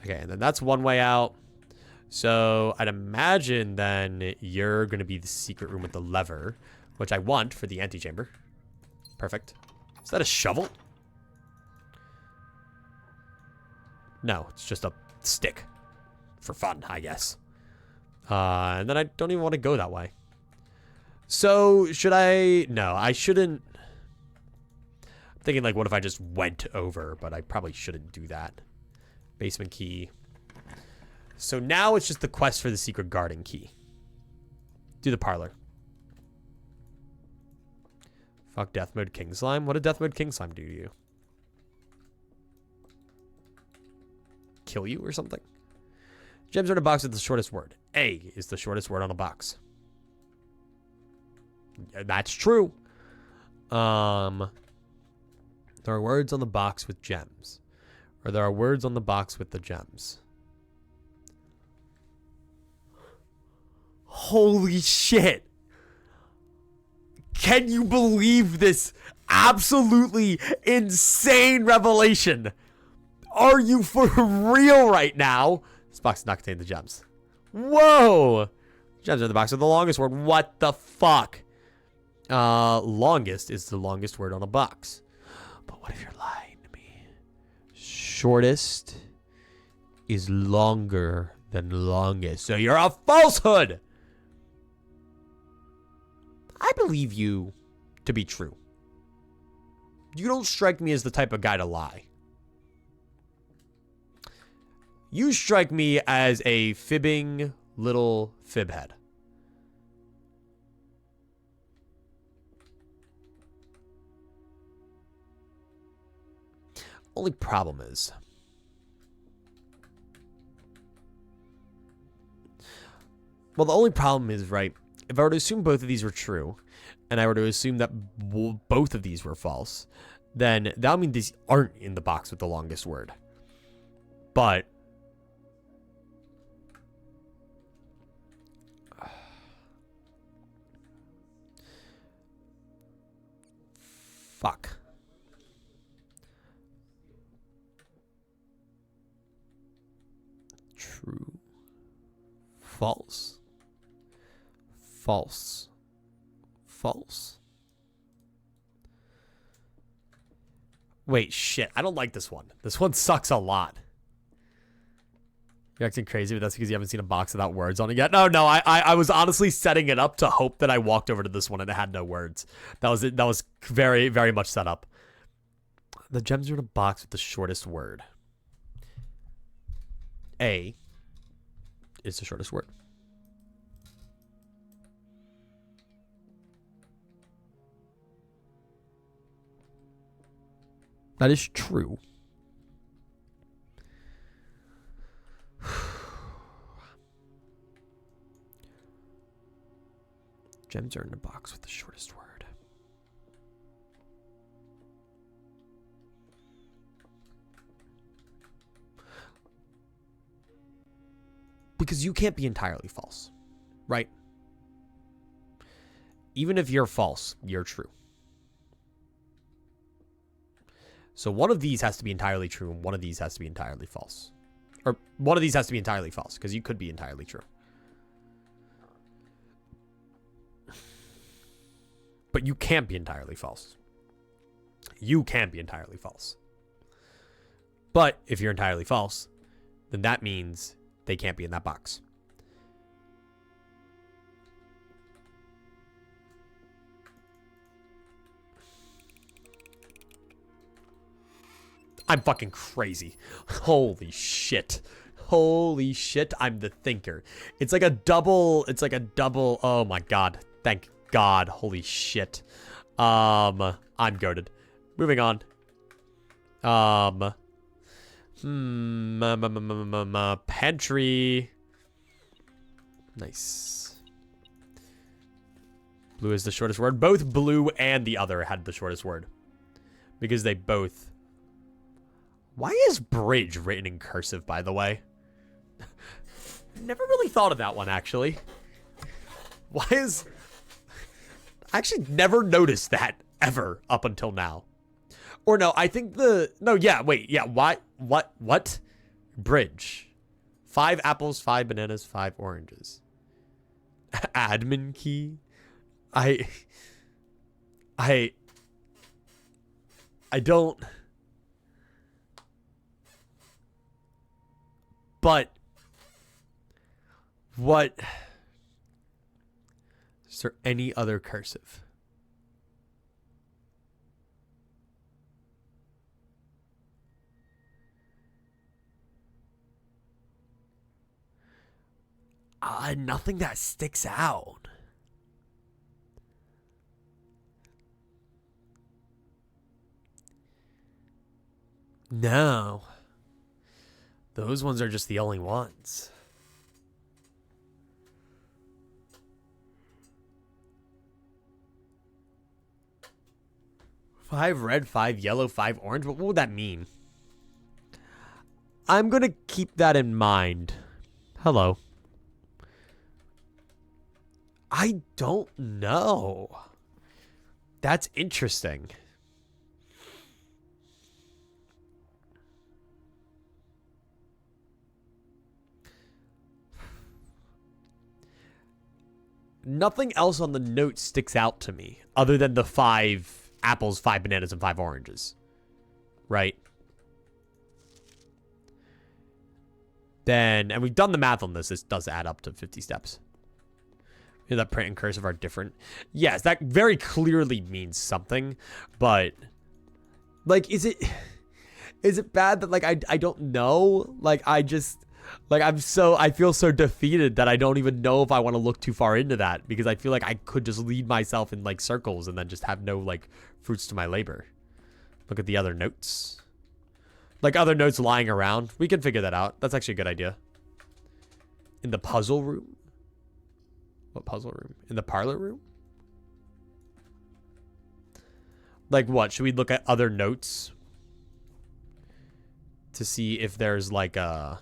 Okay, and then that's one way out. So I'd imagine then you're going to be the secret room with the lever, which I want for the antechamber. Perfect. Is that a shovel? No, it's just a stick. For fun, I guess. And then I don't even want to go that way. So, should I... No, I shouldn't... I'm thinking, like, what if I just went over? But I probably shouldn't do that. Basement key. So now it's just the quest for the secret garden key. Do the parlor. Fuck death mode king slime. What did death mode king slime do to you? Kill you or something? Gems are in a box with the shortest word. A is the shortest word on a box. That's true. There are words on the box with gems. Or there are words on the box with the gems. Holy shit. Can you believe this absolutely insane revelation? Are you for real right now? This box does not contain the gems. Whoa. Gems are in the box with the longest word. What the fuck? Longest is the longest word on a box. But what if you're lying to me? Shortest is longer than longest. So you're a falsehood. I believe you to be true. You don't strike me as the type of guy to lie. You strike me as a fibbing little fibhead. Only problem is, well, the only problem is, right, if I were to assume both of these were true, and I were to assume that both of these were false, then that would mean these aren't in the box with the longest word. But fuck. True. False. False. False. Wait, shit. I don't like this one. This one sucks a lot. You're acting crazy, but that's because you haven't seen a box without words on it yet. No, I was honestly setting it up to hope that I walked over to this one and it had no words. That was it. That was very, very much set up. The gems are in a box with the shortest word. A is the shortest word. That is true. Gems are in a box with the shortest word. Because you can't be entirely false, right? Even if you're false, you're true. So one of these has to be entirely true, and one of these has to be entirely false. Or one of these has to be entirely false, because you could be entirely true. But you can't be entirely false. You can't be entirely false. But if you're entirely false, then that means they can't be in that box. I'm fucking crazy. Holy shit. Holy shit, I'm the thinker. It's like a double, oh my god. Thank God. Holy shit. I'm goated. Moving on. Pantry. Nice. Blue is the shortest word. Both blue and the other had the shortest word. Because they both... Why is bridge written in cursive, by the way? Never really thought of that one, actually. Why is... I actually never noticed that, ever, up until now. Or no, I think the... No, yeah, wait, yeah, why... What? Bridge. 5 apples, 5 bananas, 5 oranges. Admin key? I don't... But... What... Is there any other cursive? Nothing that sticks out. No. Those ones are just the only ones. 5 red, 5 yellow, 5 orange. What would that mean? I'm going to keep that in mind. Hello. I don't know. That's interesting. Nothing else on the note sticks out to me other than the 5 apples, 5 bananas, and 5 oranges. Right? Then, and we've done the math on this. This does add up to 50 steps. You know, that print and cursive are different. Yes, that very clearly means something, but like, is it bad that like I don't know? Like I feel so defeated that I don't even know if I want to look too far into that, because I feel like I could just lead myself in like circles and then just have no like fruits to my labor. Look at the other notes. Like other notes lying around. We can figure that out. That's actually a good idea. In the puzzle room? What puzzle room? In the parlor room? Like what? Should we look at other notes to see if there's like a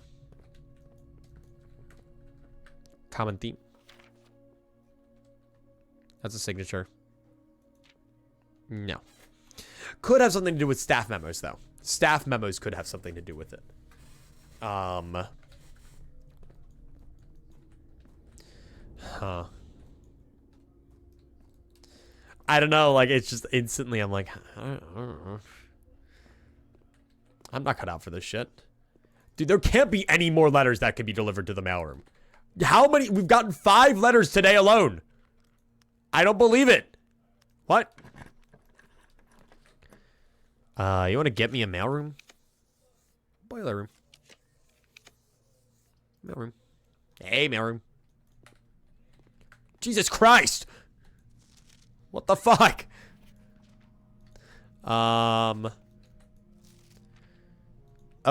common theme? That's a signature. No. Could have something to do with staff memos, though. Staff memos could have something to do with it. Huh. I don't know. Like, it's just instantly, I'm like, I don't know. I'm not cut out for this shit. Dude, there can't be any more letters that can be delivered to the mailroom. How many? We've gotten 5 letters today alone. I don't believe it. What? You want to get me a mailroom? Boiler room. Mailroom. Hey, mailroom. Jesus Christ. What the fuck? Oh,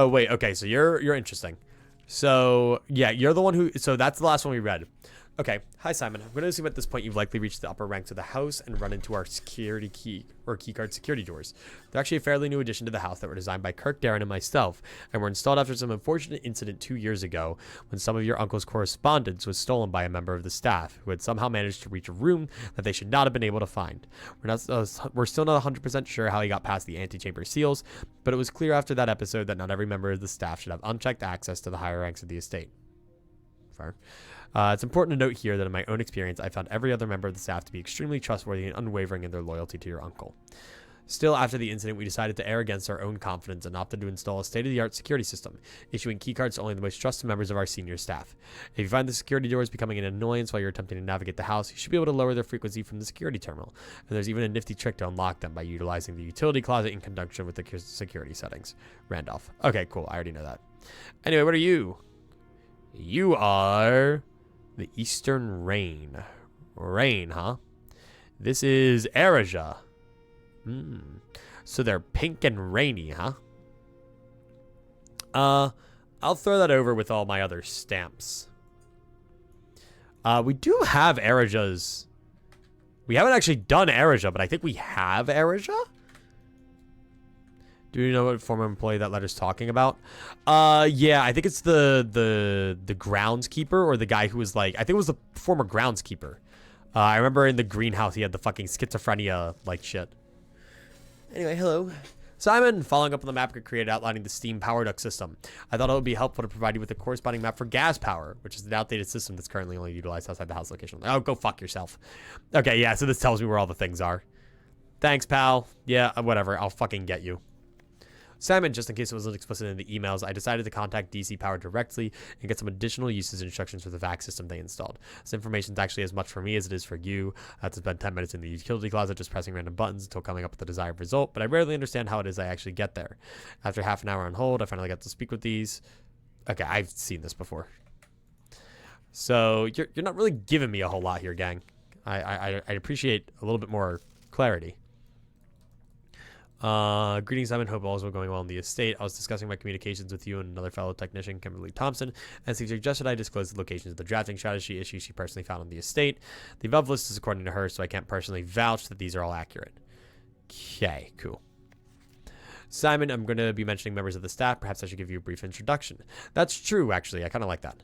wait. Okay, so you're interesting. So, yeah, you're the one who... So, that's the last one we read. Okay. Hi, Simon. I'm going to assume at this point you've likely reached the upper ranks of the house and run into our security key or keycard security doors. They're actually a fairly new addition to the house that were designed by Kirk, Darren, and myself, and were installed after some unfortunate incident 2 years ago when some of your uncle's correspondence was stolen by a member of the staff who had somehow managed to reach a room that they should not have been able to find. We're still not 100% sure how he got past the antechamber seals, but it was clear after that episode that not every member of the staff should have unchecked access to the higher ranks of the estate. Fair. It's important to note here that in my own experience, I found every other member of the staff to be extremely trustworthy and unwavering in their loyalty to your uncle. Still, after the incident, we decided to err against our own confidence and opted to install a state-of-the-art security system, issuing keycards to only the most trusted members of our senior staff. If you find the security doors becoming an annoyance while you're attempting to navigate the house, you should be able to lower their frequency from the security terminal, and there's even a nifty trick to unlock them by utilizing the utility closet in conjunction with the security settings. Randolph. Okay, cool. I already know that. Anyway, what are you? You are... the Eastern Rain. Rain, huh? This is Erija. So they're pink and rainy, huh? I'll throw that over with all my other stamps. We do have Erija's. We haven't actually done Erija, but I think we have Erija. Do you know what former employee that letter's talking about? Yeah, I think it's the groundskeeper, or the guy who was like, I think it was the former groundskeeper. I remember in the greenhouse he had the fucking schizophrenia like shit. Anyway, hello. Simon, following up on the map we created outlining the steam power duct system. I thought it would be helpful to provide you with a corresponding map for gas power, which is an outdated system that's currently only utilized outside the house location. Oh, go fuck yourself. Okay, yeah, so this tells me where all the things are. Thanks, pal. Yeah, whatever. I'll fucking get you. Simon, just in case it wasn't explicit in the emails, I decided to contact DC Power directly and get some additional uses and instructions for the vac system they installed. This information is actually as much for me as it is for you. I had to spend 10 minutes in the utility closet just pressing random buttons until coming up with the desired result, but I rarely understand how it is I actually get there. After half an hour on hold, I finally got to speak with these. Okay, I've seen this before. So you're not really giving me a whole lot here, gang. I appreciate a little bit more clarity. Greetings, Simon. Hope all is going well on the estate. I was discussing my communications with you and another fellow technician, Kimberly Thompson, and she suggested I disclose the locations of the drafting strategy issues she personally found on the estate. The above list is according to her, so I can't personally vouch that these are all accurate. Okay, cool. Simon, I'm going to be mentioning members of the staff. Perhaps I should give you a brief introduction. That's true, actually. I kind of like that.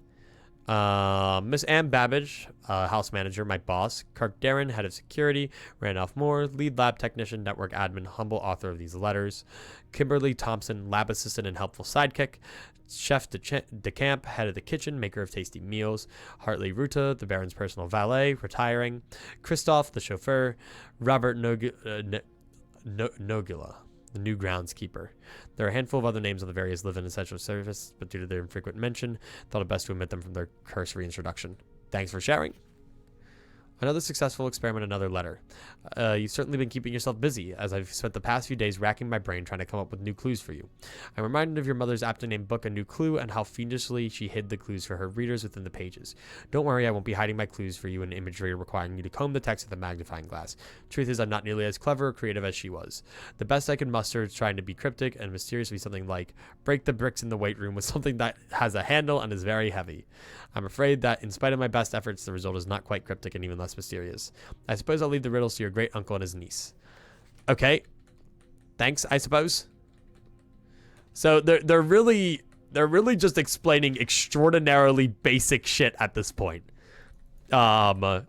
Miss Ann Babbage, house manager, my boss. Kirk Darren, head of security. Randolph Moore, lead lab technician, network admin, humble author of these letters. Kimberly Thompson, lab assistant and helpful sidekick. Chef DeCamp, head of the kitchen, maker of tasty meals. Hartley Ruta, the Baron's personal valet, retiring. Christoph, the chauffeur. Robert Nogula, the new groundskeeper. There are a handful of other names on the various live-in essential service, but due to their infrequent mention, thought it best to omit them from their cursory introduction. Thanks for sharing. Another successful experiment, another letter. You've certainly been keeping yourself busy, as I've spent the past few days racking my brain trying to come up with new clues for you. I'm reminded of your mother's aptly named book, A New Clue, and how fiendishly she hid the clues for her readers within the pages. Don't worry, I won't be hiding my clues for you in imagery requiring you to comb the text with a magnifying glass. Truth is, I'm not nearly as clever or creative as she was. The best I can muster is trying to be cryptic and mysterious, be something like, break the bricks in the weight room with something that has a handle and is very heavy. I'm afraid that, in spite of my best efforts, the result is not quite cryptic and even less mysterious. I suppose I'll leave the riddles to your great uncle and his niece. Okay. Thanks, I suppose. So they're really just explaining extraordinarily basic shit at this point. I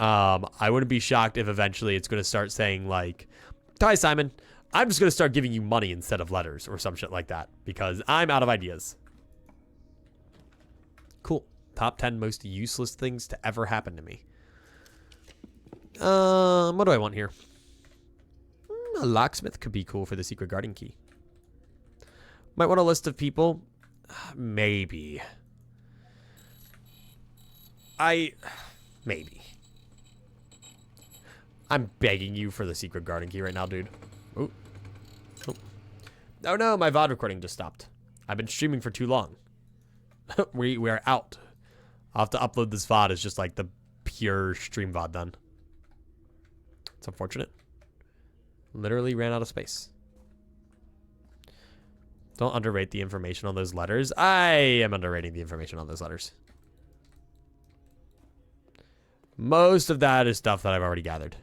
wouldn't be shocked if eventually it's going to start saying like, hi, Simon. I'm just going to start giving you money instead of letters or some shit like that because I'm out of ideas. Cool. Top 10 most useless things to ever happen to me. What do I want here? A locksmith could be cool for the secret guarding key. Might want a list of people. Maybe. Maybe. I'm begging you for the secret guarding key right now, dude. Ooh. Oh no, my VOD recording just stopped. I've been streaming for too long. we are out. I'll have to upload this VOD as just like the pure stream VOD done. It's unfortunate. Literally ran out of space. Don't underrate the information on those letters. I am underrating the information on those letters. Most of that is stuff that I've already gathered.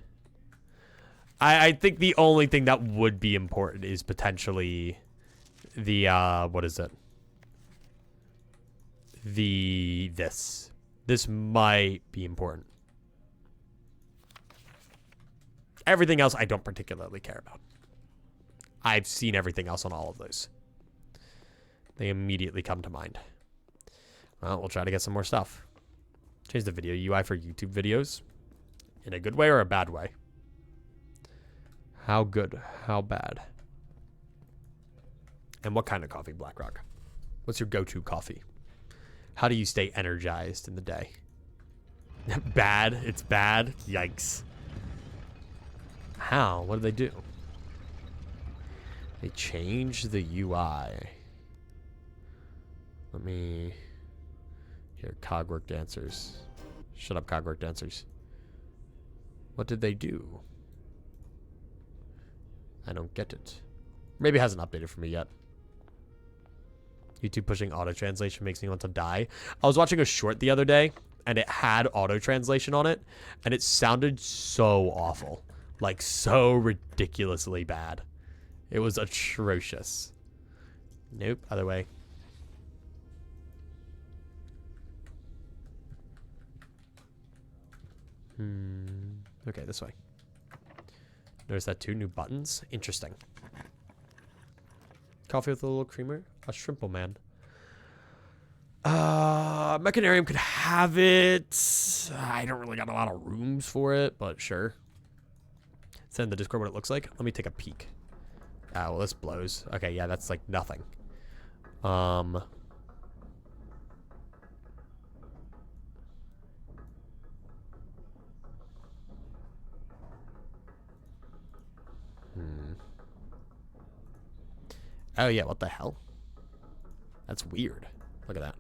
I think the only thing that would be important is potentially the, what is it? This. This might be important. Everything else I don't particularly care about. I've seen everything else on all of those. They immediately come to mind. Well, we'll try to get some more stuff. Change the video UI for YouTube videos. In a good way or a bad way? How good? How bad? And what kind of coffee, BlackRock? What's your go-to coffee? How do you stay energized in the day? Bad? It's bad? Yikes. How? What do they do? They change the UI. Let me... Here, Cogwork Dancers. Shut up, Cogwork Dancers. What did they do? I don't get it. Maybe it hasn't updated for me yet. YouTube pushing auto-translation makes me want to die. I was watching a short the other day, and it had auto-translation on it, and it sounded so awful. Like, so ridiculously bad. It was atrocious. Nope, other way. Okay, this way. Notice that too, new buttons. Interesting. Coffee with a little creamer. A shrimple man. Mechanarium could have it. I don't really got a lot of rooms for it, but sure. Send in the Discord what it looks like. Let me take a peek. Ah, well, this blows. Okay, yeah, that's like nothing. Oh, yeah, what the hell? That's weird. Look at that.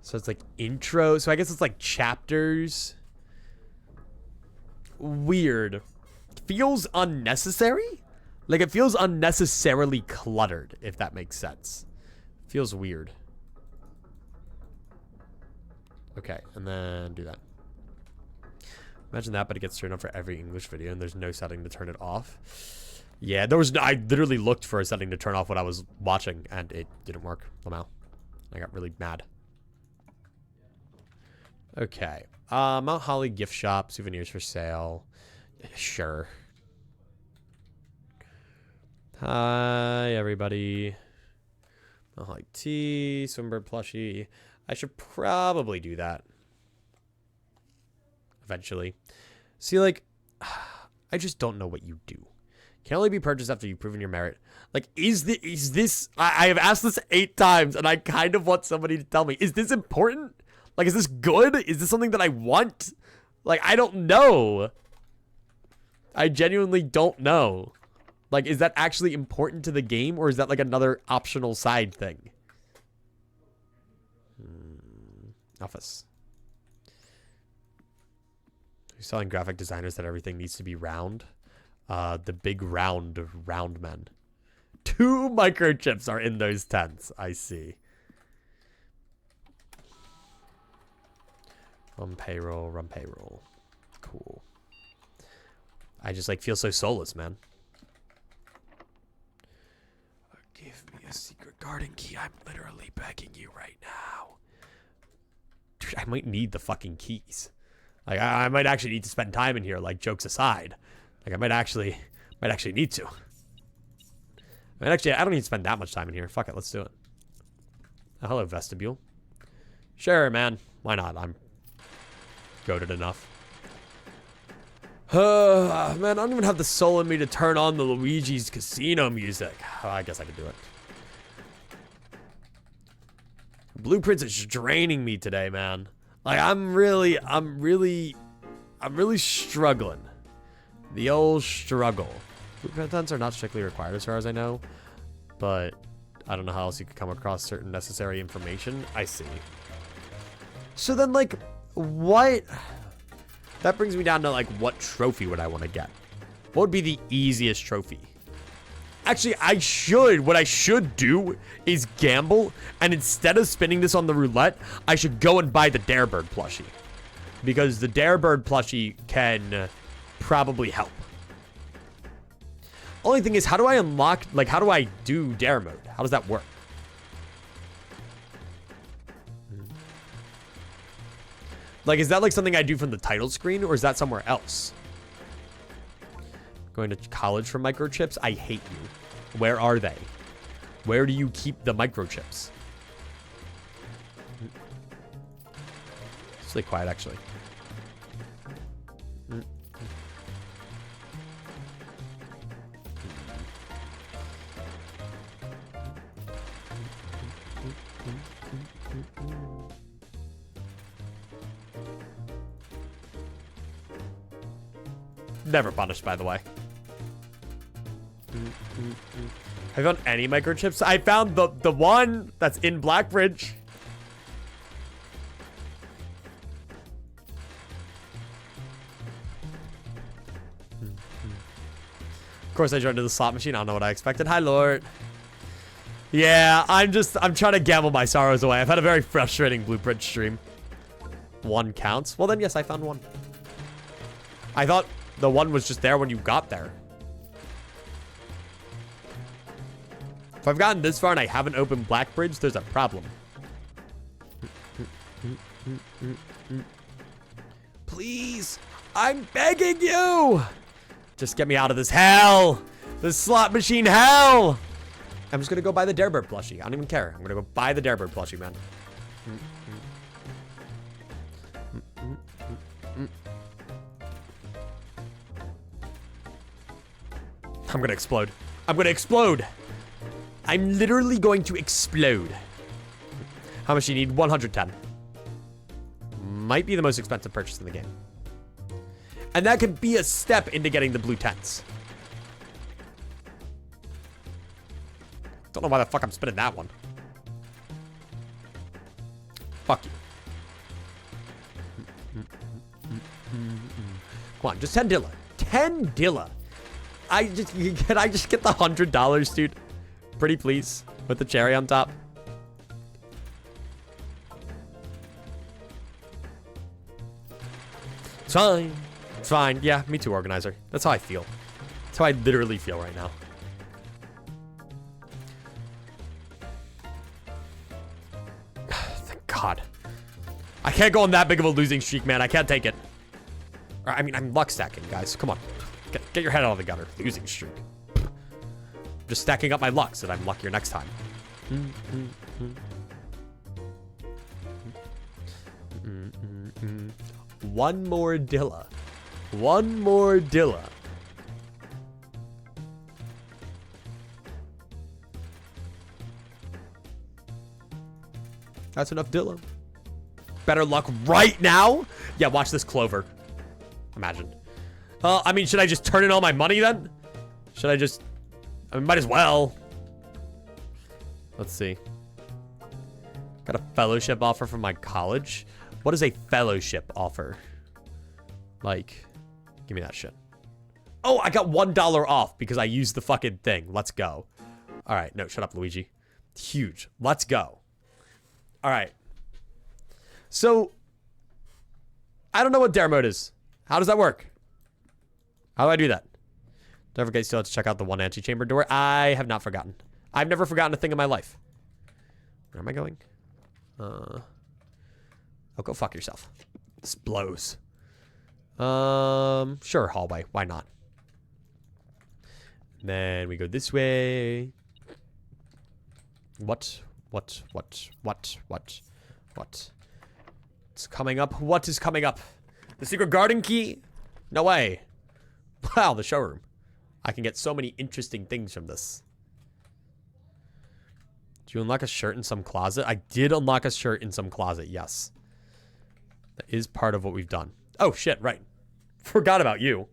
So it's like intro. So I guess it's like chapters. Weird. Feels unnecessary? Like it feels unnecessarily cluttered, if that makes sense. Feels weird. Okay, and then do that. Imagine that, but it gets turned on for every English video, and there's no setting to turn it off. Yeah, there was. I literally looked for a setting to turn off what I was watching, and it didn't work. Lamau. I got really mad. Okay. Mount Holly gift shop, souvenirs for sale. Sure. Hi, everybody. Mount Holly tea, Swinburne plushie. I should probably do that. Eventually. See, like, I just don't know what you do. Can only be purchased after you've proven your merit. Like, is this, I have asked this 8 times, and I kind of want somebody to tell me, is this important? Like, is this good? Is this something that I want? Like, I don't know. I genuinely don't know. Like, is that actually important to the game, or is that like another optional side thing? Office. You're selling graphic designers that everything needs to be round. The big round men. 2 microchips are in those tents. I see. Run payroll, run payroll. Cool. I just like feel so soulless, man. Give me a secret garden key. I'm literally begging you right now. Dude, I might need the fucking keys. Like, I might actually need to spend time in here, like, jokes aside. Like, I might actually need to. I mean, actually, I don't need to spend that much time in here. Fuck it, let's do it. Oh, hello, vestibule. Sure, man. Why not? I'm goated enough. Man, I don't even have the soul in me to turn on the Luigi's Casino music. Oh, I guess I could do it. Blueprints is draining me today, man. Like, I'm really struggling. The old struggle. Blueprint tents are not strictly required as far as I know, but I don't know how else you could come across certain necessary information. I see. So then, like, what? That brings me down to, like, what trophy would I want to get? What would be the easiest trophy? Actually, what I should do is gamble, and instead of spinning this on the roulette, I should go and buy the Darebird plushie. Because the Darebird plushie can probably help. Only thing is, how do I unlock, like, how do I do Dare mode? How does that work? Like, is that like something I do from the title screen, or is that somewhere else? Going to college for microchips? I hate you. Where are they? Where do you keep the microchips? Stay quiet, actually. Never punished, by the way. Have you found any microchips? I found the one that's in Blackbridge. Of course, I joined to the slot machine. I don't know what I expected. Hi, Lord. Yeah, I'm trying to gamble my sorrows away. I've had a very frustrating Blueprint stream. 1 counts. Well, then, yes, I found 1. I thought the 1 was just there when you got there. If I've gotten this far and I haven't opened Blackbridge, there's a problem. Please, I'm begging you. Just get me out of this hell. This slot machine hell. I'm just going to go buy the Darebird plushie. I don't even care. I'm going to go buy the Darebird plushie, man. I'm going to explode. I'm going to explode. I'm literally going to explode. How much do you need? 110. Might be the most expensive purchase in the game. And that could be a step into getting the blue tents. Don't know why the fuck I'm spinning that one. Fuck you. Come on, just 10 Dilla. 10 Dilla. Can I just get the $100, dude? Pretty please. With the cherry on top. It's fine. It's fine. Yeah, me too, organizer. That's how I feel. That's how I literally feel right now. Thank God. I can't go on that big of a losing streak, man. I can't take it. I mean, I'm luck stacking, guys. Come on. Get your head out of the gutter. Losing streak. Just stacking up my luck so that I'm luckier next time. One more Dilla. One more Dilla. That's enough Dilla. Better luck right now? Yeah, watch this clover. Imagine. I mean, should I just turn in all my money then? Should I just... I mean, might as well. Let's see. Got a fellowship offer from my college. What is a fellowship offer? Like, give me that shit. Oh, I got $1 off because I used the fucking thing. Let's go. All right. No, shut up, Luigi. Huge. Let's go. All right. So, I don't know what dare mode is. How does that work? How do I do that? Don't forget you still have to check out the one antechamber door. I have not forgotten. I've never forgotten a thing in my life. Where am I going? Oh, go fuck yourself. This blows. Sure, hallway. Why not? And then we go this way. What? What's coming up? What is coming up? The secret garden key? No way. Wow, the showroom. I can get so many interesting things from this. Did you unlock a shirt in some closet? I did unlock a shirt in some closet, yes. That is part of what we've done. Oh, shit, right. Forgot about you.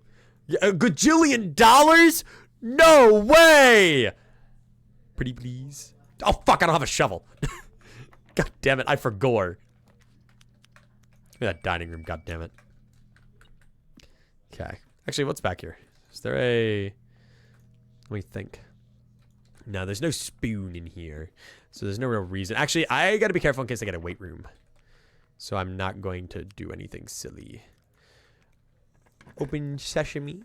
A gajillion dollars? No way! Pretty please. Oh, fuck, I don't have a shovel. God damn it, I forgot. Give me that dining room, god damn it. Okay. Actually, what's back here? Is there a... Let me think. No, there's no spoon in here. So there's no real reason. Actually, I gotta be careful in case I get a weight room. So I'm not going to do anything silly. Open sesame.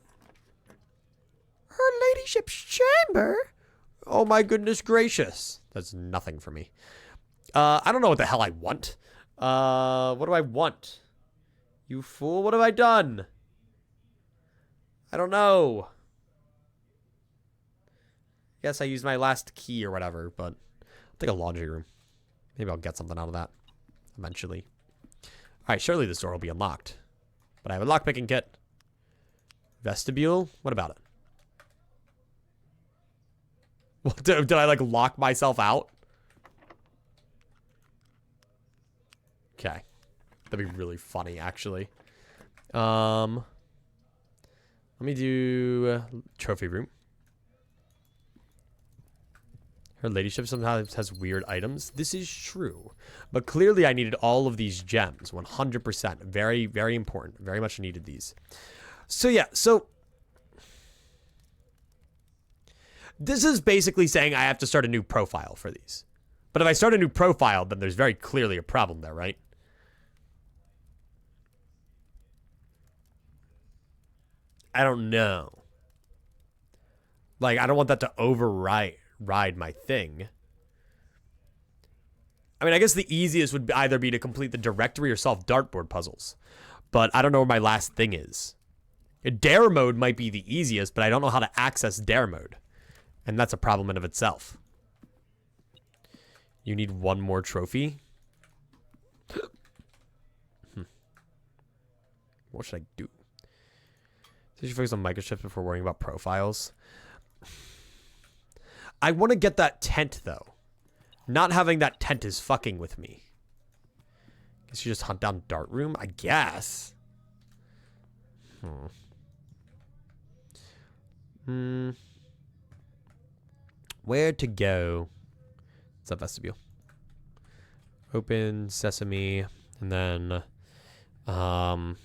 Her ladyship's chamber? Oh my goodness gracious. That's nothing for me. I don't know what the hell I want. What do I want? You fool, what have I done? I don't know. Yes, I used my last key or whatever, but I'll take a laundry room. Maybe I'll get something out of that eventually. Alright, surely this door will be unlocked. But I have a lockpicking kit. Vestibule? What about it? What, did I, like, lock myself out? Okay. That'd be really funny, actually. Let me do trophy room. Her ladyship sometimes has weird items. This is true. But clearly I needed all of these gems. 100%. Very, very important. Very much needed these. So yeah, so... This is basically saying I have to start a new profile for these. But if I start a new profile, then there's very clearly a problem there, right? I don't know. Like, I don't want that to override my thing. I mean, I guess the easiest would either be to complete the directory or solve dartboard puzzles. But I don't know where my last thing is. Dare mode might be the easiest, but I don't know how to access dare mode. And that's a problem in of itself. You need one more trophy? What should I do? Did you focus on microchips before worrying about profiles? I want to get that tent, though. Not having that tent is fucking with me. Guess you just hunt down dart room? I guess. Where to go? It's a vestibule. Open sesame. And then... I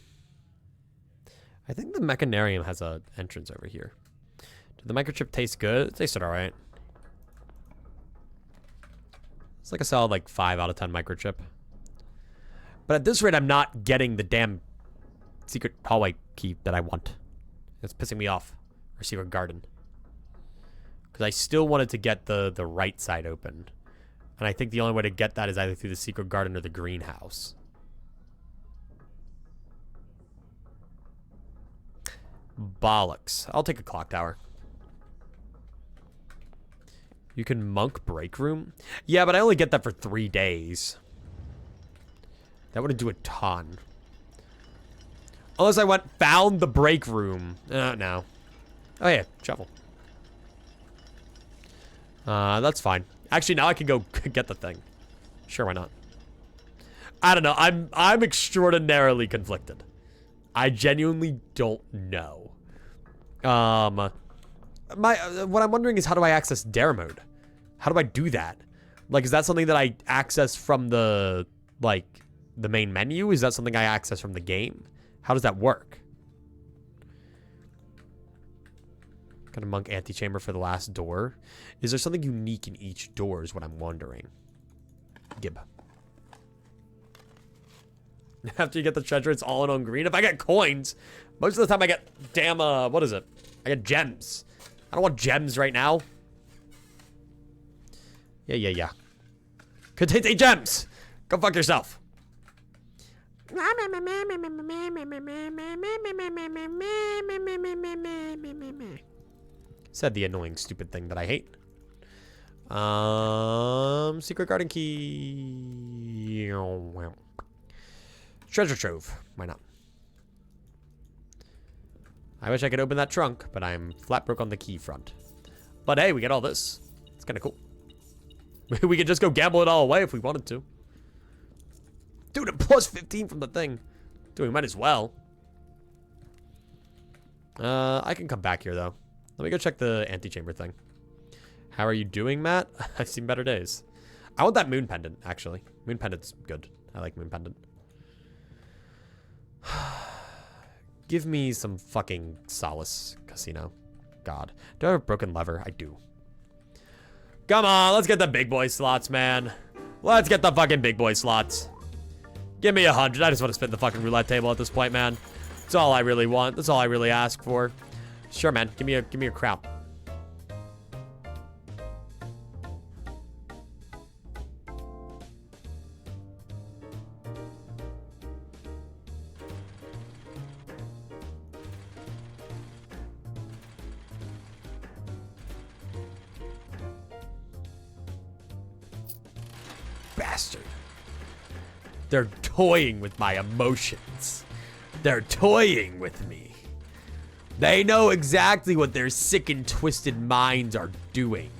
think the mechanarium has a entrance over here. Did the microchip taste good? It tasted alright. It's like a solid like 5 out of 10 microchip. But at this rate, I'm not getting the damn secret hallway key that I want. It's pissing me off. Or secret garden. Because I still wanted to get the right side open. And I think the only way to get that is either through the secret garden or the greenhouse. Bollocks. I'll take a clock tower. You can monk break room? Yeah, but I only get that for 3 days. That wouldn't do a ton. Unless I found the break room. No. Oh yeah, shovel. That's fine. Actually, now I can go get the thing. Sure, why not? I don't know. I'm extraordinarily conflicted. I genuinely don't know. What I'm wondering is, how do I access dare mode? How do I do that? Like, is that something that I access from the main menu? Is that something I access from the game? How does that work? Got a monk antechamber for the last door. Is there something unique in each door is what I'm wondering. Gib. After you get the treasure, it's all in on green. If I get coins, most of the time I get damn, what is it? I get gems. I don't want gems right now. Yeah. Contente gems. Go fuck yourself. Said the annoying stupid thing that I hate. Secret garden key. Treasure trove. Why not? I wish I could open that trunk, but I'm flat broke on the key front. But hey, we get all this. It's kind of cool. We could just go gamble it all away if we wanted to. Dude, a plus 15 from the thing. Dude, we might as well. I can come back here, though. Let me go check the antechamber thing. How are you doing, Matt? I've seen better days. I want that moon pendant, actually. Moon pendant's good. I like moon pendant. Give me some fucking solace, casino. God. Do I have a broken lever? I do. Come on, let's get the big boy slots, man. Let's get the fucking big boy slots. Give me 100. I just want to spin the fucking roulette table at this point, man. That's all I really want. That's all I really ask for. Sure, man. Give me a crown. Bastard. They're toying with my emotions. They're toying with me. They know exactly what their sick and twisted minds are doing.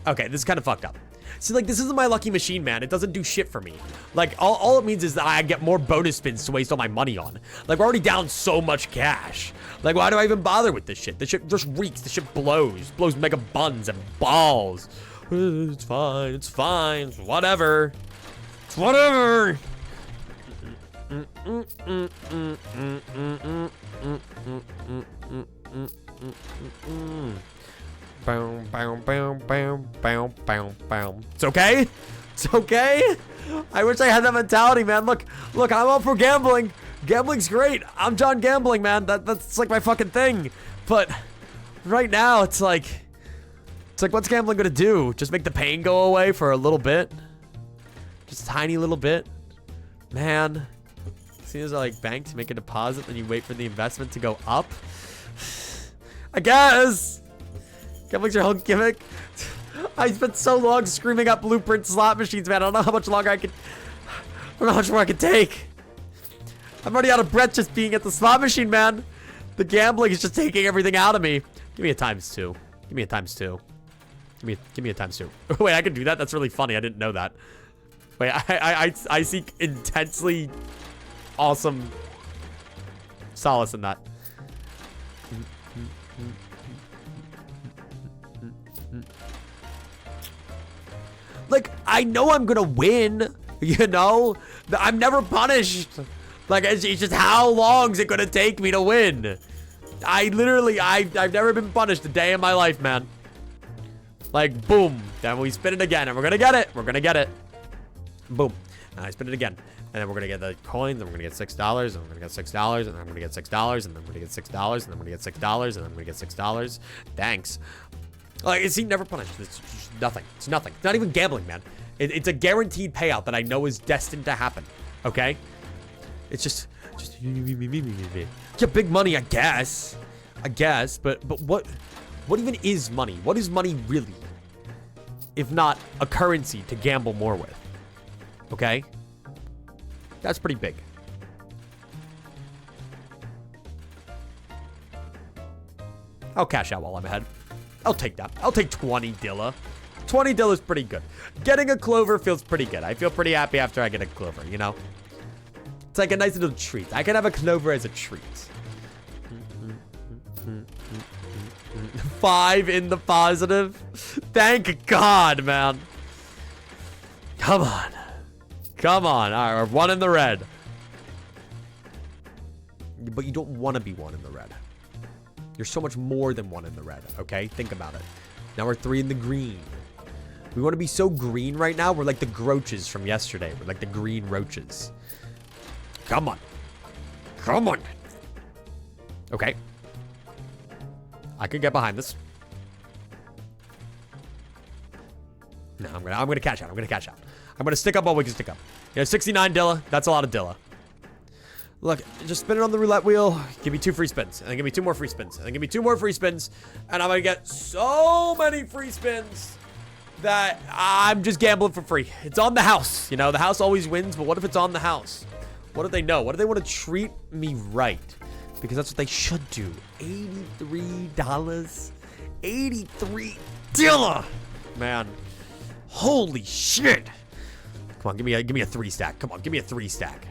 Okay, this is kind of fucked up. See, like, this isn't my lucky machine, man. It doesn't do shit for me. Like, all it means is that I get more bonus spins to waste all my money on. Like, we're already down so much cash. Like, why do I even bother with this shit? This shit just reeks. This shit blows. Blows mega buns and balls. It's fine. It's fine. It's whatever. It's whatever. It's okay. It's okay. I wish I had that mentality, man. Look, I'm all for gambling. Gambling's great. I'm John Gambling, man. That's like my fucking thing. But right now, it's like what's gambling gonna do? Just make the pain go away for a little bit? Just a tiny little bit? Man. As soon as I like bank to make a deposit, then you wait for the investment to go up? I guess. Gambling's your whole gimmick. I spent so long screaming up blueprint slot machines, man. I don't know how much longer I don't know how much more I can take. I'm already out of breath just being at the slot machine, man. The gambling is just taking everything out of me. Give me a ×2. Give me a ×2. Give me a ×2. Wait, I can do that? That's really funny. I didn't know that. Wait, I seek intensely awesome solace in that. Like, I know I'm gonna win, you know? I'm never punished. Like, it's just how long is it gonna take me to win? I've never been punished a day in my life, man. Like, boom. Then we spin it again, and we're gonna get it. We're gonna get it. Boom. I spin it again. And then we're gonna get the coins, and we're gonna get $6, and we're gonna get $6, and then I'm gonna get $6, and then we're gonna get $6, and then we're gonna get $6, and then we're gonna get $6. Thanks. Like, is he never punished? It's just nothing. It's nothing. It's not even gambling, man. It's a guaranteed payout that I know is destined to happen. Okay? It's just yeah, big money, I guess. But what even is money? What is money really? If not a currency to gamble more with. Okay? That's pretty big. I'll cash out while I'm ahead. I'll take that. I'll take 20 Dilla. 20 Dilla is pretty good. Getting a clover feels pretty good. I feel pretty happy after I get a clover, you know? It's like a nice little treat. I can have a clover as a treat. 5 in the positive. Thank God, man. Come on. Come on. All right, we're 1 in the red. But you don't want to be 1 in the red. You're so much more than 1 in the red, okay? Think about it. Now we're 3 in the green. We want to be so green right now. We're like the Groaches from yesterday. We're like the green roaches. Come on. Come on. Okay. I could get behind this. No, I'm gonna cash out. I'm gonna stick up all we can stick up. Yeah, 69 Dilla. That's a lot of Dilla. Look, just spin it on the roulette wheel. Give me 2 free spins. And then give me 2 more free spins. And then give me 2 more free spins. And I'm gonna get so many free spins that I'm just gambling for free. It's on the house. You know, the house always wins, but what if it's on the house? What if they know? What if they want to treat me right? Because that's what they should do. $83. 83 Dilla. Man. Holy shit. Come on, give me a 3 stack. Come on, give me a 3 stack.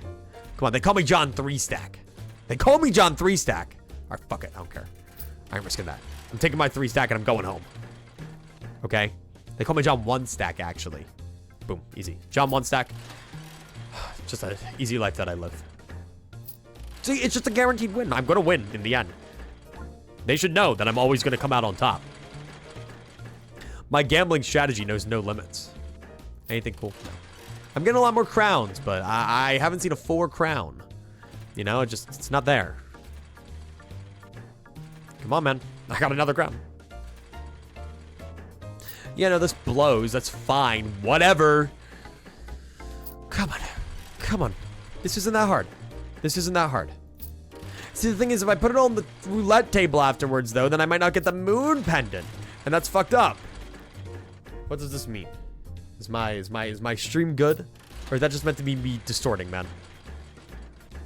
Come on, they call me John 3 stack. They call me John 3 stack. All right, fuck it. I don't care. I ain't risking that. I'm taking my 3 stack and I'm going home. Okay? They call me John 1 stack, actually. Boom. Easy. John 1 stack. Just an easy life that I live. See, it's just a guaranteed win. I'm going to win in the end. They should know that I'm always going to come out on top. My gambling strategy knows no limits. Anything cool? No. I'm getting a lot more crowns, but I haven't seen a 4 crown. You know, it's not there. Come on, man. I got another crown. Yeah, no, this blows. That's fine. Whatever. Come on. Come on. This isn't that hard. This isn't that hard. See, the thing is, if I put it on the roulette table afterwards, though, then I might not get the moon pendant. And that's fucked up. What does this mean? Is my stream good? Or is that just meant to be me distorting, man?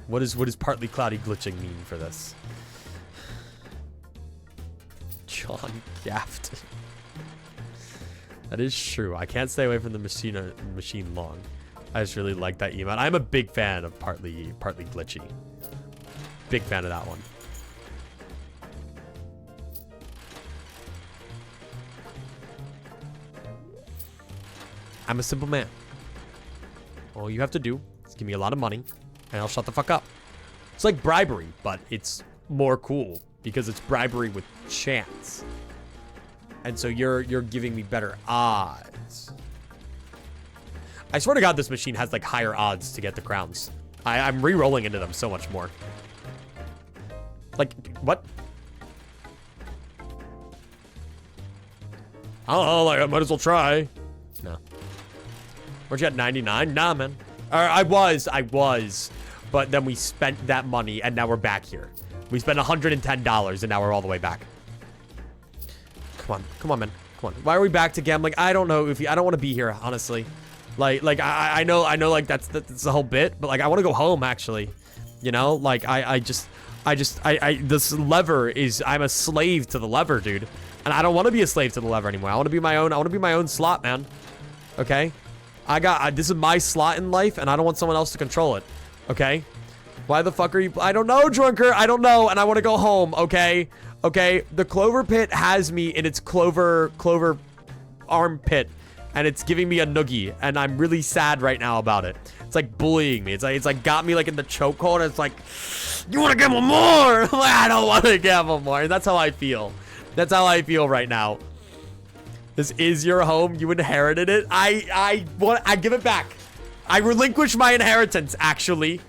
What is partly cloudy glitching mean for this? John Gaft. That is true. I can't stay away from the machine long. I just really like that emote. I'm a big fan of partly glitchy. Big fan of that one. I'm a simple man. All you have to do is give me a lot of money, and I'll shut the fuck up. It's like bribery, but it's more cool because it's bribery with chance. And so you're giving me better odds. I swear to God, this machine has like higher odds to get the crowns. I'm re-rolling into them so much more. Like, what? I don't know, like, I might as well try. No. Weren't you at 99? Nah, man. I was. But then we spent that money, and now we're back here. We spent $110, and now we're all the way back. Come on, man. Come on. Why are we back to gambling? I don't know, Oofy. I don't want to be here, honestly. Like I know, like that's the whole bit, but like I want to go home, actually. You know, like this lever is, I'm a slave to the lever, dude. And I don't want to be a slave to the lever anymore. I want to be my own slot, man. Okay? This is my slot in life, and I don't want someone else to control it. Okay? Why the fuck are you? I don't know, Drunker. I don't know, and I want to go home. Okay? Okay? The clover pit has me in its clover armpit, and it's giving me a noogie, and I'm really sad right now about it. It's like bullying me. It's like got me like in the chokehold, and it's like, you want to gamble more? Like, I don't want to gamble more. And that's how I feel. That's how I feel right now. This is your home. You inherited it. I give it back. I relinquish my inheritance, actually.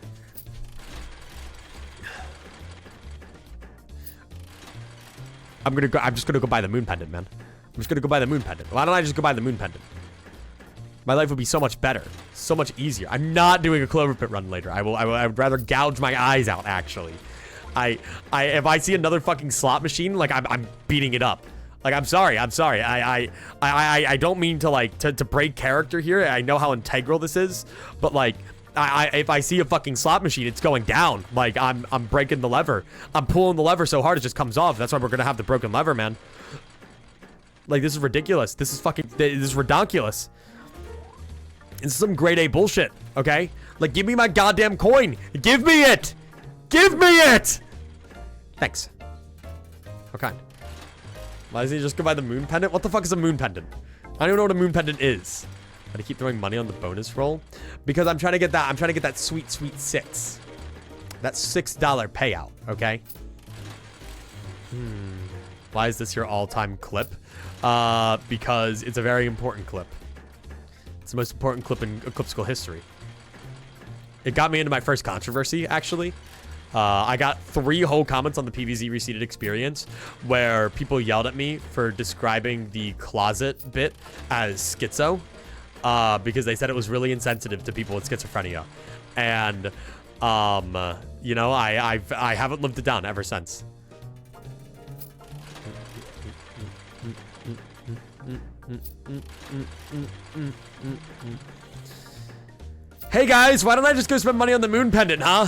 I'm just gonna go buy the moon pendant, man. I'm just gonna go buy the moon pendant. Why don't I just go buy the moon pendant? My life would be so much better, so much easier. I'm not doing a clover pit run later. I would rather gouge my eyes out, actually. If I see another fucking slot machine, like I'm beating it up. Like, I'm sorry. I don't mean to like to break character here. I know how integral this is, but like if I see a fucking slot machine, it's going down. Like I'm breaking the lever. I'm pulling the lever so hard it just comes off. That's why we're gonna have the broken lever, man. Like, this is ridiculous. This is redonkulous. This is some grade A bullshit, okay? Like, give me my goddamn coin. Give me it. Give me it. Thanks. Okay. Why doesn't he just go buy the moon pendant? What the fuck is a moon pendant? I don't even know what a moon pendant is. Gotta keep throwing money on the bonus roll because I'm trying to get that. I'm trying to get that sweet, sweet six. That $6 payout. Okay. Why is this your all-time clip? Because it's a very important clip. It's the most important clip in Eclipse School history. It got me into my first controversy, actually. I got 3 whole comments on the PVZ Reseated experience where people yelled at me for describing the closet bit as schizo, because they said it was really insensitive to people with schizophrenia. And, you know, I haven't lived it down ever since. Hey guys, why don't I just go spend money on the moon pendant, huh?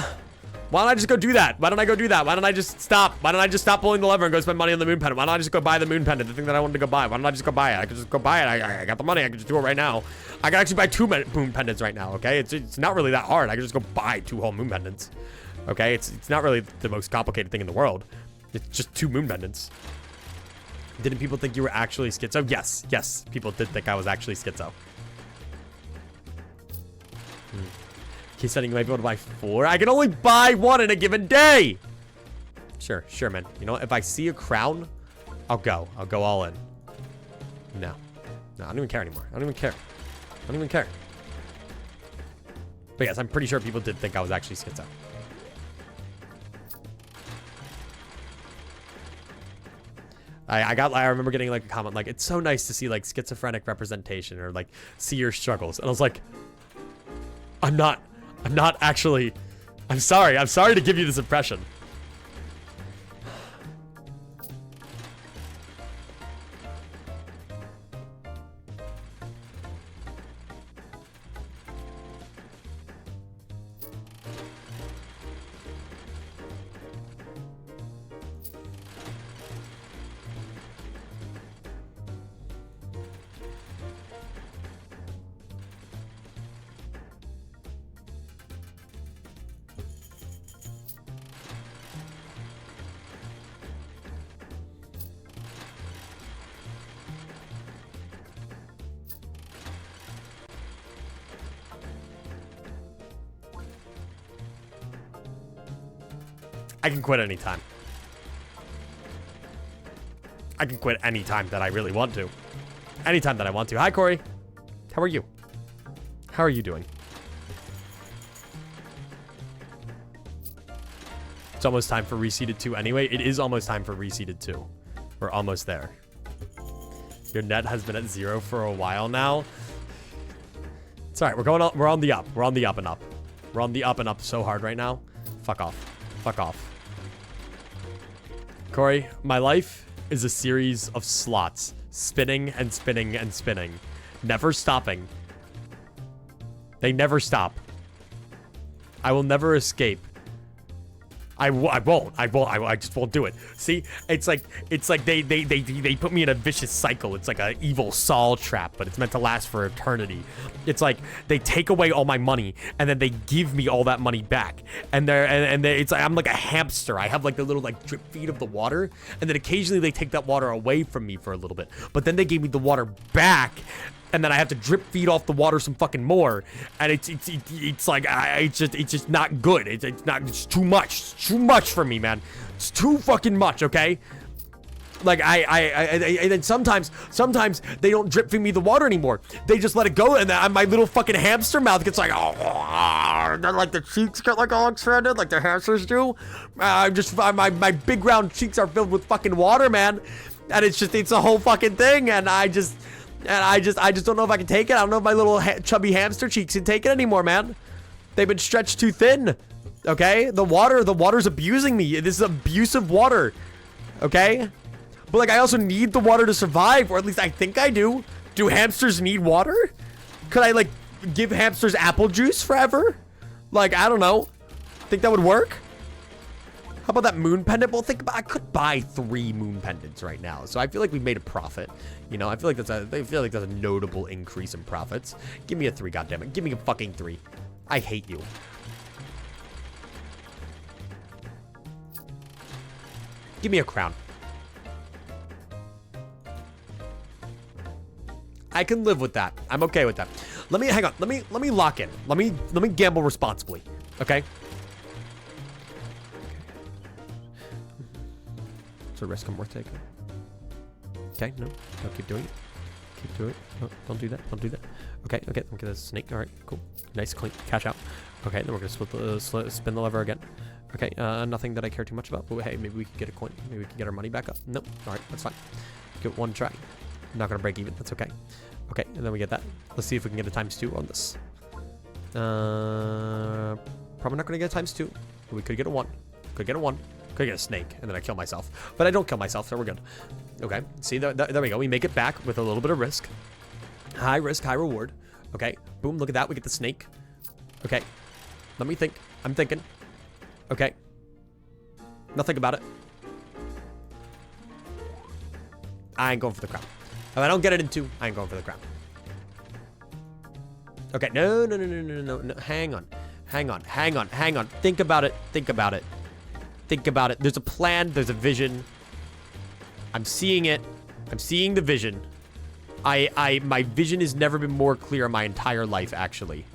Why don't I just go do that? Why don't I go do that? Why don't I just stop? Why don't I just stop pulling the lever and go spend money on the moon pendant? Why don't I just go buy the moon pendant, the thing that I wanted to go buy? Why don't I just go buy it? I could just go buy it. I got the money. I could just do it right now. I could actually buy 2 moon pendants right now, okay? It's not really that hard. I could just go buy 2 whole moon pendants, okay? It's not really the most complicated thing in the world. It's just 2 moon pendants. Didn't people think you were actually schizo? Yes, yes. People did think I was actually schizo. He's saying you might be able to buy 4. I can only buy 1 in a given day. Sure, man. You know what? If I see a crown, I'll go. I'll go all in. No, I don't even care anymore. I don't even care. But yes, I'm pretty sure people did think I was actually schizo. I remember getting like a comment like, it's so nice to see like schizophrenic representation or like see your struggles. And I was like, I'm not actually, I'm sorry to give you this impression. I can quit anytime. I can quit anytime that I really want to. Anytime that I want to. Hi, Corey. How are you? How are you doing? It's almost time for Reseated 2 anyway. It is almost time for Reseated 2. We're almost there. Your net has been at 0 for a while now. It's alright. We're on the up. We're on the up and up. We're on the up and up so hard right now. Fuck off. Fuck off. Corey, my life is a series of slots, spinning and spinning and spinning, never stopping. They never stop. I will never escape. I won't. I just won't do it. See, it's like they put me in a vicious cycle. It's like an evil Saul trap, but it's meant to last for eternity. It's like they take away all my money and then they give me all that money back. And it's like I'm like a hamster. I have like the little like drip feed of the water, and then occasionally they take that water away from me for a little bit. But then they gave me the water back. And then I have to drip feed off the water some fucking more, and it's like it's just not good. It's too much. It's too much for me, man. It's too fucking much. Okay. Like and then sometimes they don't drip feed me the water anymore. They just let it go, and my little fucking hamster mouth gets like, oh, and then like the cheeks get like all expanded, like the hamsters do. My big round cheeks are filled with fucking water, man, and it's a whole fucking thing, and I just don't know if I can take it. I don't know if my little chubby hamster cheeks can take it anymore, man. They've been stretched too thin. Okay, the water's abusing me. This is abusive water. Okay, but like I also need the water to survive, or at least I think I do. Do hamsters need water? Could I like give hamsters apple juice forever? Like, I don't know. Think that would work? How about that moon pendant? Well, think about, I could buy 3 moon pendants right now, so I feel like we've made a profit. You know, I feel like that's a notable increase in profits. Give me a 3, goddammit. Give me a fucking 3. I hate you. Give me a crown. I can live with that. I'm okay with that. Hang on. Let me lock in. Let me gamble responsibly. Okay? It's a risk I'm worth taking. Okay, no. Don't keep doing it. Keep doing it. No, don't do that. Don't do that. Okay, let me get a snake. Alright, cool. Nice, clean. Cash out. Okay, then we're gonna spin the lever again. Okay, nothing that I care too much about. But hey, maybe we can get a coin. Maybe we can get our money back up. Nope. Alright, that's fine. Give it one try. I'm not gonna break even. That's okay. Okay, and then we get that. Let's see if we can get a ×2 on this. Probably not gonna get a ×2. But we could get a 1. Could get a 1. Could get a snake, and then I kill myself. But I don't kill myself, so we're good. Okay, see, there we go. We make it back with a little bit of risk. High risk, high reward. Okay, boom, look at that. We get the snake. Okay, let me think. I'm thinking. Okay. Nothing about it. I ain't going for the crown. If I don't get it in 2, I ain't going for the crown. Okay, no. Hang on. Think about it. Think about it. There's a plan. There's a vision. I'm seeing it. I'm seeing the vision. My vision has never been more clear in my entire life, actually.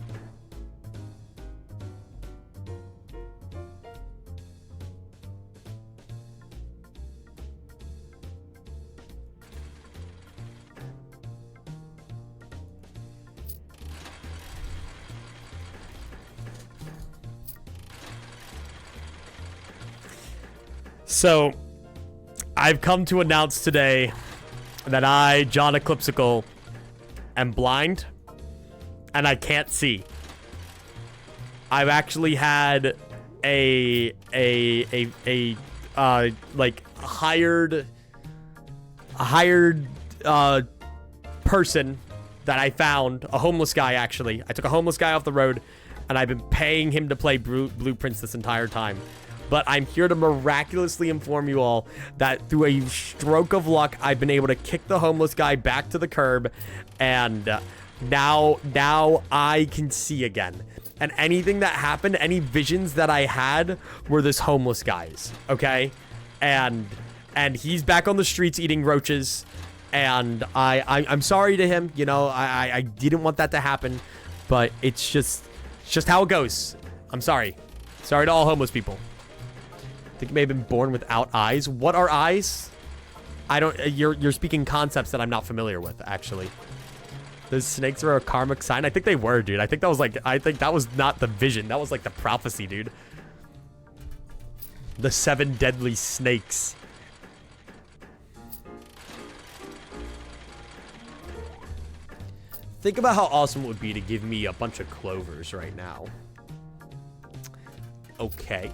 So, I've come to announce today that I, John Eclipsical, am blind and I can't see. I've actually had a hired person that I found, a homeless guy actually. I took a homeless guy off the road and I've been paying him to play Blueprints this entire time. But I'm here to miraculously inform you all that through a stroke of luck, I've been able to kick the homeless guy back to the curb, and now I can see again. And anything that happened, any visions that I had were this homeless guy's, okay? And he's back on the streets eating roaches, and I'm sorry to him, you know, I didn't want that to happen, but it's just how it goes. I'm sorry. Sorry to all homeless people. I think he may have been born without eyes. What are eyes? I don't. You're speaking concepts that I'm not familiar with, actually. The snakes are a karmic sign. I think they were, dude. I think that was like. I think that was not the vision. That was like the prophecy, dude. The 7 deadly snakes. Think about how awesome it would be to give me a bunch of clovers right now. Okay.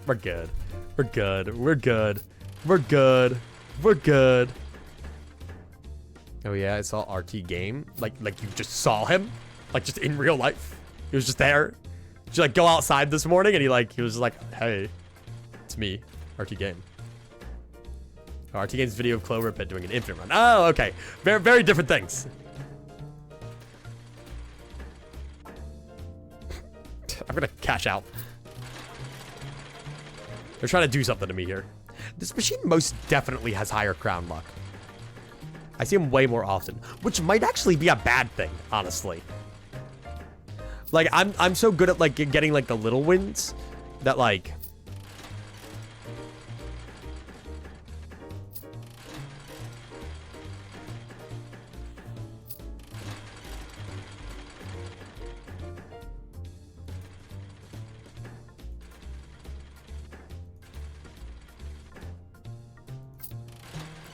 We're good. We're good. We're good. We're good. We're good. Oh yeah, I saw RT game. Like you just saw him? Like just in real life? He was just there? Did you like go outside this morning and he was like, hey, it's me, RT game. Oh, RT game's video of Clover Pit doing an infinite run. Oh, okay. Very, very different things. I'm gonna cash out. They're trying to do something to me here. This machine most definitely has higher crown luck. I see him way more often, which might actually be a bad thing, honestly. Like, I'm so good at, like, getting, like, the little wins that, like...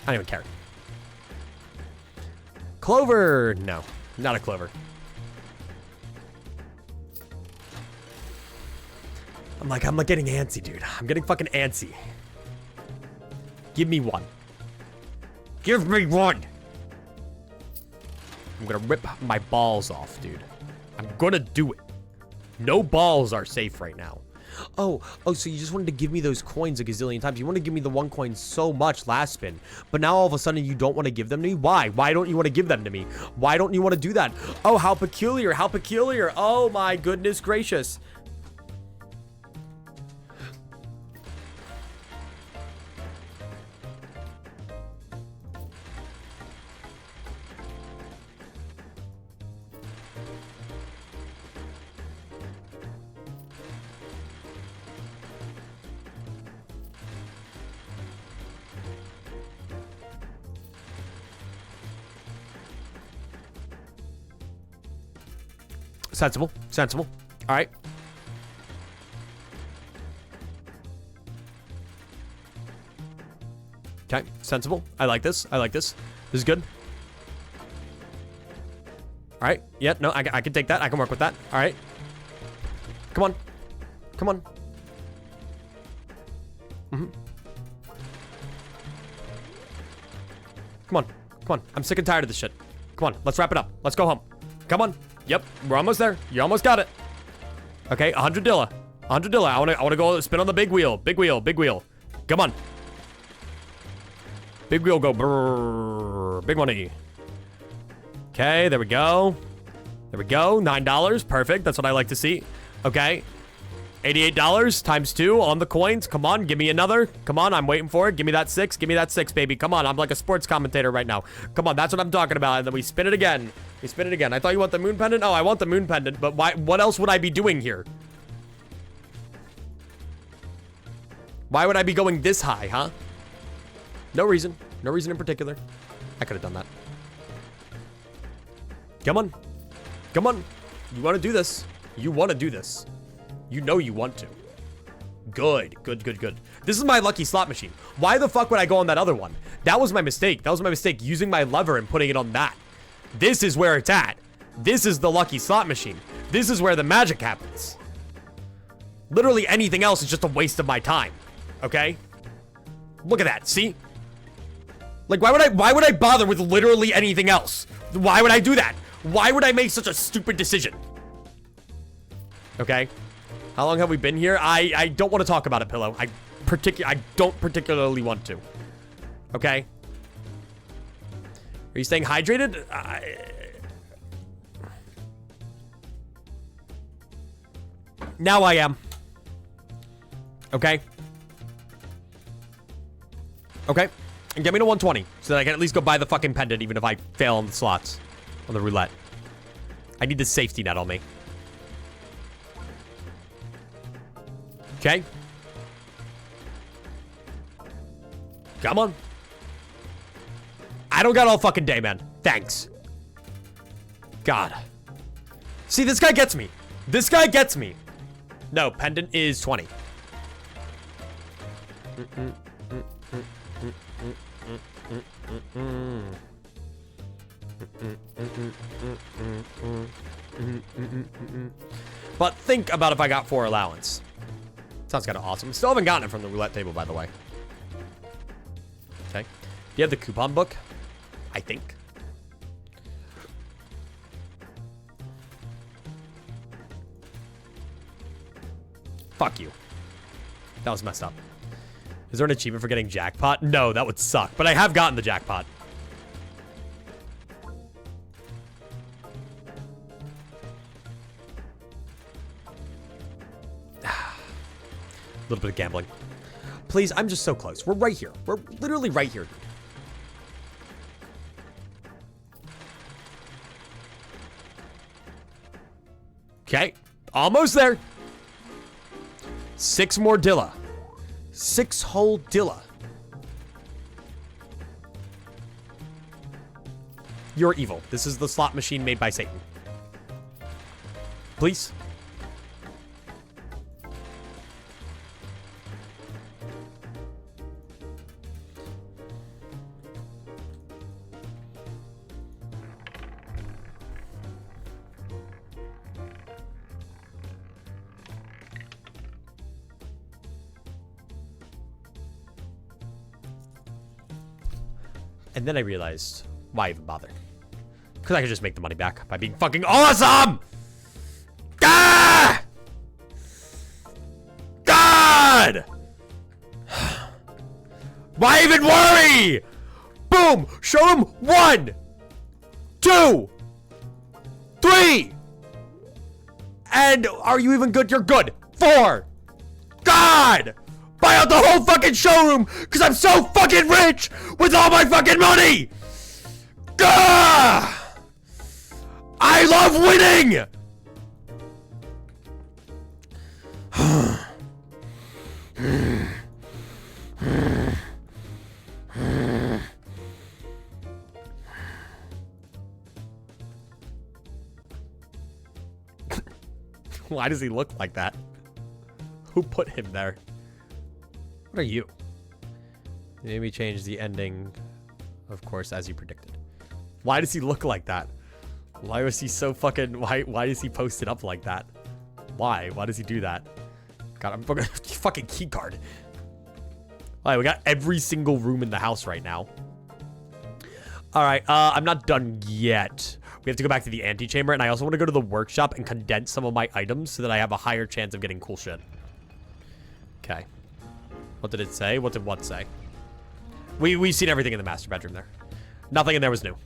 I don't even care. Clover! No, not a clover. I'm like getting antsy, dude. I'm getting fucking antsy. Give me one. Give me one! I'm gonna rip my balls off, dude. I'm gonna do it. No balls are safe right now. Oh, so you just wanted to give me those coins a gazillion times. You wanted to give me the 1 coin so much last spin, but now all of a sudden you don't want to give them to me? Why? Why don't you want to give them to me? Why don't you want to do that? Oh, how peculiar, how peculiar. Oh my goodness gracious. Sensible. Sensible. All right. Okay. Sensible. I like this. I like this. This is good. All right. Yeah, no, I can take that. I can work with that. All right. Come on. Come on. Come on. Come on. I'm sick and tired of this shit. Come on. Let's wrap it up. Let's go home. Come on. Yep, we're almost there. You almost got it. Okay, 100 Dilla. 100 Dilla. I wanna go spin on the big wheel. Big wheel, big wheel. Come on. Big wheel go brrrr. Big money. Okay, there we go. There we go. $9. Perfect. That's what I like to see. Okay. $88 times 2 on the coins. Come on, give me another. Come on, I'm waiting for it. Give me that 6. Give me that 6, baby. Come on, I'm like a sports commentator right now. Come on, that's what I'm talking about. And then we spin it again. We spin it again. I thought you want the moon pendant. Oh, I want the moon pendant. But why? What else would I be doing here? Why would I be going this high, huh? No reason. No reason in particular. I could have done that. Come on. Come on. You want to do this. You want to do this. You know you want to. Good, good, good, good. This is my lucky slot machine. Why the fuck would I go on that other one? That was my mistake. That was my mistake, using my lever and putting it on that. This is where it's at. This is the lucky slot machine. This is where the magic happens. Literally anything else is just a waste of my time. Okay? Look at that. See? Like, why would I bother with literally anything else? Why would I do that? Why would I make such a stupid decision? Okay? How long have we been here? I don't want to talk about it, Pillow. I don't particularly want to. Okay? Are you staying hydrated? Now I am. Okay? Okay? And get me to 120 so that I can at least go buy the fucking pendant even if I fail on the slots. On the roulette. I need the safety net on me. Okay. Come on. I don't got all fucking day, man. Thanks. God. See, this guy gets me. This guy gets me. No, pendant is 20. But think about if I got 4 allowance. Sounds kind of awesome. Still haven't gotten it from the roulette table, by the way. Okay. Do you have the coupon book? I think. Fuck you. That was messed up. Is there an achievement for getting jackpot? No, that would suck. But I have gotten the jackpot. A little bit of gambling. Please, I'm just so close. We're right here. We're literally right here, dude. Okay, almost there. 6 more Dilla. 6 whole Dilla. You're evil. This is the slot machine made by Satan. Please. And then I realized why even bother. Because I could just make the money back by being fucking awesome! Ah! God! Why even worry? Boom! Show them 1, 2, 3! And are you even good? You're good. 4! God! Buy out the whole fucking showroom because I'm so fucking rich with all my fucking money! Gah! I love winning! Why does he look like that? Who put him there? What are you? Maybe change the ending, of course, as you predicted. Why does he look like that? Why was he so fucking... Why does he post it up like that? Why? Why does he do that? God, I'm fucking key card. Alright, we got every single room in the house right now. Alright, I'm not done yet. We have to go back to the antechamber, and I also want to go to the workshop and condense some of my items so that I have a higher chance of getting cool shit. Okay. What did it say? What did what say? We've seen everything in the master bedroom there. Nothing in there was new.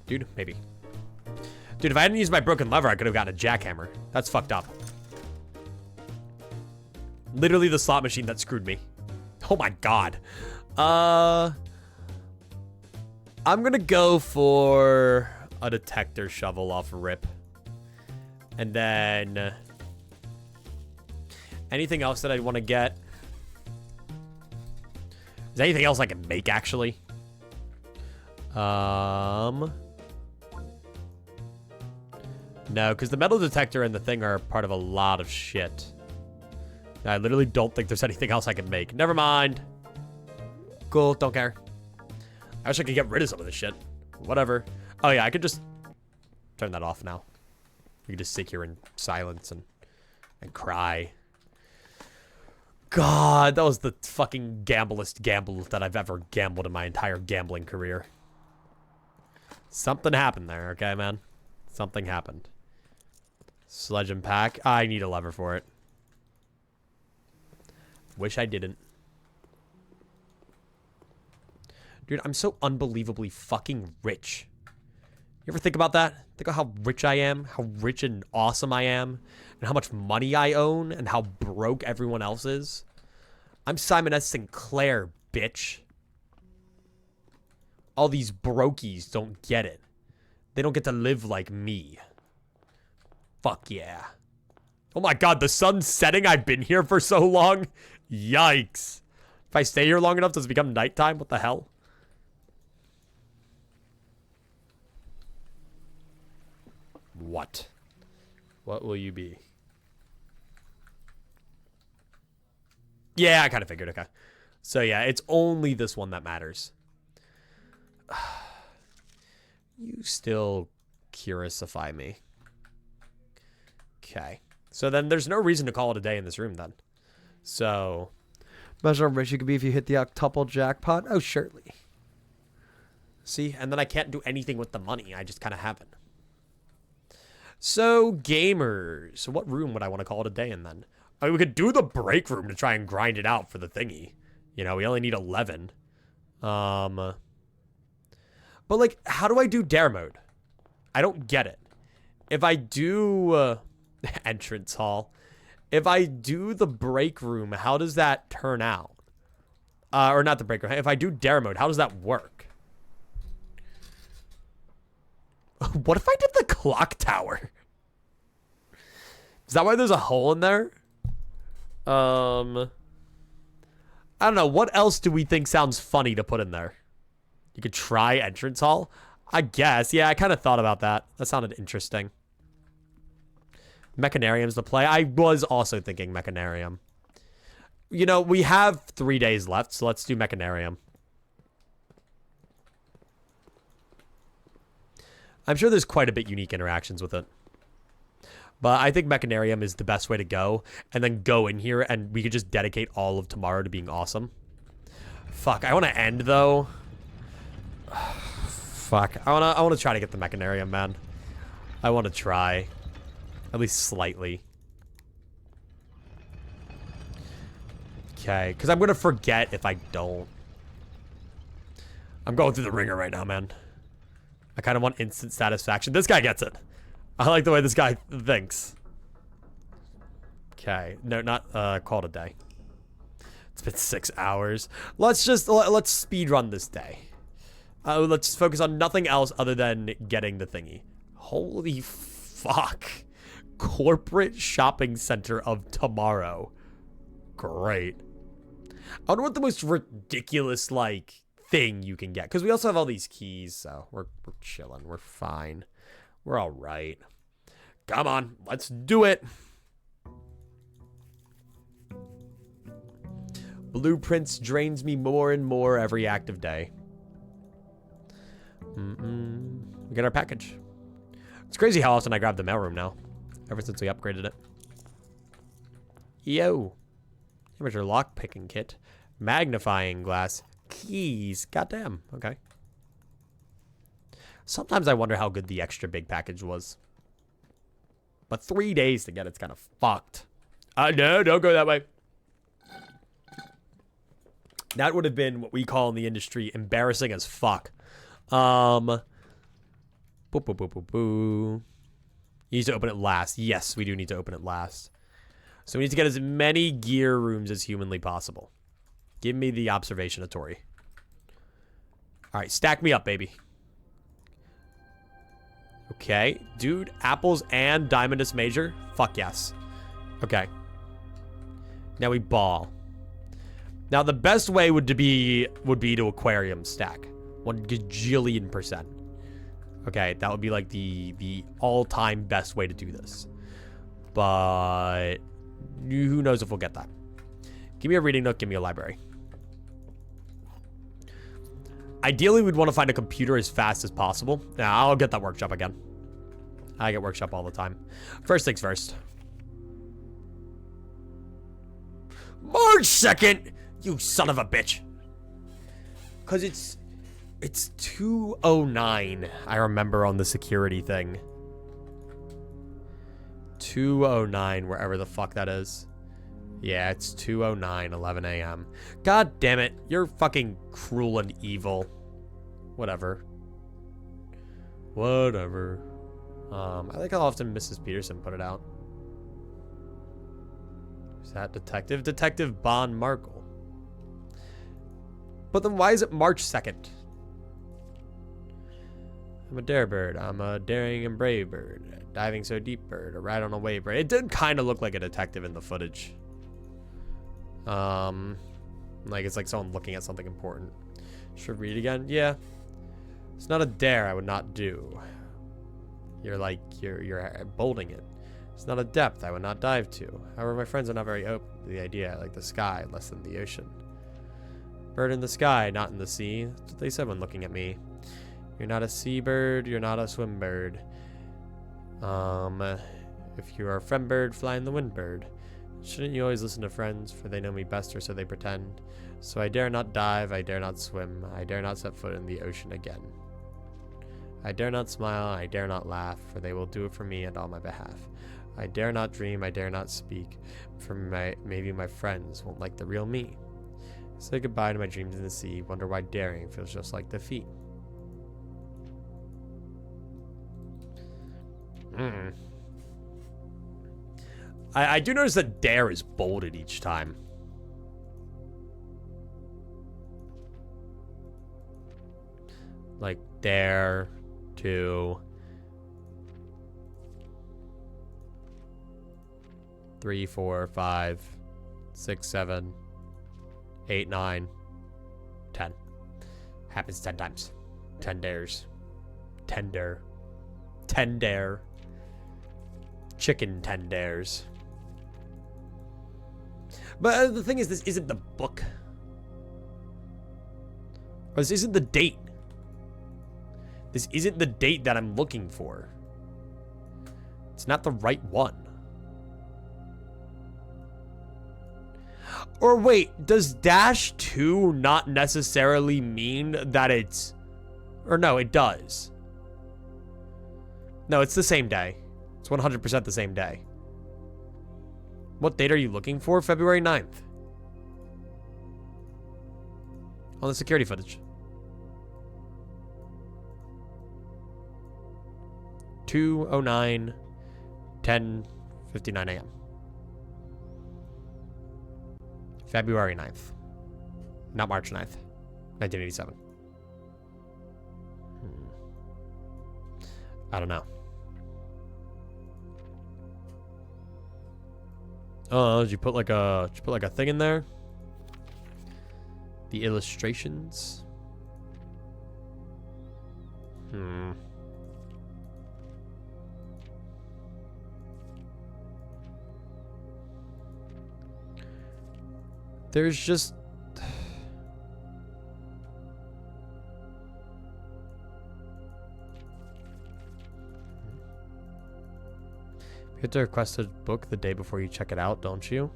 Dude, maybe. Dude, if I hadn't used my broken lever, I could have gotten a jackhammer. That's fucked up. Literally the slot machine that screwed me. Oh my god. I'm gonna go for a detector shovel off rip. And then anything else that I want to get? Is there anything else I can make, actually? No, because the metal detector and the thing are part of a lot of shit. I literally don't think there's anything else I can make. Never mind. Cool, don't care. I wish I could get rid of some of this shit. Whatever. Oh yeah, I could just turn that off now. We could just sit here in silence and cry. God, that was the fucking gamblest gamble that I've ever gambled in my entire gambling career. Something happened there, okay, man? Something happened. Sledge and pack. I need a lever for it. Wish I didn't. Dude, I'm so unbelievably fucking rich. You ever think about that? Think about how rich I am, how rich and awesome I am, and how much money I own, and how broke everyone else is? I'm Simon S. Sinclair, bitch. All these brokies don't get it. They don't get to live like me. Fuck yeah. Oh my god, the sun's setting? I've been here for so long? Yikes. If I stay here long enough, does it become nighttime? What the hell? What? What will you be? Yeah, I kind of figured. Okay. So yeah, it's only this one that matters. You still curiousy me. Okay. So then there's no reason to call it a day in this room then. So, imagine how rich you could be if you hit the octuple jackpot. Oh, surely. See, and then I can't do anything with the money. I just kind of have it. So, gamers. What room would I want to call it a day in then? I mean, we could do the break room to try and grind it out for the thingy. You know, we only need 11. But, like, how do I do dare mode? I don't get it. If I do entrance hall, if I do the break room, how does that turn out? Or not the break room. If I do dare mode, how does that work? What if I did the clock tower? Is that why there's a hole in there? I don't know. What else do we think sounds funny to put in there? You could try entrance hall? I guess. Yeah, I kind of thought about that. That sounded interesting. Mechanarium's the play. I was also thinking Mechanarium. You know, we have 3 days left, so let's do Mechanarium. I'm sure there's quite a bit unique interactions with it. But I think Mechanarium is the best way to go. And then go in here and we could just dedicate all of tomorrow to being awesome. Fuck, I want to end though. Fuck, I want to try to get the Mechanarium, man. I want to try. At least slightly. Okay, because I'm going to forget if I don't. I'm going through the ringer right now, man. I kind of want instant satisfaction. This guy gets it. I like the way this guy thinks. Okay. No, not call it a day. It's been 6 hours. Let's speed run this day. Let's focus on nothing else other than getting the thingy. Holy fuck. Corporate shopping center of tomorrow. Great. I wonder what the most ridiculous, like, thing you can get. Because we also have all these keys, so we're chilling. We're fine. We're all right. Come on, let's do it. Blueprints drains me more and more every active day. We get our package. It's crazy how often I grab the mailroom now. Ever since we upgraded it. Yo. Amateur lock picking kit. Magnifying glass. Keys. Goddamn. Okay. Sometimes I wonder how good the extra big package was. But 3 days to get it's kind of fucked. No, don't go that way. That would have been what we call in the industry embarrassing as fuck. Boo, boo, boo, boo, boo. You need to open it last. Yes, we do need to open it last. So we need to get as many gear rooms as humanly possible. Give me the observatory. All right, stack me up, baby. Okay, dude, apples and Diamondus Major? Fuck yes. Okay. Now we ball. Now the best way would be to aquarium stack. 1 gajillion %. Okay, that would be like the all-time best way to do this. But who knows if we'll get that. Give me a reading nook, give me a library. Ideally, we'd want to find a computer as fast as possible. Now, I'll get that workshop again. I get workshop all the time. First things first. March 2nd! You son of a bitch. Because it's 2:09, I remember on the security thing. 2:09, wherever the fuck that is. Yeah, it's 2:09, 11 a.m. God damn it, you're fucking cruel and evil. Whatever. Whatever. I like how often Mrs. Peterson put it out. Is that detective? Detective Bon Markle. But then why is it March 2nd? I'm a dare bird. I'm a daring and brave bird. A diving so deep bird. A ride on a wave bird. It did kind of look like a detective in the footage. Like it's like someone looking at something important. Should read again? Yeah. It's not a dare I would not do. You're bolding it. It's not a depth I would not dive to. However, my friends are not very open to the idea. I like the sky less than the ocean. Bird in the sky, not in the sea. That's what they said when looking at me. You're not a seabird, you're not a swim bird. If you are a friend bird, fly in the wind bird. Shouldn't you always listen to friends, for they know me best, or so they pretend. So I dare not dive, I dare not swim, I dare not set foot in the ocean again. I dare not smile, I dare not laugh, for they will do it for me and on my behalf. I dare not dream, I dare not speak, for maybe my friends won't like the real me. Say goodbye to my dreams in the sea, wonder why daring feels just like defeat. I do notice that dare is bolded each time. Like dare to 3, 4, 5, 6, 7, 8, 9, 10. Happens 10 times. 10 dares. 10 dare. 10 dare. Chicken 10 dares. But the thing is, this isn't the book. Or this isn't the date. This isn't the date that I'm looking for. It's not the right one. Or wait, does dash 2 not necessarily mean that it's... Or no, it does. No, it's the same day. It's 100% the same day. What date are you looking for? February 9th. On the security footage. 2:09, 10:59 a.m. February 9th. Not March 9th. 1987. I don't know. Oh, did you put like a thing in there? The illustrations. There's just... You have to request a book the day before you check it out, don't you?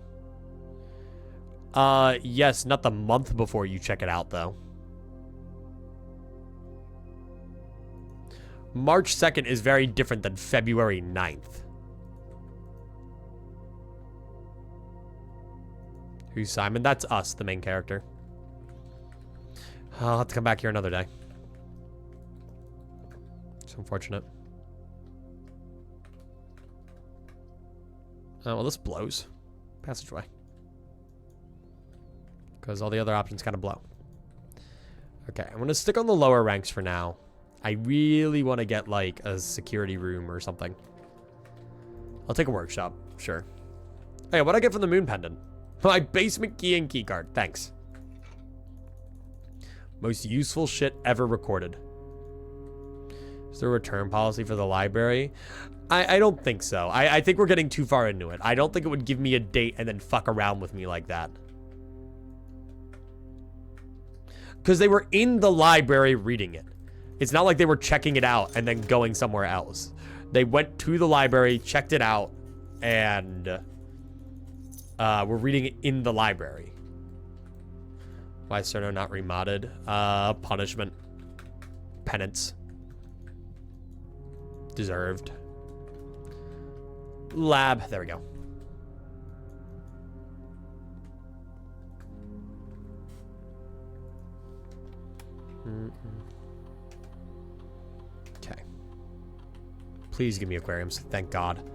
Yes, not the month before you check it out, though. March 2nd is very different than February 9th. Who's Simon? That's us, the main character. I'll have to come back here another day. It's unfortunate. Oh, well, this blows. Passageway. Because all the other options kind of blow. Okay, I'm going to stick on the lower ranks for now. I really want to get, like, a security room or something. I'll take a workshop, sure. Hey, what'd I get from the moon pendant? My basement key and key card. Thanks. Most useful shit ever recorded. Is there a return policy for the library? I don't think so. I think we're getting too far into it. I don't think it would give me a date and then fuck around with me like that. Because they were in the library reading it. It's not like they were checking it out and then going somewhere else. They went to the library, checked it out, and... we're reading it in the library. Why is Cerno not remodded? Punishment. Penance. Deserved. Lab. There we go. Okay. Please give me aquariums. Thank God.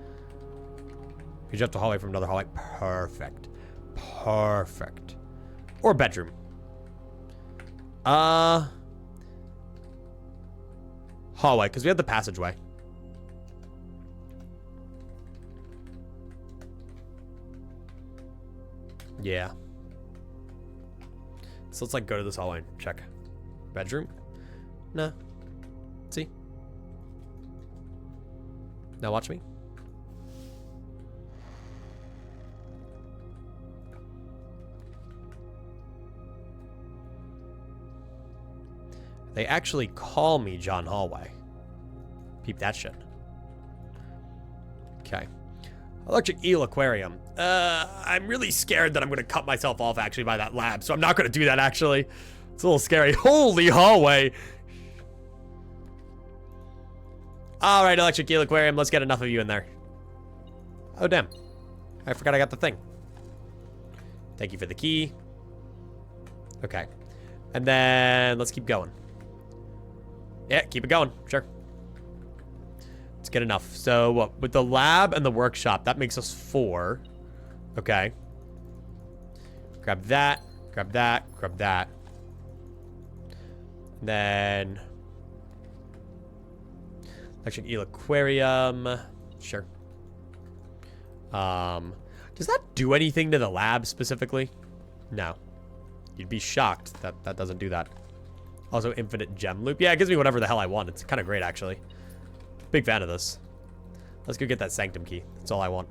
You jump the hallway from another hallway. Perfect. Perfect. Or bedroom. Hallway, because we have the passageway. Yeah. So let's like go to this hallway and check. Bedroom? Nah. See? Now watch me. They actually call me John Hallway. Peep that shit. Okay. Electric eel aquarium. I'm really scared that I'm going to cut myself off actually by that lab, so I'm not going to do that actually. It's a little scary. Holy hallway. All right, electric eel aquarium. Let's get enough of you in there. Oh, damn. I forgot I got the thing. Thank you for the key. Okay. And then let's keep going. Yeah, keep it going. Sure. Let's get enough. So, what? With the lab and the workshop, that makes us 4. Okay. Grab that. Grab that. Grab that. Then... Electric eel aquarium. Sure. Does that do anything to the lab specifically? No. You'd be shocked that that doesn't do that. Also, infinite gem loop. Yeah, it gives me whatever the hell I want. It's kind of great, actually. Big fan of this. Let's go get that sanctum key. That's all I want.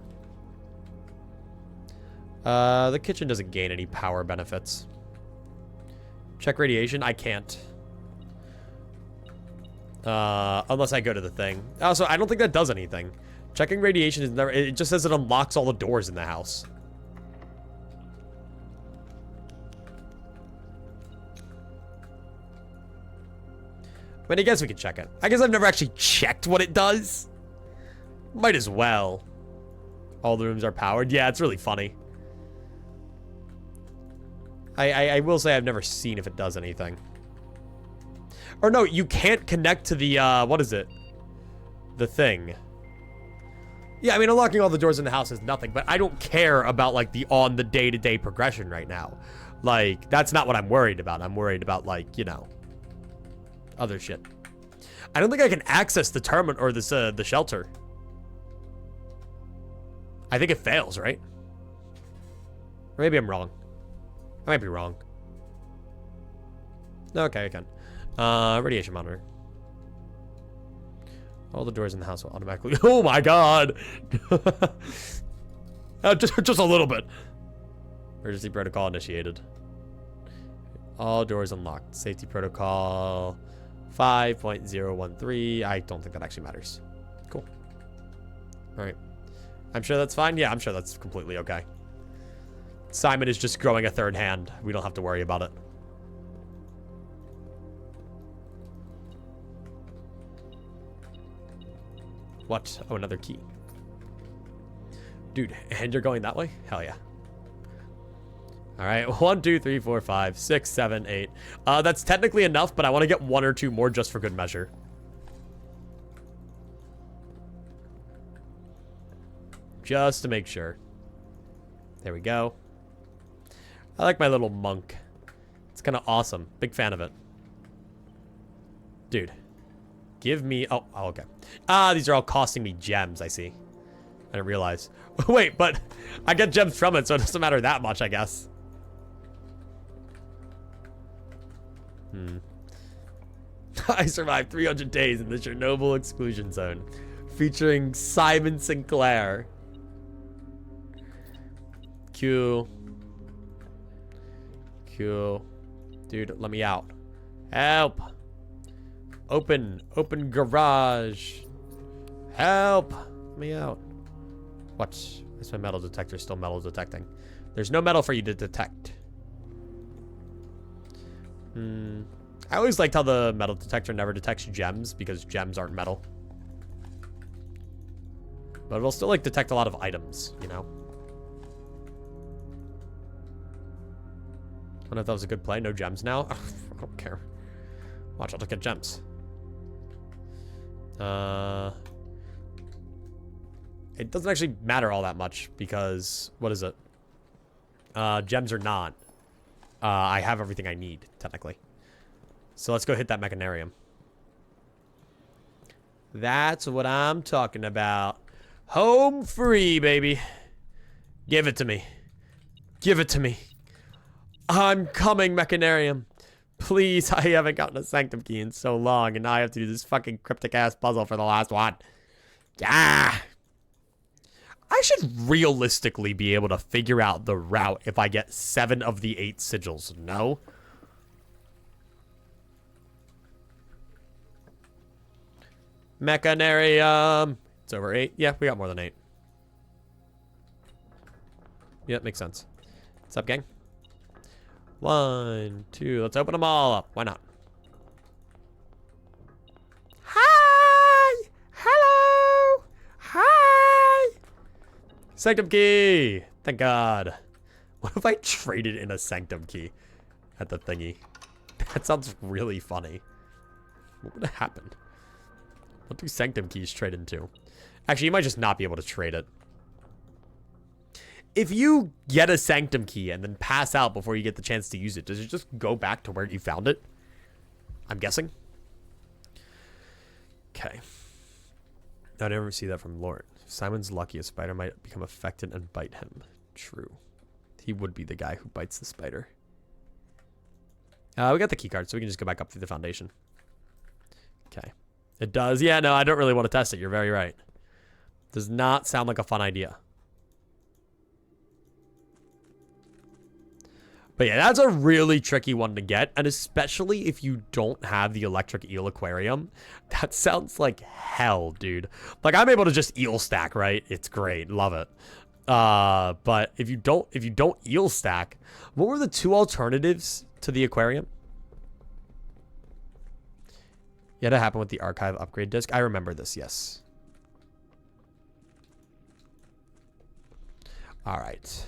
The kitchen doesn't gain any power benefits. Check radiation. I can't. Unless I go to the thing. Also, I don't think that does anything. Checking radiation is never... It just says it unlocks all the doors in the house. I mean, I guess we could check it. I guess I've never actually checked what it does. Might as well. All the rooms are powered. Yeah, it's really funny. I will say I've never seen if it does anything. Or no, you can't connect to the, what is it? The thing. Yeah, I mean, unlocking all the doors in the house is nothing, but I don't care about, like, the day-to-day progression right now. Like, that's not what I'm worried about. I'm worried about, like, you know, other shit. I don't think I can access the terminal or this, the shelter. I think it fails, right? Or maybe I'm wrong. I might be wrong. Okay, I can. Radiation monitor. All the doors in the house will automatically... Oh my god! just a little bit. Emergency protocol initiated. All doors unlocked. Safety protocol 5.013. I don't think that actually matters. Cool. Alright. I'm sure that's fine. Yeah, I'm sure that's completely okay. Simon is just growing a third hand. We don't have to worry about it. What? Oh, another key. Dude, and you're going that way? Hell yeah. All right, 1, 2, 3, 4, 5, 6, 7, 8. That's technically enough, but I want to get 1 or 2 more just for good measure. Just to make sure. There we go. I like my little monk. It's kind of awesome. Big fan of it. Dude. Give me... Oh, okay. Ah, these are all costing me gems, I see. I didn't realize. Wait, but I get gems from it, so it doesn't matter that much, I guess. I survived 300 days in the Chernobyl exclusion zone. Featuring Simon Sinclair. Q. Dude, let me out. Help. Open garage. Help me out. What? Is my metal detector still metal detecting? There's no metal for you to detect. I always liked how the metal detector never detects gems because gems aren't metal. But it'll still like detect a lot of items, you know? I don't know if that was a good play. No gems now. I don't care. Watch, I'll just get gems. It doesn't actually matter all that much because what is it? Gems are not. I have everything I need, technically. So let's go hit that mechanarium. That's what I'm talking about. Home free, baby. Give it to me. Give it to me. I'm coming, mechanarium. Please, I haven't gotten a sanctum key in so long, and now I have to do this fucking cryptic-ass puzzle for the last one. Ah! I should realistically be able to figure out the route if I get 7 of the 8 sigils, no? Mechanarium. It's over 8. Yeah, we got more than 8. Yeah, makes sense. What's up, gang? 1, 2. Let's open them all up. Why not? Hi! Hello! Hi! Sanctum key! Thank God. What if I traded in a sanctum key at the thingy? That sounds really funny. What would have happened? What do sanctum keys trade into? Actually, you might just not be able to trade it. If you get a sanctum key and then pass out before you get the chance to use it, does it just go back to where you found it? I'm guessing. Okay. I never see that from Lord. Simon's lucky a spider might become affected and bite him. True. He would be the guy who bites the spider. We got the key card, so we can just go back up through the foundation. Okay. It does. Yeah, no, I don't really want to test it. You're very right. Does not sound like a fun idea. But yeah, that's a really tricky one to get. And especially if you don't have the electric eel aquarium. That sounds like hell, dude. Like, I'm able to just eel stack, right? It's great. Love it. But if you don't eel stack, what were the two alternatives to the aquarium? Yeah, that happened with the archive upgrade disc. I remember this, yes. All right.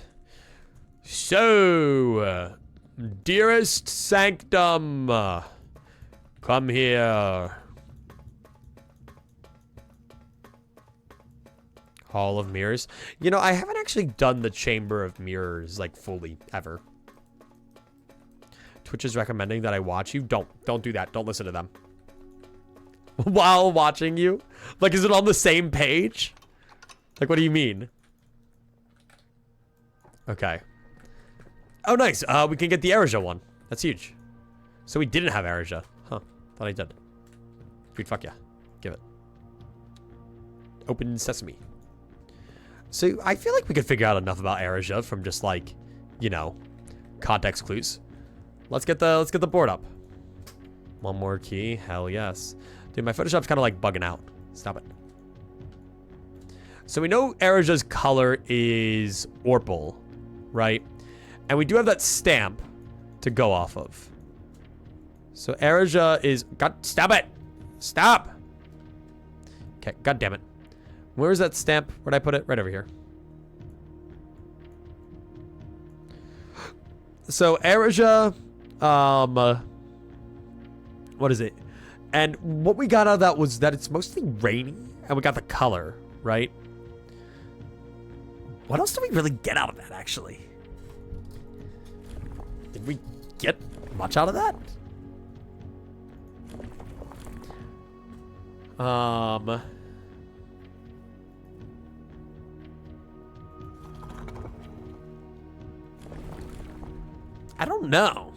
So, dearest sanctum, come here. Hall of Mirrors. You know, I haven't actually done the Chamber of Mirrors, like, fully, ever. Twitch is recommending that I watch you. Don't do that. Don't listen to them. While watching you? Like, is it on the same page? Like, what do you mean? Okay. Oh, nice. We can get the Erija one. That's huge. So we didn't have Erija. Huh. Thought I did. Dude, fuck yeah. Give it. Open sesame. So I feel like we could figure out enough about Erija from just like, you know, context clues. Let's get the board up. One more key. Hell yes. Dude, my Photoshop's kind of like bugging out. Stop it. So we know Erija's color is Orpal, right? And we do have that stamp to go off of. So Erija is... God, stop it! Stop! Okay, god damn it. Where's that stamp? Where'd I put it? Right over here. So Erija... what is it? And what we got out of that was that it's mostly rainy. And we got the color, right? What else do we really get out of that, actually? Did we get much out of that? I don't know.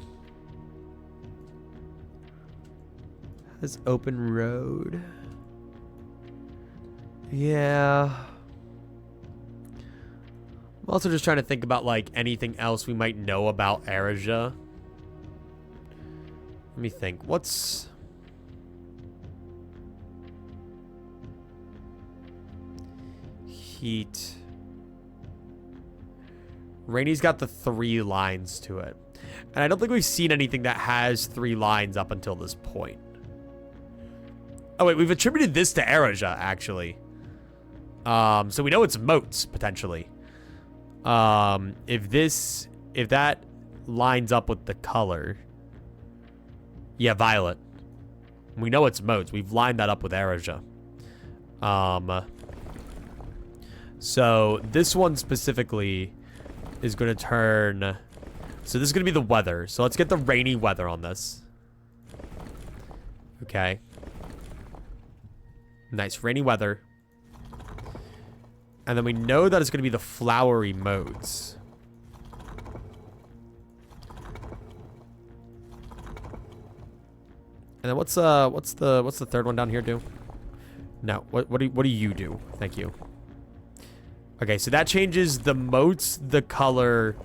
This open road. Yeah. I'm also just trying to think about, like, anything else we might know about Erija. Let me think. What's... Heat. Rainy's got the 3 lines to it. And I don't think we've seen anything that has 3 lines up until this point. Oh, wait. We've attributed this to Erija, actually. So we know it's moats, potentially. If that lines up with the color. Yeah, violet. We know it's moats. We've lined that up with Erija. So this one specifically is going to turn... So this is going to be the weather. So let's get the rainy weather on this. Okay. Nice, rainy weather. And then we know that it's going to be the flowery modes. And then what's the third one down here do? No, what do you do? Thank you. Okay, so that changes the moats, the color,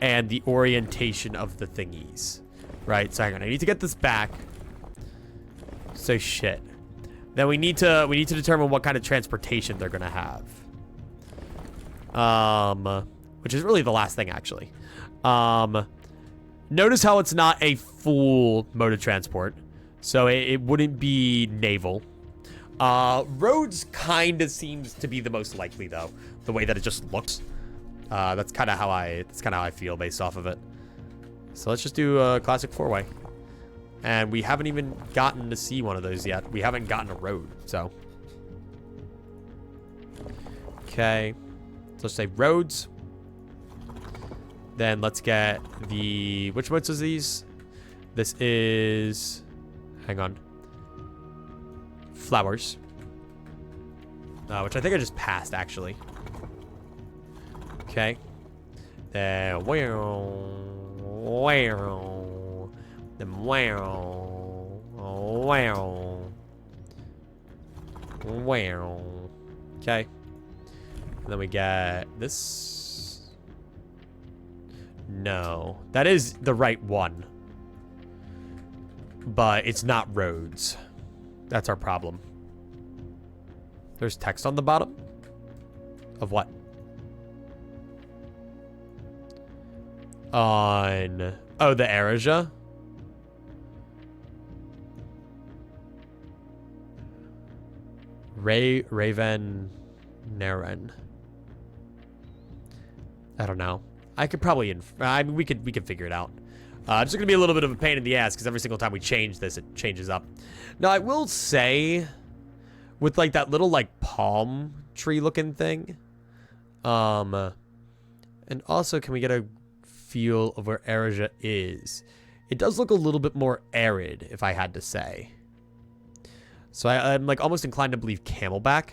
and the orientation of the thingies. Right, so hang on, I need to get this back. So shit. Then we need to determine what kind of transportation they're gonna have. Which is really the last thing, actually. Notice how it's not a full mode of transport. So it wouldn't be naval. Roads kind of seems to be the most likely, though. The way that it just looks. That's kind of how I feel based off of it. So let's just do a classic 4-way. And we haven't even gotten to see one of those yet. We haven't gotten a road, so. Okay. So let's say roads. Then let's get the... Which ones is these? This is... Hang on. Flowers. Which I think I just passed, actually. Okay. Then... Then okay. And then we get this. No, that is the right one, but it's not roads. That's our problem. There's text on the bottom of what? On, oh, the Araja. Raven Naren. I don't know. I could probably, I mean, we could figure it out. It's gonna be a little bit of a pain in the ass because every single time we change this, it changes up. Now, I will say, with like that little like palm tree looking thing, and also, can we get a feel of where Araja is? It does look a little bit more arid, if I had to say. So I'm like almost inclined to believe Camelback.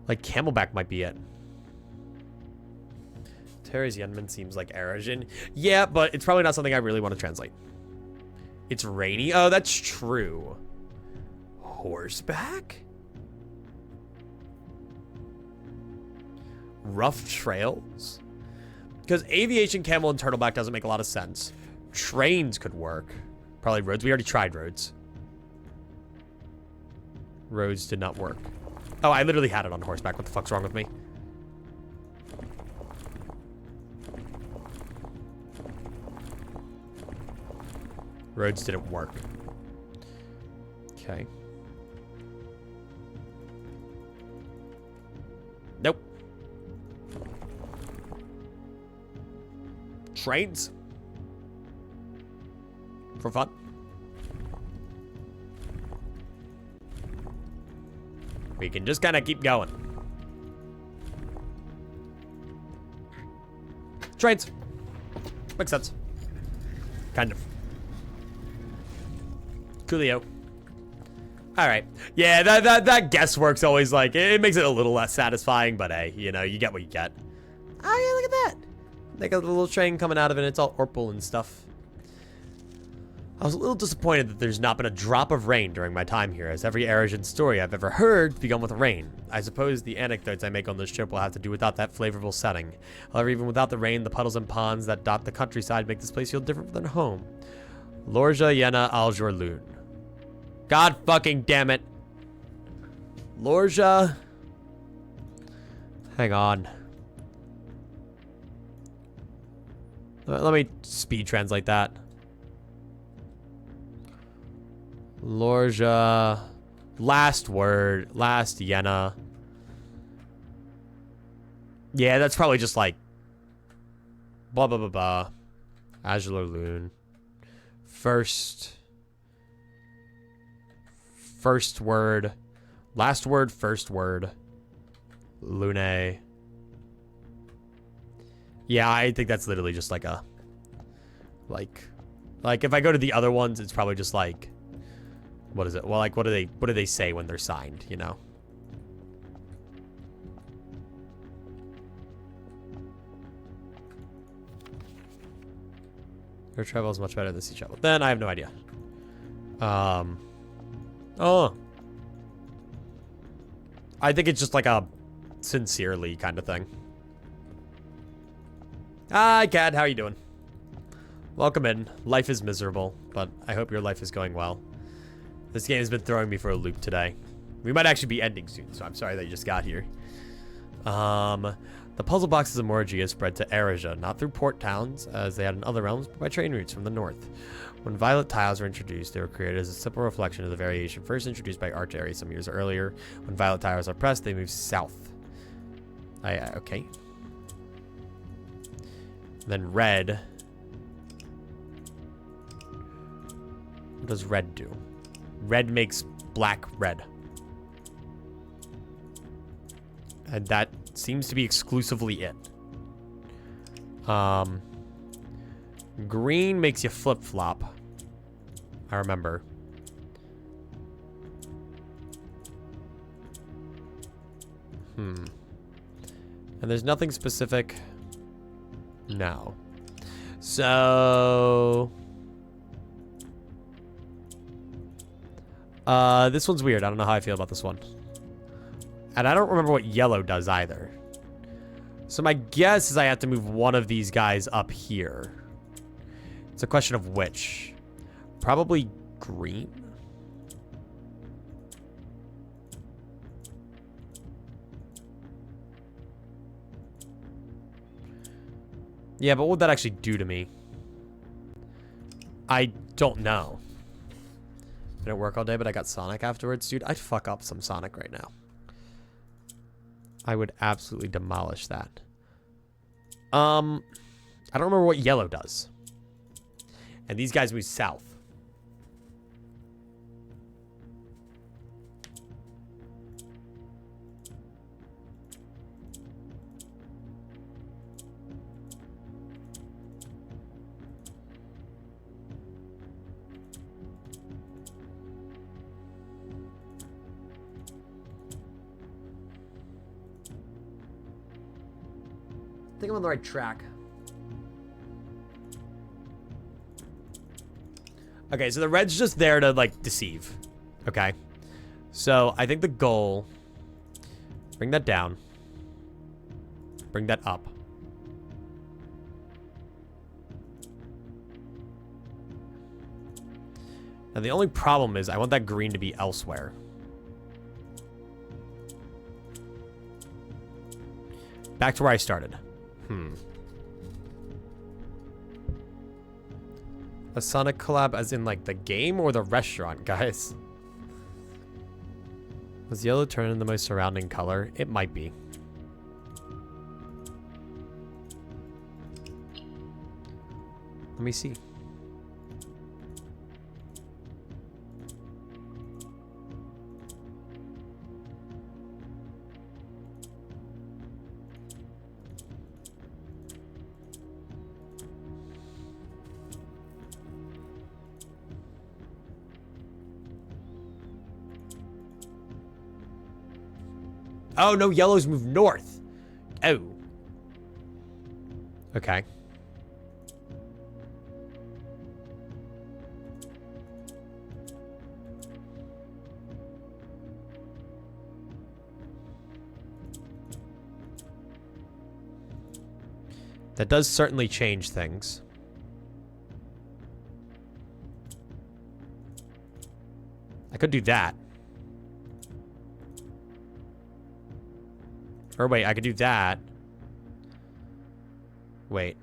Like Camelback might be it. Terry's Yenman seems like Arajan. Yeah, but it's probably not something I really want to translate. It's rainy. Oh, that's true. Horseback? Rough trails? Because aviation, camel, and turtleback doesn't make a lot of sense. Trains could work. Probably roads. We already tried roads. Roads did not work. Oh, I literally had it on horseback. What the fuck's wrong with me? Roads didn't work. Okay. Nope. Trains? For fun? We can just kind of keep going. Trains. Makes sense. Kind of. Coolio. Alright. Yeah, that guesswork's always like, it makes it a little less satisfying, but hey, you know, you get what you get. Oh yeah, look at that. They got a little train coming out of it, and it's all Orpal and stuff. I was a little disappointed that there's not been a drop of rain during my time here, as every Arajan story I've ever heard begun with rain. I suppose the anecdotes I make on this trip will have to do without that flavorful setting. However, even without the rain, the puddles and ponds that dot the countryside make this place feel different than home. Lorja Yena Aljor Loon. God fucking damn it. Lorja. Hang on. Let me speed translate that. Lorja. Last word. Last Yena. Yeah, that's probably just like blah blah blah blah. Azular Loon. First word. Last word, first word. Lune. Yeah, I think that's literally just like a like if I go to the other ones, it's probably just like, what is it? Well, like what do they say when they're signed, you know? Air travel is much better than sea travel. Then I have no idea. Oh. I think it's just like a sincerely kind of thing. Hi, Cat. How are you doing? Welcome in. Life is miserable, but I hope your life is going well. This game has been throwing me for a loop today. We might actually be ending soon, so I'm sorry that you just got here. The puzzle boxes of Morgia spread to Araja, not through port towns, as they had in other realms, but by train routes from the north. When violet tiles were introduced, they were created as a simple reflection of the variation first introduced by Archary some years earlier. When violet tiles are pressed, they move south. Okay. Then red. What does red do? Red makes black red. And that seems to be exclusively it. Green makes you flip-flop. I remember. And there's nothing specific. No. So... this one's weird. I don't know how I feel about this one. And I don't remember what yellow does either. So my guess is I have to move one of these guys up here. It's a question of which. Probably green. Yeah, but what would that actually do to me? I don't know. I didn't work all day, but I got Sonic afterwards. Dude, I'd fuck up some Sonic right now. I would absolutely demolish that. I don't remember what yellow does. And these guys move south. I think I'm on the right track. Okay, so the red's just there to, like, deceive. Okay. So, I think the goal... Bring that down. Bring that up. Now, the only problem is I want that green to be elsewhere. Back to where I started. A Sonic collab as in, like, the game or the restaurant, guys? Was yellow turn in the most surrounding color? It might be. Let me see. Oh, no, yellow's moved north. Oh. Okay. That does certainly change things. I could do that. Or wait, I could do that. Wait.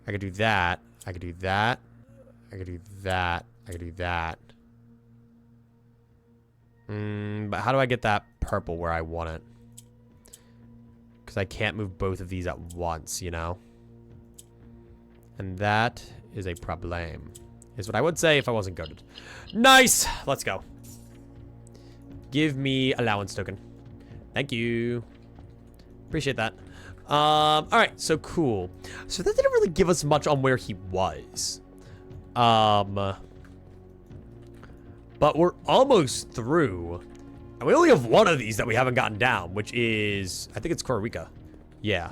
I could do that. I could do that. I could do that. I could do that. But how do I get that purple where I want it? Because I can't move both of these at once, you know? And that is a problem. Is what I would say if I wasn't goated. Nice! Let's go. Give me allowance token. Thank you. Appreciate that. Alright, so cool. So that didn't really give us much on where he was. But we're almost through. And we only have one of these that we haven't gotten down, which is... I think it's Costa Rica. Yeah.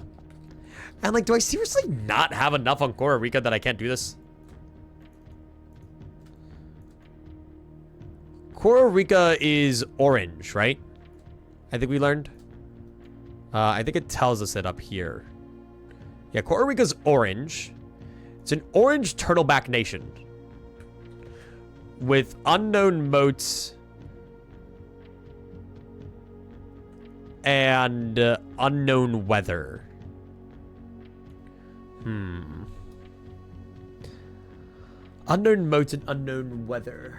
And, like, do I seriously not have enough on Costa Rica that I can't do this? Costa Rica is orange, right? I think we learned. I think it tells us it up here. Yeah, Costa Rica's orange. It's an orange turtleback nation. With unknown moats. And unknown weather. Unknown moats and unknown weather.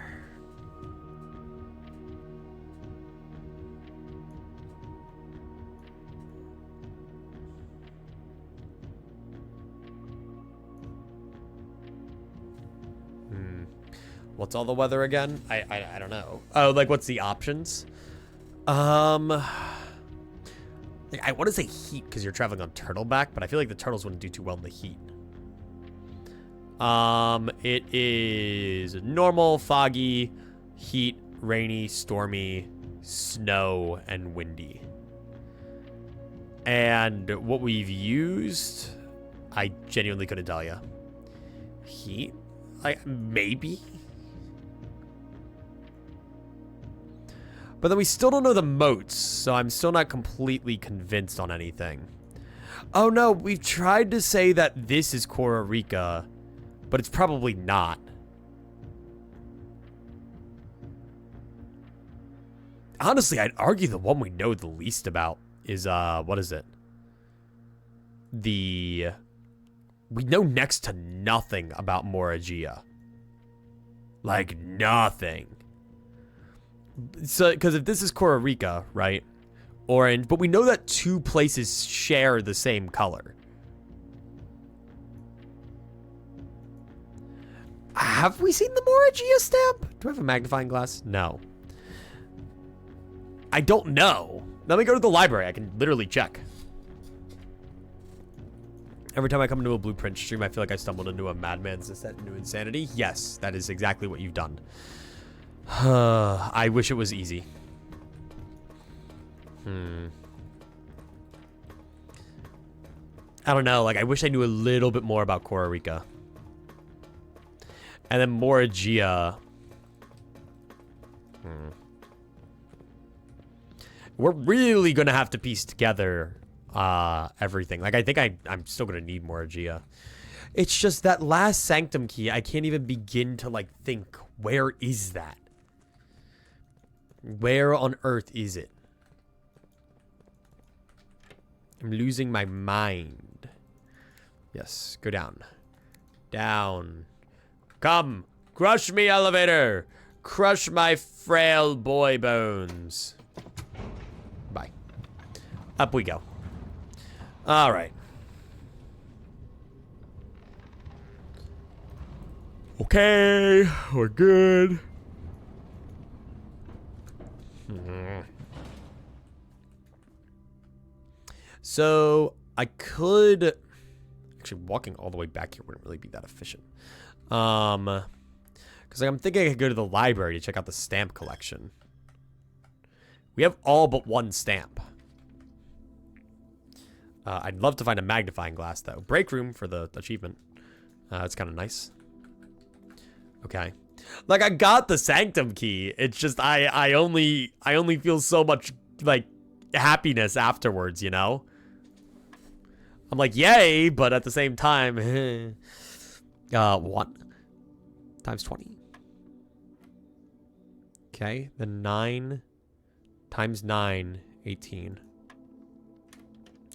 What's all the weather again? I don't know. Oh, like what's the options? Like, I want to say heat because you're traveling on turtleback, but I feel like the turtles wouldn't do too well in the heat. It is normal, foggy, heat, rainy, stormy, snow, and windy. And what we've used, I genuinely couldn't tell you. Heat? Like, maybe? But then we still don't know the moats, so I'm still not completely convinced on anything. Oh no, we've tried to say that this is Costa Rica, but it's probably not. Honestly, I'd argue the one we know the least about is, what is it? We know next to nothing about Morrigia. Like, nothing. So, because if this is Costa Rica, right? Orange, but we know that two places share the same color. Have we seen the Morrigia stamp? Do I have a magnifying glass? No. I don't know. Let me go to the library. I can literally check. Every time I come into a Blueprint stream, I feel like I stumbled into a madman's descent into insanity. Yes, that is exactly what you've done. I wish it was easy. I don't know. Like, I wish I knew a little bit more about Costa Rica. And then Morrigia. We're really going to have to piece together everything. Like, I think I'm still going to need Morrigia. It's just that last Sanctum key, I can't even begin to, like, think, where is that? Where on earth is it? I'm losing my mind. Yes, go down. Down. Come, crush me, elevator. Crush my frail boy bones. Bye. Up we go. All right. Okay, we're good. So I could actually walking all the way back here wouldn't really be that efficient. Because like, I'm thinking I could go to the library to check out the stamp collection. We have all but one stamp. I'd love to find a magnifying glass though. Break room for the achievement. It's kind of nice. Okay. Like, I got the Sanctum key. It's just I only feel so much like happiness afterwards, you know? I'm like, yay, but at the same time, 1 times 20. Okay, then 9 times 9, 18.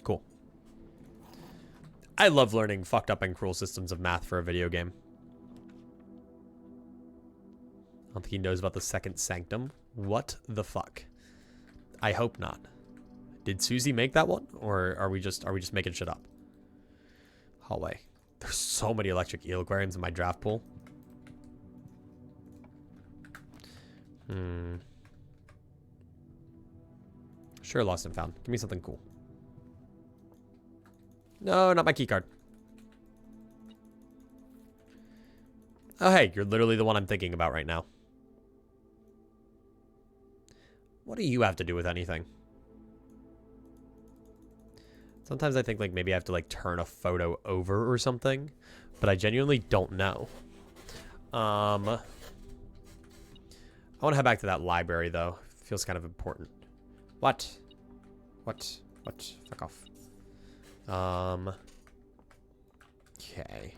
Cool. I love learning fucked up and cruel systems of math for a video game. I don't think he knows about the second Sanctum. What the fuck? I hope not. Did Susie make that one, or are we just making shit up? Hallway. There's so many electric eel aquariums in my draft pool. Sure, lost and found. Give me something cool. No, not my keycard. Oh, hey, you're literally the one I'm thinking about right now. What do you have to do with anything? Sometimes I think, like, maybe I have to, like, turn a photo over or something. But I genuinely don't know. I want to head back to that library, though. Feels kind of important. What? What? Fuck off. Okay.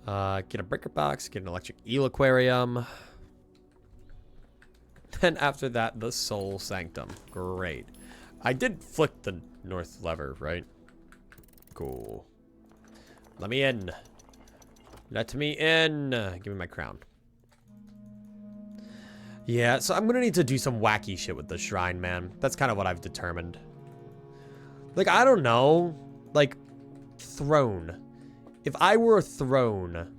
Get a breaker box. Get an electric eel aquarium. Then after that, the Soul Sanctum. Great. I did flick the north lever, right? Cool. Let me in. Let me in. Give me my crown. Yeah, so I'm gonna need to do some wacky shit with the shrine, man. That's kind of what I've determined. Like, I don't know. Like, throne. If I were a throne,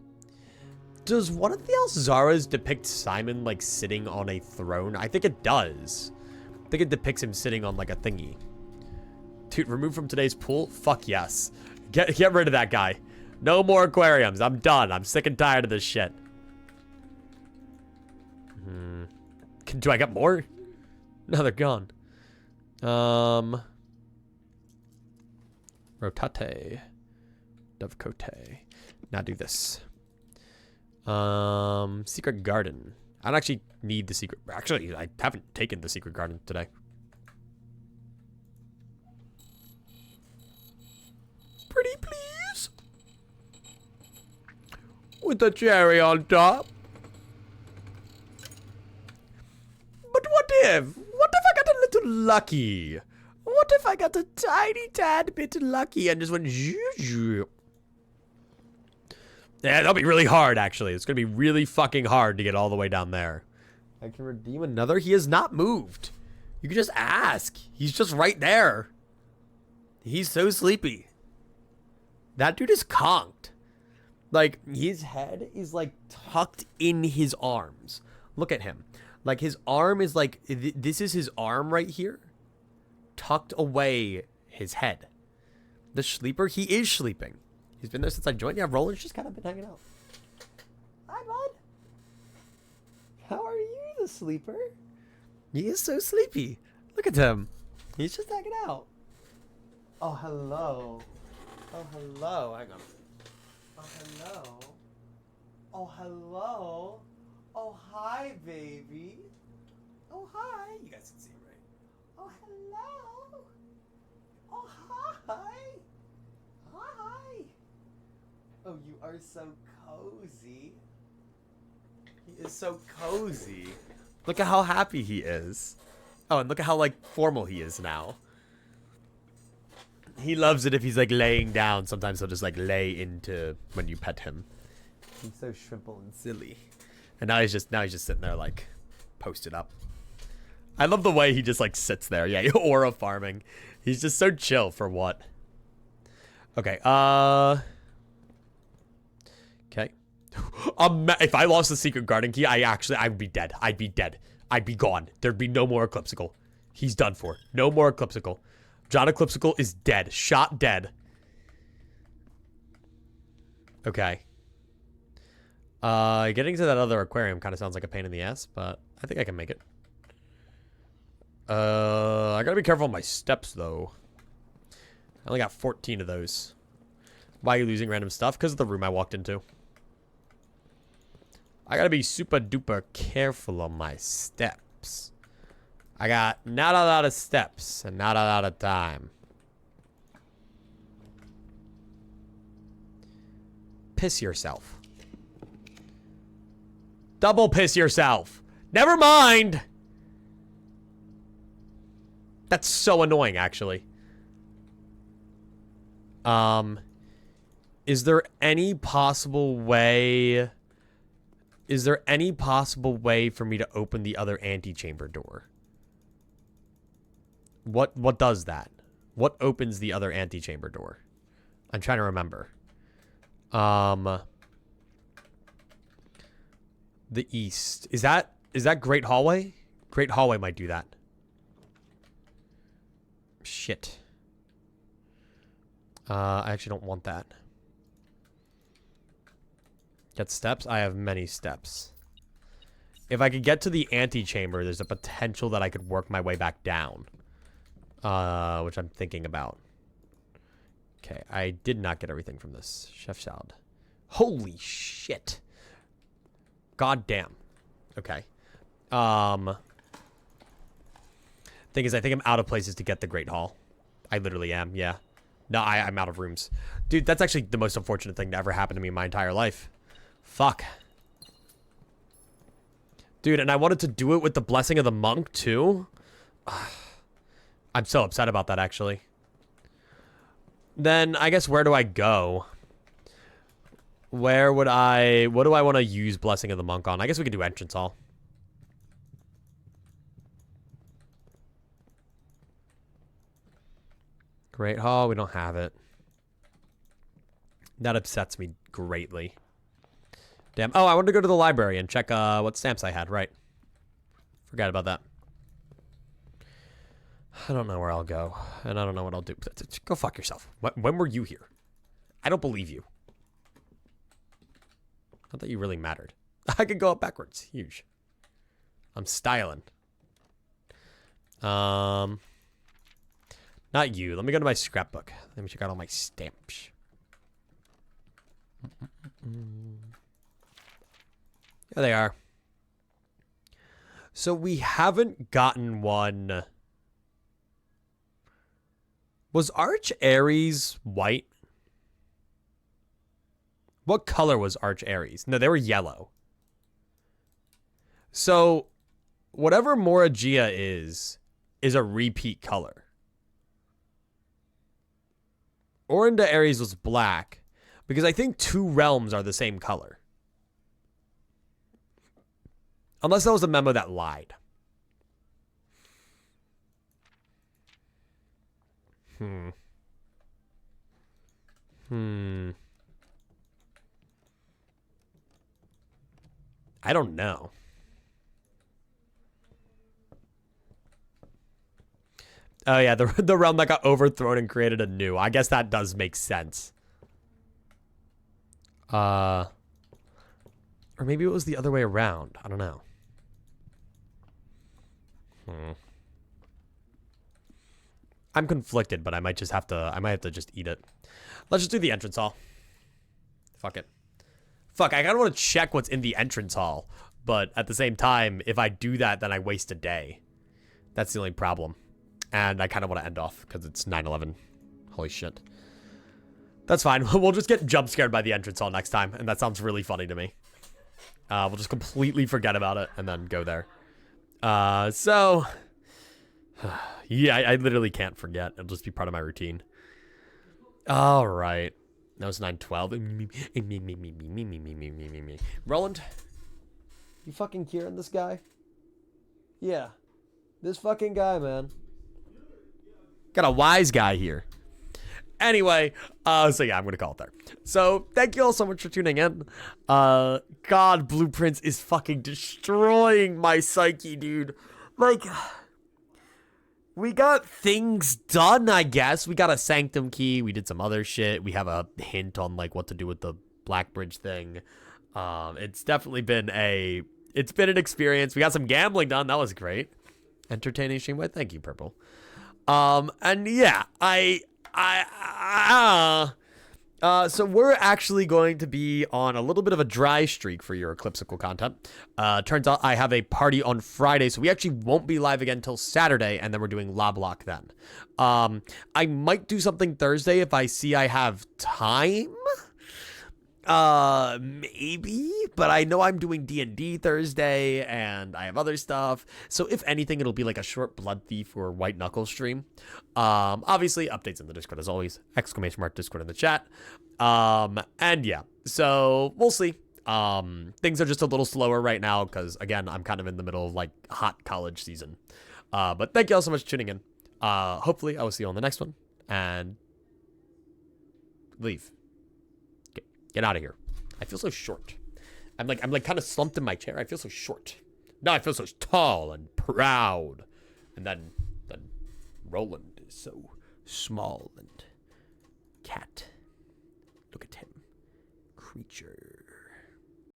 Does one of the Alzaras depict Simon, like, sitting on a throne? I think it does. I think it depicts him sitting on, like, a thingy. Dude, removed from today's pool? Fuck yes. Get rid of that guy. No more aquariums. I'm done. I'm sick and tired of this shit. Do I get more? No, they're gone. Rotate. Dovecote. Now do this. Secret garden. I don't actually need the secret. Actually, I haven't taken the secret garden today. Pretty please. With the cherry on top. But what if I got a little lucky? What if I got a tiny tad bit lucky and just went zhoo? Yeah, that'll be really hard, actually. It's gonna be really fucking hard to get all the way down there. I can redeem another. He has not moved. You can just ask. He's just right there. He's so sleepy. That dude is conked. Like, his head is, like, tucked in his arms. Look at him. Like, his arm is, like, this is his arm right here. Tucked away his head. The sleeper, he is sleeping. He's been there since I joined. Yeah, Roland's just kind of been hanging out. Hi, bud. How are you, the sleeper? He is so sleepy. Look at him. He's just hanging out. Oh, hello. Oh, hello. Hang on. Oh, hello. Oh, hello. Oh, hi, baby. Oh, hi. You guys can see him, right? Oh, hello. Oh, hi. Hi. Oh, you are so cozy. He is so cozy. Look at how happy he is. Oh, and look at how, like, formal he is now. He loves it if he's, like, laying down. Sometimes he'll just, like, lay into when you pet him. He's so shrimple and silly. And now he's just sitting there, like, posted up. I love the way he just, like, sits there. Yeah, aura farming. He's just so chill for what? Okay, okay. If I lost the secret garden key, I would be dead. I'd be dead. I'd be gone. There'd be no more Eclipsicle. He's done for. No more Eclipsicle. John Eclipsicle is dead. Shot dead. Okay. Getting to that other aquarium kind of sounds like a pain in the ass, but I think I can make it. I gotta be careful on my steps, though. I only got 14 of those. Why are you losing random stuff? Because of the room I walked into. I gotta be super duper careful on my steps. I got not a lot of steps and not a lot of time. Piss yourself. Double piss yourself. Never mind. That's so annoying, actually. Is there any possible way... Is there any possible way for me to open the other antechamber door? What does that? What opens the other antechamber door? I'm trying to remember. The east. Is that Great Hallway? Great Hallway might do that. Shit. I actually don't want that. Get steps? I have many steps. If I could get to the antechamber, there's a potential that I could work my way back down. Which I'm thinking about. Okay, I did not get everything from this. Chef salad. Holy shit. God damn. Okay. Thing is, I think I'm out of places to get the Great Hall. I literally am, yeah. No, I'm out of rooms. Dude, that's actually the most unfortunate thing to ever happen to me in my entire life. Fuck. Dude, and I wanted to do it with the blessing of the monk, too. I'm so upset about that, actually. Then, I guess, where do I go? What do I want to use blessing of the monk on? I guess we could do entrance hall. Great hall, we don't have it. That upsets me greatly. Damn. Oh, I wanted to go to the library and check what stamps I had. Right. Forgot about that. I don't know where I'll go, and I don't know what I'll do. Go fuck yourself. When were you here? I don't believe you. Not that you really mattered. I could go up backwards. Huge. I'm styling. Not you. Let me go to my scrapbook. Let me check out all my stamps. There they are. So we haven't gotten one. Was Arch Aries white? What color was Arch Aries? No, they were yellow. So whatever Morrigia is a repeat color. Orinda Aries was black because I think 2 realms are the same color. Unless that was a memo that lied. I don't know. Oh yeah, the realm that got overthrown and created a new. I guess that does make sense. Or maybe it was the other way around. I don't know. I'm conflicted, but I might have to just eat it. Let's just do the entrance hall. Fuck it. Fuck, I kinda wanna check what's in the entrance hall. But at the same time, if I do that, then I waste a day. That's the only problem. And I kinda wanna end off because it's 9/11. Holy shit. That's fine. We'll just get jump scared by the entrance hall next time, and that sounds really funny to me. We'll just completely forget about it and then go there. So yeah, I literally can't forget. It'll just be part of my routine. All right. That was 9/12. Roland, you fucking hearing this guy? Yeah. This fucking guy, man. Got a wise guy here. Anyway, so yeah, I'm gonna call it there. So thank you all so much for tuning in. God, Blueprints is fucking destroying my psyche, dude. Like, we got things done, I guess. We got a Sanctum key. We did some other shit. We have a hint on like what to do with the Black Bridge thing. It's definitely been an experience. We got some gambling done. That was great. Entertaining stream. Thank you, Purple. And yeah, so we're actually going to be on a little bit of a dry streak for your Eclipsical content. Turns out I have a party on Friday, so we actually won't be live again until Saturday, and then we're doing Loblock then. I might do something Thursday if I see I have time. Maybe, but I know I'm doing D&D Thursday, and I have other stuff. So if anything, it'll be like a short Blood Thief or White Knuckle stream. Obviously, updates in the Discord as always. !Discord in the chat. And yeah, so we'll see. Things are just a little slower right now because, again, I'm kind of in the middle of like hot college season. But thank you all so much for tuning in. Hopefully, I will see you on the next one, and leave. Get out of here. I feel so short. I'm like kind of slumped in my chair. I feel so short. Now I feel so tall and proud. And then Roland is so small and cat. Look at him. Creature.